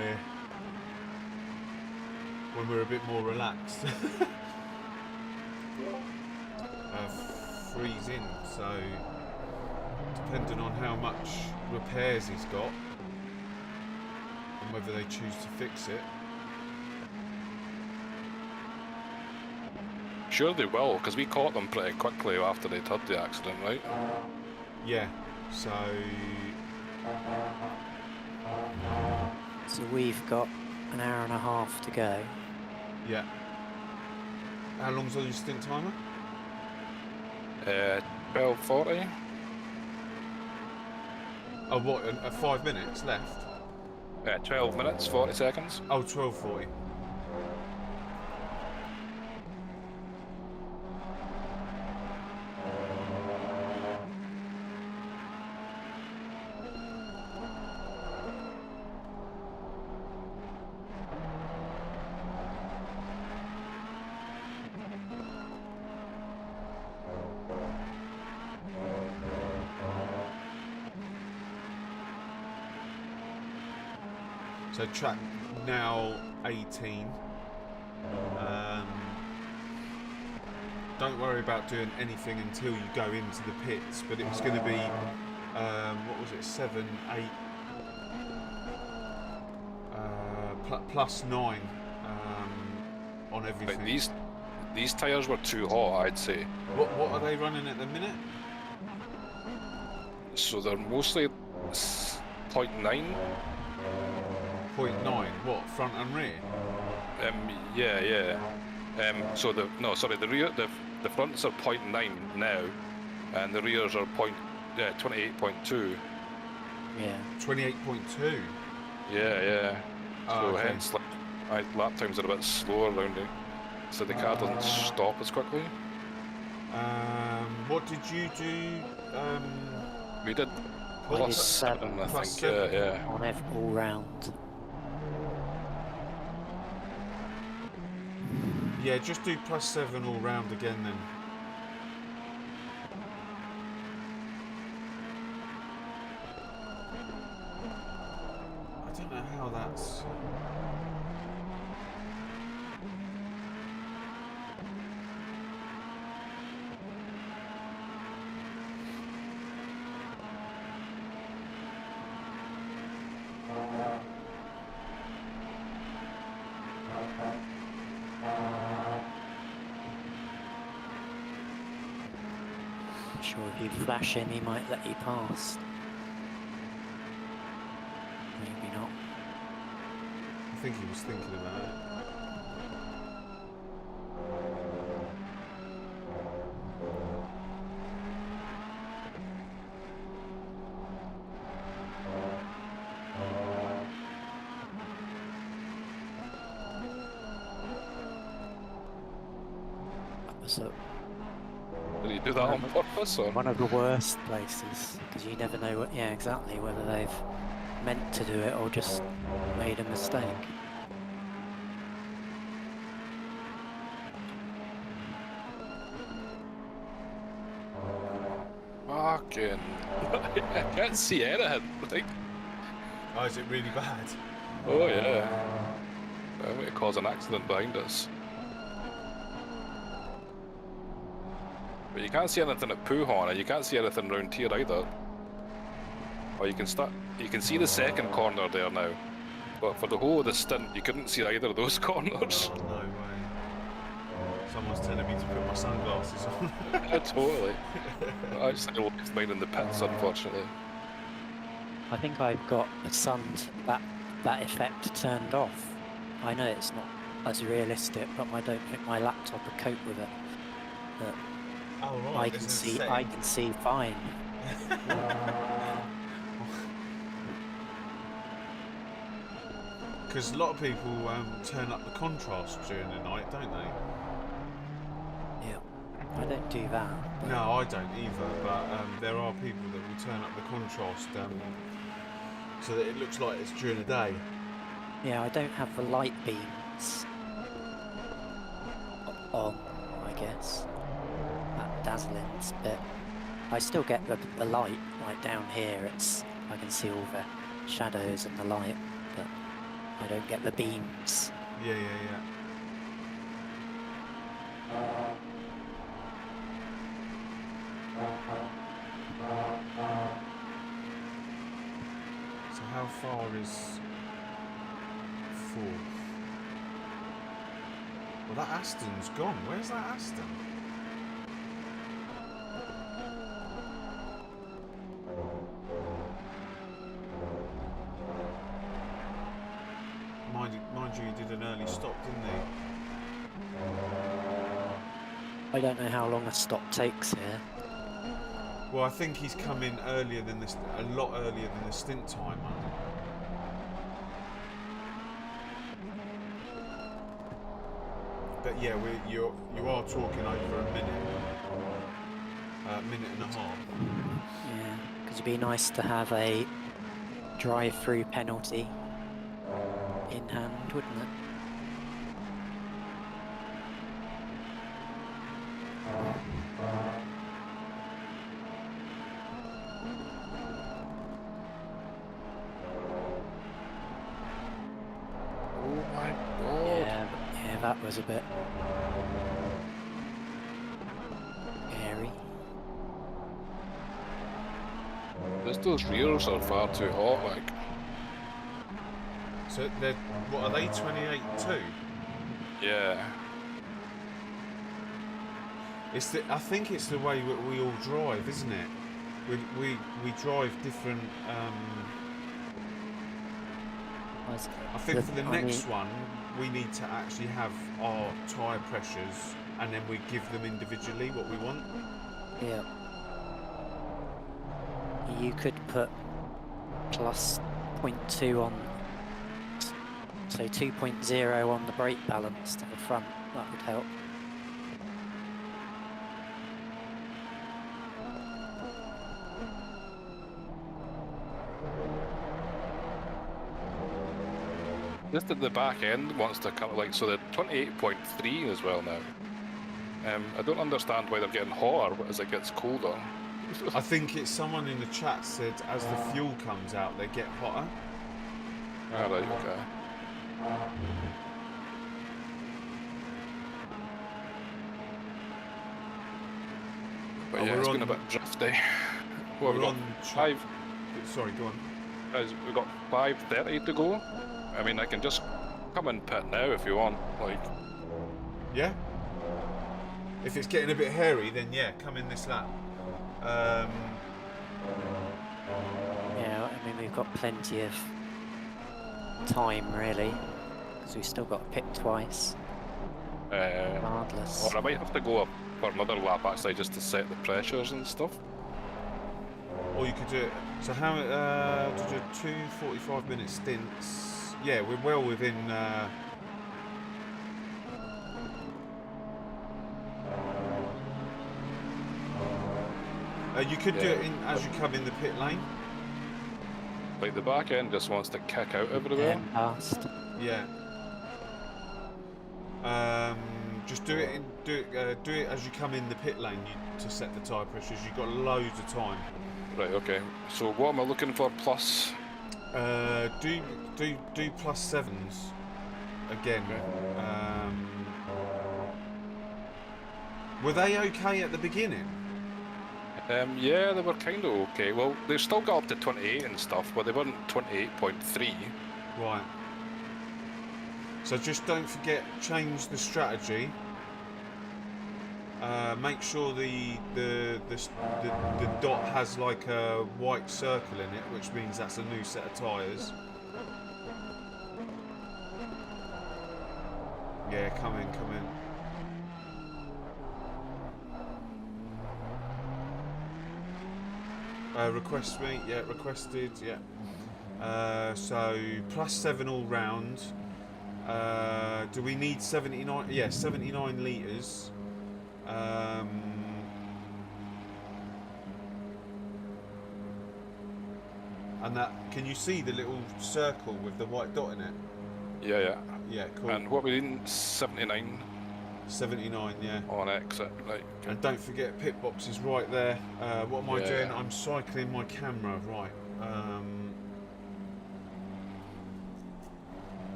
we're a bit more relaxed. Freeze in, so depending on how much repairs he's got and whether they choose to fix it. Sure they will, because we caught them pretty quickly after they'd had the accident, right? Yeah, so So we've got an hour and a half to go. yeah. How long's on your stint timer? 12:40. Oh, what? 5 minutes left? 12 minutes, 40 seconds. Oh, 12:40. So track now 18. Don't worry about doing anything until you go into the pits, but it's going to be, what was it, 7, 8, plus 9 on everything. Right, these tyres were too hot, I'd say. What are they running at the minute? So they're mostly 0.9. 0.9, what, front and rear? Yeah. So the rear, the fronts are 0.9 now, and the rears are 28.2. Yeah. 28.2. Yeah. Oh, So okay. hence, lap times are a bit slower around it, so the car doesn't stop as quickly. What did you do? We did I did plus 7, I plus think. 7. Yeah. On all round. Yeah, just do plus 7 all round again then. I don't know how that's... Sure, if you flash him, he might let you pass. Maybe not. I think he was thinking about it. So Did he do that on purpose, or? one of the worst places, because you never know what. Yeah, exactly. Whether they've meant to do it or just made a mistake. Fucking... I can't see anything. Like, Oh, is it really bad? oh yeah. I might cause an accident behind us. But you can't see anything at Puhon, and you can't see anything around here either. Or you can see the second corner there now. But for the whole of the stint, you couldn't see either of those corners. No way. Someone's telling me to put my sunglasses on. Yeah, totally. I just left mine in the pits, unfortunately. I think I've got that effect turned off. I know it's not as realistic, but I don't think my laptop would cope with it. But Oh, right. I can see fine. Because a lot of people turn up the contrast during the night, don't they? Yeah, I don't do that. No, I don't either, but there are people that will turn up the contrast so that it looks like it's during the day. Yeah, I don't have the light beams on, I guess. That dazzling bit. I still get the light, like down here. I can see all the shadows and the light, but I don't get the beams. Yeah. So how far is fourth? Well, that Aston's gone. Where's that Aston? Mind you, he did an early stop, didn't he? I don't know how long a stop takes here. Well, I think he's come in earlier than this, a lot earlier than the stint timer. But yeah, you are talking over a minute and a half. Yeah, because it'd be nice to have a drive-through penalty in hand, wouldn't it? Oh my god. Yeah, that was a bit scary. Those rears are far too hot, like. So they're, what are they, 28.2? Yeah. It's the, I think it's the way that we all drive, isn't it? We drive different. I think for the next one, we need to actually have our tyre pressures, and then we give them individually what we want. Yeah. You could put plus 0.2 on, so 2.0 on the brake balance to the front. That would help. Just at the back end wants to cut, like, so they're 28.3 as well now. I don't understand why they're getting hotter as it gets colder. I think it's someone in the chat said as the fuel comes out, they get hotter. Alright, okay. But yeah, we're it's on- been a bit drifty. Well, we've We're got on five. Sorry, go on. Guys, we've got 5:30 to go. I mean, I can just come in pit now if you want. Like, Yeah. If it's getting a bit hairy, then yeah, come in this lap. Yeah, I mean, we've got plenty of time, really, because we've still got to pit twice, regardless. or I might have to go up for another lap actually, just to set the pressures and stuff. Or you could do it. So how to do 2 45-minute stints? Yeah, we're well within. You could do it as you come in the pit lane. Like the back end just wants to kick out everywhere. Yeah, past. Yeah. Just do it. Do it as you come in the pit lane to set the tyre pressures. You've got loads of time. Right. Okay. So what am I looking for? Plus. Do +7s again. Okay. Were they okay at the beginning? Yeah, they were kind of okay. Well, they still got up to 28 and stuff, but they weren't 28.3. Right. So just don't forget, change the strategy. Make sure the dot has like a white circle in it, which means that's a new set of tyres. Yeah, come in, come in. Request me, yeah, requested, yeah. So +7 all round. Do we need 79? Yeah, 79 litres. And that, can you see the little circle with the white dot in it? Yeah, yeah. Yeah, cool. And what we need? 79 79, yeah. on exit, right? Okay. And don't forget, pit box is right there. What am I Yeah. doing? I'm cycling my camera, right.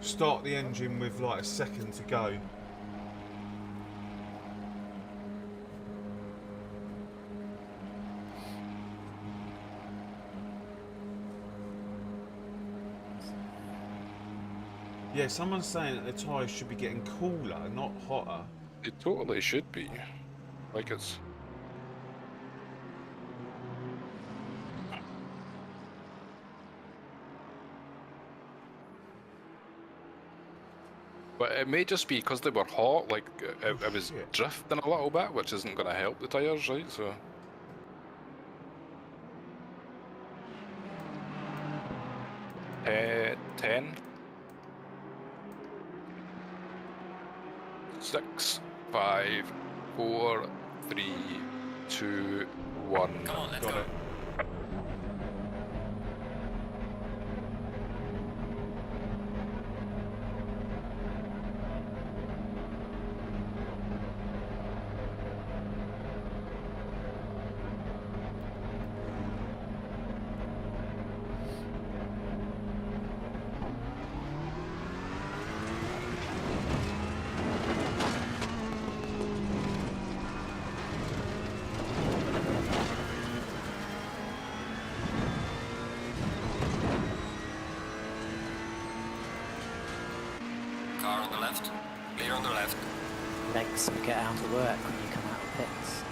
Start the engine with like a second to go. Yeah, someone's saying that the tyres should be getting cooler, not hotter. It totally should be. Like it's. But it may just be because they were hot, like it was Shit. drifting a little bit, which isn't going to help the tyres, right? So. 10, 6, 5, 4, 3, 2, 1. Come on, let's Got go. it. Car on the left. Clear on the left. Legs get out of work when you come out of pits.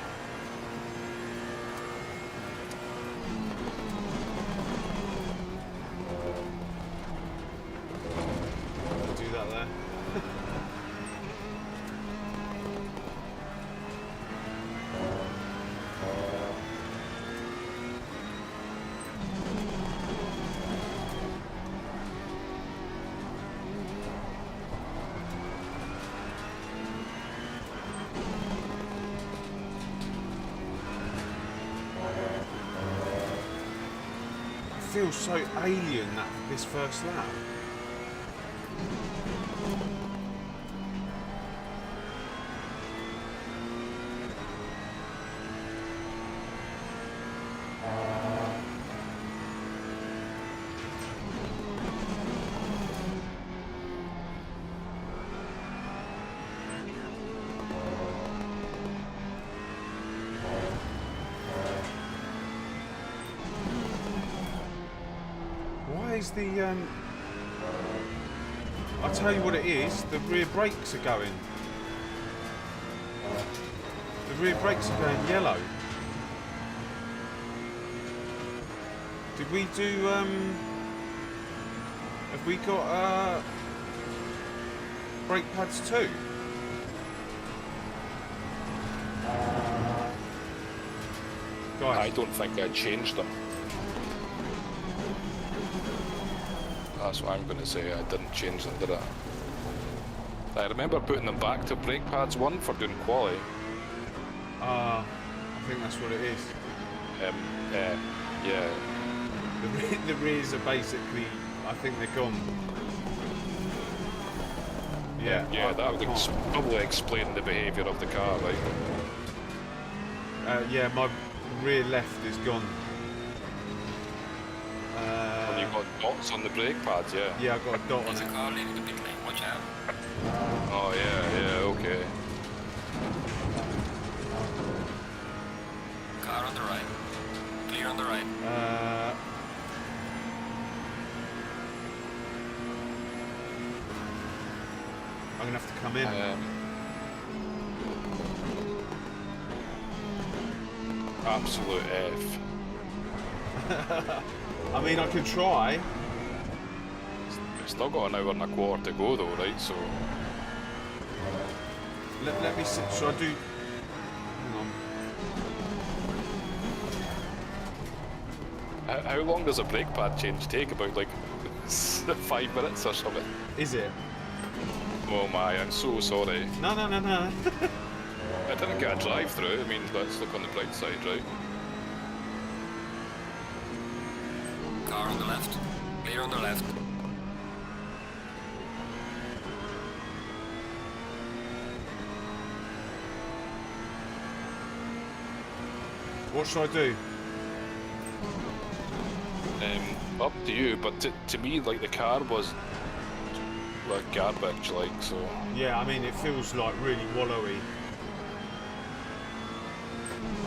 Do that there. It feels so alien, this first lap. Why is the I'll tell you what it is, the rear brakes are going. The rear brakes are going yellow. Did we do have we got brake pads too? I Guys, don't think I changed them. That's what I'm going to say. I didn't change them, did I? I remember putting them back to brake pads 1 for doing quali. I think that's what it is. Yeah. The rears are basically, I think they're gone. Yeah, Yeah, I that would can't. probably explain the behaviour of the car, right? Yeah, my rear left is gone. When you got dots on the brake pads, yeah. Yeah, I got a dot on There's a it. car leaving the pit lane. Watch out. Oh, yeah, okay. Car on the right. Clear on the right. I'm gonna have to come in. Absolute F. I mean, I could try. We've still got an hour and a quarter to go, though, right? So Let me see. Should I do? Hang on. how long does a brake pad change take? About like 5 minutes or something? Is it? Oh my, I'm so sorry. No. I didn't get a drive-through. I mean, let's look on the bright side, right? Car on the left. Clear on the left. What should I do? Up to you, but to me, like, the car was like garbage, like, so. Yeah, I mean, it feels like really wallowy.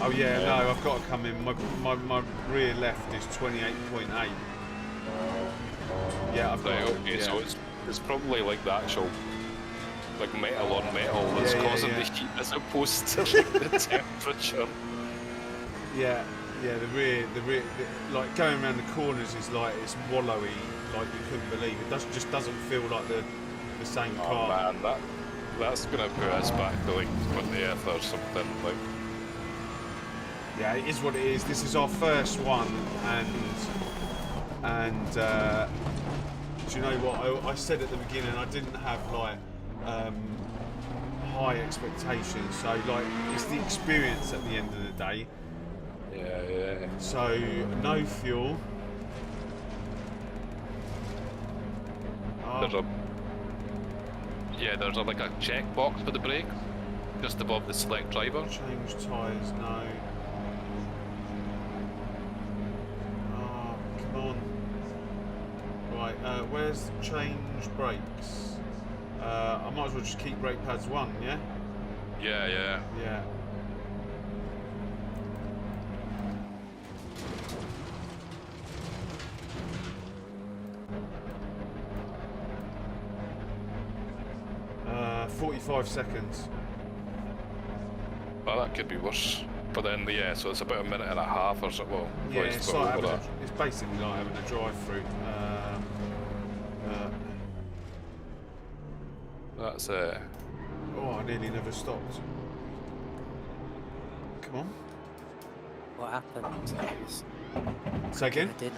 Oh yeah, no, I've got to come in. My rear left is 28.8. Yeah, I've got Right, to, okay, yeah. so it's probably like the actual, like, metal on metal that's Yeah, causing yeah. the heat as opposed to like, the temperature. Yeah, the rear, like going around the corners is like it's wallowy, like you couldn't believe. It just doesn't feel like the same Oh car. man, that's gonna put us back to like 20th or something, like. Yeah, it is what it is. This is our first one, and do you know what? I said at the beginning I didn't have like high expectations. So like it's the experience at the end of the day. Yeah. So no fuel. There's like a checkbox for the brake, just above the select driver. Change tyres, no. Oh, come on. Right, where's change brakes? I might as well just keep brake pads 1, yeah? Yeah. Yeah. Uh, 45 seconds. Well, that could be worse. But then, yeah, so it's about a minute and a half or so. Well, Yeah, it's it's, about like over having that. it's basically like having a drive-through. That's Oh, I nearly never stopped. Come on. What happened? Say again? Dinner.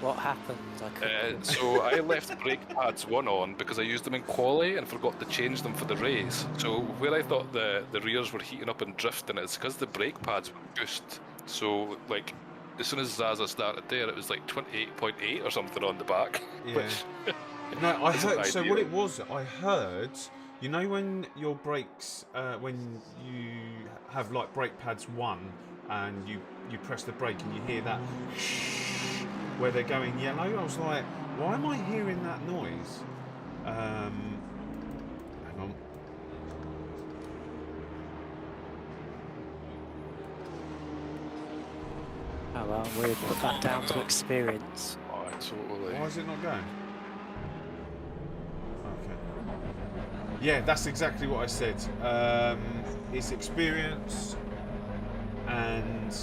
What happened? I couldn't. so I left brake pads 1 on because I used them in quali and forgot to change them for the race. So where I thought the rears were heating up and drifting, it's because the brake pads were goosed. So like as soon as Zazza started there, it was like 28.8 or something on the back. Yeah. Which No, I isn't heard. So what ideal. it was, I heard. You know when your brakes, when you have like brake pads 1, and you press the brake and you hear that where they're going yellow. I was like, why am I hearing that noise? Hang on. Oh well, we'll put that down to experience. Oh, totally. Why is it not going? Okay. Yeah, that's exactly what I said. It's experience, and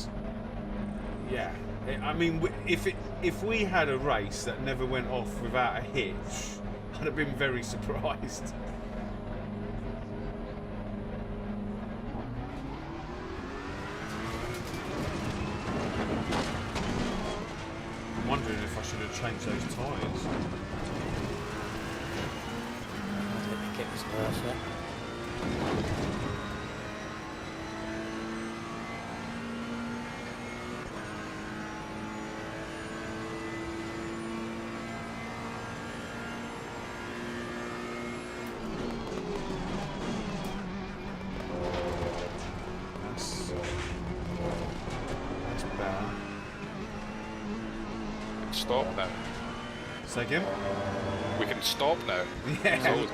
yeah. I mean, if we had a race that never went off without a hitch, I'd have been very surprised. I'm wondering if I should have changed those tyres. I don't think it was worth it. That's better. Stop now. Say again? We can stop now. Yeah. So,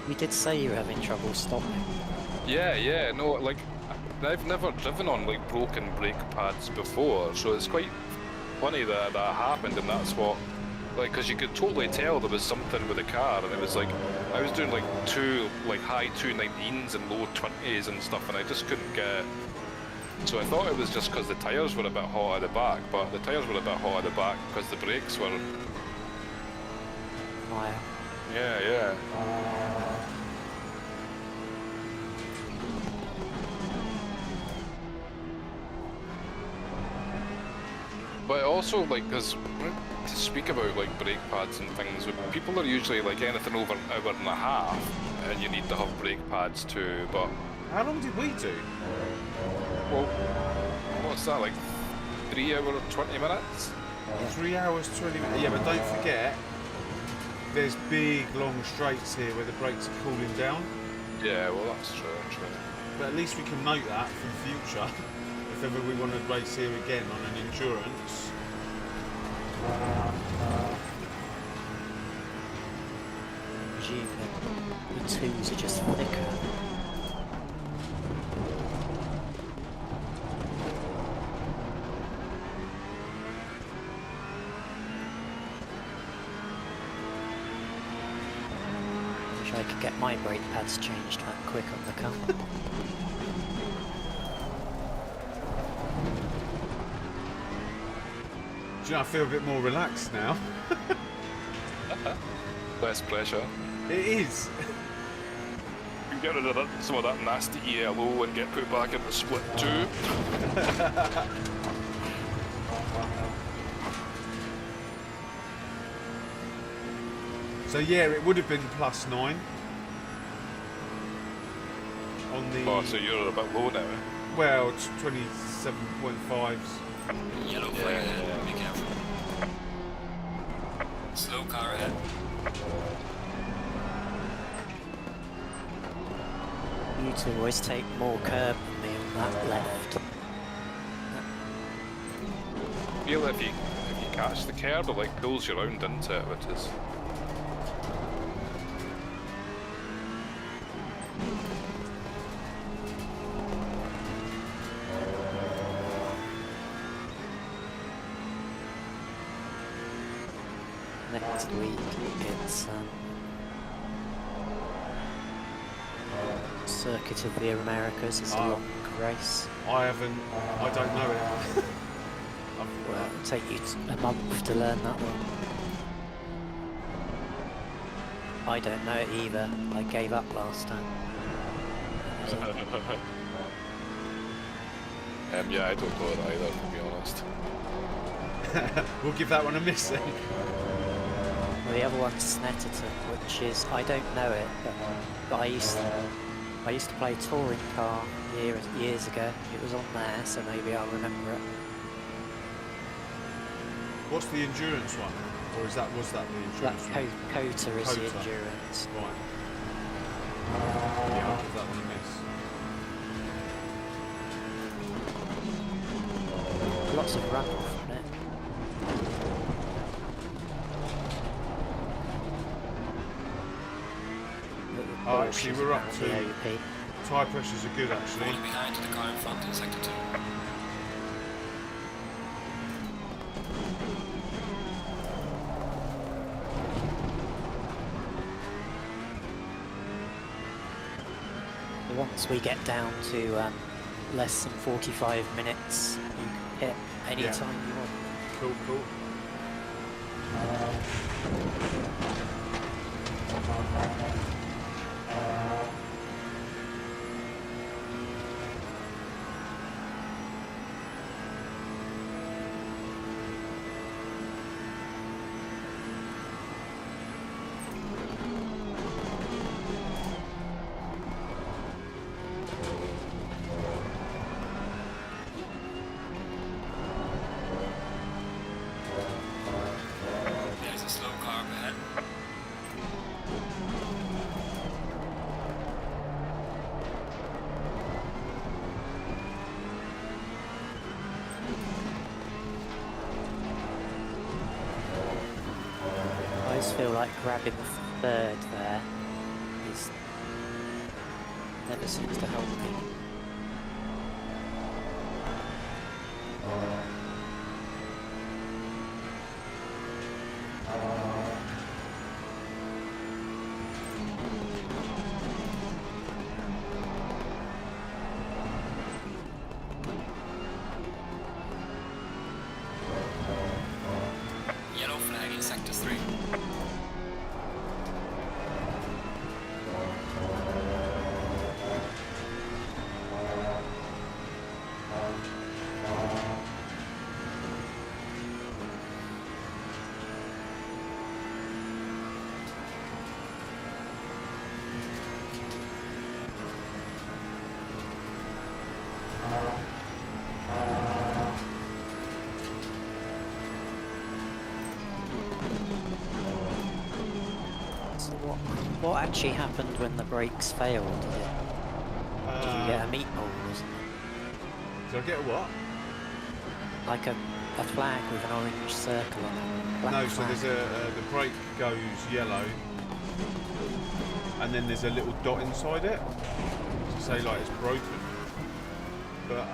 You did say you were having trouble stopping. yeah, no, like I've never driven on like broken brake pads before, so it's quite funny that that happened, and that's what, like, because you could totally tell there was something with the car, and it was like I was doing like high 219s and low 20s and stuff, and I just couldn't get. So I thought it was just because the tyres were a bit hot at the back, but the tyres were a bit hot at the back because the brakes were. Fire. Yeah. But also, like, because to speak about like brake pads and things, people are usually like anything over an hour and a half, and you need to have brake pads too. But How long did we do? well, what's that, like 3 hours and 20 minutes? 3 hours, 20 minutes. Yeah, but don't forget, there's big long straights here where the brakes are cooling down. Yeah, well that's true. But at least we can note that for the future. If ever we want to race here again on an endurance. Presume the twos are just thicker. Wish I could get my brake pads changed that quick on the car. Do you know, I feel a bit more relaxed now. Less pressure. It is. You can get rid of some of that nasty ELO and get put back into split 2. So yeah, it would have been +9 on the. Oh, so you're a bit low now. Eh? Well, it's 27.5s. Yellow flag ahead, be careful. Slow car ahead. You two always take more curb than me on that left. Feel if you catch the curb, it like pulls you round into it, which is. Next week it's Circuit of the Americas. It's a long race. I don't know it. Well, it'll take you a month to learn that one. I don't know it either. I gave up last time. Yeah, I don't know it either, to be honest. We'll give that one a miss then. Well, the other one's Snetterton, which is, I don't know it, but I used to play touring car years ago. It was on there, so maybe I'll remember it. What's the endurance one? Or was that the endurance That one? Kota is the Kota. endurance. Right. Yeah, I'll give that one a miss. Lots of runoff on it. Oh, actually, we're up to. The OP. Tyre pressures are good, actually. Falling behind the car in front in sector 2. Once we get down to less than 45 minutes, you can hit any Yeah. time you want. Cool. There's a slow car up ahead. I just feel like grabbing the third there is never seems to help me. Yellow flag in sector 3. So what actually happened when the brakes failed? Did you get a meatball or something? Did I get a what? Like a flag with an orange circle on it? Black No, so flag. there's the brake goes yellow, and then there's a little dot inside it to say like it's broken. But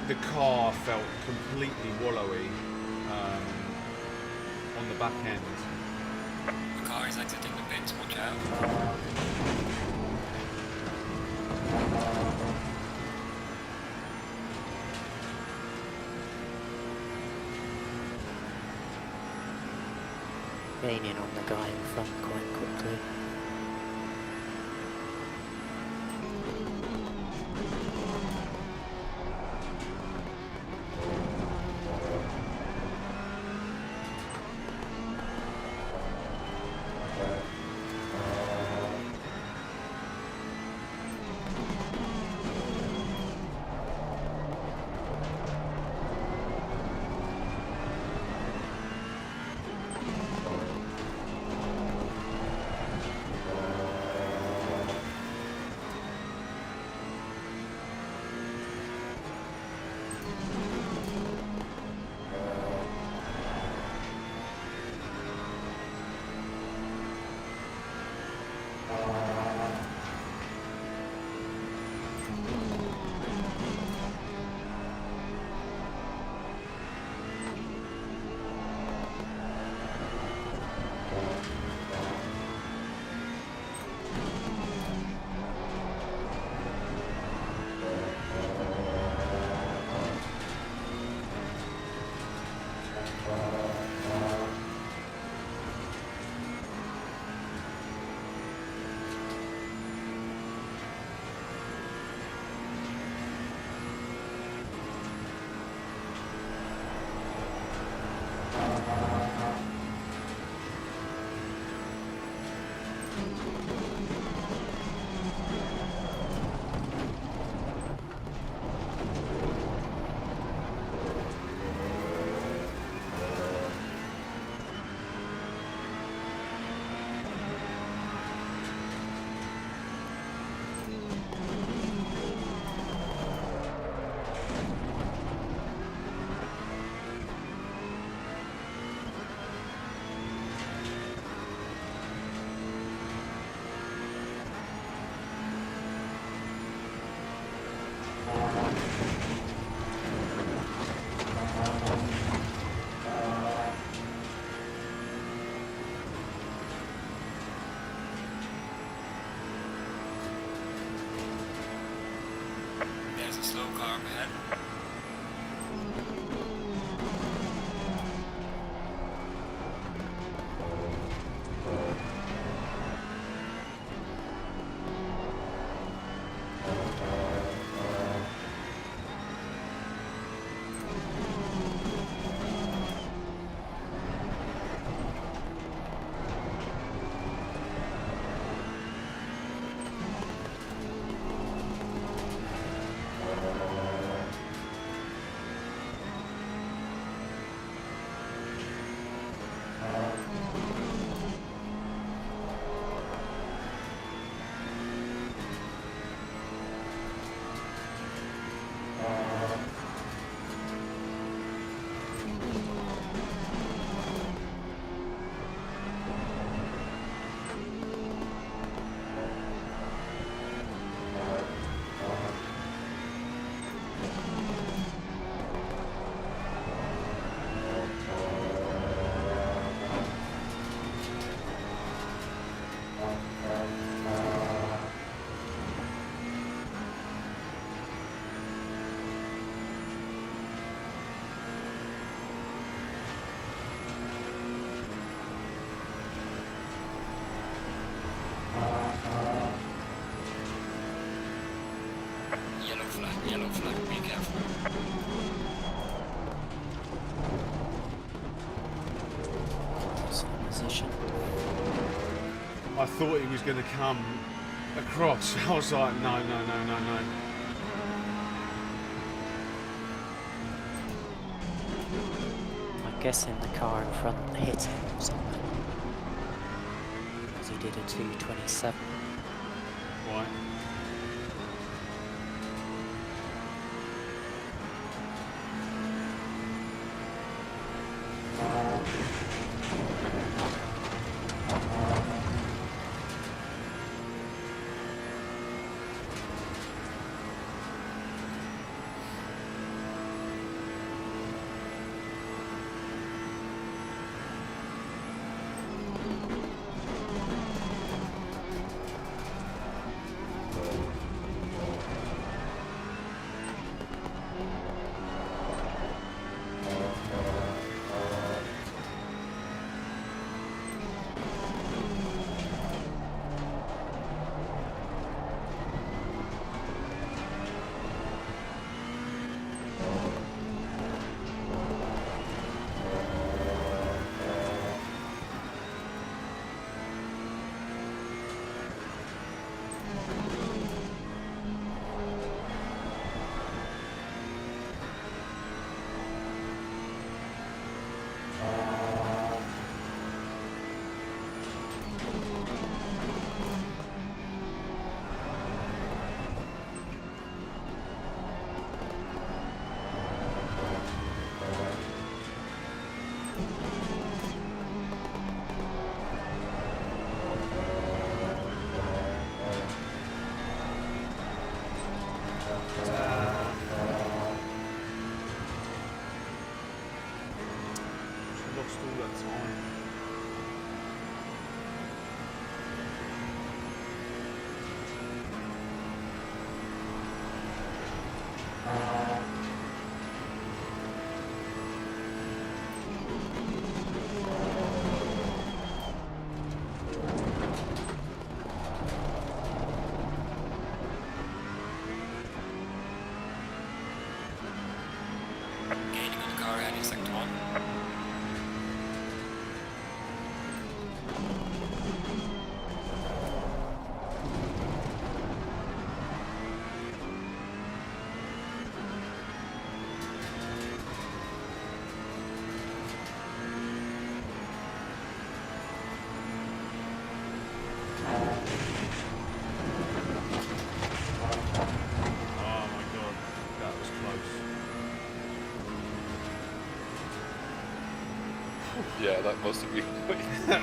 the car felt completely wallowy on the back end. The car is exiting the pits, watch out. Gaining on the guy in front quite quickly. I thought he was going to come across. I was like, no, no, no, no, no. I'm guessing the car in front hit him or something. Because he did a 227. Why? Lost all that time. Gaining on the car ahead in sector 1. Oh my god, that was close. Yeah, that must have been.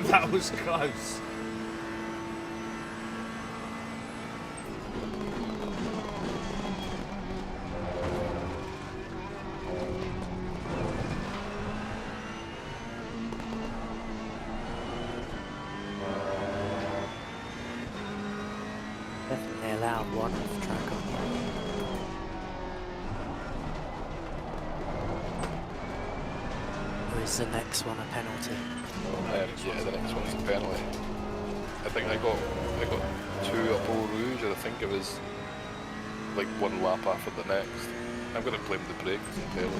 That was close. Definitely allowed one off track on you. Or is the next one a penalty? Yeah, the next one's a penalty. I think I got 2 up Eau Rouge, and I think it was like 1 lap after the next. I'm going to blame the brakes entirely.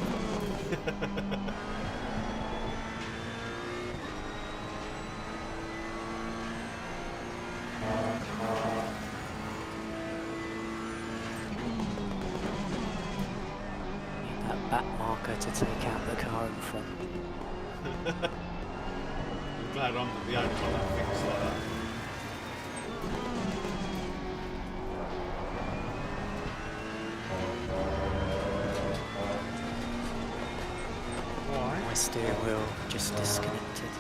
Need that back marker to take out the car in front. I'm glad I'm not the only one that thinks like that. Why? My steering wheel just disconnected.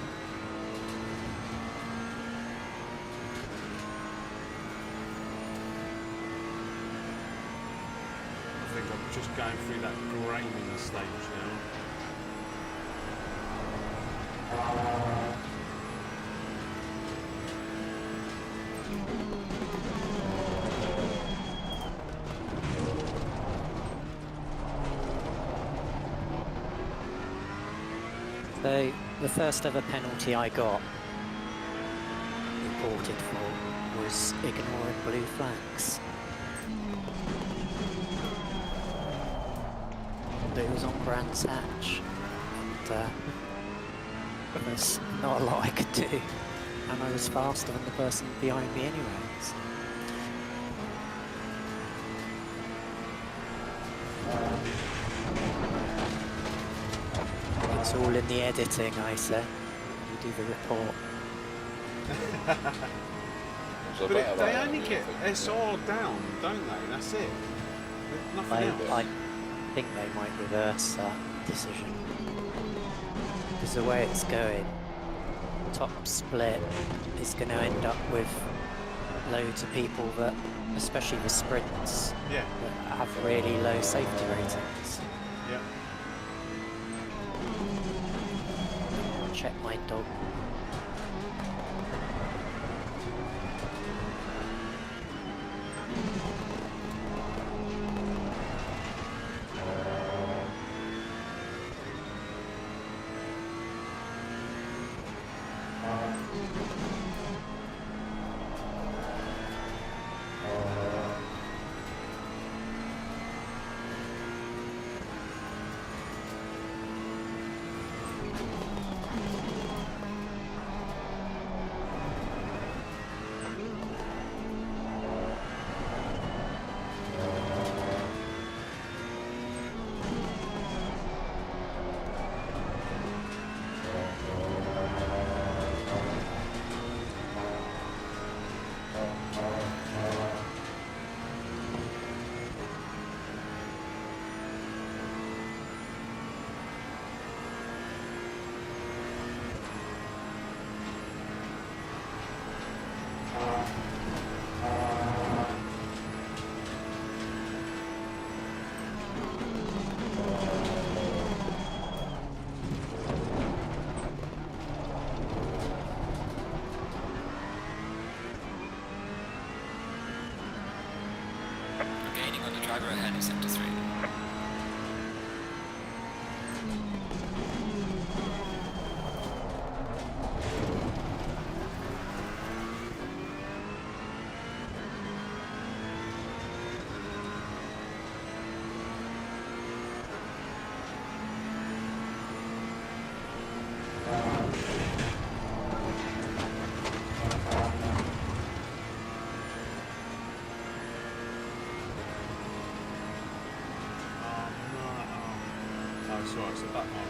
I think I'm just going through that graining stage now. So the first ever penalty I got reported for was ignoring blue flags. But it was on Brands Hatch, and there's not a lot I could do. and I was faster than the person behind me anyway. So. It's all in the editing, I say. You do the report. But they only get SR down, don't they? That's it. There's nothing else. I think they might reverse that decision. Because the way it's going, top split is going to end up with loads of people that, especially the sprints, Yeah. that have really low safety ratings. Yeah. Check my dog. Gaining on the driver ahead of sector 3. Oh, sorry, it's a back mark.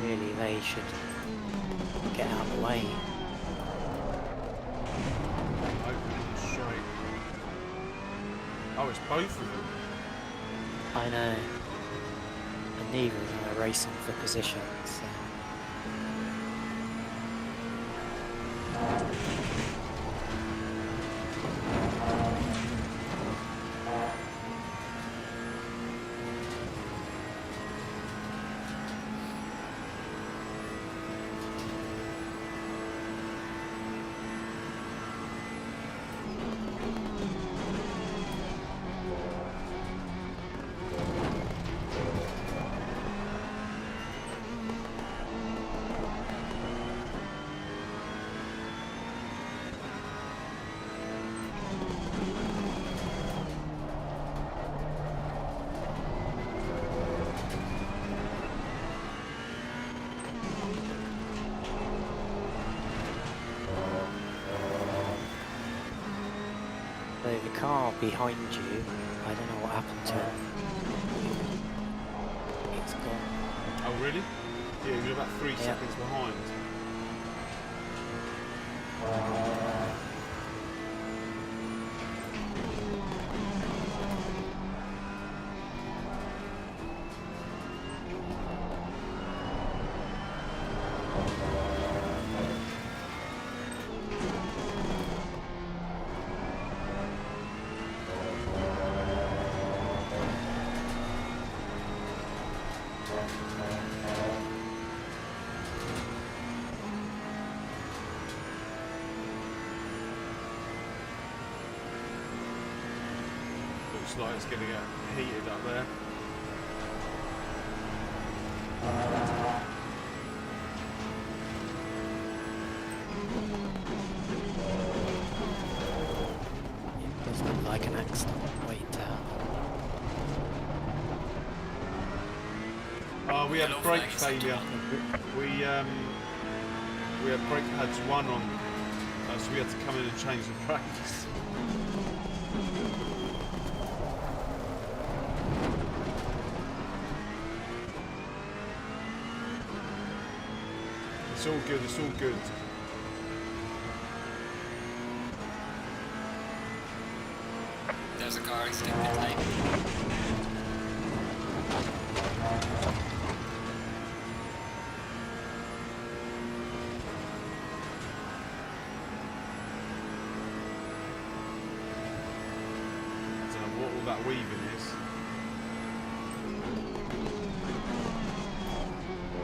Really, they should get out of the way. Open straight. Oh, it's both of them. I know. And neither of them are racing for position, so. behind you. I don't know what happened to him. He's gone. Oh really? Yeah, you're about 3 Yeah. seconds behind. Looks like it's going to get heated up there. It does look like an accident waiting to happen. Oh, we had Yellow brake flag is set to failure. We had brake pads 1 on, so we had to come in and change the brakes. It's all good, it's all good. There's a car exiting pit lane. I don't know what all that weaving is.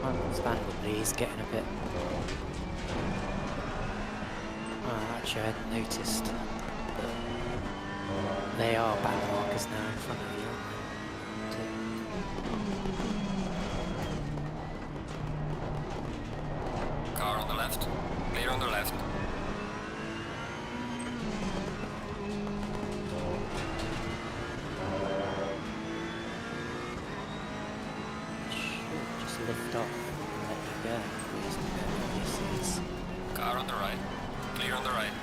Understandably, he's getting a bit. Actually, I hadn't noticed that they are back markers now in front of you, aren't Car on the left. Clear on the left. they? Should just lift off and let you go. Please, this is Car on the right. Clear on the right.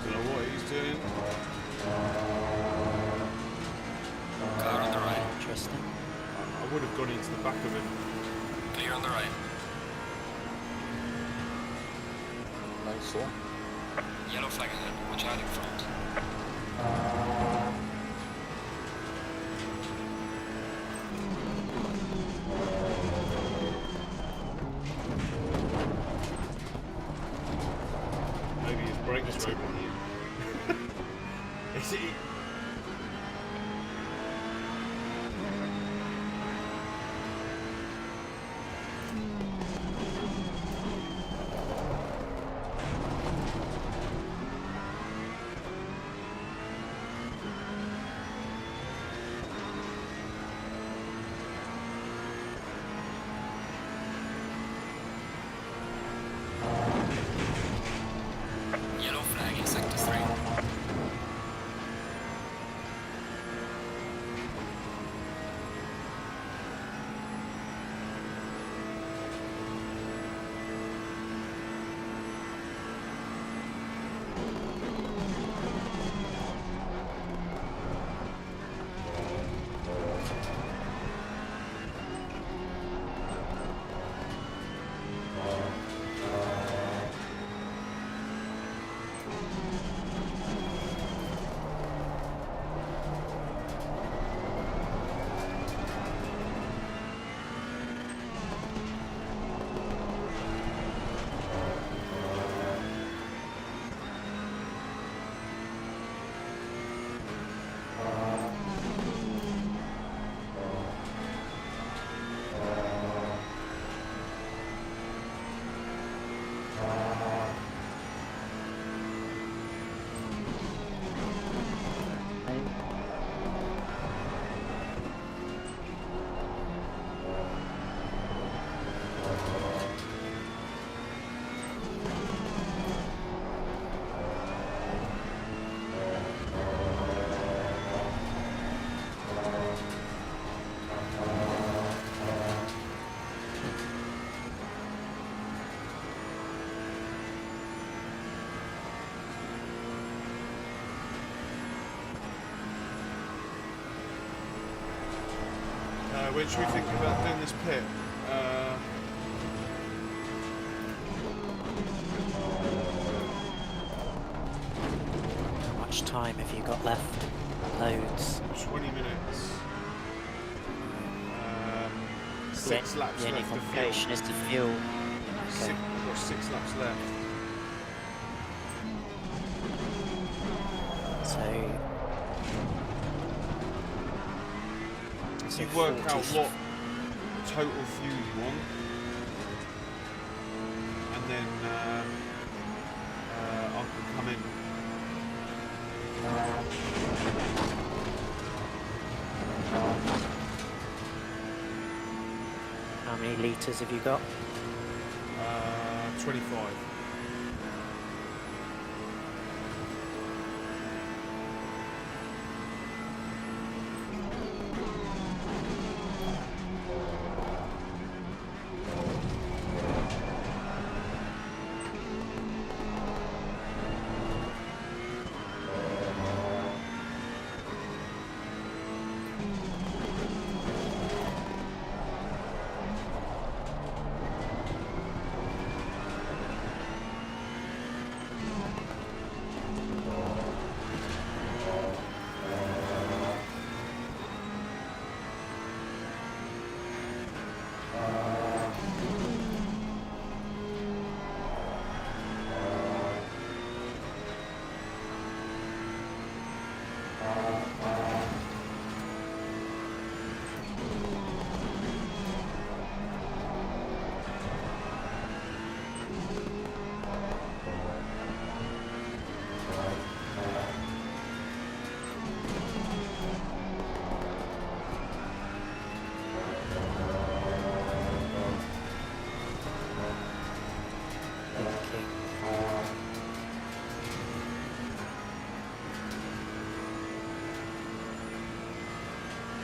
Don't know what he's doing. Car on the right. interesting. I would have gone into the back of him. Clear on the right. Nice one. Yellow flag ahead. Watch out in front. Maybe his brakes are overheating. Is it? Yellow flag is When should we think about doing this pit? How much time have you got left? Loads. 20 minutes. 6 laps The only left of fuel. complication is the fuel. We've Okay. got 6 laps left. If you work out what total fuel you want, and then I can come in. How many litres have you got? 25.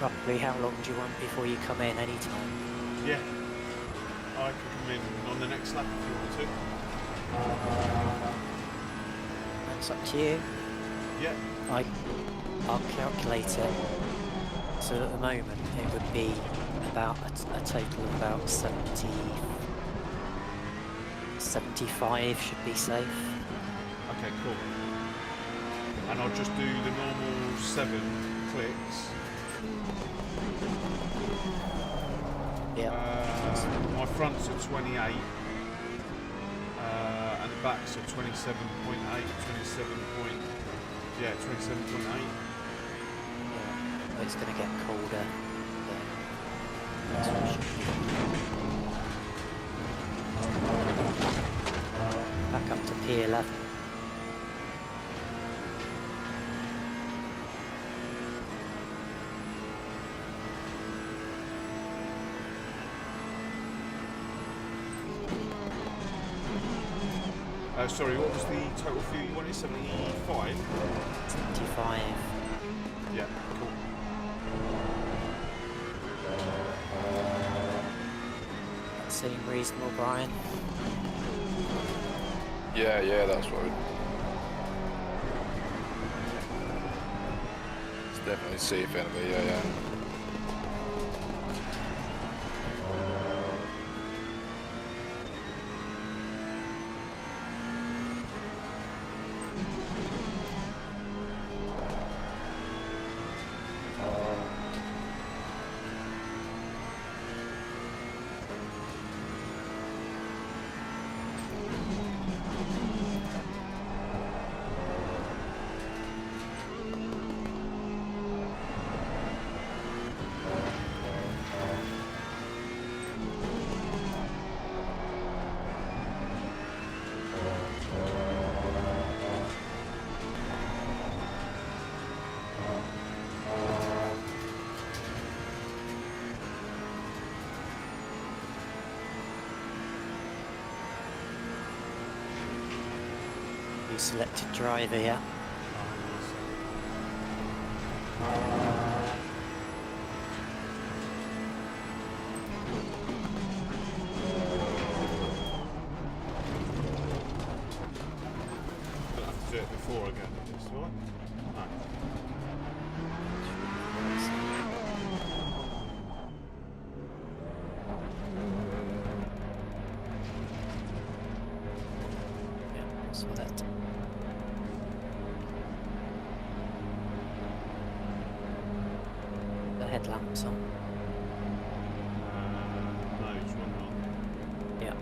Roughly how long do you want before you come in? Any time? Yeah. I can come in on the next lap if you want to. That's up to you. Yeah. I'll calculate it. So at the moment it would be about a total of about 75 should be safe. Okay, cool. And I'll just do the normal 7 clicks. Yeah. My fronts are 28. And the backs are 27.8, 27.8. Yeah. Well, it's going to get colder. That's what it should be. Back up to P11. Sorry, what was the total fuel you wanted? 75? 75. Yeah, cool. That seem reasonable, Brian? Yeah, that's right. It's definitely safe anyway, yeah. Selected driver, yeah. I'll have to do it before again. That's all right. No. helps with it. The headlamps on. No, it's one on. Yeah.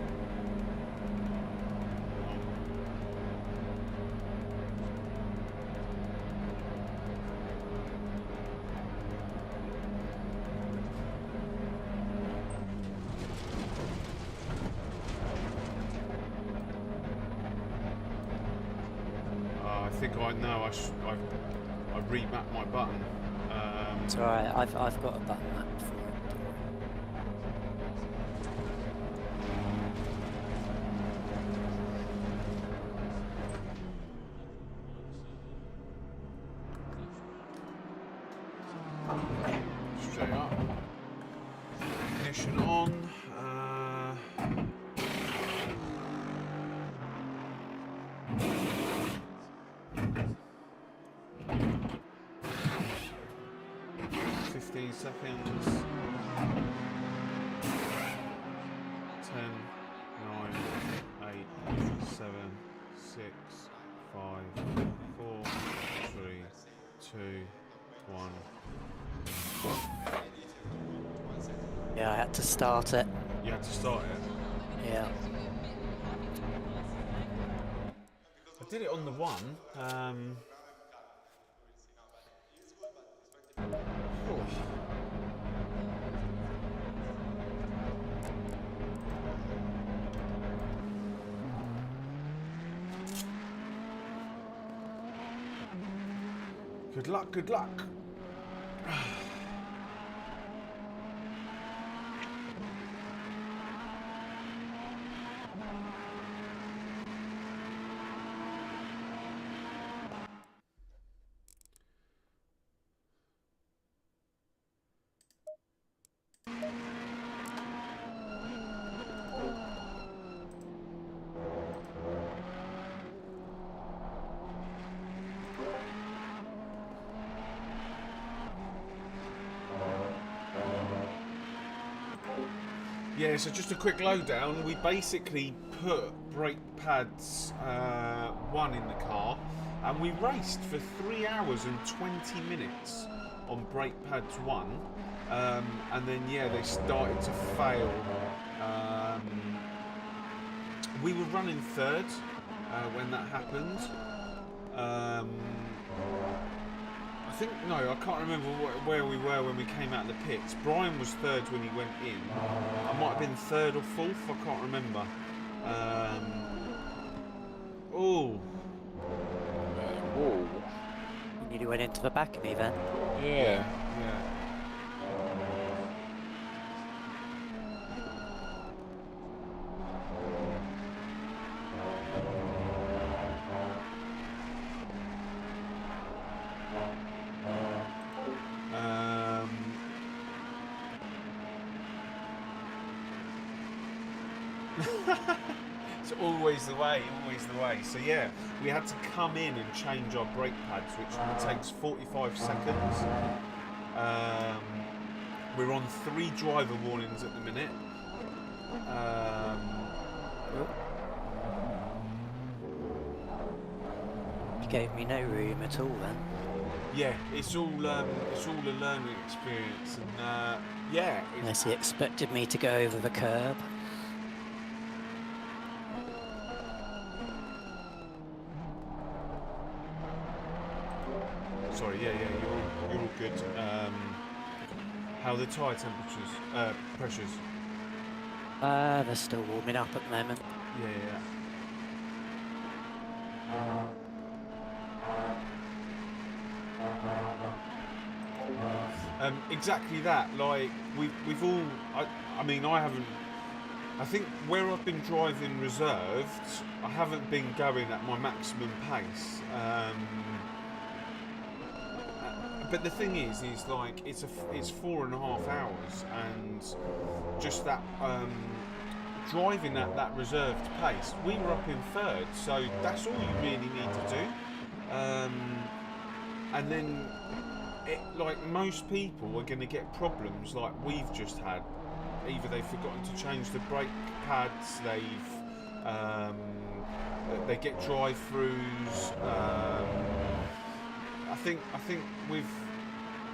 I think I know. I remapped my button. It's alright, I've got a button map for it. Straight up. Ignition on. 15 seconds. 10, 9, 8, 7, 6, 5, 4, 3, 2, 1. Yeah, I had to start it. You had to start it. Yeah. I did it on the one. Good luck, good luck. Yeah, so just a quick lowdown. We basically put brake pads 1 in the car, and we raced for 3 hours and 20 minutes on brake pads 1, and then yeah, they started to fail. We were running third when that happened. I think, no, I can't remember where we were when we came out of the pits. Brian was third when he went in. I might have been third or fourth, I can't remember. Oh. Whoa. You nearly went into the back of me then. Yeah. Yeah. It's always the way, always the way. So yeah, we had to come in and change our brake pads, which takes 45 seconds. We're on 3 driver warnings at the minute. You gave me no room at all then. Yeah, it's all a learning experience, and yeah. Unless he expected me to go over the curb. Sorry, yeah, you're all good. How are the tyre temperatures, pressures? They're still warming up at the moment. Yeah. Exactly that. Like we've all. I mean, I haven't. I think where I've been driving reserved, I haven't been going at my maximum pace. But the thing is like it's 4.5 hours, and just that driving at that reserved pace, we were up in third, so that's all you really need to do. And then, like most people are going to get problems like we've just had. Either they've forgotten to change the brake pads, they've they get drive-throughs. I think with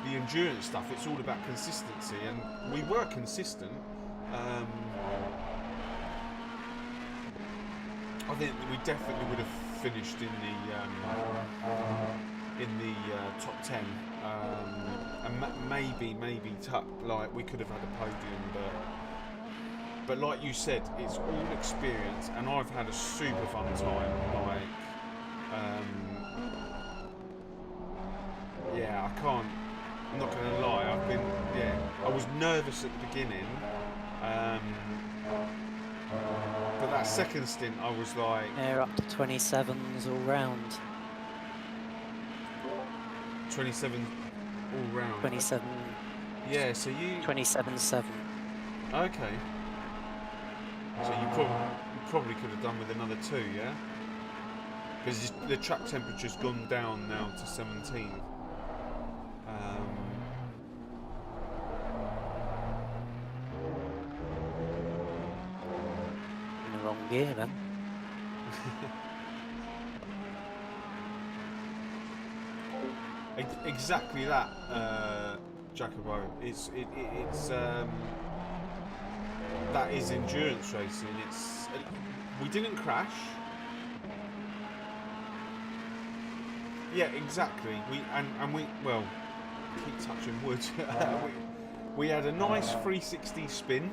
the endurance stuff, it's all about consistency, and we were consistent. I think we definitely would have finished in the top 10, and maybe like we could have had a podium, but like you said, it's all experience, and I've had a super fun time. Like, yeah, I'm not going to lie. I was nervous at the beginning. But that second stint, I was like... They're up to 27s all round. 27 all round. 27. Yeah, so you... 27.7. Okay. So you probably could have done with another 2, yeah? Because the track temperature's gone down now to 17. Wrong gear then. Exactly that, Jacobo. It's that is endurance racing. We didn't crash. Yeah, exactly. We well, keep touching wood. we had a nice 360 spin.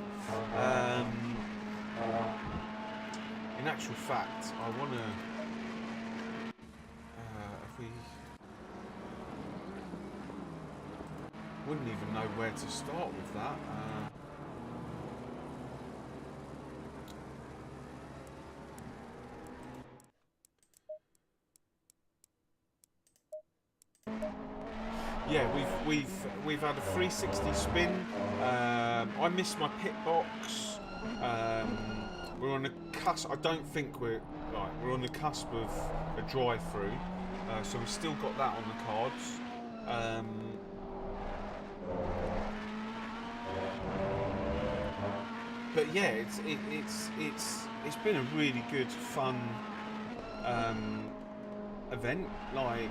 In actual fact, I want to... if we... Wouldn't even know where to start with that. Yeah, we've had a 360 spin. I missed my pit box. We're on the cusp. I don't think we're on the cusp of a drive-through, so we've still got that on the cards. But yeah, it's been a really good, fun event. Like.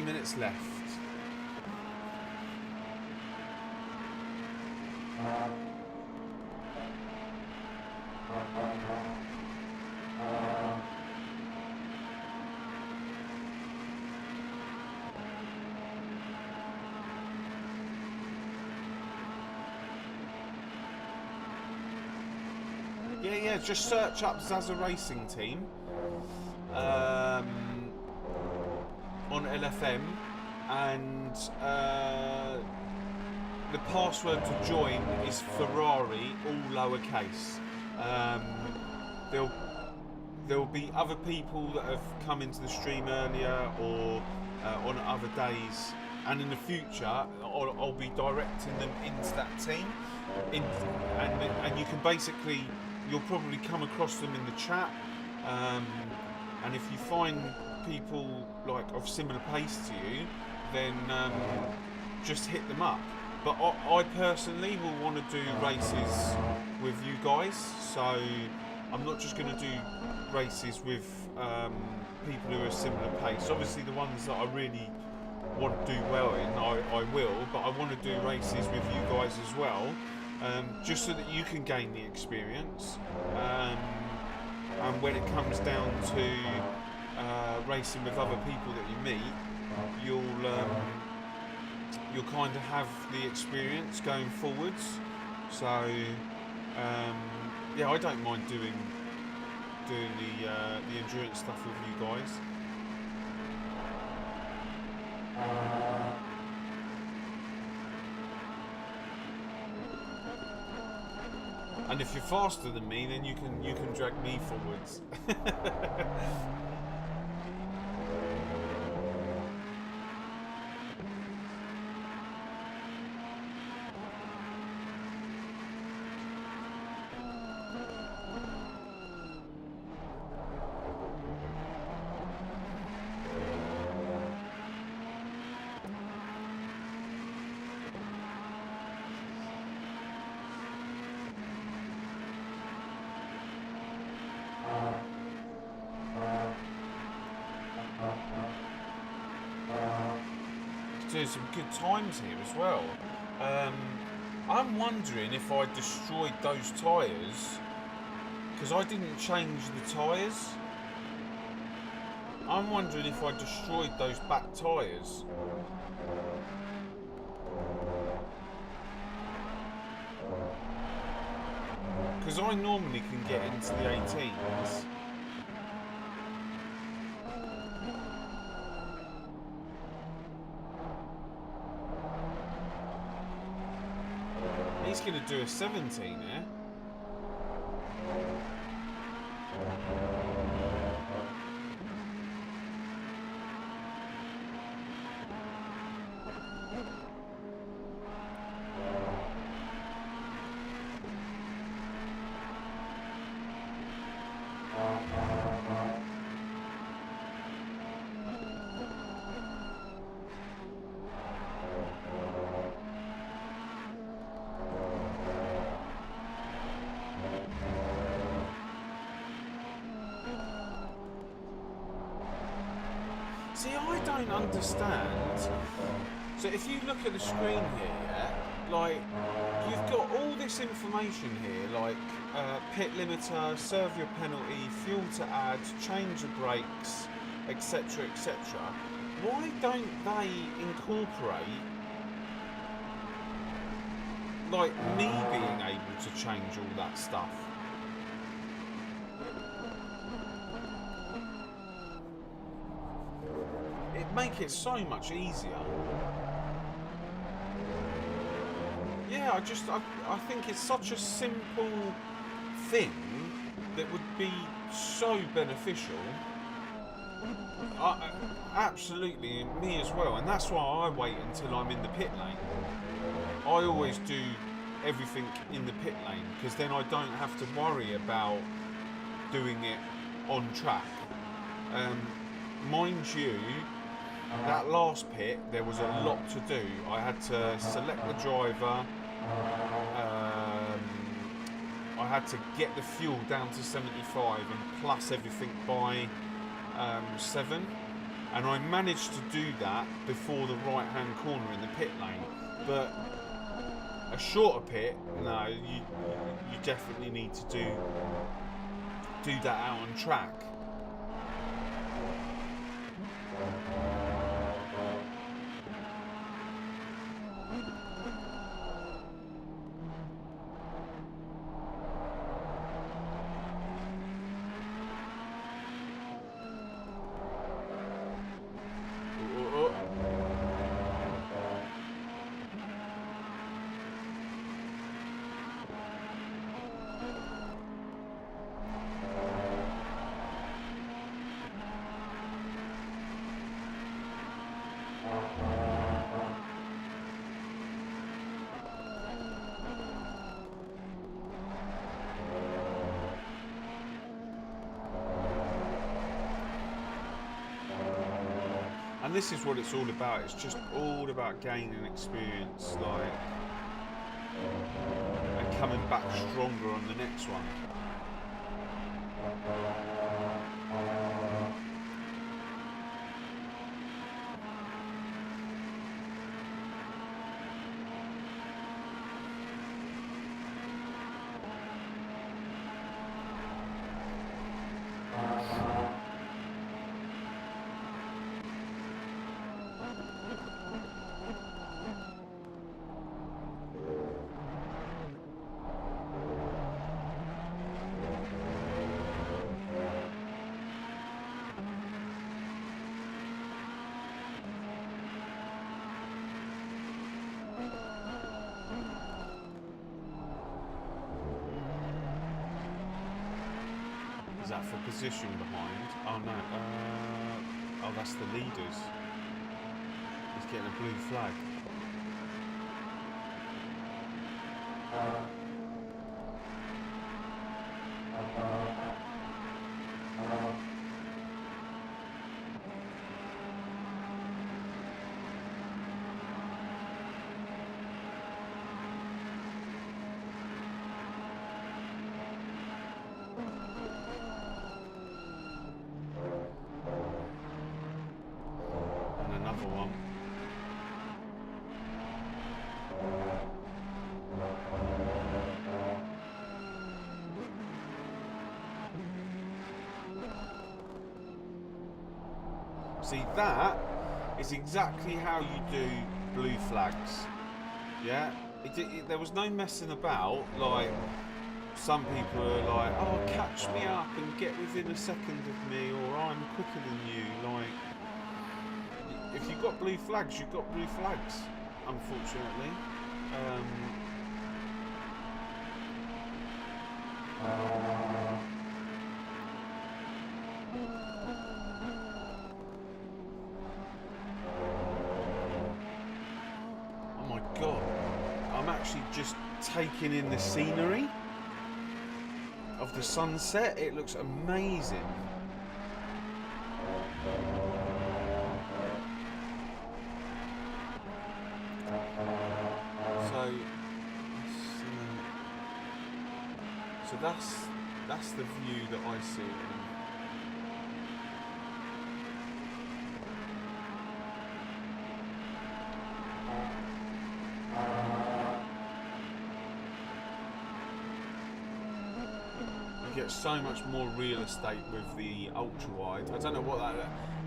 Minutes left. Yeah, just search up Zazza Racing Team on LFM, and the password to join is Ferrari, all lowercase. There'll be other people that have come into the stream earlier or on other days, and in the future I'll be directing them into that team. And you can basically, you'll probably come across them in the chat, and if you find people like of similar pace to you, then just hit them up. But I personally will want to do races with you guys, so I'm not just going to do races with people who are a similar pace. Obviously the ones that I really want to do well in, I will, but I want to do races with you guys as well, just so that you can gain the experience. And when it comes down to racing with other people that you meet, you'll kind of have the experience going forwards. So yeah, I don't mind doing the endurance stuff with you guys. And if you're faster than me, then you can drag me forwards. Doing some good times here as well. I'm wondering if I destroyed those tyres, because I didn't change the tyres. I'm wondering if I destroyed those back tyres. Because I normally can get into the 18s. He's going to do a 17 here. See, I don't understand. So if you look at the screen here, yeah, like, you've got all this information here, like pit limiter, serve your penalty, fuel to add, change of brakes, etc, etc. Why don't they incorporate, like, me being able to change all that stuff? Make it so much easier. Yeah, I think it's such a simple thing that would be so beneficial. Absolutely, me as well, and that's why I wait until I'm in the pit lane. I always do everything in the pit lane, because then I don't have to worry about doing it on track. Mind you, that last pit, there was a lot to do. I had to select the driver, I had to get the fuel down to 75 and plus everything by 7, and I managed to do that before the right hand corner in the pit lane. But a shorter pit, no, you definitely need to do that out on track. And this is what it's all about. It's just all about gaining experience, like, and coming back stronger on the next one. Is that for position behind? Oh no, oh that's the leaders. He's getting a blue flag. Another one. See, that is exactly how you do blue flags. Yeah, there was no messing about. Like, some people are like, "Oh, catch me up and get within a second of me," or "I'm quicker than you." Like, if you've got blue flags, you've got blue flags, unfortunately. Oh my god, I'm actually just taking in the scenery of the sunset. It looks amazing. So that's the view that I see. You get so much more real estate with the Ultrawide. I don't know what that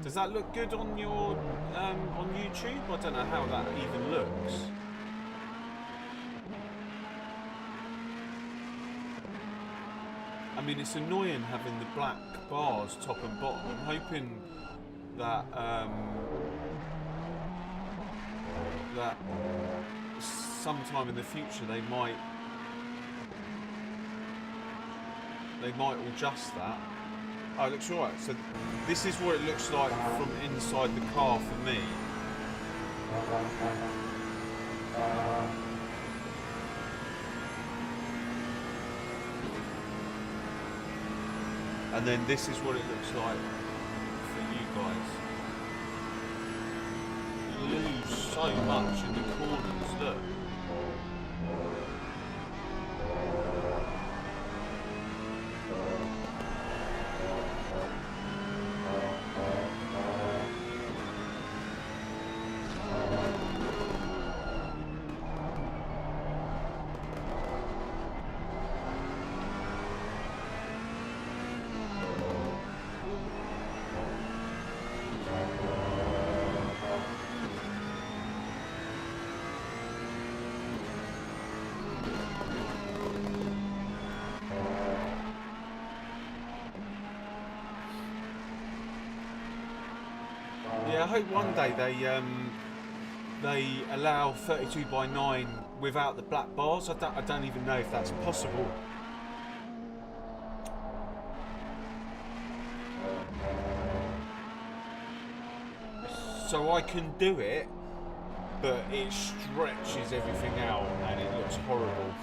does. That look good on your on YouTube? I don't know how that even looks. I mean, it's annoying having the black bars top and bottom. I'm hoping that that sometime in the future they might adjust that. Oh, it looks alright. So this is what it looks like from inside the car for me. And then this is what it looks like for you guys. You lose so much in the corners, look. Yeah, I hope one day they allow 32:9 without the black bars. I don't even know if that's possible. So I can do it, but it stretches everything out and it looks horrible.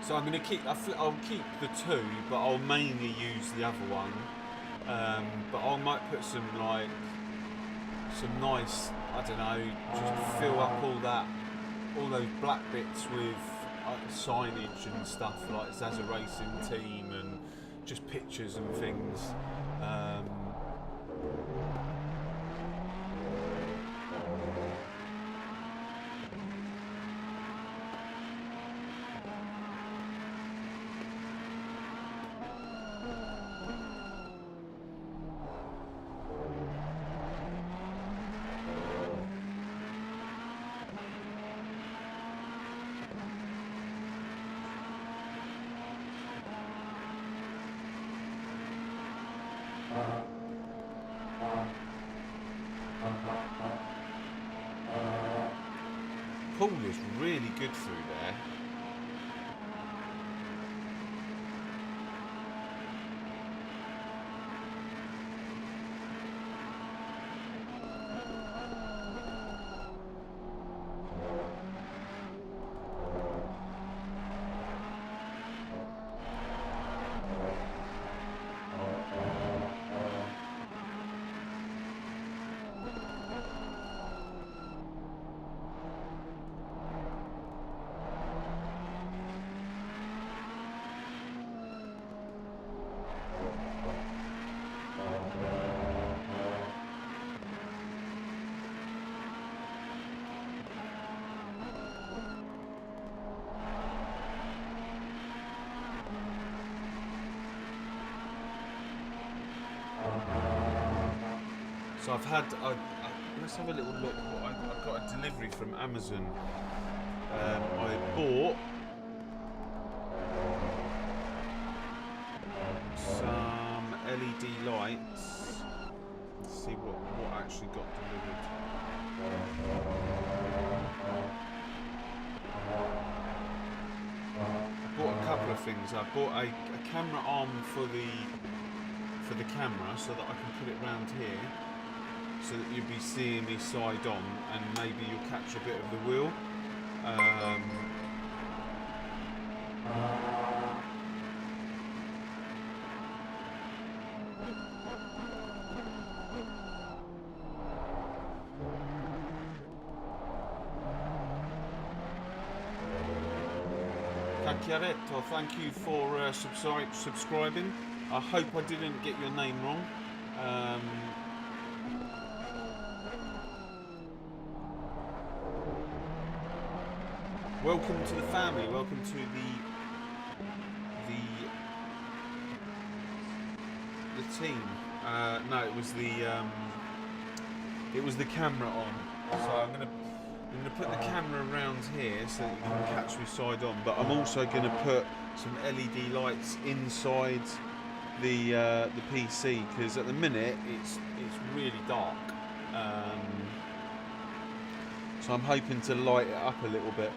So I'm gonna keep. I'll keep the 2, but I'll mainly use the other one. But I might put some like some nice, I don't know, just fill up all those black bits with signage and stuff like Zazza Racing Team and just pictures and things. Pool is really good through there. So I've had, let's have a little look. I got a delivery from Amazon. I bought some LED lights. Let's see what actually got delivered. I bought a couple of things. I bought a camera arm for the camera so that I can put it round here, so that you'll be seeing me side on, and maybe you'll catch a bit of the wheel. Cacchiaretto, thank you for subscribing. I hope I didn't get your name wrong. Welcome to the family. Welcome to the team. No, it was the camera on. So I'm gonna put the camera around here so that you can catch me side on. But I'm also gonna put some LED lights inside the PC, because at the minute it's really dark. So I'm hoping to light it up a little bit.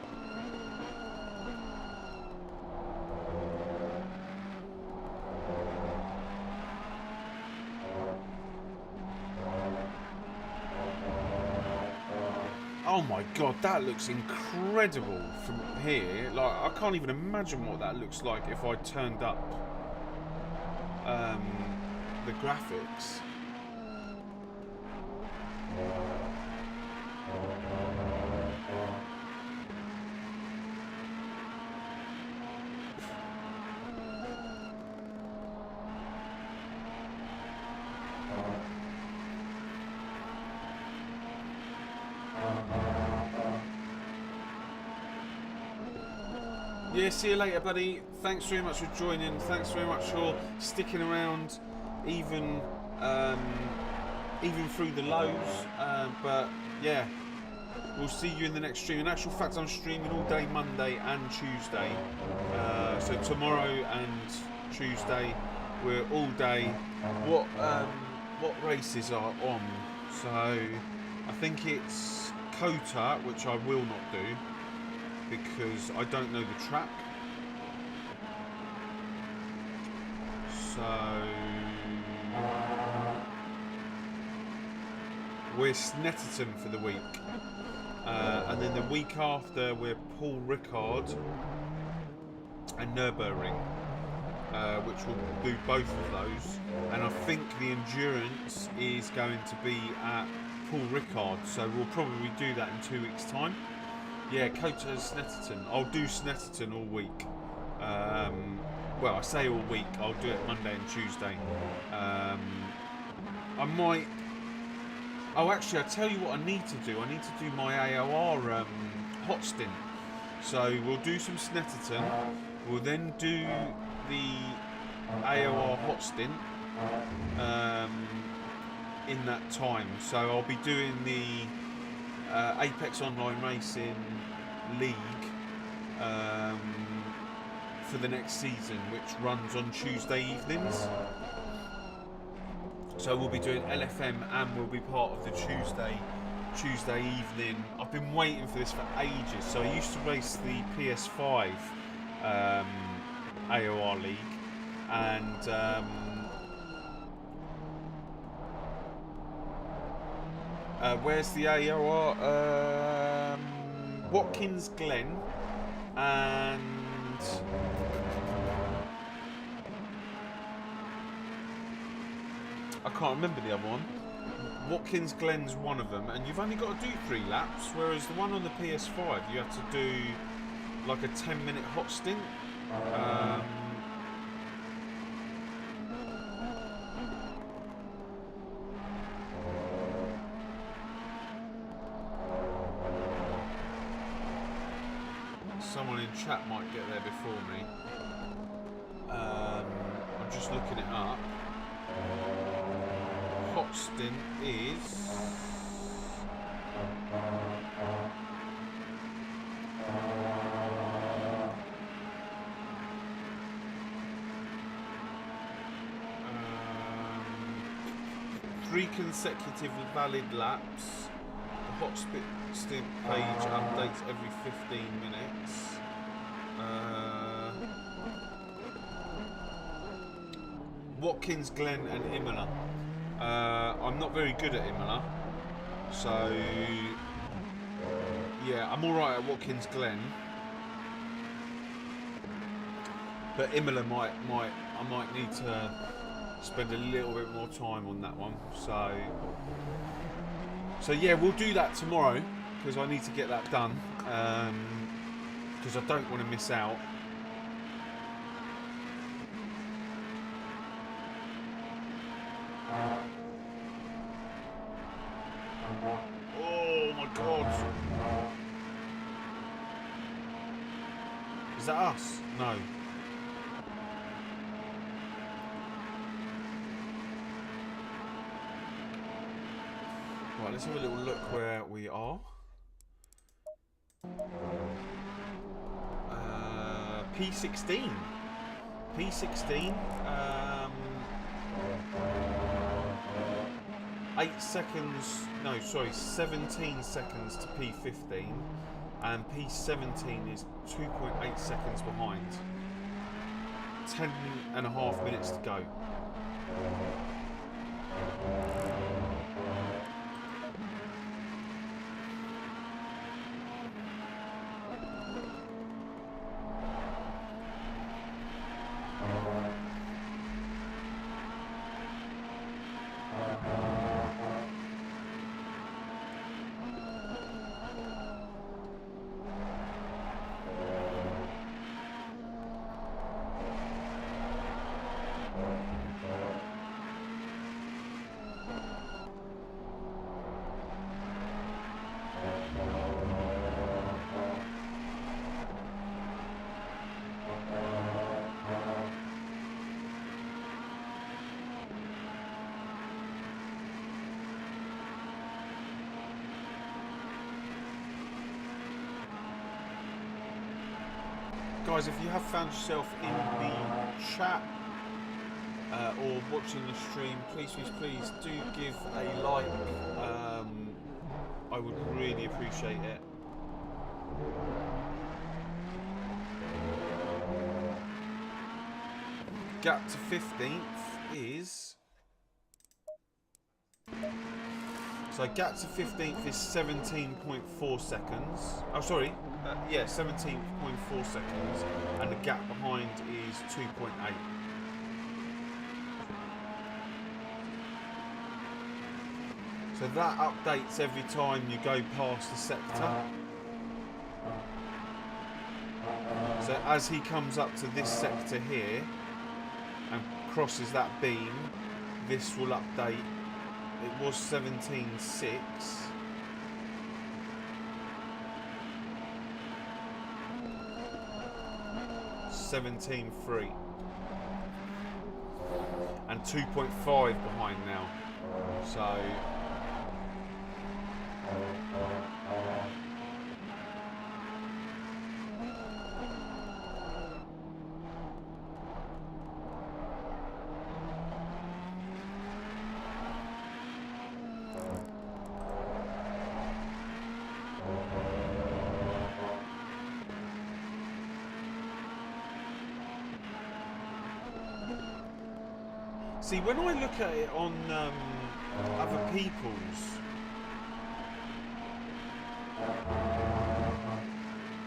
Oh my god, that looks incredible from here. Like, I can't even imagine what that looks like if I turned up the graphics. Yeah, see you later, buddy. Thanks very much for joining. Thanks very much for sticking around, even through the lows. But yeah, we'll see you in the next stream. In actual fact, I'm streaming all day Monday and Tuesday. So tomorrow and Tuesday, we're all day. What races are on? So I think it's Kota, which I will not do, because I don't know the track. So we're Snetterton for the week, and then the week after we're Paul Ricard, and Nürburgring, which will do both of those. And I think the endurance is going to be at Paul Ricard, so we'll probably do that in 2 weeks' time. Yeah, Kota Snetterton. I'll do Snetterton all week. Well, I say all week. I'll do it Monday and Tuesday. I might. Oh, actually, I tell you what I need to do. I need to do my AOR hot stint. So we'll do some Snetterton. We'll then do the AOR hot stint in that time. So I'll be doing the Apex Online Racing League for the next season, which runs on Tuesday evenings. So we'll be doing LFM and we'll be part of the Tuesday evening. I've been waiting for this for ages. So I used to race the PS5 AOR League, and where's the AOR? Watkins Glen and I can't remember the other one. Watkins Glen's one of them, and you've only got to do 3 laps, whereas the one on the PS5 you have to do like a 10-minute hot stint. Someone in chat might get there before me. I'm just looking it up. Hot stint is three consecutive valid laps. The hot stint page updates every 15 minutes. Watkins Glen and Imola. I'm not very good at Imola, so yeah, I'm alright at Watkins Glen, but Imola I might need to spend a little bit more time on that one. So yeah, we'll do that tomorrow because I need to get that done because I don't want to miss out. Oh my god! Is that us? No. Right, let's have a little look where we are. P16. P16. 8 seconds, no, sorry, 17 seconds to P15, and P17 is 2.8 seconds behind. 10.5 minutes to go. Guys, if you have found yourself in the chat or watching the stream, please do give a like. I would really appreciate it. Gap to 15th is So gap to 15th is 17.4 seconds. Oh, sorry. Yeah, 17.4 seconds. And the gap behind is 2.8. So that updates every time you go past the sector. So as he comes up to this sector here and crosses that beam, this will update. It was 17.6. 17.3. And 2.5 behind now. So see, when I look at it on other people's,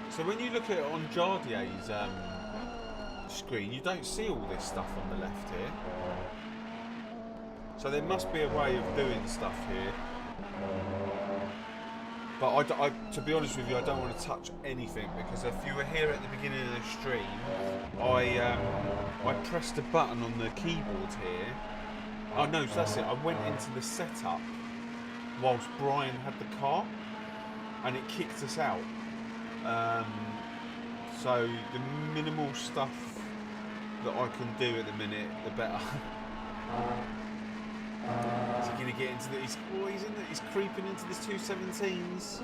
so when you look at it on Jardier's screen, you don't see all this stuff on the left here. So there must be a way of doing stuff here. But to be honest with you, I don't want to touch anything, because if you were here at the beginning of the stream, I pressed a button on the keyboard here. Oh no, so that's it. I went into the setup whilst Brian had the car, and it kicked us out. So the minimal stuff that I can do at the minute, the better. Is he going to get into the... He's creeping into this 217s.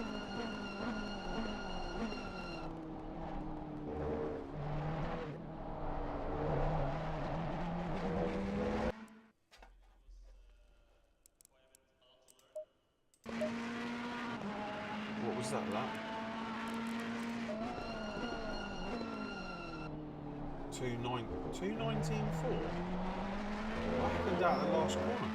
What was that? 219.4? What happened out of the last corner?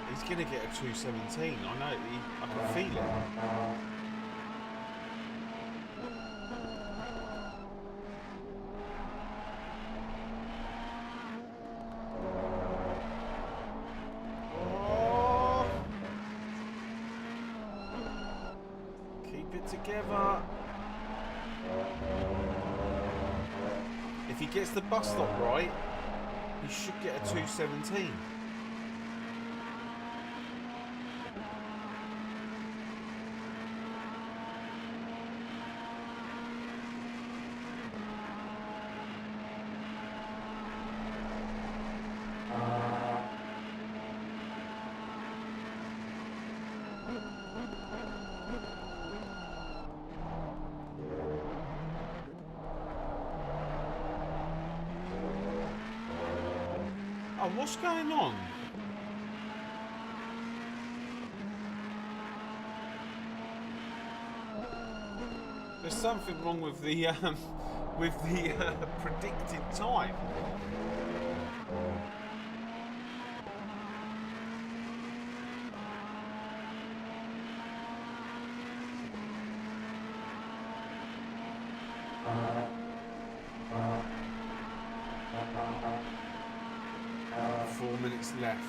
He's going to get a 217. I know. I can feel it. Oh. Keep it together. If he gets the bus stop right, he should get a 217. Oh, what's going on? There's something wrong with the predicted time. 4 minutes left.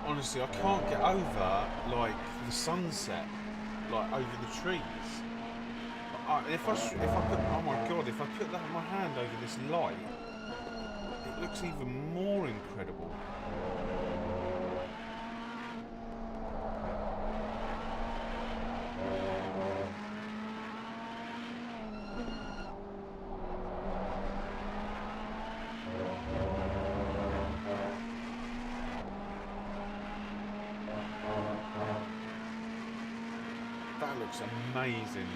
Honestly, I can't get over like the sunset, like over the trees. If I put, oh my god, if I put that my hand over this light, it looks even more incredible. That looks amazing.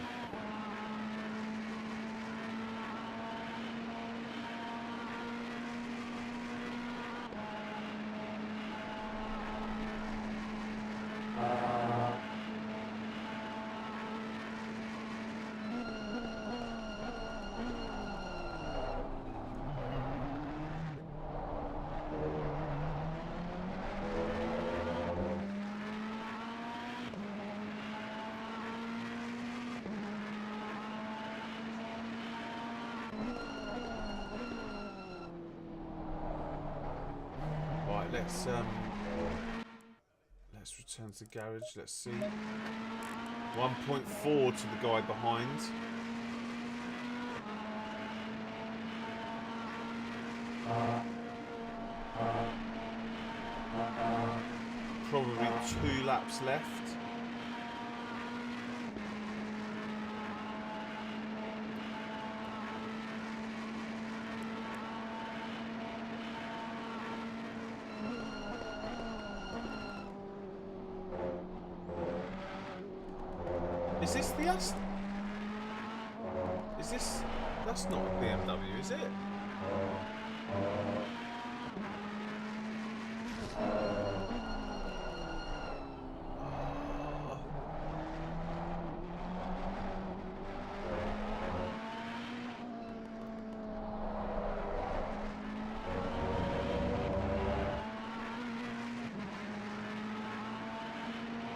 Right, let's return to the garage. Let's see. 1.4 to the guy behind. Probably 2 laps left. Is this the Aston? Is this? That's not a BMW, is it?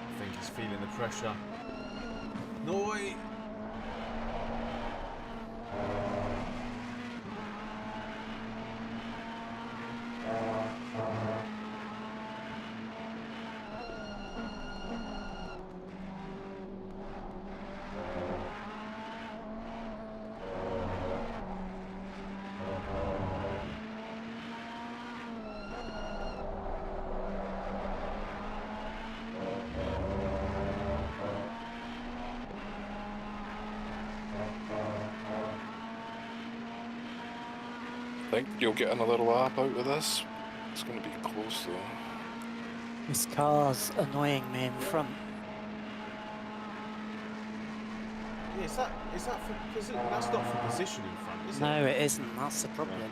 I think he's feeling the pressure. Noi! I think you'll get another lap out of this. It's going to be close though. This car's annoying me in front. Yeah, is that for position? That's not for position in front, is it? No, it isn't. That's the problem.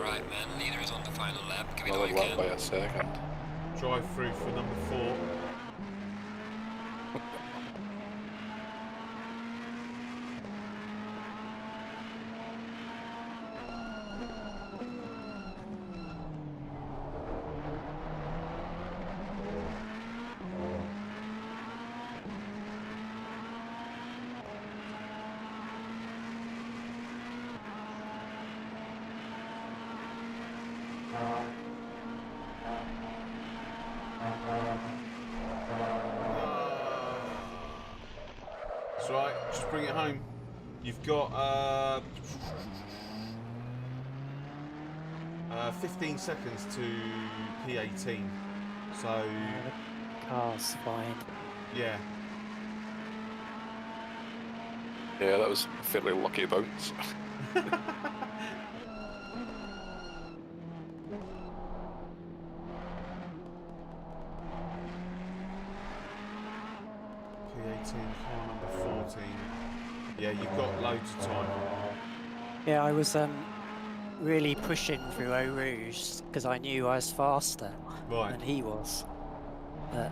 Right, man. Leader is on the final lap. Give it all Another you lap can. by a second. Drive through for number 4. That's right, just bring it home. You've got 15 seconds to P18. So Car's fine. yeah. Yeah, that was a fairly lucky bounce. P18, car number 14. Yeah, you've got loads of time. Yeah, I was really pushing through Eau Rouge because I knew I was faster Right. than he was. But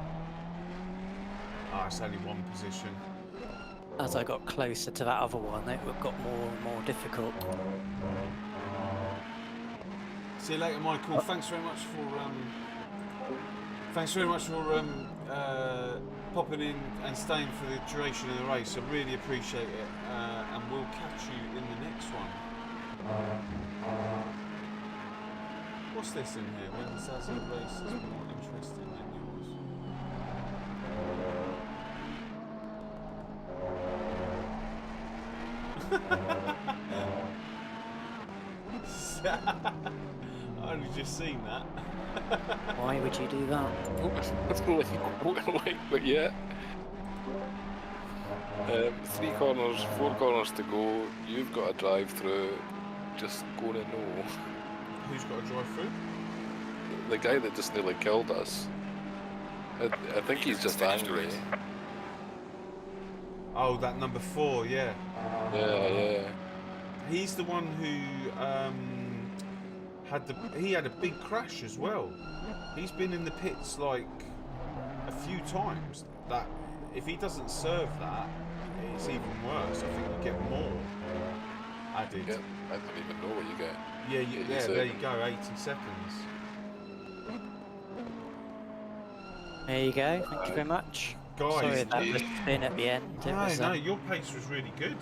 Ah, it's only one position. as I got closer to that other one, it got more and more difficult. See you later, Michael. Thanks very much for popping in and staying for the duration of the race. I really appreciate it, and we'll catch you in the next one. What's this in here? When the Zazza race is more interesting than yours. I only just seen that. Why would you do that? But yeah. 3 corners, 4 corners to go. You've got to drive through. Just gonna know. Who's got to drive through? The guy that just nearly killed us. I think he's just angry. Oh, that number 4, yeah. Yeah. He's the one who had a big crash as well. He's been in the pits like a few times. That if he doesn't serve that, it's even worse. I think you get more added. Yeah, I don't even know what you get. Yeah, there you go, 80 seconds. There you go. Thank you very much. Guys, Sorry about the spin at the end. no, your pace was really good.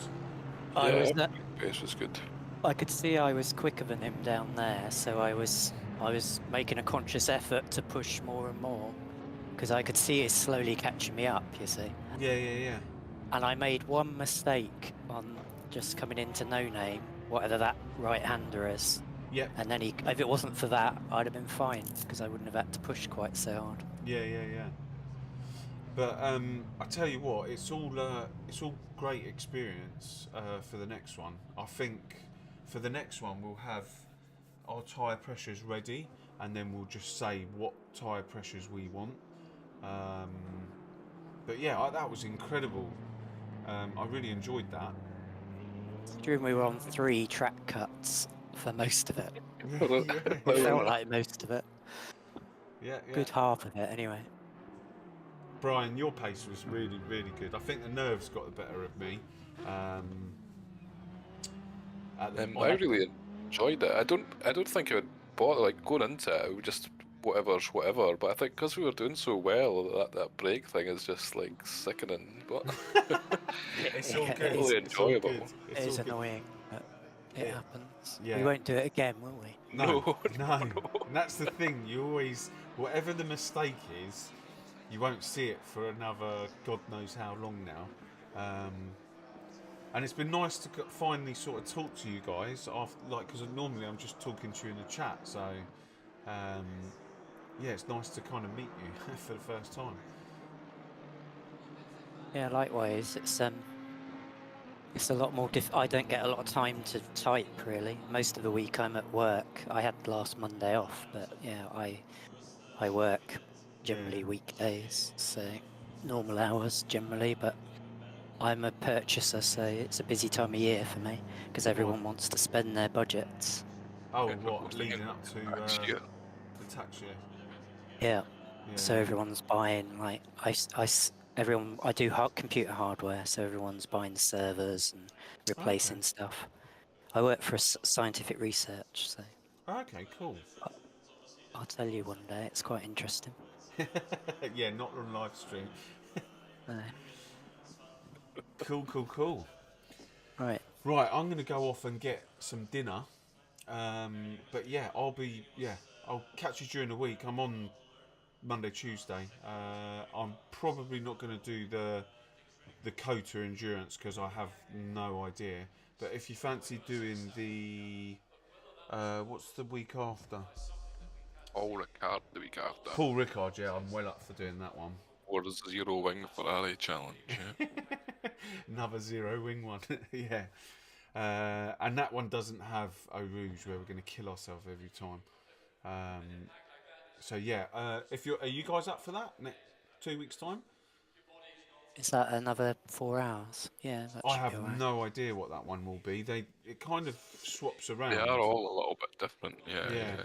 Pace was good. I could see I was quicker than him down there, so I was making a conscious effort to push more and more because I could see it slowly catching me up. You see. Yeah. And I made one mistake on just coming into No Name, whatever that right-hander is. Yep. And then if it wasn't for that, I'd have been fine because I wouldn't have had to push quite so hard. Yeah. But I tell you what, it's all great experience for the next one. I think for the next one we'll have our tyre pressures ready, and then we'll just say what tyre pressures we want. But yeah, that was incredible. I really enjoyed that. During we were on 3 track cuts for most of it. Yeah. It felt like most of it. Yeah. Good half of it, anyway. Brian, your pace was really, really good. I think the nerves got the better of me. I really enjoyed it. I don't think I would bother like going into it. It was just whatever's whatever. But I think because we were doing so well, that brake thing is just like sickening. But it's all good. really enjoyable. It is annoying, but it happens. Yeah. We won't do it again, will we? No. And that's the thing. You always, whatever the mistake is, you won't see it for another God knows how long now. And it's been nice to finally sort of talk to you guys after, because normally I'm just talking to you in the chat. So, yeah, it's nice to kind of meet you for the first time. Yeah, likewise. It's a lot more I don't get a lot of time to type really. Most of the week I'm at work. I had last Monday off, but yeah, I work generally weekdays, so normal hours generally, but I'm a purchaser, so it's a busy time of year for me because everyone wants to spend their budgets. Oh, what, leading up to the tax year? Yeah. So everyone's buying like I do computer hardware, so everyone's buying servers and replacing stuff. I work for scientific research, so. Okay, cool. I'll tell you one day. It's quite interesting. Yeah, not on live stream. No. Cool. Right, I'm going to go off and get some dinner. But yeah, I'll catch you during the week. I'm on Monday, Tuesday. I'm probably not going to do the Kota endurance because I have no idea. But if you fancy doing the what's the week after? Paul Ricard the week after. Paul Ricard, yeah, I'm well up for doing that one. Or the 0 wing Ferrari challenge. Yeah. Another zero wing one. Yeah. And that one doesn't have Eau Rouge where we're going to kill ourselves every time. So yeah, are you guys up for that? 2 weeks time? Is that another 4 hours? Yeah, that I should be have alright. no idea what that one will be. It kind of swaps around. They are all a little bit different. Yeah. Yeah.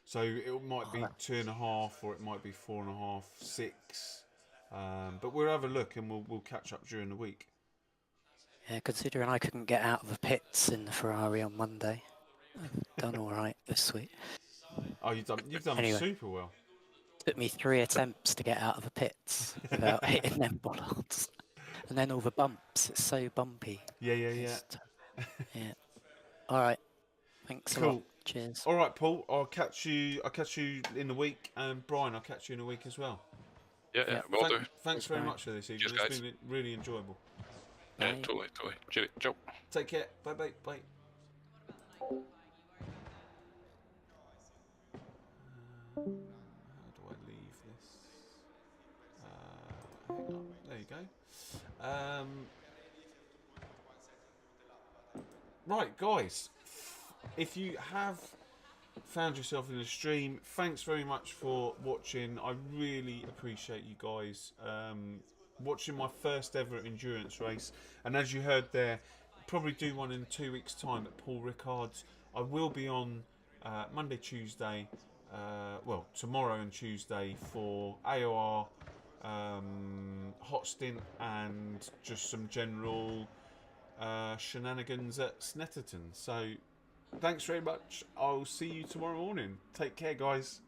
So it might be that- 2.5, or it might be 4.5, 6. But we'll have a look and we'll catch up during the week. Yeah, considering I couldn't get out of the pits in the Ferrari on Monday, I've done alright this week. Oh, you've done Anyway. super well. Took me 3 attempts to get out of the pits without hitting them bollards. And then all the bumps, it's so bumpy. Yeah. Yeah. Alright. Thanks a Cool. lot. Cheers. All right, Paul. I'll catch you in the week, and Brian, I'll catch you in a week as well. Yeah, will do. Thanks very Brian. much for this evening. Cheers, It's guys. been really enjoyable. Yeah, Bye. totally. Cheers. Ciao. Take care. Bye. What about the night qualifying? You worried about that? How do I leave this? Hang on. There you go. Right, guys. If you have found yourself in the stream, thanks very much for watching. I really appreciate you guys watching my first ever endurance race. And as you heard there, probably do one in 2 weeks' time at Paul Ricard's. I will be on Monday, Tuesday, well, tomorrow and Tuesday for AOR, hot stint, and just some general shenanigans at Snetterton. So thanks very much. I'll see you tomorrow morning. Take care, guys.